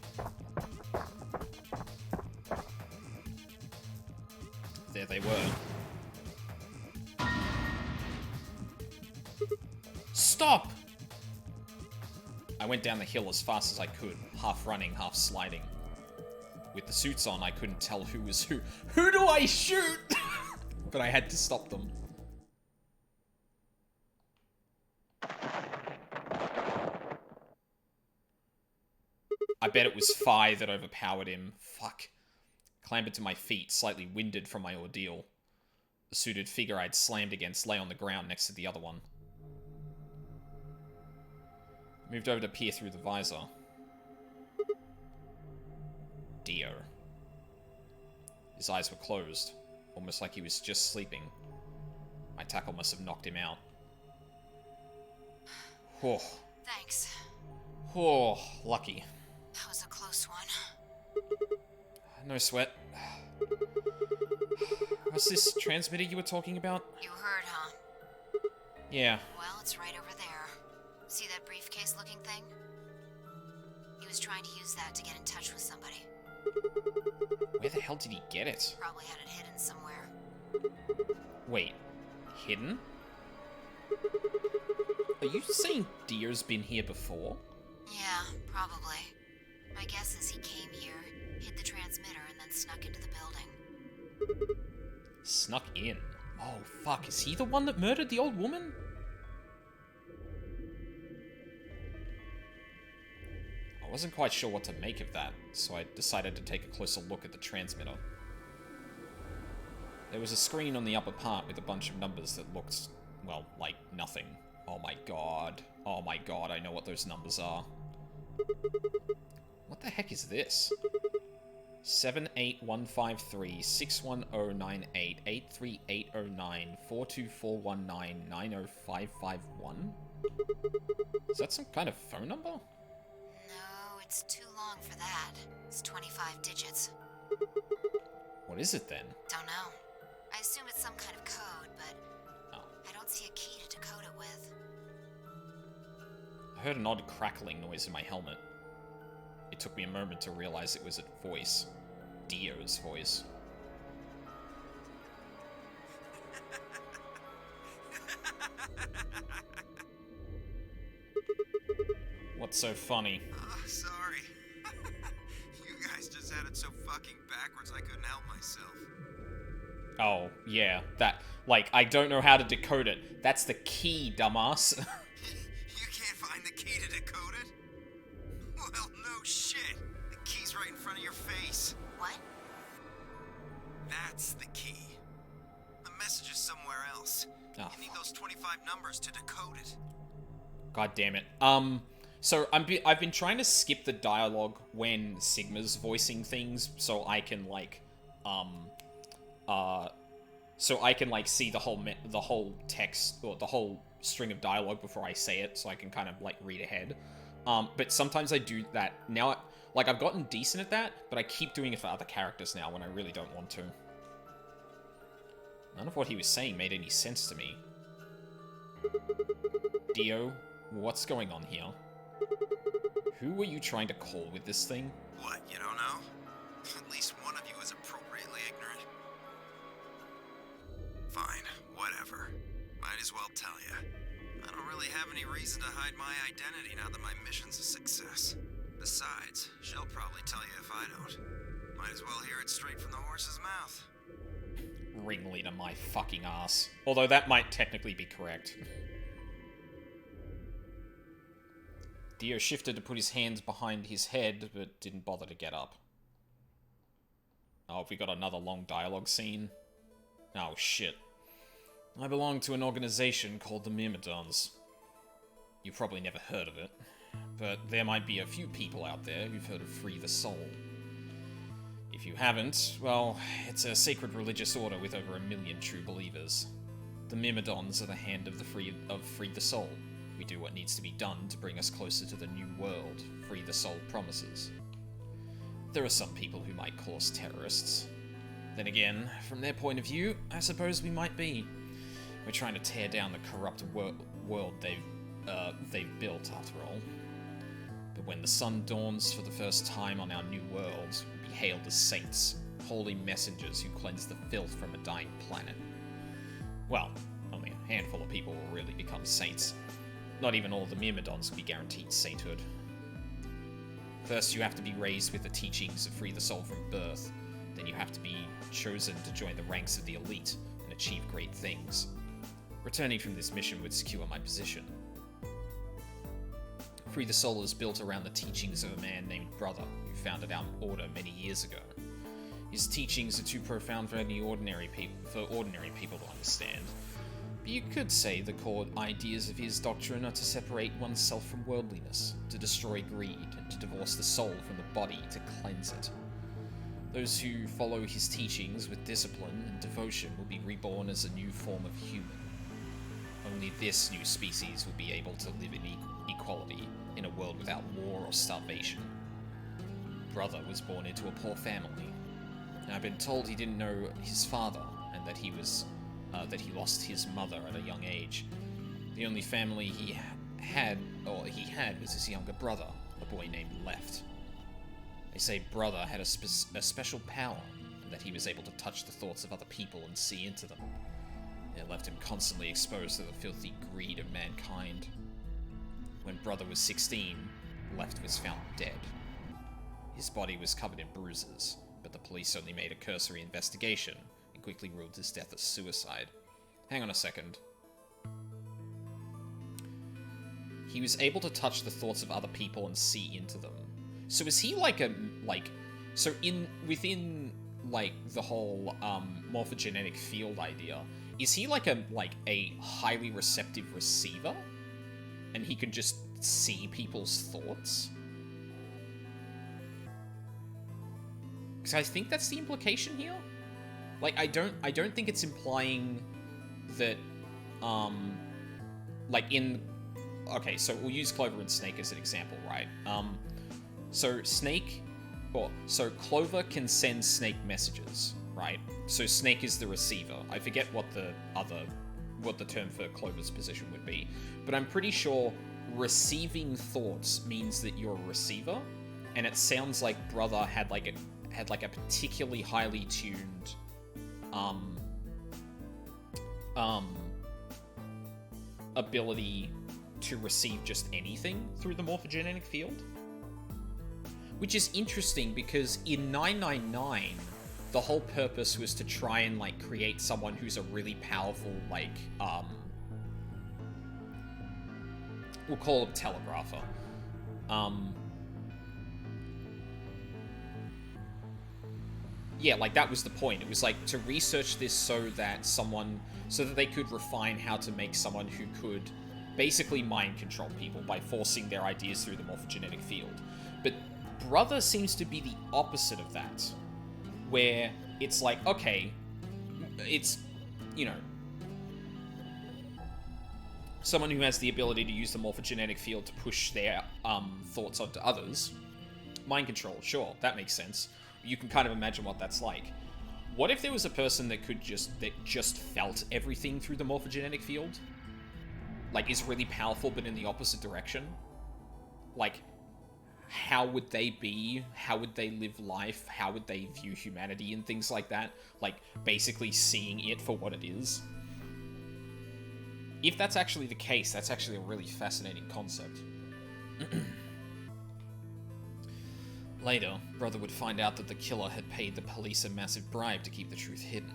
Speaker 1: There they were. Stop! I went down the hill as fast as I could, half running, half sliding. With the suits on, I couldn't tell who was who. Who do I shoot? But I had to stop them. I bet it was Fi that overpowered him. Fuck. Clambered to my feet, slightly winded from my ordeal. The suited figure I'd slammed against lay on the ground next to the other one. Moved over to peer through the visor. Dio. His eyes were closed, almost like he was just sleeping. My tackle must have knocked him out. Oh.
Speaker 3: Thanks.
Speaker 1: Oh, lucky.
Speaker 3: That was a close one.
Speaker 1: No sweat. What's this transmitter you were talking about?
Speaker 3: You heard, huh?
Speaker 1: Yeah.
Speaker 3: Well, it's right over there. See that briefcase-looking thing? He was trying to use that to get in touch with somebody.
Speaker 1: Where the hell did he get it?
Speaker 3: Probably had it hidden somewhere.
Speaker 1: Wait. Hidden? Are you saying Dio's been here before?
Speaker 3: Yeah, probably. My guess is he came here, hid the transmitter, and then snuck into the building.
Speaker 1: Snuck in? Oh, fuck. Is he the one that murdered the old woman? I wasn't quite sure what to make of that, so I decided to take a closer look at the transmitter. There was a screen on the upper part with a bunch of numbers that looked, well, like nothing. Oh my god. Oh my god, I know what those numbers are. What the heck is this? 78153 61098 83809 42419 90551. Is that some kind of phone number?
Speaker 3: No, it's too long for that. It's 25 digits.
Speaker 1: What is it then?
Speaker 3: Don't know. I assume it's some kind of code, but I don't see a key
Speaker 1: I heard an odd crackling noise in my helmet. It took me a moment to realize it was a voice. Dio's voice. What's so funny?
Speaker 5: Sorry. You guys just had it so fucking backwards I couldn't help myself.
Speaker 1: Oh, yeah, that, like, I don't know how to decode it. That's the key, dumbass.
Speaker 5: You can't find the key to decode it? Well, no shit. The key's right in front of your face.
Speaker 4: What?
Speaker 5: That's the key. The message is somewhere else.
Speaker 1: Oh.
Speaker 5: You need those 25 numbers to decode it.
Speaker 1: God damn it. So I've been trying to skip the dialogue when Sigma's voicing things, so I can like, see the whole text or the whole string of dialogue before I say it, so I can kind of like read ahead. But sometimes I do that now. Like I've gotten decent at that, but I keep doing it for other characters now when I really don't want to. None of what he was saying made any sense to me. Dio, what's going on here? Who were you trying to call with this thing?
Speaker 5: What, you don't know? At least one of you is appropriately ignorant. Fine, whatever. Might as well tell you. I don't really have any reason to hide my identity now that my mission's a success. Besides, she'll probably tell you if I don't. Might as well hear it straight from the horse's mouth.
Speaker 1: Ringleader my fucking ass. Although that might technically be correct. Dio shifted to put his hands behind his head, but didn't bother to get up. Oh, have we got another long dialogue scene? Oh, shit. I belong to an organization called the Myrmidons. You've probably never heard of it, but there might be a few people out there who've heard of Free the Soul. If you haven't, well, it's a sacred religious order with over 1 million true believers. The Myrmidons are the hand of Free the Soul. We do what needs to be done to bring us closer to the new world Free the Soul promises. There are some people who might call us terrorists. Then again, from their point of view, I suppose we might be. We're trying to tear down the corrupt world they've built, after all. But when the sun dawns for the first time on our new world, we'll be hailed as saints, holy messengers who cleanse the filth from a dying planet. Well, only a handful of people will really become saints. Not even all the Myrmidons will be guaranteed sainthood. First, you have to be raised with the teachings of Free the Soul from birth. Then you have to be chosen to join the ranks of the elite and achieve great things. Returning from this mission would secure my position. Free the Soul is built around the teachings of a man named Brother, who founded our order many years ago. His teachings are too profound for ordinary people to understand. But you could say the core ideas of his doctrine are to separate oneself from worldliness, to destroy greed, and to divorce the soul from the body to cleanse it. Those who follow his teachings with discipline and devotion will be reborn as a new form of human. Only this new species will be able to live in equality in a world without war or starvation. Brother was born into a poor family. I've been told he didn't know his father, and that he lost his mother at a young age. The only family he had was his younger brother, a boy named Left. They say Brother had a special power, and that he was able to touch the thoughts of other people and see into them. It left him constantly exposed to the filthy greed of mankind. When Brother was 16, Left was found dead. His body was covered in bruises, but the police only made a cursory investigation and quickly ruled his death as suicide. Hang on a second. He was able to touch the thoughts of other people and see into them. So is he within the whole morphogenetic field idea, is he like a highly receptive receiver? And he can just see people's thoughts? Because I think that's the implication here. Like, I don't think it's implying that, okay, so we'll use Clover and Snake as an example, right? So Clover can send Snake messages, right? So Snake is the receiver. I forget what the term for Clover's position would be, but I'm pretty sure, receiving thoughts means that you're a receiver, and it sounds like Brother had like a particularly highly tuned ability to receive just anything through the morphogenetic field. Which is interesting because in 999, the whole purpose was to try and like create someone who's a really powerful, like, we'll call him telegrapher. Yeah, like that was the point. It was like to research this so that they could refine how to make someone who could basically mind control people by forcing their ideas through the morphogenetic field. But Brother seems to be the opposite of that, where it's like, okay, it's, you know, someone who has the ability to use the morphogenetic field to push their thoughts onto others. Mind control, sure, that makes sense. You can kind of imagine what that's like. What if there was a person that just felt everything through the morphogenetic field? Like, is really powerful, but in the opposite direction? Like, how would they be? How would they live life? How would they view humanity and things like that? Like, basically seeing it for what it is. If that's actually the case, that's actually a really fascinating concept. Later, Brother would find out that the killer had paid the police a massive bribe to keep the truth hidden.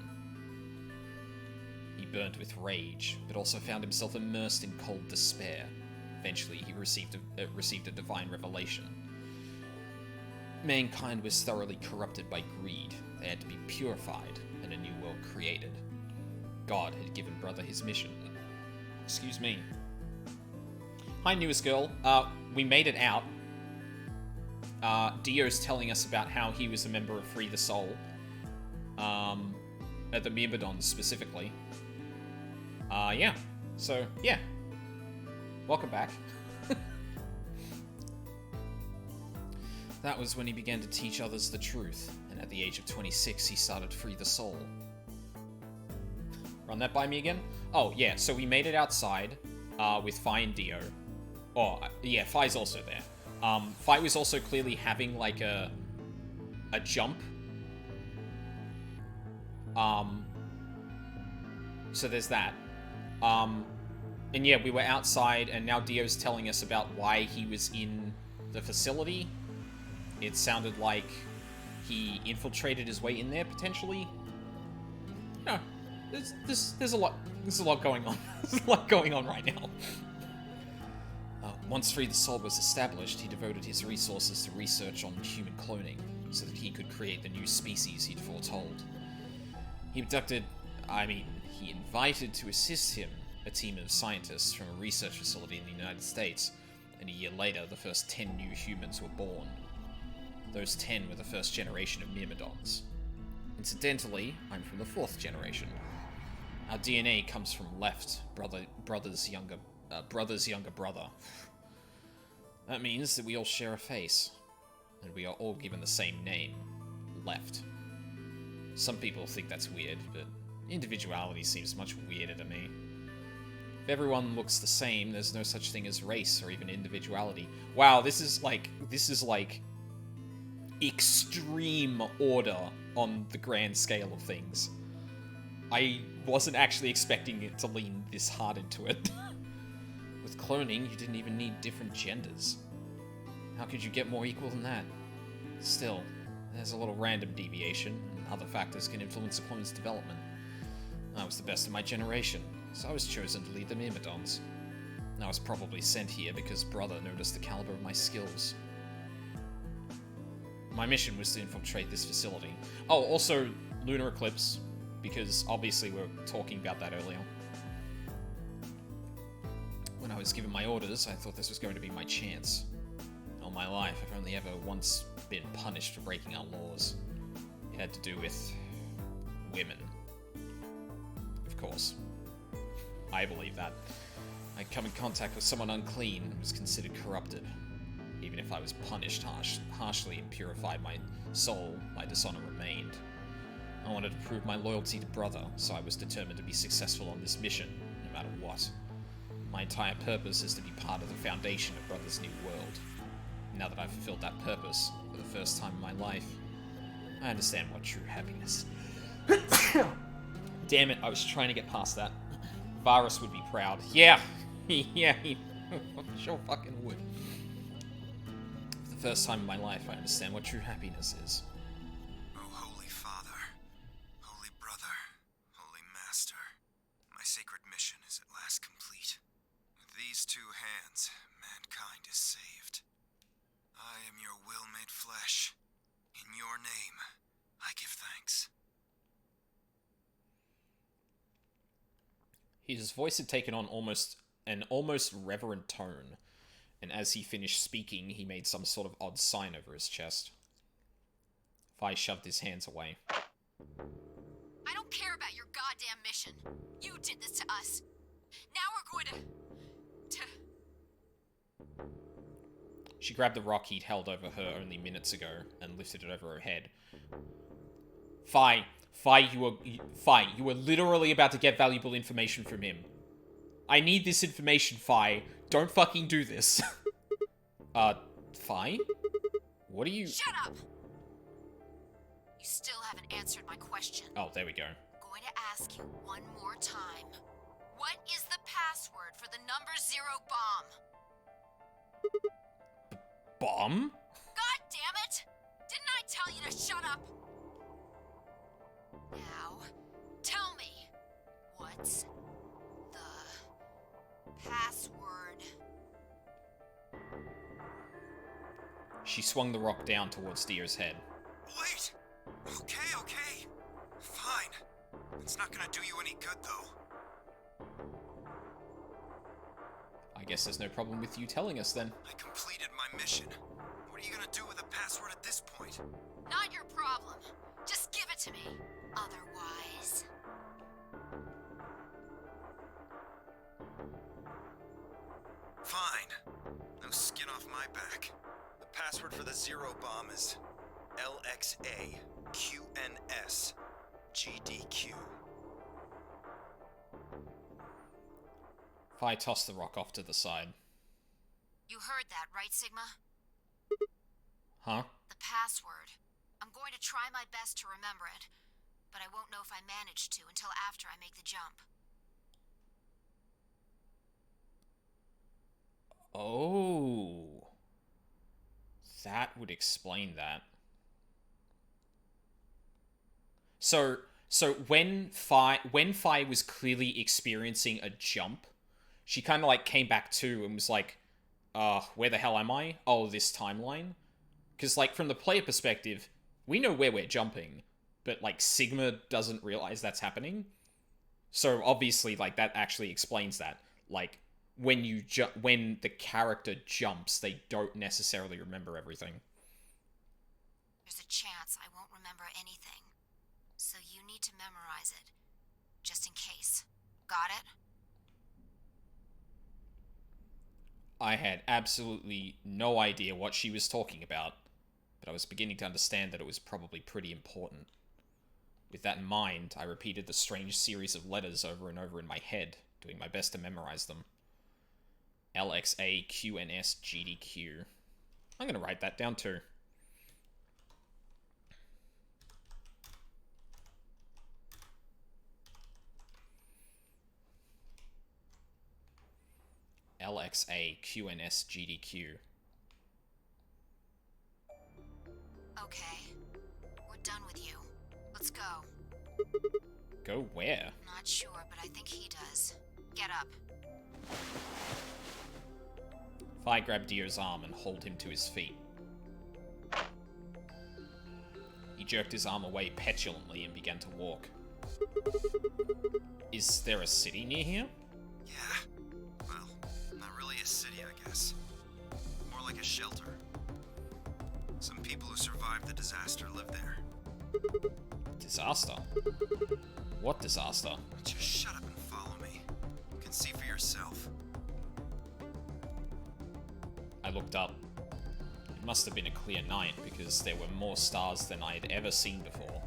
Speaker 1: He burned with rage, but also found himself immersed in cold despair. Eventually, he received a divine revelation. Mankind was thoroughly corrupted by greed. They had to be purified, and a new world created. God had given Brother his mission. Excuse me. Hi, newest girl. We made it out. Dio's telling us about how he was a member of Free the Soul. At the Myrmidons specifically. Yeah. So, yeah. Welcome back. That was when he began to teach others the truth, and at the age of 26, he started Free the Soul. Run that by me again? Oh, yeah, so we made it outside, with Fi and Dio. Oh, yeah, Fi's also there. Fi was also clearly having, like, a jump. So there's that. And yeah, we were outside, and now Dio's telling us about why he was in the facility. It sounded like he infiltrated his way in there, potentially. No, there's a lot going on. There's a lot going on right now. Once Free the Soul was established, he devoted his resources to research on human cloning, so that he could create the new species he'd foretold. He invited to assist him a team of scientists from a research facility in the United States, and a year later, the first 10 new humans were born. Those 10 were the first generation of Myrmidons. Incidentally, I'm from the 4th generation. Our DNA comes from Left, brother's younger brother. That means that we all share a face, and we are all given the same name, Left. Some people think that's weird, but individuality seems much weirder to me. If everyone looks the same, there's no such thing as race or even individuality. Wow, this is like extreme order on the grand scale of things. I wasn't actually expecting it to lean this hard into it. With cloning, you didn't even need different genders. How could you get more equal than that? Still, there's a little random deviation, and other factors can influence a clone's development. I was the best of my generation, so I was chosen to lead the Myrmidons. I was probably sent here because Brother noticed the caliber of my skills. My mission was to infiltrate this facility. Oh, also, lunar eclipse, because obviously we were talking about that earlier. When I was given my orders, I thought this was going to be my chance. All my life, I've only ever once been punished for breaking our laws. It had to do with women. Of course. I believe that. I'd come in contact with someone unclean and was considered corrupted. Even if I was punished harshly and purified my soul, my dishonor remained. I wanted to prove my loyalty to Brother, so I was determined to be successful on this mission, no matter what. My entire purpose is to be part of the foundation of Brother's New World. Now that I've fulfilled that purpose for the first time in my life, I understand what true happiness is. Damn it, I was trying to get past that. Varus would be proud. Yeah! Yeah, he sure fucking would. For the first time in my life, I understand what true happiness is.
Speaker 5: Oh, Holy Father, Holy Brother, Holy Master, my sacred mission is at last complete. With these two hands, mankind is saved. I am your will made flesh. In your name, I give thanks.
Speaker 1: His voice had taken on an almost reverent tone, and as he finished speaking, he made some sort of odd sign over his chest. Fi shoved his hands away.
Speaker 3: I don't care about your goddamn mission. You did this to us. Now we're going to...
Speaker 1: She grabbed the rock he'd held over her only minutes ago and lifted it over her head. Fi, you were literally about to get valuable information from him. I need this information, Fi. Don't fucking do this. Fi? What are you...
Speaker 3: Shut up! You still haven't answered my question.
Speaker 1: Oh, there we go.
Speaker 3: I'm going to ask you one more time. What is the password for the number 0 bomb?
Speaker 1: Bomb?
Speaker 3: God damn it! Didn't I tell you to shut up? Now, tell me, what's the password?
Speaker 1: She swung the rock down towards Dio's head.
Speaker 5: Wait! Okay. Fine. It's not gonna do you any good, though.
Speaker 1: I guess there's no problem with you telling us, then.
Speaker 5: I completed my mission. What are you gonna do with the password at this point?
Speaker 3: Not your problem. Just give it to me. Otherwise...
Speaker 5: Fine. No skin off my back. The password for the 0 bomb is LXAQNSGDQ.
Speaker 1: Fi tossed the rock off to the side.
Speaker 3: You heard that, right, Sigma?
Speaker 1: Huh?
Speaker 3: The password. I'm going to try my best to remember it, but I won't know if I manage to until after I make the jump.
Speaker 1: Oh. That would explain that. So when Fi was clearly experiencing a jump, she kind of like came back to and was like, where the hell am I? Oh, this timeline? Because like from the player perspective, we know where we're jumping, but like Sigma doesn't realize that's happening. So obviously like that actually explains that. Like when the character jumps, they don't necessarily remember everything.
Speaker 3: There's a chance I won't remember anything. So you need to memorize it. Just in case. Got it?
Speaker 1: I had absolutely no idea what she was talking about, but I was beginning to understand that it was probably pretty important. With that in mind, I repeated the strange series of letters over and over in my head, doing my best to memorize them. LXAQNSGDQ. I'm gonna write that down too. LXAQNSGDQ.
Speaker 3: Okay. We're done with you. Let's go.
Speaker 1: Go where?
Speaker 3: Not sure, but I think he does. Get up.
Speaker 1: Fi grabbed Dio's arm and hauled him to his feet. He jerked his arm away petulantly and began to walk. Is there a city near here?
Speaker 5: Yeah. Well, not really a city, I guess. More like a shelter. Some people who survived the disaster live there.
Speaker 1: Disaster? What disaster?
Speaker 5: Just shut up and follow me. You can see for yourself.
Speaker 1: I looked up. It must have been a clear night because there were more stars than I had ever seen before.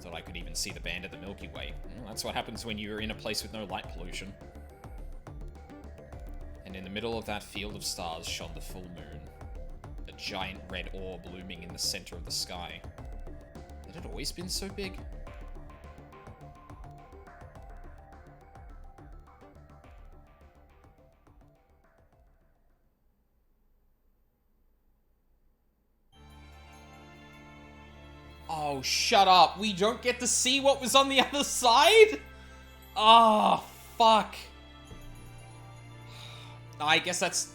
Speaker 1: Thought I could even see the band of the Milky Way. Well, that's what happens when you're in a place with no light pollution. and in the middle of that field of stars shone the full moon, a giant red orb looming in the center of the sky. Had it always been so big? Oh, shut up. We don't get to see what was on the other side? Oh, fuck. I guess that's...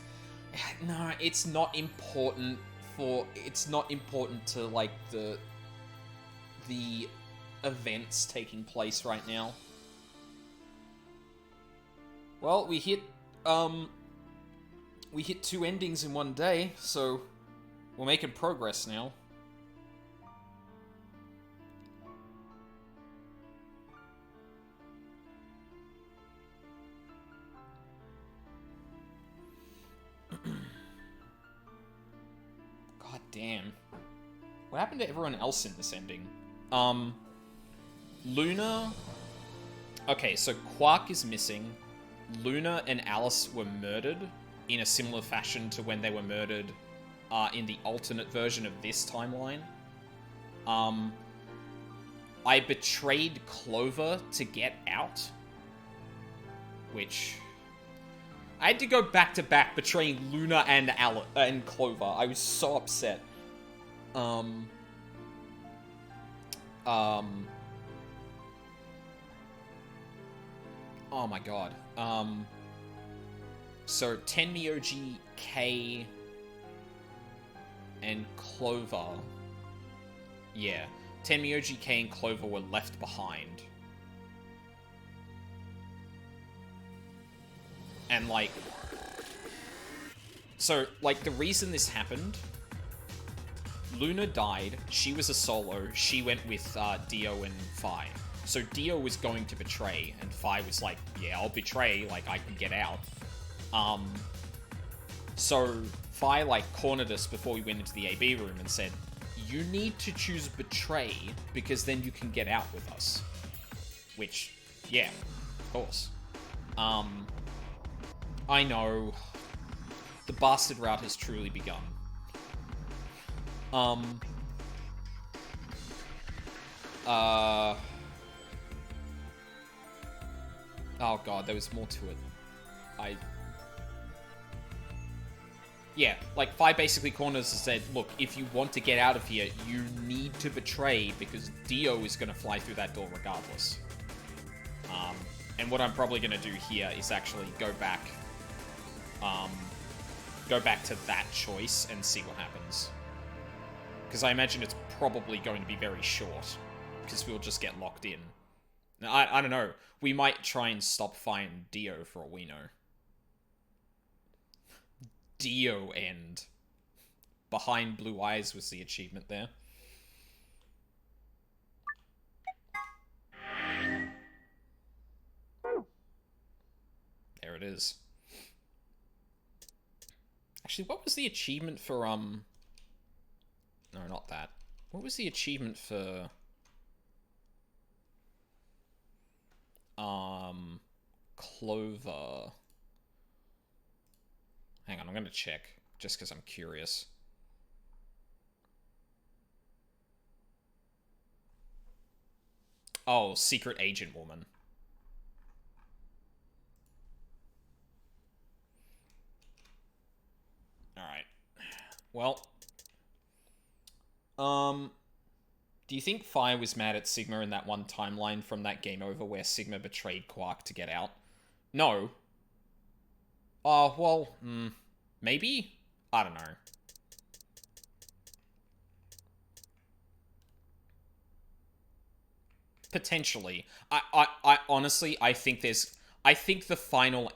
Speaker 1: No, it's not important for... It's not important to, like, the events taking place right now. Well, we hit 2 endings in one day, so we're making progress now. God damn. What happened to everyone else in this ending? Luna... Okay, so Quark is missing. Luna and Alice were murdered in a similar fashion to when they were murdered in the alternate version of this timeline. I betrayed Clover to get out, which... I had to go back to back betraying Luna and Clover. I was so upset. Oh my god. So Tenmyoji, K, and Clover. Yeah. Tenmyoji, K, and Clover were left behind. And, like... So, like, the reason this happened... Luna died, she was a solo, she went with Dio and Phi. So Dio was going to betray, and Phi was like, yeah, I'll betray, like, I can get out. So Phi, like, cornered us before we went into the AB room and said, you need to choose betray, because then you can get out with us. Which, yeah, of course. I know. The bastard route has truly begun. Oh god, there was more to it. Yeah, like, Phi basically corners and said, look, if you want to get out of here, you need to betray, because Dio is going to fly through that door regardless. And what I'm probably going to do here is actually go back to that choice and see what happens. Because I imagine it's probably going to be very short, because we'll just get locked in. Now, I don't know. We might try and stop Phi and Dio for all we know. Dio end. Behind Blue Eyes was the achievement there. There it is. Actually, what was the achievement for, No, not that. What was the achievement for... Clover? Hang on, I'm gonna check, just because I'm curious. Oh, Secret Agent Woman. Alright. Well. Do you think Phi was mad at Sigma in that one timeline from that game over where Sigma betrayed Quark to get out? No. Oh, well, maybe? I don't know. Potentially. I honestly, I think the final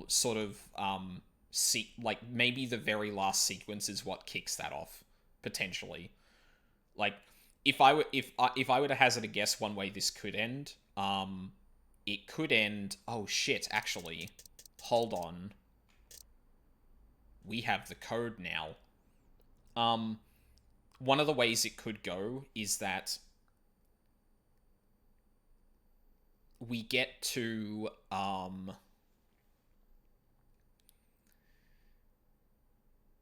Speaker 1: sort of, like, maybe the very last sequence is what kicks that off. Potentially. Like, if I were to hazard a guess one way this could end, it could end... Oh, shit, actually. Hold on. We have the code now. One of the ways it could go is that we get to,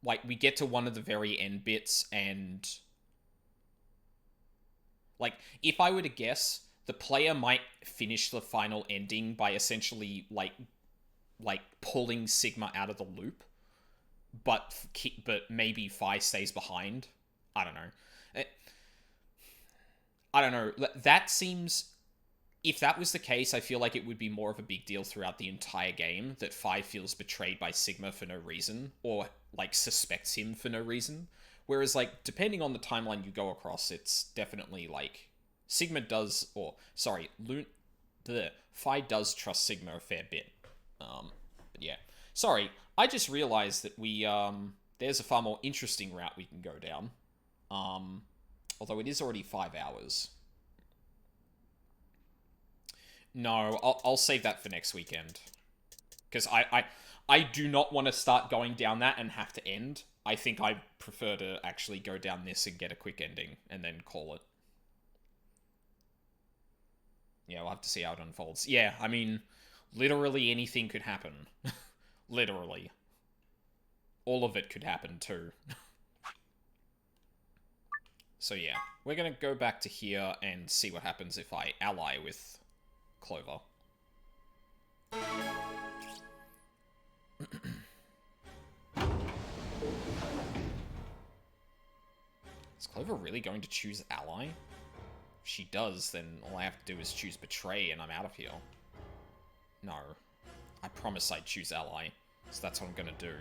Speaker 1: like, we get to one of the very end bits, and... like, if I were to guess, the player might finish the final ending by essentially, like pulling Sigma out of the loop, but maybe Phi stays behind. I don't know. I don't know. That seems... if that was the case, I feel like it would be more of a big deal throughout the entire game that Phi feels betrayed by Sigma for no reason, or, like, suspects him for no reason. Whereas, like, depending on the timeline you go across, it's definitely, like, Sigma does, or, sorry, Phi does trust Sigma a fair bit. But yeah. Sorry, I just realized that there's a far more interesting route we can go down. Although it is already 5 hours. No, I'll save that for next weekend. Because I do not want to start going down that and have to end. I think I prefer to actually go down this and get a quick ending, and then call it. Yeah, we'll have to see how it unfolds. Yeah, I mean, literally anything could happen. Literally. All of it could happen, too. So yeah, we're gonna go back to here and see what happens if I ally with Clover. Is Clover really going to choose ally? If she does, then all I have to do is choose betray and I'm out of here. No. I promise I'd choose ally, so that's what I'm gonna do.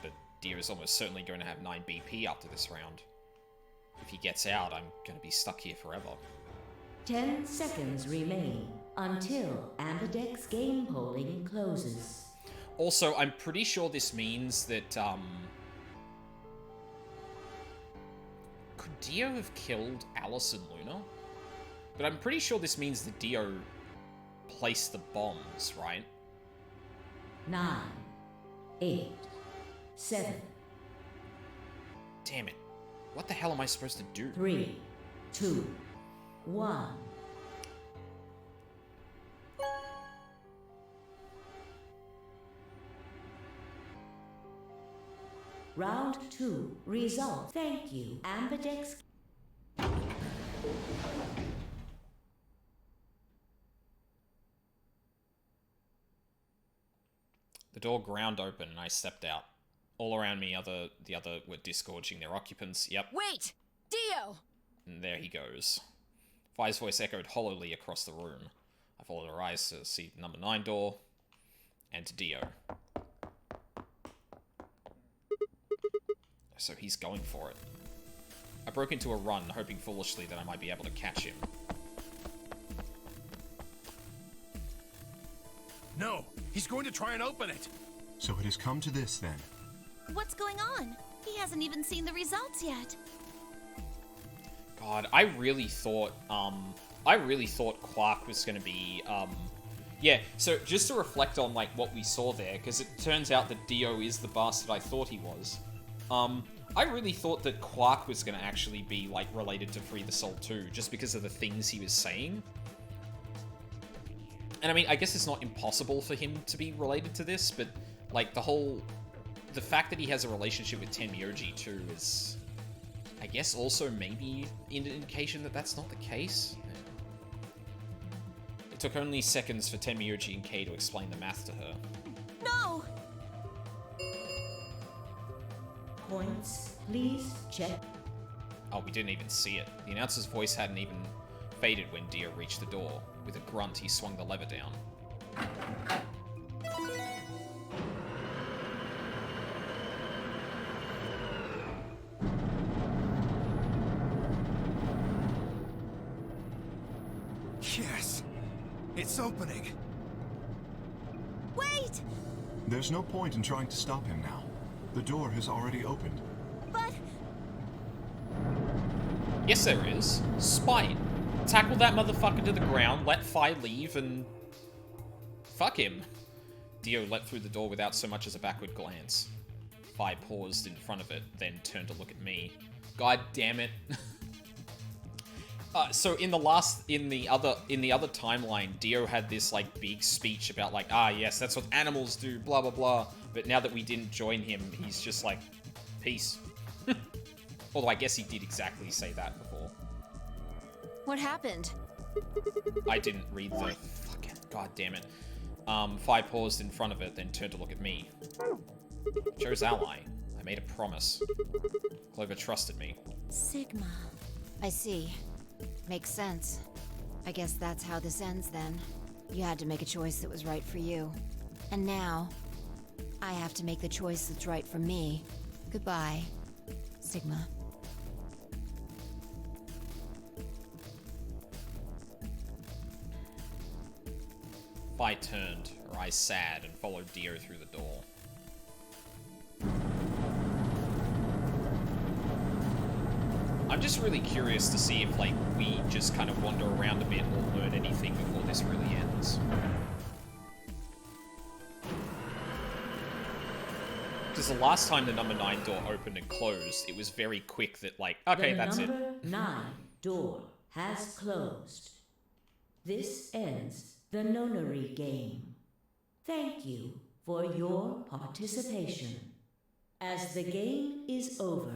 Speaker 1: But Dio is almost certainly going to have 9 BP after this round. If he gets out, I'm gonna be stuck here forever.
Speaker 2: 10 seconds remain until Ambidex's game polling closes.
Speaker 1: Also, I'm pretty sure this means that, could Dio have killed Alice and Luna? But I'm pretty sure this means that Dio placed the bombs, right?
Speaker 2: 9, 8, 7.
Speaker 1: Damn it. What the hell am I supposed to do?
Speaker 2: 3, 2, 1. Round 2. Result. Thank you, Ambidex.
Speaker 1: The door ground open and I stepped out. All around me, the other were disgorging their occupants. Yep.
Speaker 8: Wait! Dio!
Speaker 1: And there he goes. Phi's voice echoed hollowly across the room. I followed her eyes to see the number 9 door, and to Dio. So he's going for it. I broke into a run, hoping foolishly that I might be able to catch him.
Speaker 9: No! He's going to try and open it!
Speaker 6: So it has come to this, then.
Speaker 4: What's going on? He hasn't even seen the results yet.
Speaker 1: God, I really thought Quark was gonna be, yeah, so just to reflect on, like, what we saw there, because it turns out that Dio is the bastard I thought he was. I really thought that Quark was gonna actually be, like, related to Free the Soul too, just because of the things he was saying. And I mean, I guess it's not impossible for him to be related to this, but, like, the fact that he has a relationship with Tenmyoji too is, I guess, also maybe an indication that that's not the case. It took only seconds for Tenmyoji and Kei to explain the math to her.
Speaker 4: No!
Speaker 2: Points, please check.
Speaker 1: Oh, we didn't even see it. The announcer's voice hadn't even faded when Dio reached the door. With a grunt, he swung the lever down.
Speaker 5: Yes! It's opening!
Speaker 4: Wait!
Speaker 6: There's no point in trying to stop him now. The door has already opened.
Speaker 4: But...
Speaker 1: Yes, there is. Spite. Tackle that motherfucker to the ground, let Phi leave, and... fuck him. Dio leapt through the door without so much as a backward glance. Phi paused in front of it, then turned to look at me. God damn it. So in the other timeline, Dio had this like big speech about like, yes, that's what animals do, blah blah blah. But now that we didn't join him, he's just like, peace. Although I guess he did exactly say that before.
Speaker 3: What happened?
Speaker 1: I didn't read the fucking god damn it. Fi paused in front of it, then turned to look at me. Chose ally. I made a promise. Clover trusted me.
Speaker 4: Sigma.
Speaker 3: I see. Makes sense. I guess that's how this ends then. You had to make a choice that was right for you. And now, I have to make the choice that's right for me. Goodbye, Sigma.
Speaker 1: Fi turned, her eyes sad, and followed Dio through the door. I'm just really curious to see if, like, we just kind of wander around a bit or learn anything before this really ends. Because the last time the number 9 door opened and closed, it was very quick that, like, okay, that's it.
Speaker 2: The number 9 door has closed. This ends the nonary game. Thank you for your participation. As the game is over,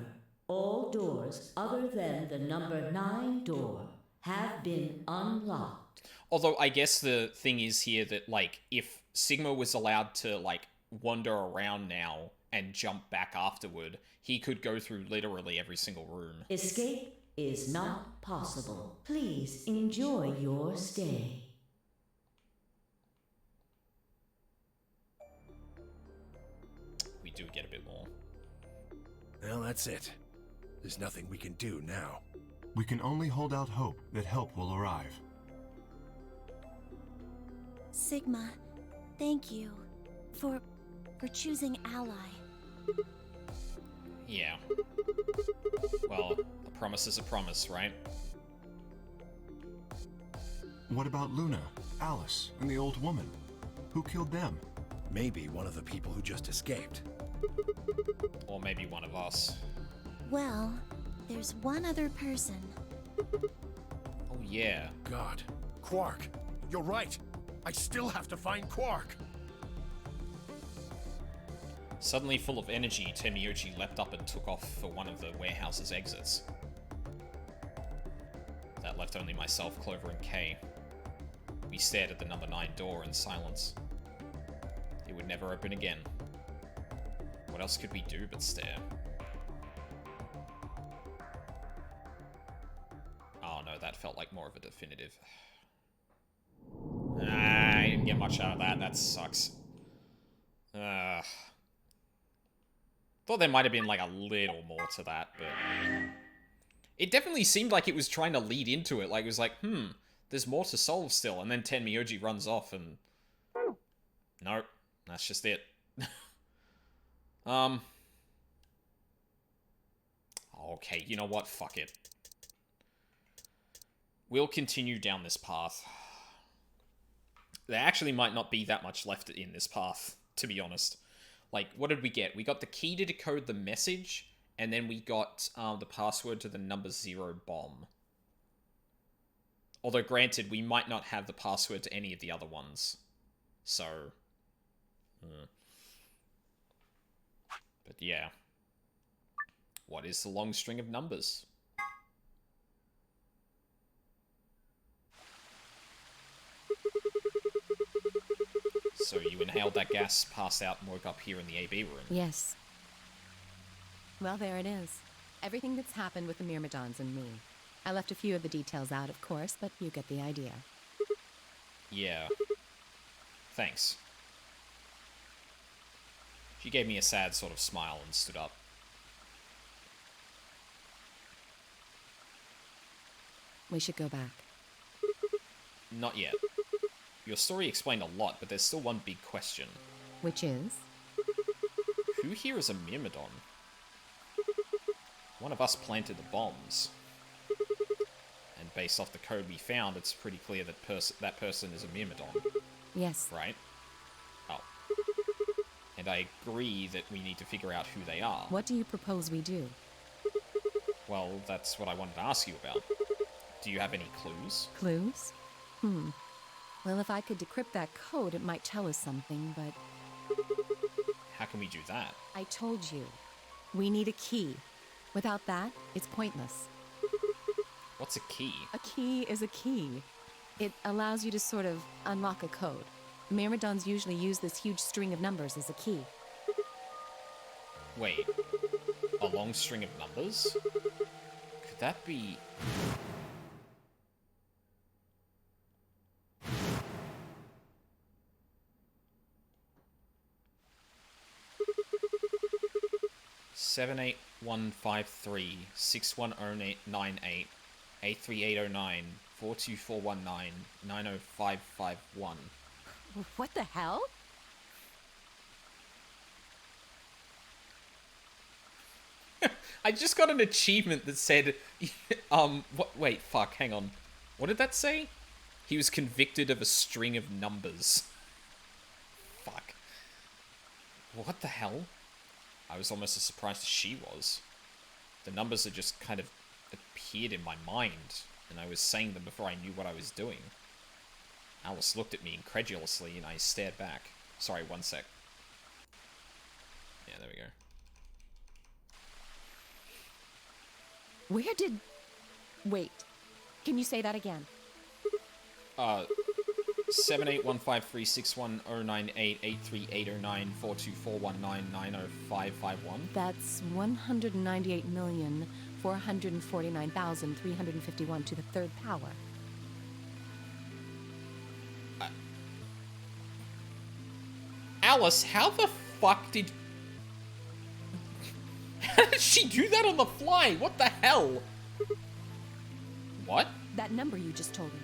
Speaker 2: all doors other than the number 9 door have been unlocked.
Speaker 1: Although I guess the thing is here that, like, if Sigma was allowed to, like, wander around now and jump back afterward, he could go through literally every single room.
Speaker 2: Escape is not possible. Please enjoy your stay.
Speaker 1: We do get a bit more.
Speaker 9: Well, that's it. There's nothing we can do now.
Speaker 6: We can only hold out hope that help will arrive.
Speaker 4: Sigma, thank you for choosing ally.
Speaker 1: Yeah. Well, a promise is a promise, right?
Speaker 6: What about Luna, Alice, and the old woman? Who killed them?
Speaker 9: Maybe one of the people who just escaped.
Speaker 1: Or maybe one of us.
Speaker 4: Well, there's one other person.
Speaker 1: Oh yeah.
Speaker 9: God. Quark, you're right. I still have to find Quark.
Speaker 1: Suddenly full of energy, Temioji leapt up and took off for one of the warehouse's exits. That left only myself, Clover, and Kay. We stared at the number 9 door in silence. It would never open again. What else could we do but stare? Oh no, that felt like more of a definitive. I didn't get much out of that. That sucks. Thought there might have been like a little more to that, but it definitely seemed like it was trying to lead into it. Like it was like, there's more to solve still, and then Tenmyoji runs off and nope, that's just it. Okay, you know what? Fuck it. We'll continue down this path. There actually might not be that much left in this path, to be honest. Like, what did we get? We got the key to decode the message, and then we got the password to the number 0 bomb. Although, granted, we might not have the password to any of the other ones. So... But yeah. What is the long string of numbers? So you inhaled that gas, passed out, and woke up here in the AB room.
Speaker 10: Yes. Well, there it is. Everything that's happened with the Myrmidons and me. I left a few of the details out, of course, but you get the idea.
Speaker 1: Yeah. Thanks. She gave me a sad sort of smile and stood up.
Speaker 10: We should go back.
Speaker 1: Not yet. Your story explained a lot, but there's still one big question.
Speaker 10: Which is?
Speaker 1: Who here is a Myrmidon? One of us planted the bombs. And based off the code we found, it's pretty clear that that person is a Myrmidon.
Speaker 10: Yes.
Speaker 1: Right? Oh. And I agree that we need to figure out who they are.
Speaker 10: What do you propose we do?
Speaker 1: Well, that's what I wanted to ask you about. Do you have any clues?
Speaker 10: Clues? Well, if I could decrypt that code, it might tell us something, but...
Speaker 1: How can we do that?
Speaker 10: I told you. We need a key. Without that, it's pointless.
Speaker 1: What's a key?
Speaker 10: A key is a key. It allows you to sort of unlock a code. Myrmidons usually use this huge string of numbers as a key.
Speaker 1: Wait. A long string of numbers? Could that be... Seven 8153-610898 83809 42419 90551.
Speaker 10: What the hell?
Speaker 1: I just got an achievement that said, wait, fuck, hang on. What did that say? He was convicted of a string of numbers. Fuck. What the hell? I was almost as surprised as she was. The numbers had just kind of appeared in my mind, and I was saying them before I knew what I was doing. Alice looked at me incredulously, and I stared back. Sorry, one sec. Yeah, there we go.
Speaker 10: Where did... Wait. Can you say that again?
Speaker 1: 78153610988380942419905551.
Speaker 10: That's 198,449,351 to the third power.
Speaker 1: Alice, how the fuck did... How did she do that on the fly? What the hell? What?
Speaker 10: That number you just told me.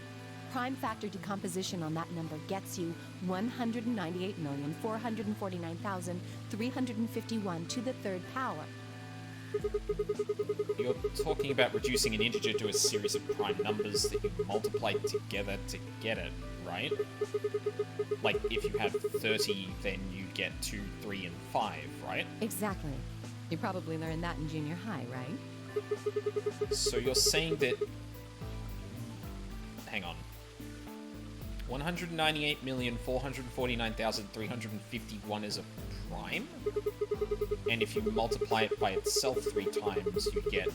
Speaker 10: Prime factor decomposition on that number gets you 198,449,351 to the third power.
Speaker 1: You're talking about reducing an integer to a series of prime numbers that you multiply together to get it, right? Like, if you have 30, then you get 2, 3, and 5, right?
Speaker 10: Exactly. You probably learned that in junior high, right?
Speaker 1: So you're saying that... Hang on. 198,449,351 is a prime? And if you multiply it by itself 3 times, you get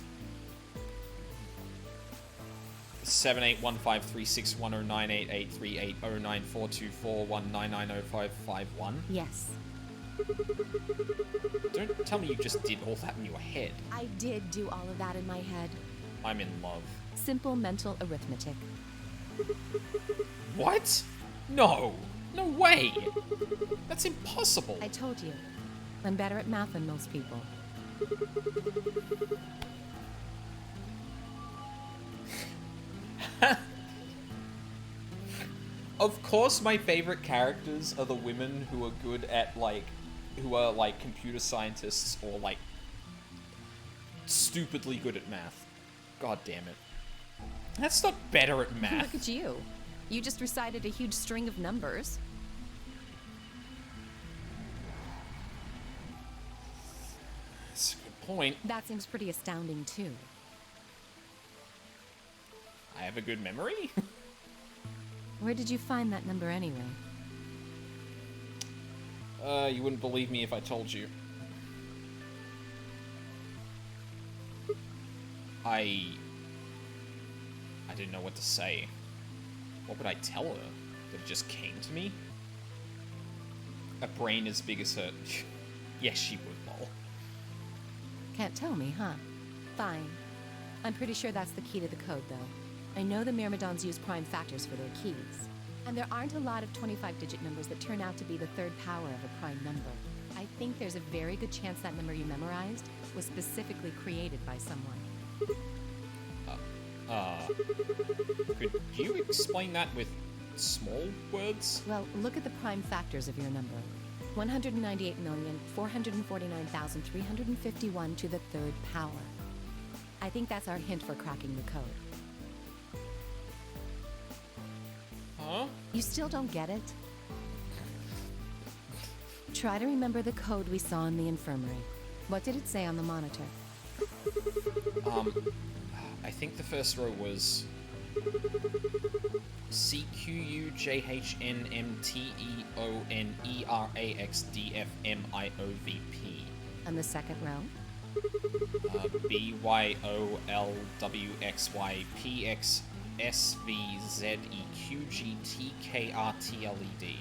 Speaker 1: 78153610988380942419905551.
Speaker 10: Yes.
Speaker 1: Don't tell me you just did all that in your head.
Speaker 10: I did do all of that in my head.
Speaker 1: I'm in love.
Speaker 10: Simple mental arithmetic.
Speaker 1: What? No. No way. That's impossible.
Speaker 10: I told you. I'm better at math than most people.
Speaker 1: Of course, my favorite characters are the women who are good at, like, who are, like, computer scientists or, like, stupidly good at math. God damn it. That's not better at math.
Speaker 10: Look at you. You just recited a huge string of numbers.
Speaker 1: That's a good point.
Speaker 10: That seems pretty astounding, too.
Speaker 1: I have a good memory?
Speaker 10: Where did you find that number anyway?
Speaker 1: You wouldn't believe me if I told you. I didn't know what to say. What would I tell her? That it just came to me? A brain as big as her... Yes, she would, lol.
Speaker 10: Can't tell me, huh? Fine. I'm pretty sure that's the key to the code, though. I know the Myrmidons use prime factors for their keys. And there aren't a lot of 25-digit numbers that turn out to be the third power of a prime number. I think there's a very good chance that number you memorized was specifically created by someone.
Speaker 1: Could you explain that with small words?
Speaker 10: Well, look at the prime factors of your number. 198,449,351 to the third power. I think that's our hint for cracking the code.
Speaker 1: Huh?
Speaker 10: You still don't get it? Try to remember the code we saw in the infirmary. What did it say on the monitor?
Speaker 1: I think the first row was CQUJHNMTEONERAXDFMIOVP.
Speaker 10: And the second row?
Speaker 1: BYOLWXYPXSVZEQGTKRTLED.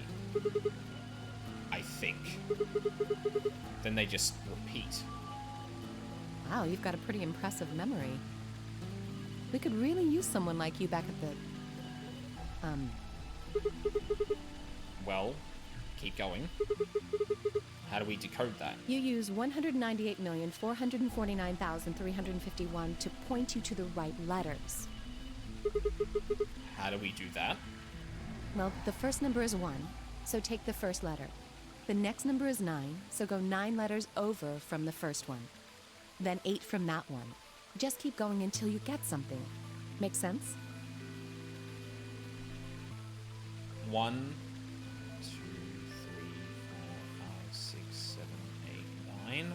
Speaker 1: I think. Then they just repeat.
Speaker 10: Wow, you've got a pretty impressive memory. We could really use someone like you back at the...
Speaker 1: Well, keep going. How do we decode that?
Speaker 10: You use 198,449,351 to point you to the right letters.
Speaker 1: How do we do that?
Speaker 10: Well, the first number is 1, so take the first letter. The next number is 9, so go 9 letters over from the first one. Then 8 from that one. Just keep going until you get something. Make sense?
Speaker 1: 1, 2, 3, 4, 5, 6, 7, 8, 9.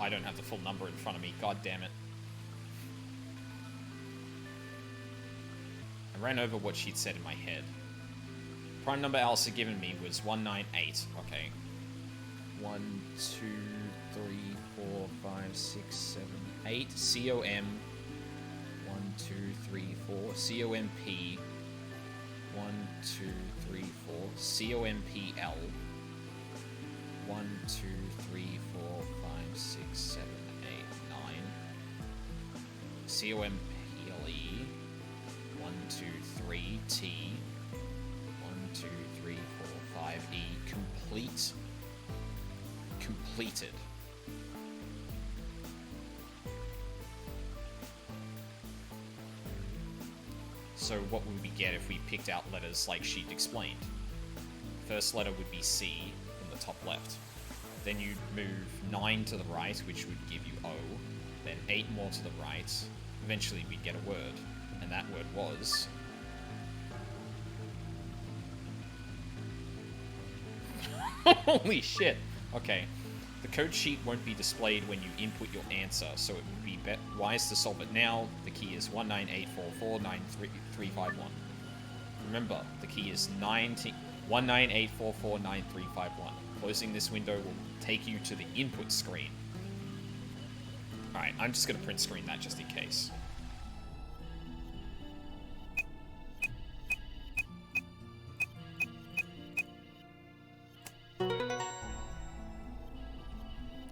Speaker 1: I don't have the full number in front of me. God damn it. I ran over what she'd said in my head. Prime number Alice had given me was 198. Okay. 1, 2, 3, 4, 5, 6, 7, 8. COM. 1, 2, 3, 4. COMP. 1, 2, 3, 4. COMPL. 1, 2, 3, 4, 5, 6, 7, 8, 9. COMPLE. 1, 2, 3, T. 1, 2, 3, 4, 5, E. Complete. Completed. So what would we get if we picked out letters like she'd explained? First letter would be C from the top left. Then you'd move 9 to the right, which would give you O. Then 8 more to the right. Eventually we'd get a word. And that word was... Holy shit! Okay. The code sheet won't be displayed when you input your answer, so it would be wise to solve it now. The key is 198449351. Remember, the key is 198449351. Closing this window will take you to the input screen. Alright, I'm just going to print screen that just in case.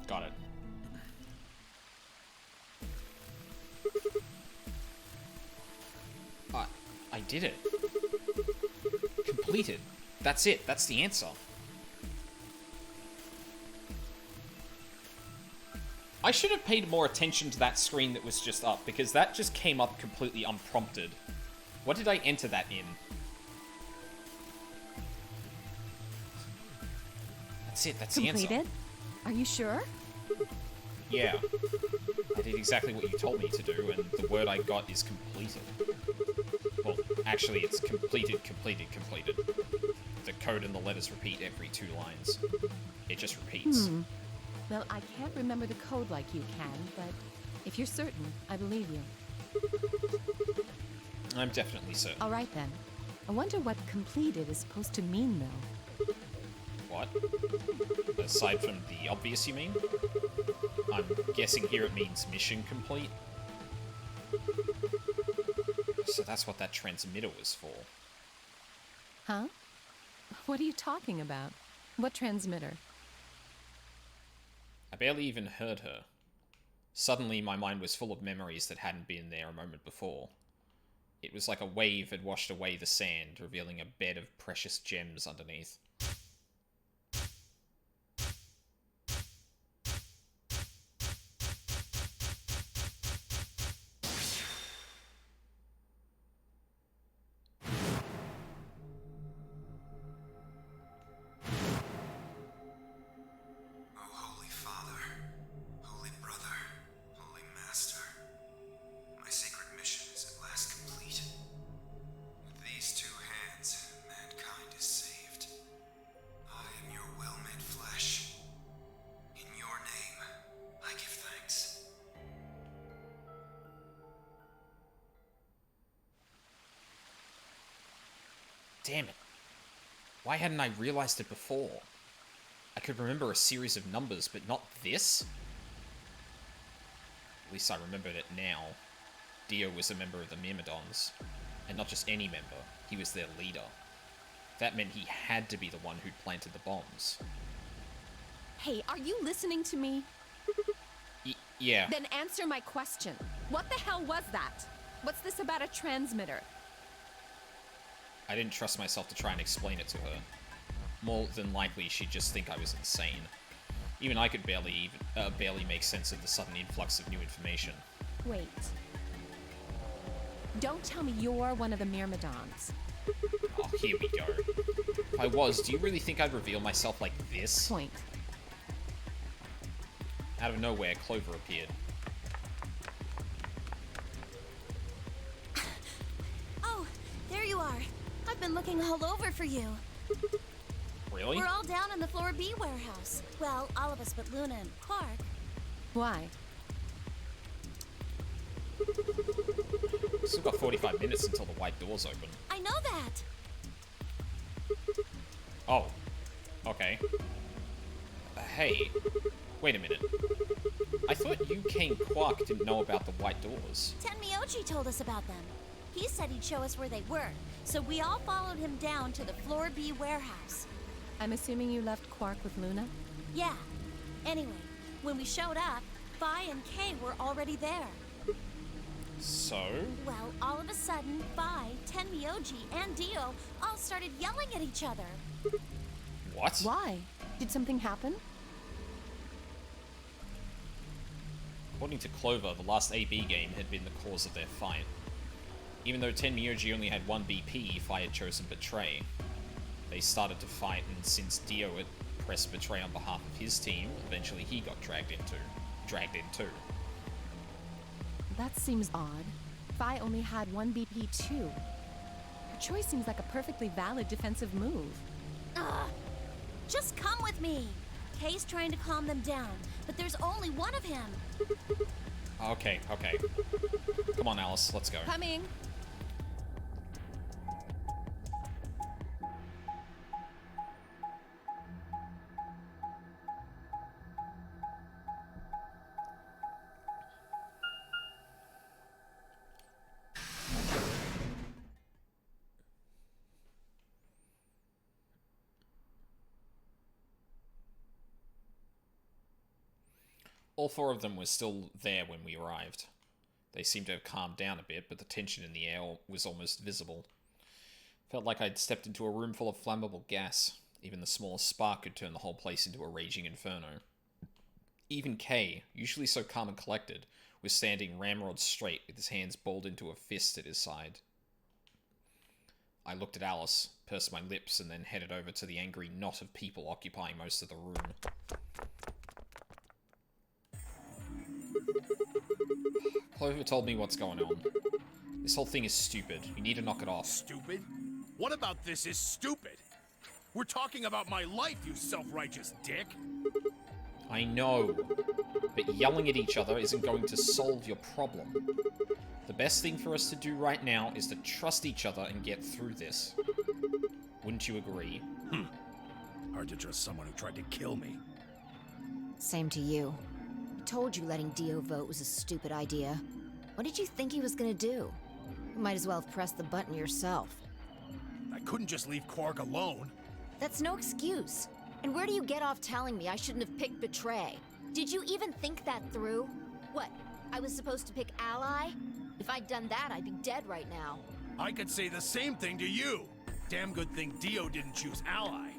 Speaker 1: Got it. I did it. Completed. That's it. That's the answer. I should have paid more attention to that screen that was just up, because that just came up completely unprompted. What did I enter that in? That's it. That's the answer.
Speaker 10: Completed? Are you sure?
Speaker 1: Yeah. I did exactly what you told me to do, and the word I got is completed. Well, actually, it's completed, completed, completed. The code and the letters repeat every 2 lines. It just repeats.
Speaker 10: Well, I can't remember the code like you can, but if you're certain, I believe you.
Speaker 1: I'm definitely certain.
Speaker 10: All right, then. I wonder what completed is supposed to mean, though.
Speaker 1: What? Aside from the obvious, you mean? I'm guessing here it means mission complete. So that's what that transmitter was for.
Speaker 10: Huh? What are you talking about? What transmitter?
Speaker 1: I barely even heard her. Suddenly, my mind was full of memories that hadn't been there a moment before. It was like a wave had washed away the sand, revealing a bed of precious gems underneath. Damn it. Why hadn't I realized it before? I could remember a series of numbers, but not this? At least I remembered it now. Dio was a member of the Myrmidons. And not just any member, he was their leader. That meant he had to be the one who'd planted the bombs.
Speaker 10: Hey, are you listening to me?
Speaker 1: Yeah.
Speaker 10: Then answer my question. What the hell was that? What's this about a transmitter?
Speaker 1: I didn't trust myself to try and explain it to her. More than likely, she'd just think I was insane. Even I could barely make sense of the sudden influx of new information.
Speaker 10: Wait. Don't tell me you're one of the Myrmidons.
Speaker 1: Oh, here we go. If I was, do you really think I'd reveal myself like this?
Speaker 10: Point.
Speaker 1: Out of nowhere, Clover appeared.
Speaker 4: Oh, there you are. I've been looking all over for you.
Speaker 1: Really?
Speaker 4: We're all down in the Floor B warehouse. Well, all of us but Luna and Quark.
Speaker 10: Why?
Speaker 1: Still got 45 minutes until the white doors open.
Speaker 4: I know that.
Speaker 1: Oh. Okay. Hey. Wait a minute. I thought you and Quark didn't know about the white doors.
Speaker 4: Tenmyoji told us about them. He said he'd show us where they were, so we all followed him down to the Floor B warehouse.
Speaker 10: I'm assuming you left Quark with Luna?
Speaker 4: Yeah. Anyway, when we showed up, Phi and Kay were already there.
Speaker 1: So?
Speaker 4: Well, all of a sudden, Phi, Tenmyoji, and Dio all started yelling at each other.
Speaker 1: What?
Speaker 10: Why? Did something happen?
Speaker 1: According to Clover, the last AB game had been the cause of their fight. Even though Tenmyoji only had one BP, Phi had chosen Betray. They started to fight, and since Dio had pressed Betray on behalf of his team, eventually he got dragged in too.
Speaker 10: That seems odd. Phi only had one BP too. Betray seems like a perfectly valid defensive move.
Speaker 4: Ugh! Just come with me! Kay's trying to calm them down, but there's only one of him.
Speaker 1: Okay. Come on, Alice, let's go.
Speaker 10: Coming!
Speaker 1: All four of them were still there when we arrived. They seemed to have calmed down a bit, but the tension in the air was almost visible. Felt like I'd stepped into a room full of flammable gas. Even the smallest spark could turn the whole place into a raging inferno. Even Kay, usually so calm and collected, was standing ramrod straight with his hands balled into a fist at his side. I looked at Alice, pursed my lips, and then headed over to the angry knot of people occupying most of the room. Clover told me what's going on. This whole thing is stupid. You need to knock it off.
Speaker 9: Stupid? What about this is stupid? We're talking about my life, you self-righteous dick!
Speaker 1: I know, but yelling at each other isn't going to solve your problem. The best thing for us to do right now is to trust each other and get through this. Wouldn't you agree?
Speaker 9: Hard to trust someone who tried to kill me.
Speaker 3: Same to you. I told you letting Dio vote was a stupid idea. What did you think he was gonna do? You might as well have pressed the button yourself.
Speaker 9: I couldn't just leave Quark alone.
Speaker 3: That's no excuse. And where do you get off telling me I shouldn't have picked Betray? Did you even think that through? What, I was supposed to pick Ally? If I'd done that, I'd be dead right now.
Speaker 9: I could say the same thing to you. Damn good thing Dio didn't choose Ally.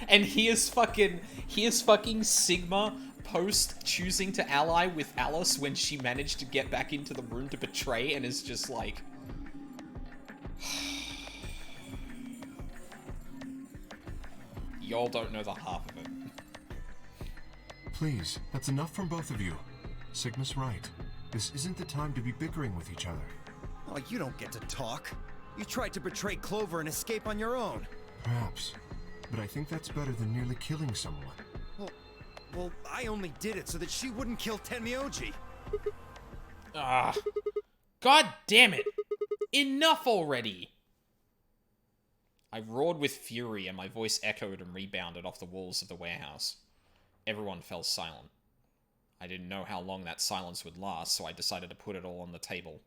Speaker 1: and he is fucking Sigma post choosing to ally with Alice when she managed to get back into the room to betray and is just like... Y'all don't know the half of it.
Speaker 6: Please, that's enough from both of you. Sigma's right. This isn't the time to be bickering with each other.
Speaker 5: Oh, you don't get to talk. You tried to betray Clover and escape on your own.
Speaker 6: Perhaps. But I think that's better than nearly killing someone.
Speaker 5: Well, I only did it so that she wouldn't kill Tenmyoji.
Speaker 1: God damn it! Enough already! I roared with fury, and my voice echoed and rebounded off the walls of the warehouse. Everyone fell silent. I didn't know how long that silence would last, so I decided to put it all on the table.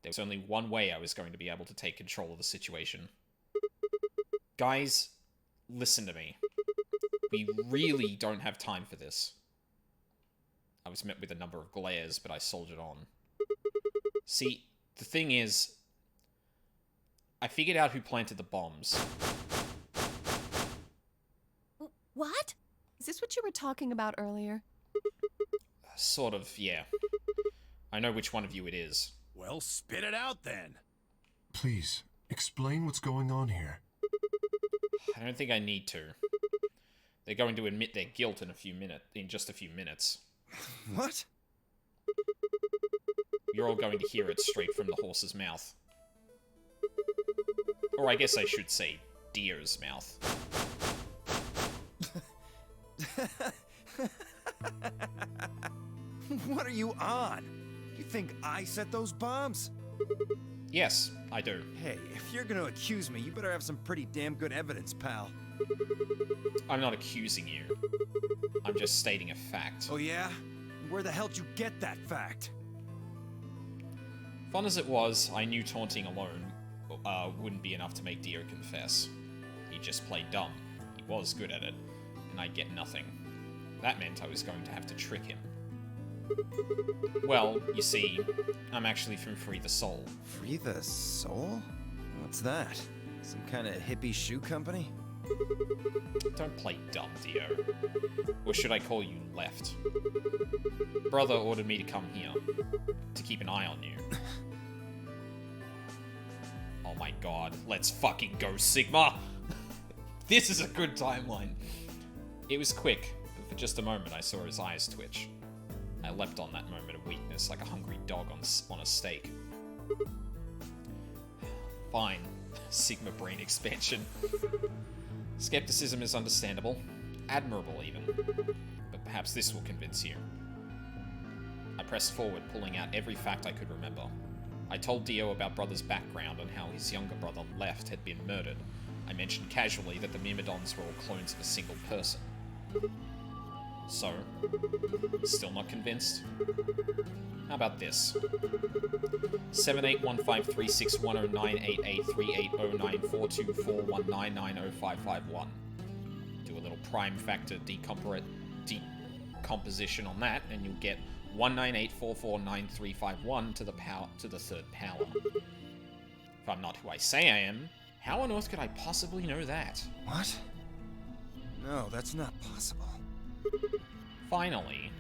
Speaker 1: There was only one way I was going to be able to take control of the situation. Guys, listen to me. We really don't have time for this. I was met with a number of glares, but I soldiered on. See, the thing is, I figured out who planted the bombs.
Speaker 11: What?
Speaker 10: Is this what you were talking about earlier?
Speaker 1: Sort of, yeah. I know which one of you it is.
Speaker 9: Well, spit it out then.
Speaker 6: Please, explain what's going on here.
Speaker 1: I don't think I need to. They're going to admit their guilt in just a few minutes.
Speaker 5: What?
Speaker 1: You're all going to hear it straight from the horse's mouth. Or I guess I should say, Dio's mouth.
Speaker 5: What are you on? You think I set those bombs?
Speaker 1: Yes, I do.
Speaker 5: Hey, if you're gonna accuse me, you better have some pretty damn good evidence, pal.
Speaker 1: I'm not accusing you. I'm just stating a fact.
Speaker 5: Oh yeah? Where the hell'd you get that fact?
Speaker 1: Fun as it was, I knew taunting alone wouldn't be enough to make Dio confess. He just played dumb. He was good at it, and I'd get nothing. That meant I was going to have to trick him. Well, you see, I'm actually from Free the Soul.
Speaker 5: Free the Soul? What's that? Some kind of hippie shoe company?
Speaker 1: Don't play dumb, Dio. Or should I call you Left? Brother ordered me to come here, to keep an eye on you. Oh my god, let's fucking go, Sigma! This is a good timeline. It was quick, but for just a moment I saw his eyes twitch. I leapt on that moment of weakness like a hungry dog on a steak. Fine. Sigma brain expansion. Skepticism is understandable. Admirable, even. But perhaps this will convince you. I pressed forward, pulling out every fact I could remember. I told Dio about Brother's background and how his younger brother, Left, had been murdered. I mentioned casually that the Myrmidons were all clones of a single person. So, still not convinced? How about this? 78153610988380942419905551. Do a little prime factor decomposition on that, and you'll get 198449351 to the third power. If I'm not who I say I am, how on earth could I possibly know that?
Speaker 5: What? No, that's not possible.
Speaker 1: Finally.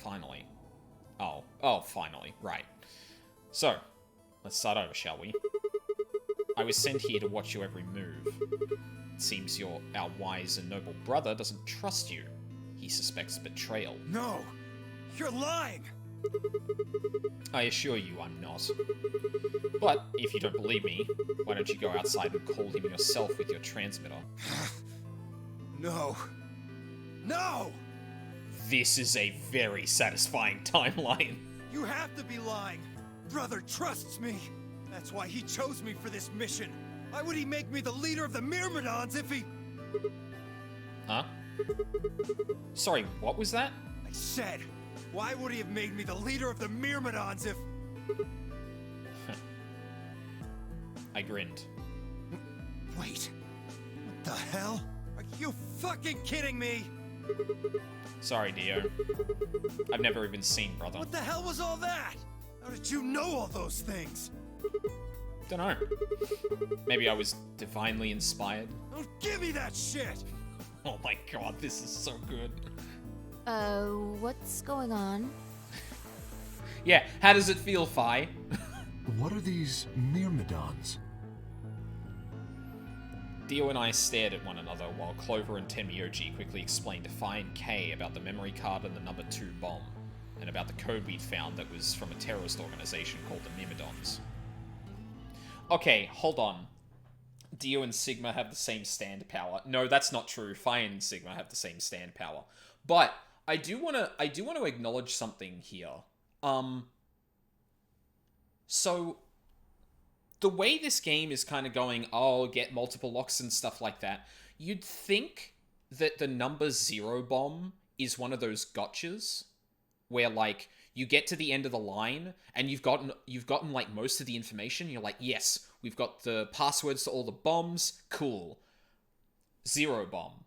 Speaker 1: Finally. Right. So, let's start over, shall we? I was sent here to watch your every move. It seems our wise and noble brother doesn't trust you. He suspects betrayal.
Speaker 5: No! You're lying!
Speaker 1: I assure you I'm not. But, if you don't believe me, why don't you go outside and call him yourself with your transmitter?
Speaker 5: No. No!
Speaker 1: This is a very satisfying timeline.
Speaker 5: You have to be lying. Brother trusts me. That's why he chose me for this mission. Why would he make me the leader of the Myrmidons if he...
Speaker 1: Huh? Sorry, what was that?
Speaker 5: I said, why would he have made me the leader of the Myrmidons if...
Speaker 1: I grinned.
Speaker 5: Wait. What the hell? Are you fucking kidding me?
Speaker 1: Sorry, Dio. I've never even seen Brother.
Speaker 5: What the hell was all that? How did you know all those things?
Speaker 1: Dunno. Maybe I was divinely inspired.
Speaker 5: Don't give me that shit!
Speaker 1: Oh my god, this is so good.
Speaker 3: What's going on?
Speaker 1: Yeah, how does it feel, Fi?
Speaker 6: What are these Myrmidons?
Speaker 1: Dio and I stared at one another while Clover and Tenmyoji quickly explained to Fi and Kay about the memory card and the number 2 bomb, and about the code we'd found that was from a terrorist organization called the Myrmidons. Okay, hold on. Dio and Sigma have the same stand power. No, that's not true. Fi and Sigma have the same stand power. But I do want to acknowledge something here. So the way this game is kind of going, oh, get multiple locks and stuff like that, you'd think that the number 0 bomb is one of those gotchas where, like, you get to the end of the line and you've gotten like most of the information. You're like, yes, we've got the passwords to all the bombs. Cool. 0 bomb.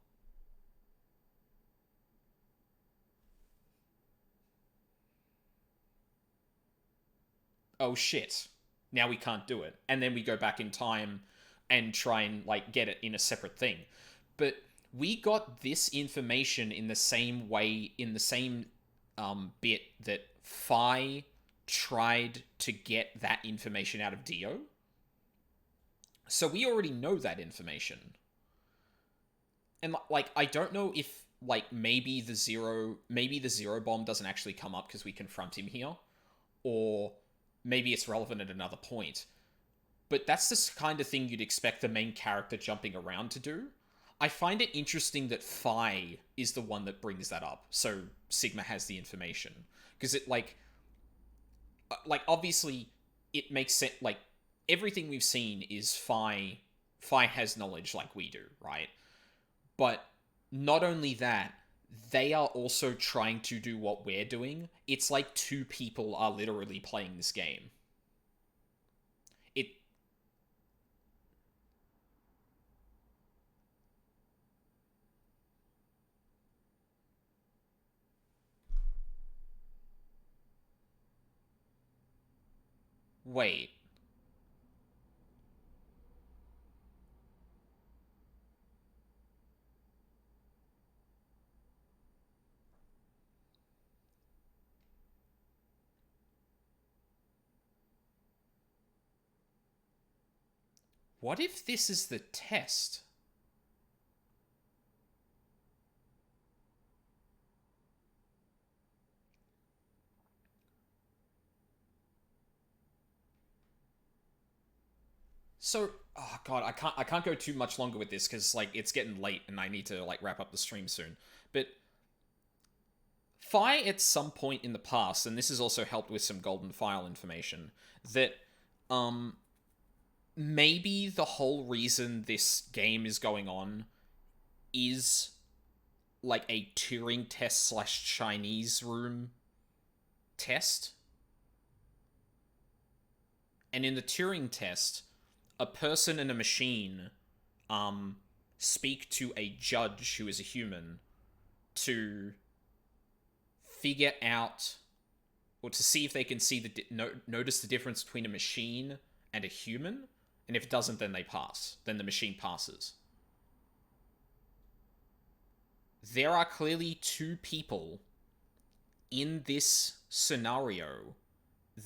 Speaker 1: Oh shit. Now we can't do it. And then we go back in time and try and, like, get it in a separate thing. But we got this information in the same way, in the same bit that Phi tried to get that information out of Dio. So we already know that information. And, like, I don't know if, like, maybe the zero bomb doesn't actually come up because we confront him here, or maybe it's relevant at another point. But that's the kind of thing you'd expect the main character jumping around to do. I find it interesting that Phi is the one that brings that up, so Sigma has the information. Because it, like, obviously, it makes sense, like, everything we've seen is Phi has knowledge like we do, right? But not only that, they are also trying to do what we're doing. It's like 2 people are literally playing this game. Wait. What if this is the test? So, oh god, I can't go too much longer with this because, like, it's getting late and I need to, like, wrap up the stream soon. But Phi at some point in the past, and this has also helped with some golden file information, that maybe the whole reason this game is going on is like a Turing test / Chinese room test. And in the Turing test, a person and a machine speak to a judge who is a human to figure out, or to see if they can see notice the difference between a machine and a human, and if it doesn't, then they pass. Then the machine passes. There are clearly 2 people in this scenario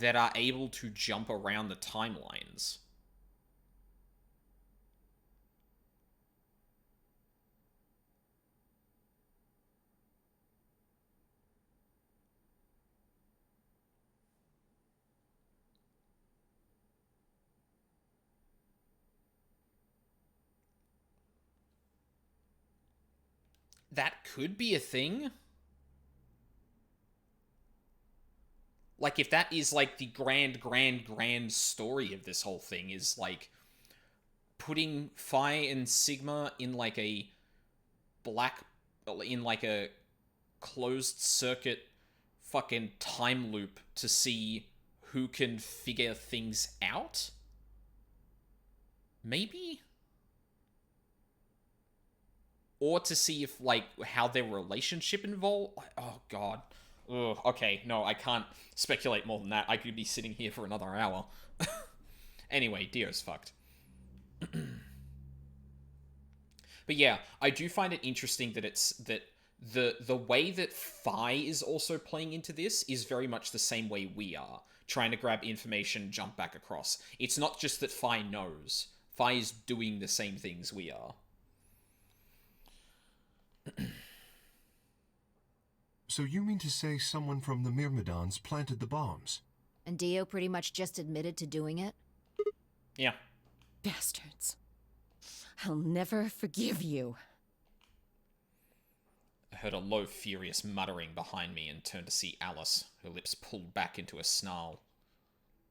Speaker 1: that are able to jump around the timelines. That could be a thing. Like, if that is, like, the grand story of this whole thing, is, like, putting Phi and Sigma in, like, a closed circuit fucking time loop to see who can figure things out? Maybe? Or to see if, like, how their relationship involved. Oh, God. Ugh, okay, no, I can't speculate more than that. I could be sitting here for another hour. Anyway, Dio's fucked. But yeah, I do find it interesting that the way that Phi is also playing into this is very much the same way we are. Trying to grab information, jump back across. It's not just that Phi knows. Phi is doing the same things we are.
Speaker 6: So you mean to say someone from the Myrmidons planted the bombs?
Speaker 3: And Dio pretty much just admitted to doing it?
Speaker 1: Yeah.
Speaker 10: Bastards. I'll never forgive you.
Speaker 1: I heard a low, furious muttering behind me and turned to see Alice, her lips pulled back into a snarl.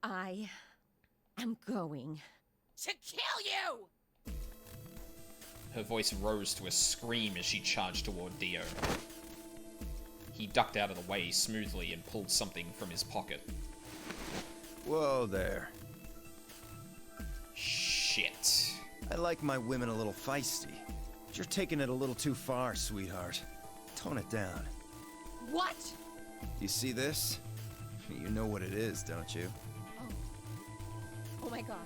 Speaker 10: I am going to kill you!
Speaker 1: Her voice rose to a scream as she charged toward Dio. He ducked out of the way smoothly and pulled something from his pocket.
Speaker 5: Whoa there.
Speaker 1: Shit.
Speaker 5: I like my women a little feisty. But you're taking it a little too far, sweetheart. Tone it down.
Speaker 10: What?
Speaker 5: You see this? You know what it is, don't you?
Speaker 10: Oh my god.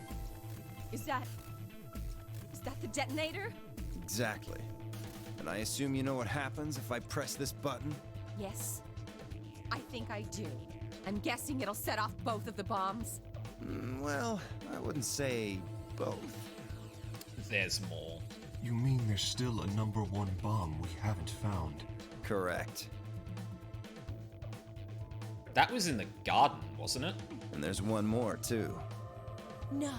Speaker 10: Is that the detonator?
Speaker 5: Exactly. And I assume you know what happens if I press this button?
Speaker 10: Yes. I think I do. I'm guessing it'll set off both of the bombs.
Speaker 5: Well, I wouldn't say both.
Speaker 1: There's more.
Speaker 6: You mean there's still a number 1 bomb we haven't found?
Speaker 5: Correct.
Speaker 1: That was in the garden, wasn't it?
Speaker 5: And there's one more, too.
Speaker 4: No.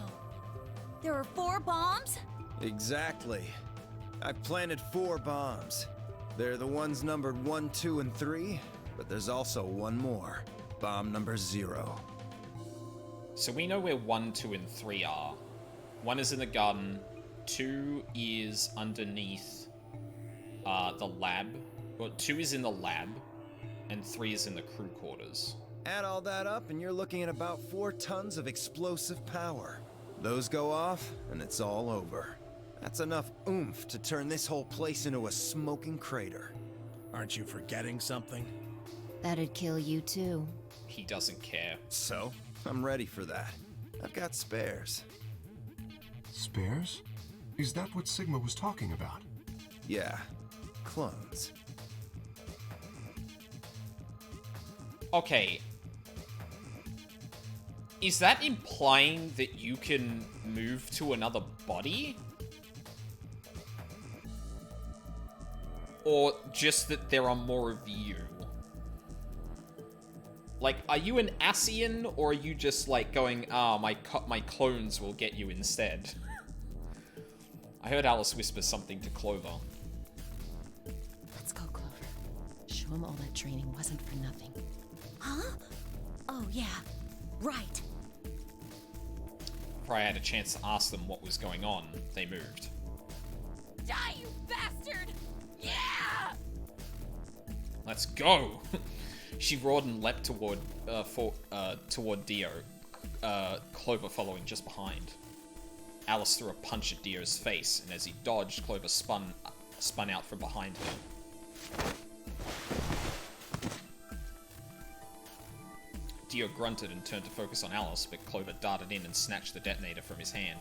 Speaker 4: There are 4 bombs?
Speaker 5: Exactly. I've planted 4 bombs. They're the ones numbered 1, 2, and 3, but there's also one more. Bomb number 0.
Speaker 1: So we know where 1, 2, and 3 are. 1 is in the garden, 2 is underneath the lab. Well, 2 is in the lab, and 3 is in the crew quarters.
Speaker 5: Add all that up, and you're looking at about 4 tons of explosive power. Those go off, and it's all over. That's enough oomph to turn this whole place into a smoking crater.
Speaker 9: Aren't you forgetting something?
Speaker 3: That'd kill you too.
Speaker 1: He doesn't care.
Speaker 5: So, I'm ready for that. I've got spares.
Speaker 6: Spares? Is that what Sigma was talking about?
Speaker 5: Yeah, clones.
Speaker 1: Okay. Is that implying that you can move to another body? Or just that there are more of you? Like, are you an Asian, or are you just, like, going, my clones will get you instead? I heard Alice whisper something to Clover.
Speaker 10: Let's go, Clover. Show him all that training wasn't for nothing.
Speaker 4: Huh? Oh, yeah. Right.
Speaker 1: Before I had a chance to ask them what was going on, they moved.
Speaker 10: Die, you bastard! Yeah!
Speaker 1: Let's go! She roared and leapt toward Dio, Clover following just behind. Alice threw a punch at Dio's face, and as he dodged, Clover spun out from behind her. Dio grunted and turned to focus on Alice, but Clover darted in and snatched the detonator from his hand.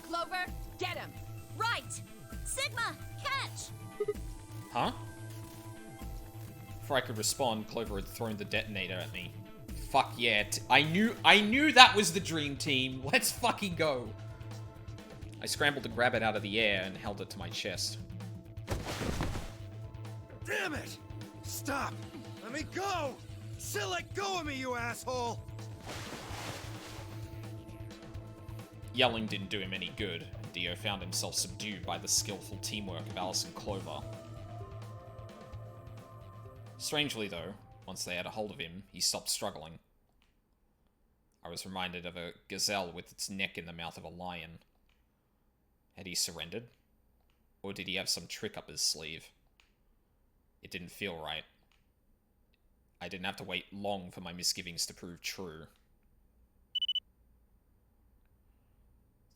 Speaker 10: Clover, get him!
Speaker 4: Right! Sigma, catch!
Speaker 1: Huh? Before I could respond, Clover had thrown the detonator at me. Fuck yeah. I knew that was the dream team. Let's fucking go. I scrambled to grab it out of the air and held it to my chest.
Speaker 5: Damn it! Stop! Let me go! Still let go of me, you asshole!
Speaker 1: Yelling didn't do him any good, and Dio found himself subdued by the skillful teamwork of Alice and Clover. Strangely, though, once they had a hold of him, he stopped struggling. I was reminded of a gazelle with its neck in the mouth of a lion. Had he surrendered? Or did he have some trick up his sleeve? It didn't feel right. I didn't have to wait long for my misgivings to prove true.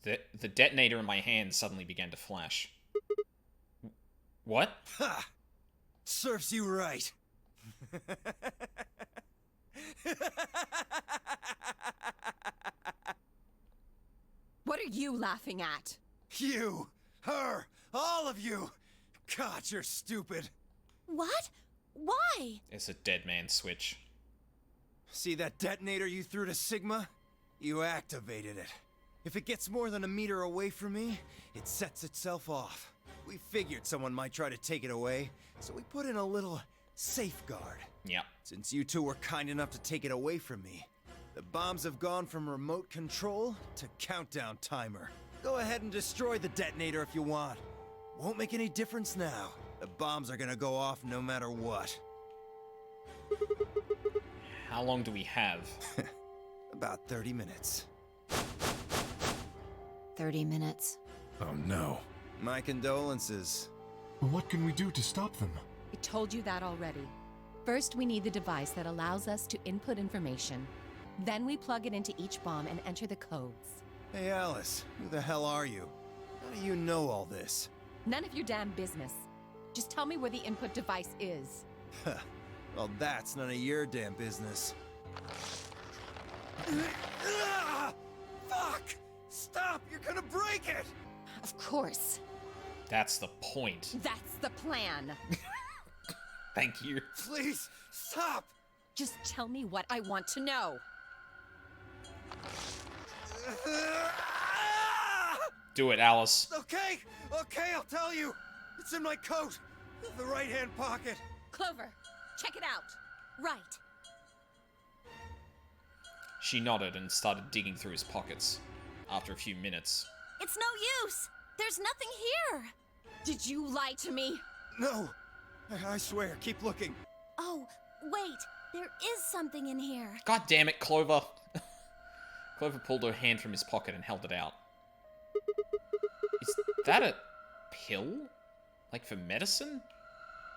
Speaker 1: The detonator in my hand suddenly began to flash. What?
Speaker 5: Ha! Serves you right.
Speaker 10: What are you laughing at?
Speaker 5: You! Her! All of you! God, you're stupid.
Speaker 4: What? Why?
Speaker 1: It's a dead man switch.
Speaker 5: See that detonator you threw to Sigma? You activated it. If it gets more than a meter away from me, it sets itself off. We figured someone might try to take it away, so we put in a little safeguard.
Speaker 1: Yeah.
Speaker 5: Since you two were kind enough to take it away from me, the bombs have gone from remote control to countdown timer. Go ahead and destroy the detonator if you want. Won't make any difference now. The bombs are gonna go off no matter what.
Speaker 1: How long do we have?
Speaker 5: About 30 minutes.
Speaker 3: 30 minutes.
Speaker 9: Oh no.
Speaker 5: My condolences.
Speaker 6: What can we do to stop them?
Speaker 10: I told you that already. First, we need the device that allows us to input information. Then we plug it into each bomb and enter the codes.
Speaker 5: Hey Alice, who the hell are you? How do you know all this?
Speaker 10: None of your damn business. Just tell me where the input device is.
Speaker 5: Well, that's none of your damn business. Fuck! Stop! You're gonna break it!
Speaker 10: Of course.
Speaker 1: That's the point.
Speaker 10: That's the plan.
Speaker 1: Thank you.
Speaker 5: Please, stop!
Speaker 10: Just tell me what I want to know.
Speaker 1: Do it, Alice.
Speaker 5: Okay, I'll tell you. It's in my coat, the right-hand pocket.
Speaker 10: Clover, check it out. Right.
Speaker 1: She nodded and started digging through his pockets. After a few minutes,
Speaker 4: It's no use. There's nothing here.
Speaker 10: Did you lie to me?
Speaker 5: No, I swear, keep looking.
Speaker 4: Oh, wait. There is something in here.
Speaker 1: God damn it, Clover. Clover pulled her hand from his pocket and held it out. Is that a pill? Like for medicine?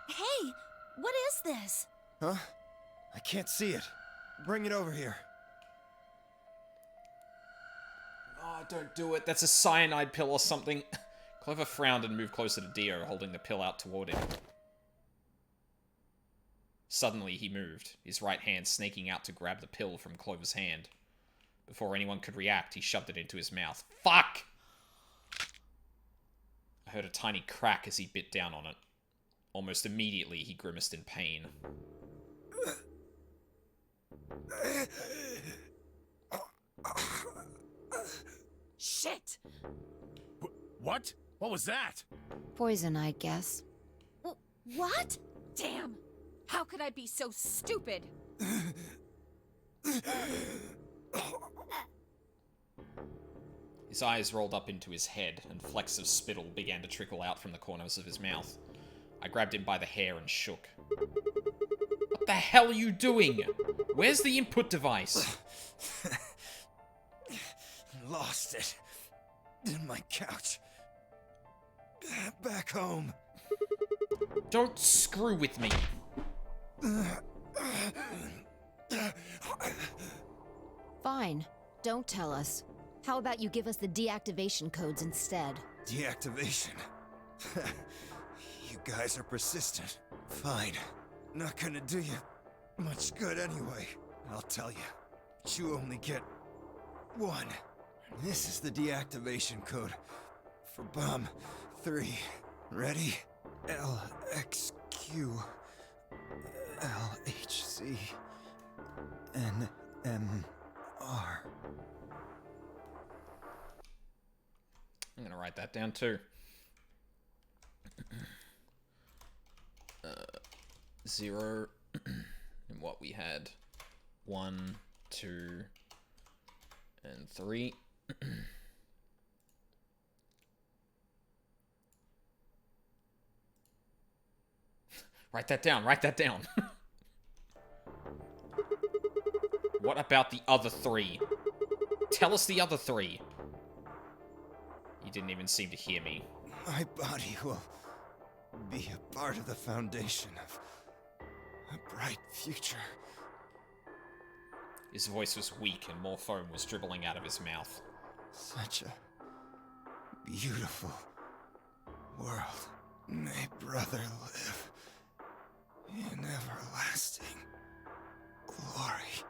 Speaker 4: Hey, what is this?
Speaker 5: Huh? I can't see it. Bring it over here.
Speaker 1: Oh, don't do it. That's a cyanide pill or something. Clover frowned and moved closer to Dio, holding the pill out toward him. Suddenly, he moved, his right hand snaking out to grab the pill from Clover's hand. Before anyone could react, he shoved it into his mouth. Fuck! I heard a tiny crack as he bit down on it. Almost immediately, he grimaced in pain.
Speaker 10: Shit!
Speaker 9: What? What was that?
Speaker 3: Poison, I guess.
Speaker 4: What?
Speaker 10: Damn! How could I be so stupid?
Speaker 1: His eyes rolled up into his head, and flecks of spittle began to trickle out from the corners of his mouth. I grabbed him by the hair and shook. What the hell are you doing? Where's the input device?
Speaker 5: Lost it. In my couch. Back home.
Speaker 1: Don't screw with me.
Speaker 3: Fine. Don't tell us. How about you give us the deactivation codes instead?
Speaker 5: Deactivation? You guys are persistent. Fine. Not gonna do you much good anyway. I'll tell you. But you only get one. This is the deactivation code for Bomb 3. Ready? LXQ LHC NMR.
Speaker 1: I'm gonna write that down too. 0 and what we had 1, 2, and 3. Write that down, write that down. What about the other 3? Tell us the other 3. He didn't even seem to hear me.
Speaker 5: My body will be a part of the foundation of a bright future.
Speaker 1: His voice was weak and more foam was dribbling out of his mouth.
Speaker 5: Such a beautiful world. May brother live in everlasting glory.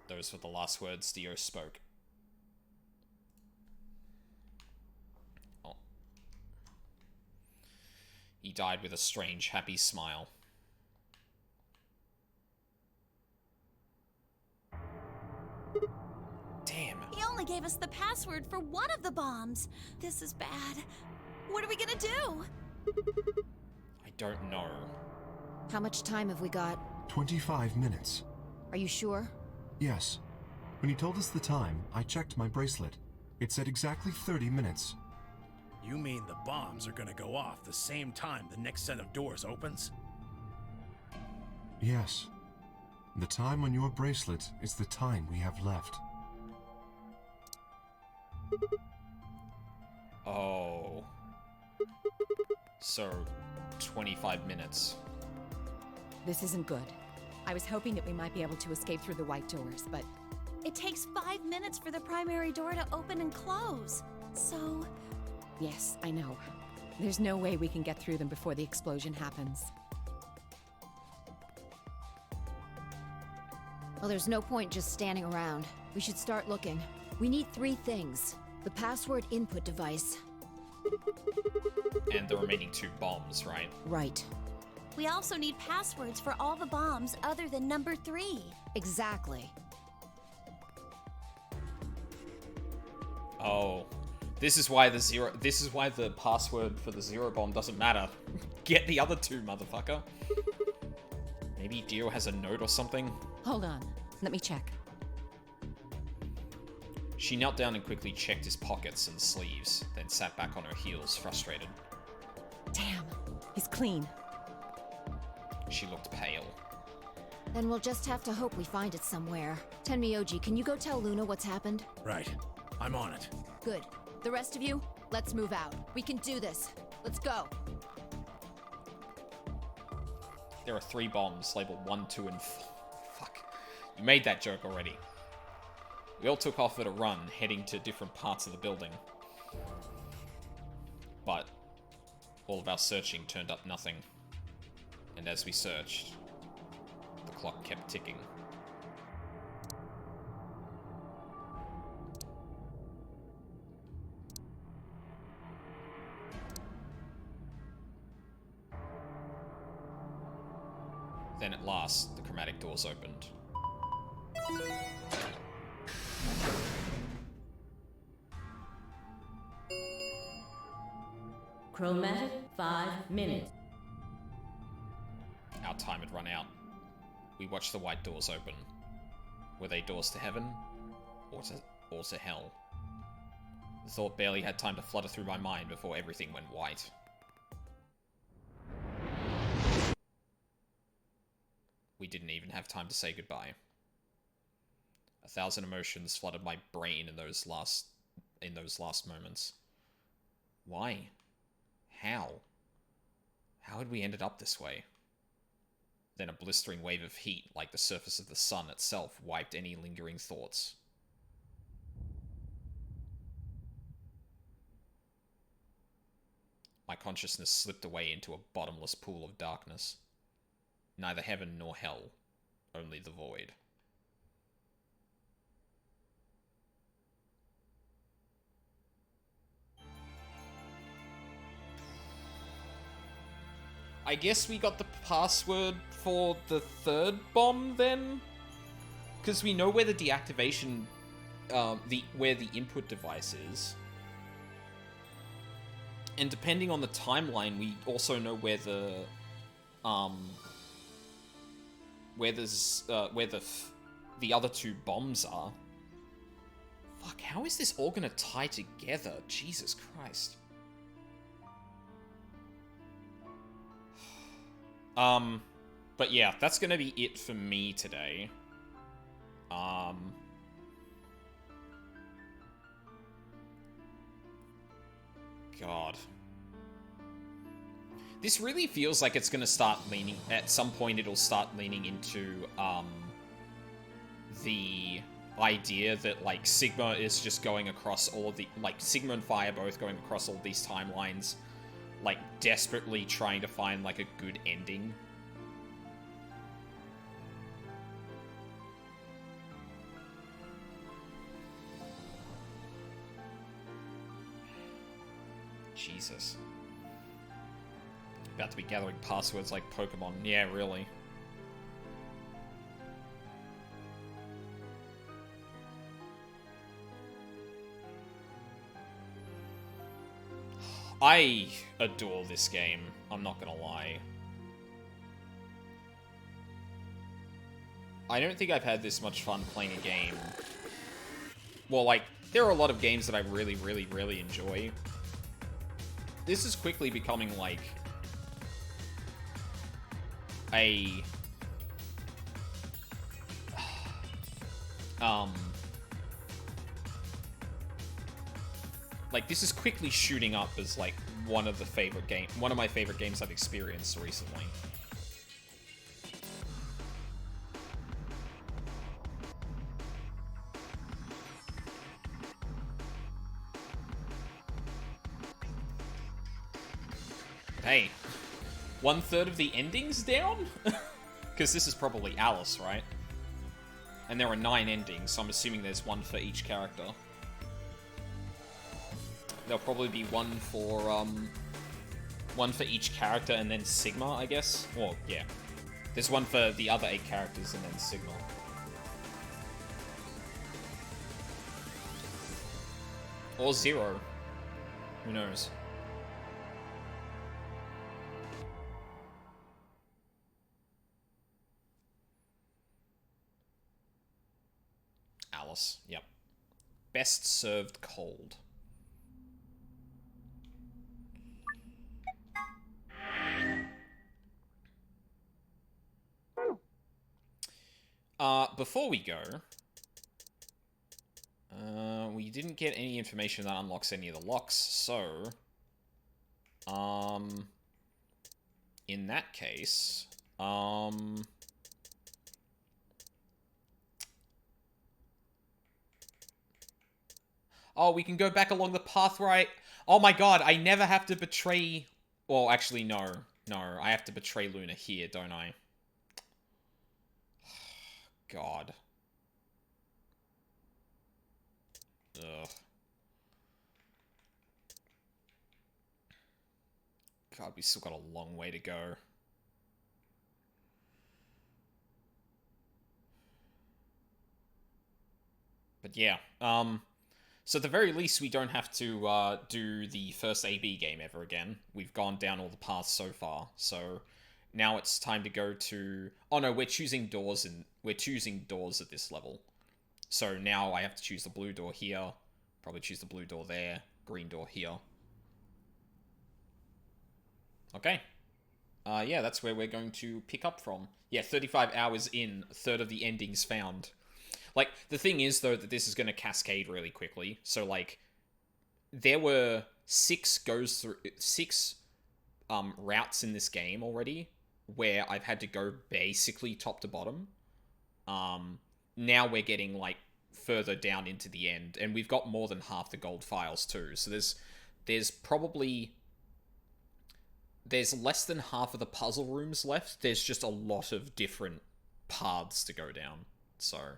Speaker 1: Those were the last words Dio spoke. Oh. He died with a strange, happy smile. Damn.
Speaker 4: He only gave us the password for one of the bombs. This is bad. What are we gonna do?
Speaker 1: I don't know.
Speaker 3: How much time have we got?
Speaker 6: 25 minutes.
Speaker 3: Are you sure?
Speaker 6: Yes. When he told us the time, I checked my bracelet. It said exactly 30 minutes.
Speaker 9: You mean the bombs are gonna go off the same time the next set of doors opens?
Speaker 6: Yes. The time on your bracelet is the time we have left.
Speaker 1: Oh. So, 25 minutes.
Speaker 10: This isn't good. I was hoping that we might be able to escape through the white doors, but...
Speaker 4: It takes 5 minutes for the primary door to open and close. So...
Speaker 10: Yes, I know. There's no way we can get through them before the explosion happens.
Speaker 3: Well, there's no point just standing around. We should start looking. We need 3 things. The password input device.
Speaker 1: And the remaining 2 bombs, right?
Speaker 3: Right.
Speaker 4: We also need passwords for all the bombs other than number 3.
Speaker 3: Exactly.
Speaker 1: Oh. This is why the password for the 0 bomb doesn't matter. Get the other 2, motherfucker. Maybe Dio has a note or something?
Speaker 10: Hold on. Let me check.
Speaker 1: She knelt down and quickly checked his pockets and sleeves, then sat back on her heels, frustrated.
Speaker 10: Damn. He's clean.
Speaker 1: She looked pale.
Speaker 3: Then we'll just have to hope we find it somewhere. Tenmyoji, can you go tell Luna what's happened?
Speaker 9: Right. I'm on it.
Speaker 3: Good. The rest of you, let's move out. We can do this. Let's go.
Speaker 1: There are 3 bombs labeled 1, 2, and 4. Fuck. You made that joke already. We all took off at a run, heading to different parts of the building. But all of our searching turned up nothing. And as we searched, the clock kept ticking. Then at last, the chromatic doors opened.
Speaker 2: Chromatic 5 minutes.
Speaker 1: Our time had run out. We watched the white doors open. Were they doors to heaven? Or to hell? The thought barely had time to flutter through my mind before everything went white. We didn't even have time to say goodbye. 1,000 emotions flooded my brain in those last moments. Why? How? How had we ended up this way? Then a blistering wave of heat, like the surface of the sun itself, wiped any lingering thoughts. My consciousness slipped away into a bottomless pool of darkness. Neither heaven nor hell, only the void. I guess we got the password for the 3rd bomb then? Because we know where the deactivation, where the input device is. And depending on the timeline, we also know where the, where the other 2 bombs are. Fuck, how is this all gonna tie together? Jesus Christ. But yeah, that's gonna be it for me today. God. This really feels like it's gonna start leaning, at some point it'll start leaning into, the idea that, like, Sigma is just going across all of the, like, Sigma and Fire both going across all these timelines, like, desperately trying to find, like, a good ending. Jesus. About to be gathering passwords like Pokemon. Yeah, really. I adore this game, I'm not gonna lie. I don't think I've had this much fun playing a game. Well, like, there are a lot of games that I really, really, really enjoy. This is quickly becoming, like, Like, this is quickly shooting up as, like, one of my favorite games I've experienced recently. Hey, 1/3 of the endings down? Because this is probably Alice, right? And there are 9 endings, so I'm assuming there's one for each character. There'll probably be one for each character and then Sigma, I guess. Well, yeah. There's one for the other 8 characters and then Sigma. Or 0. Who knows? Alice, yep. Best served cold. Before we go, we didn't get any information that unlocks any of the locks, so, in that case, oh, we can go back along the path where oh my god, I never have to betray... Well, actually, no. No, I have to betray Luna here, don't I? God. Ugh. God, we still got a long way to go. But yeah, so at the very least, we don't have to do the first AB game ever again. We've gone down all the paths so far, so now it's time to go to... Oh no, we're choosing doors at this level. So now I have to choose the blue door here, probably choose the blue door there, green door here. Okay. Yeah, that's where we're going to pick up from. Yeah, 35 hours in, 1/3 of the endings found. Like, the thing is, though, that this is going to cascade really quickly. So, like, there were 6 routes in this game already where I've had to go basically top to bottom. Now we're getting, like, further down into the end, and we've got more than half the gold files, too. So there's probably... There's less than half of the puzzle rooms left. There's just a lot of different paths to go down. So...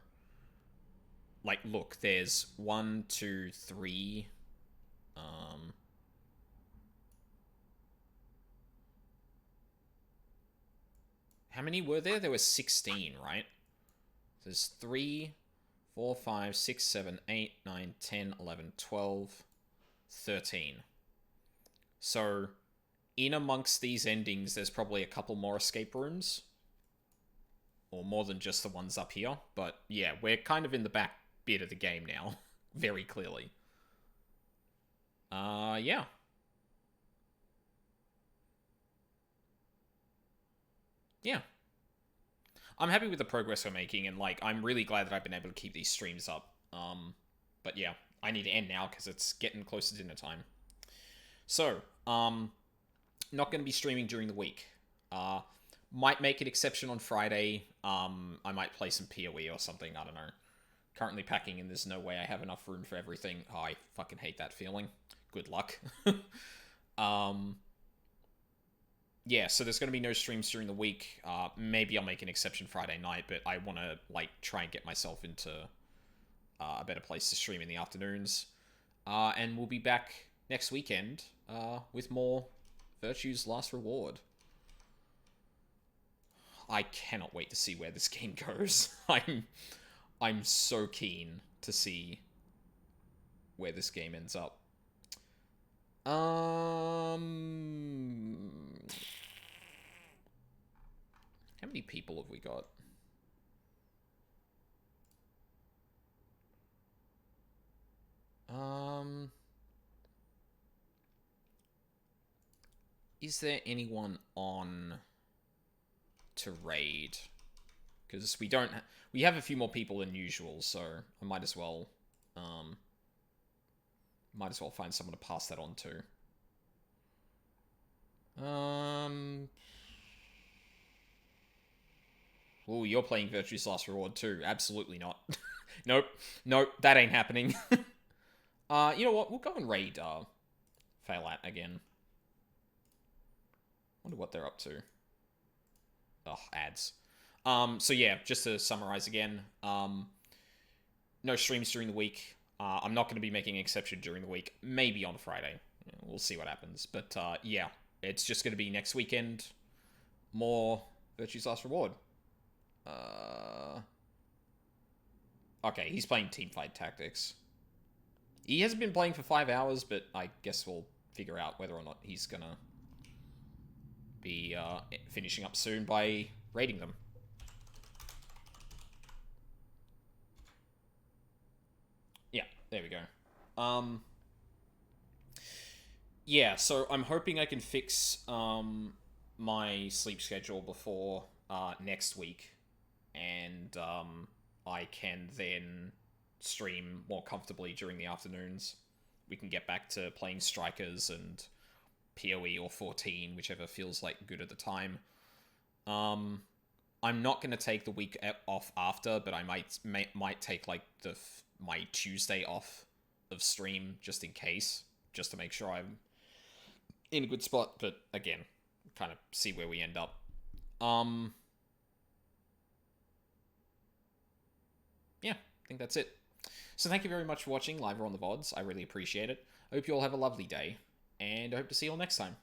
Speaker 1: Like, look, there's 1, 2, 3... How many were there? There were 16, right? There's 3, 4, 5, 6, 7, 8, 9, 10, 11, 12, 13. So, in amongst these endings, there's probably a couple more escape rooms. Or more than just the ones up here. But, yeah, we're kind of in the back bit of the game now. Very clearly. Yeah. Yeah. I'm happy with the progress we're making, and, like, I'm really glad that I've been able to keep these streams up. But yeah, I need to end now, because it's getting close to dinner time. So, not going to be streaming during the week. Might make an exception on Friday. I might play some PoE or something, I don't know. Currently packing, and there's no way I have enough room for everything. Oh, I fucking hate that feeling. Good luck. Yeah, so there's going to be no streams during the week. Maybe I'll make an exception Friday night, but I want to, like, try and get myself into a better place to stream in the afternoons. And we'll be back next weekend with more Virtue's Last Reward. I cannot wait to see where this game goes. I'm so keen to see where this game ends up. How many people have we got? Is there anyone on to raid? because we have a few more people than usual, so I might as well find someone to pass that on to. Oh, you're playing Virtue's Last Reward too. Absolutely not. Nope, that ain't happening. You know what? We'll go and raid Failat again. Wonder what they're up to. Oh, ads. So yeah, just to summarize again, no streams during the week. I'm not going to be making an exception during the week. Maybe on Friday. We'll see what happens. But yeah, it's just going to be next weekend. More Virtue's Last Reward. Okay, he's playing Teamfight Tactics. He hasn't been playing for 5 hours, but I guess we'll figure out whether or not he's gonna be finishing up soon by raiding them. Yeah, there we go. Yeah, so I'm hoping I can fix my sleep schedule before next week, and I can then stream more comfortably during the afternoons. We can get back to playing Strikers and PoE or 14, whichever feels like good at the time. I'm not going to take the week off after, but I might take like my Tuesday off of stream just in case, just to make sure I'm in a good spot. But again, kind of see where we end up. Yeah, I think that's it. So thank you very much for watching live or on the VODs. I really appreciate it. I hope you all have a lovely day, and I hope to see you all next time.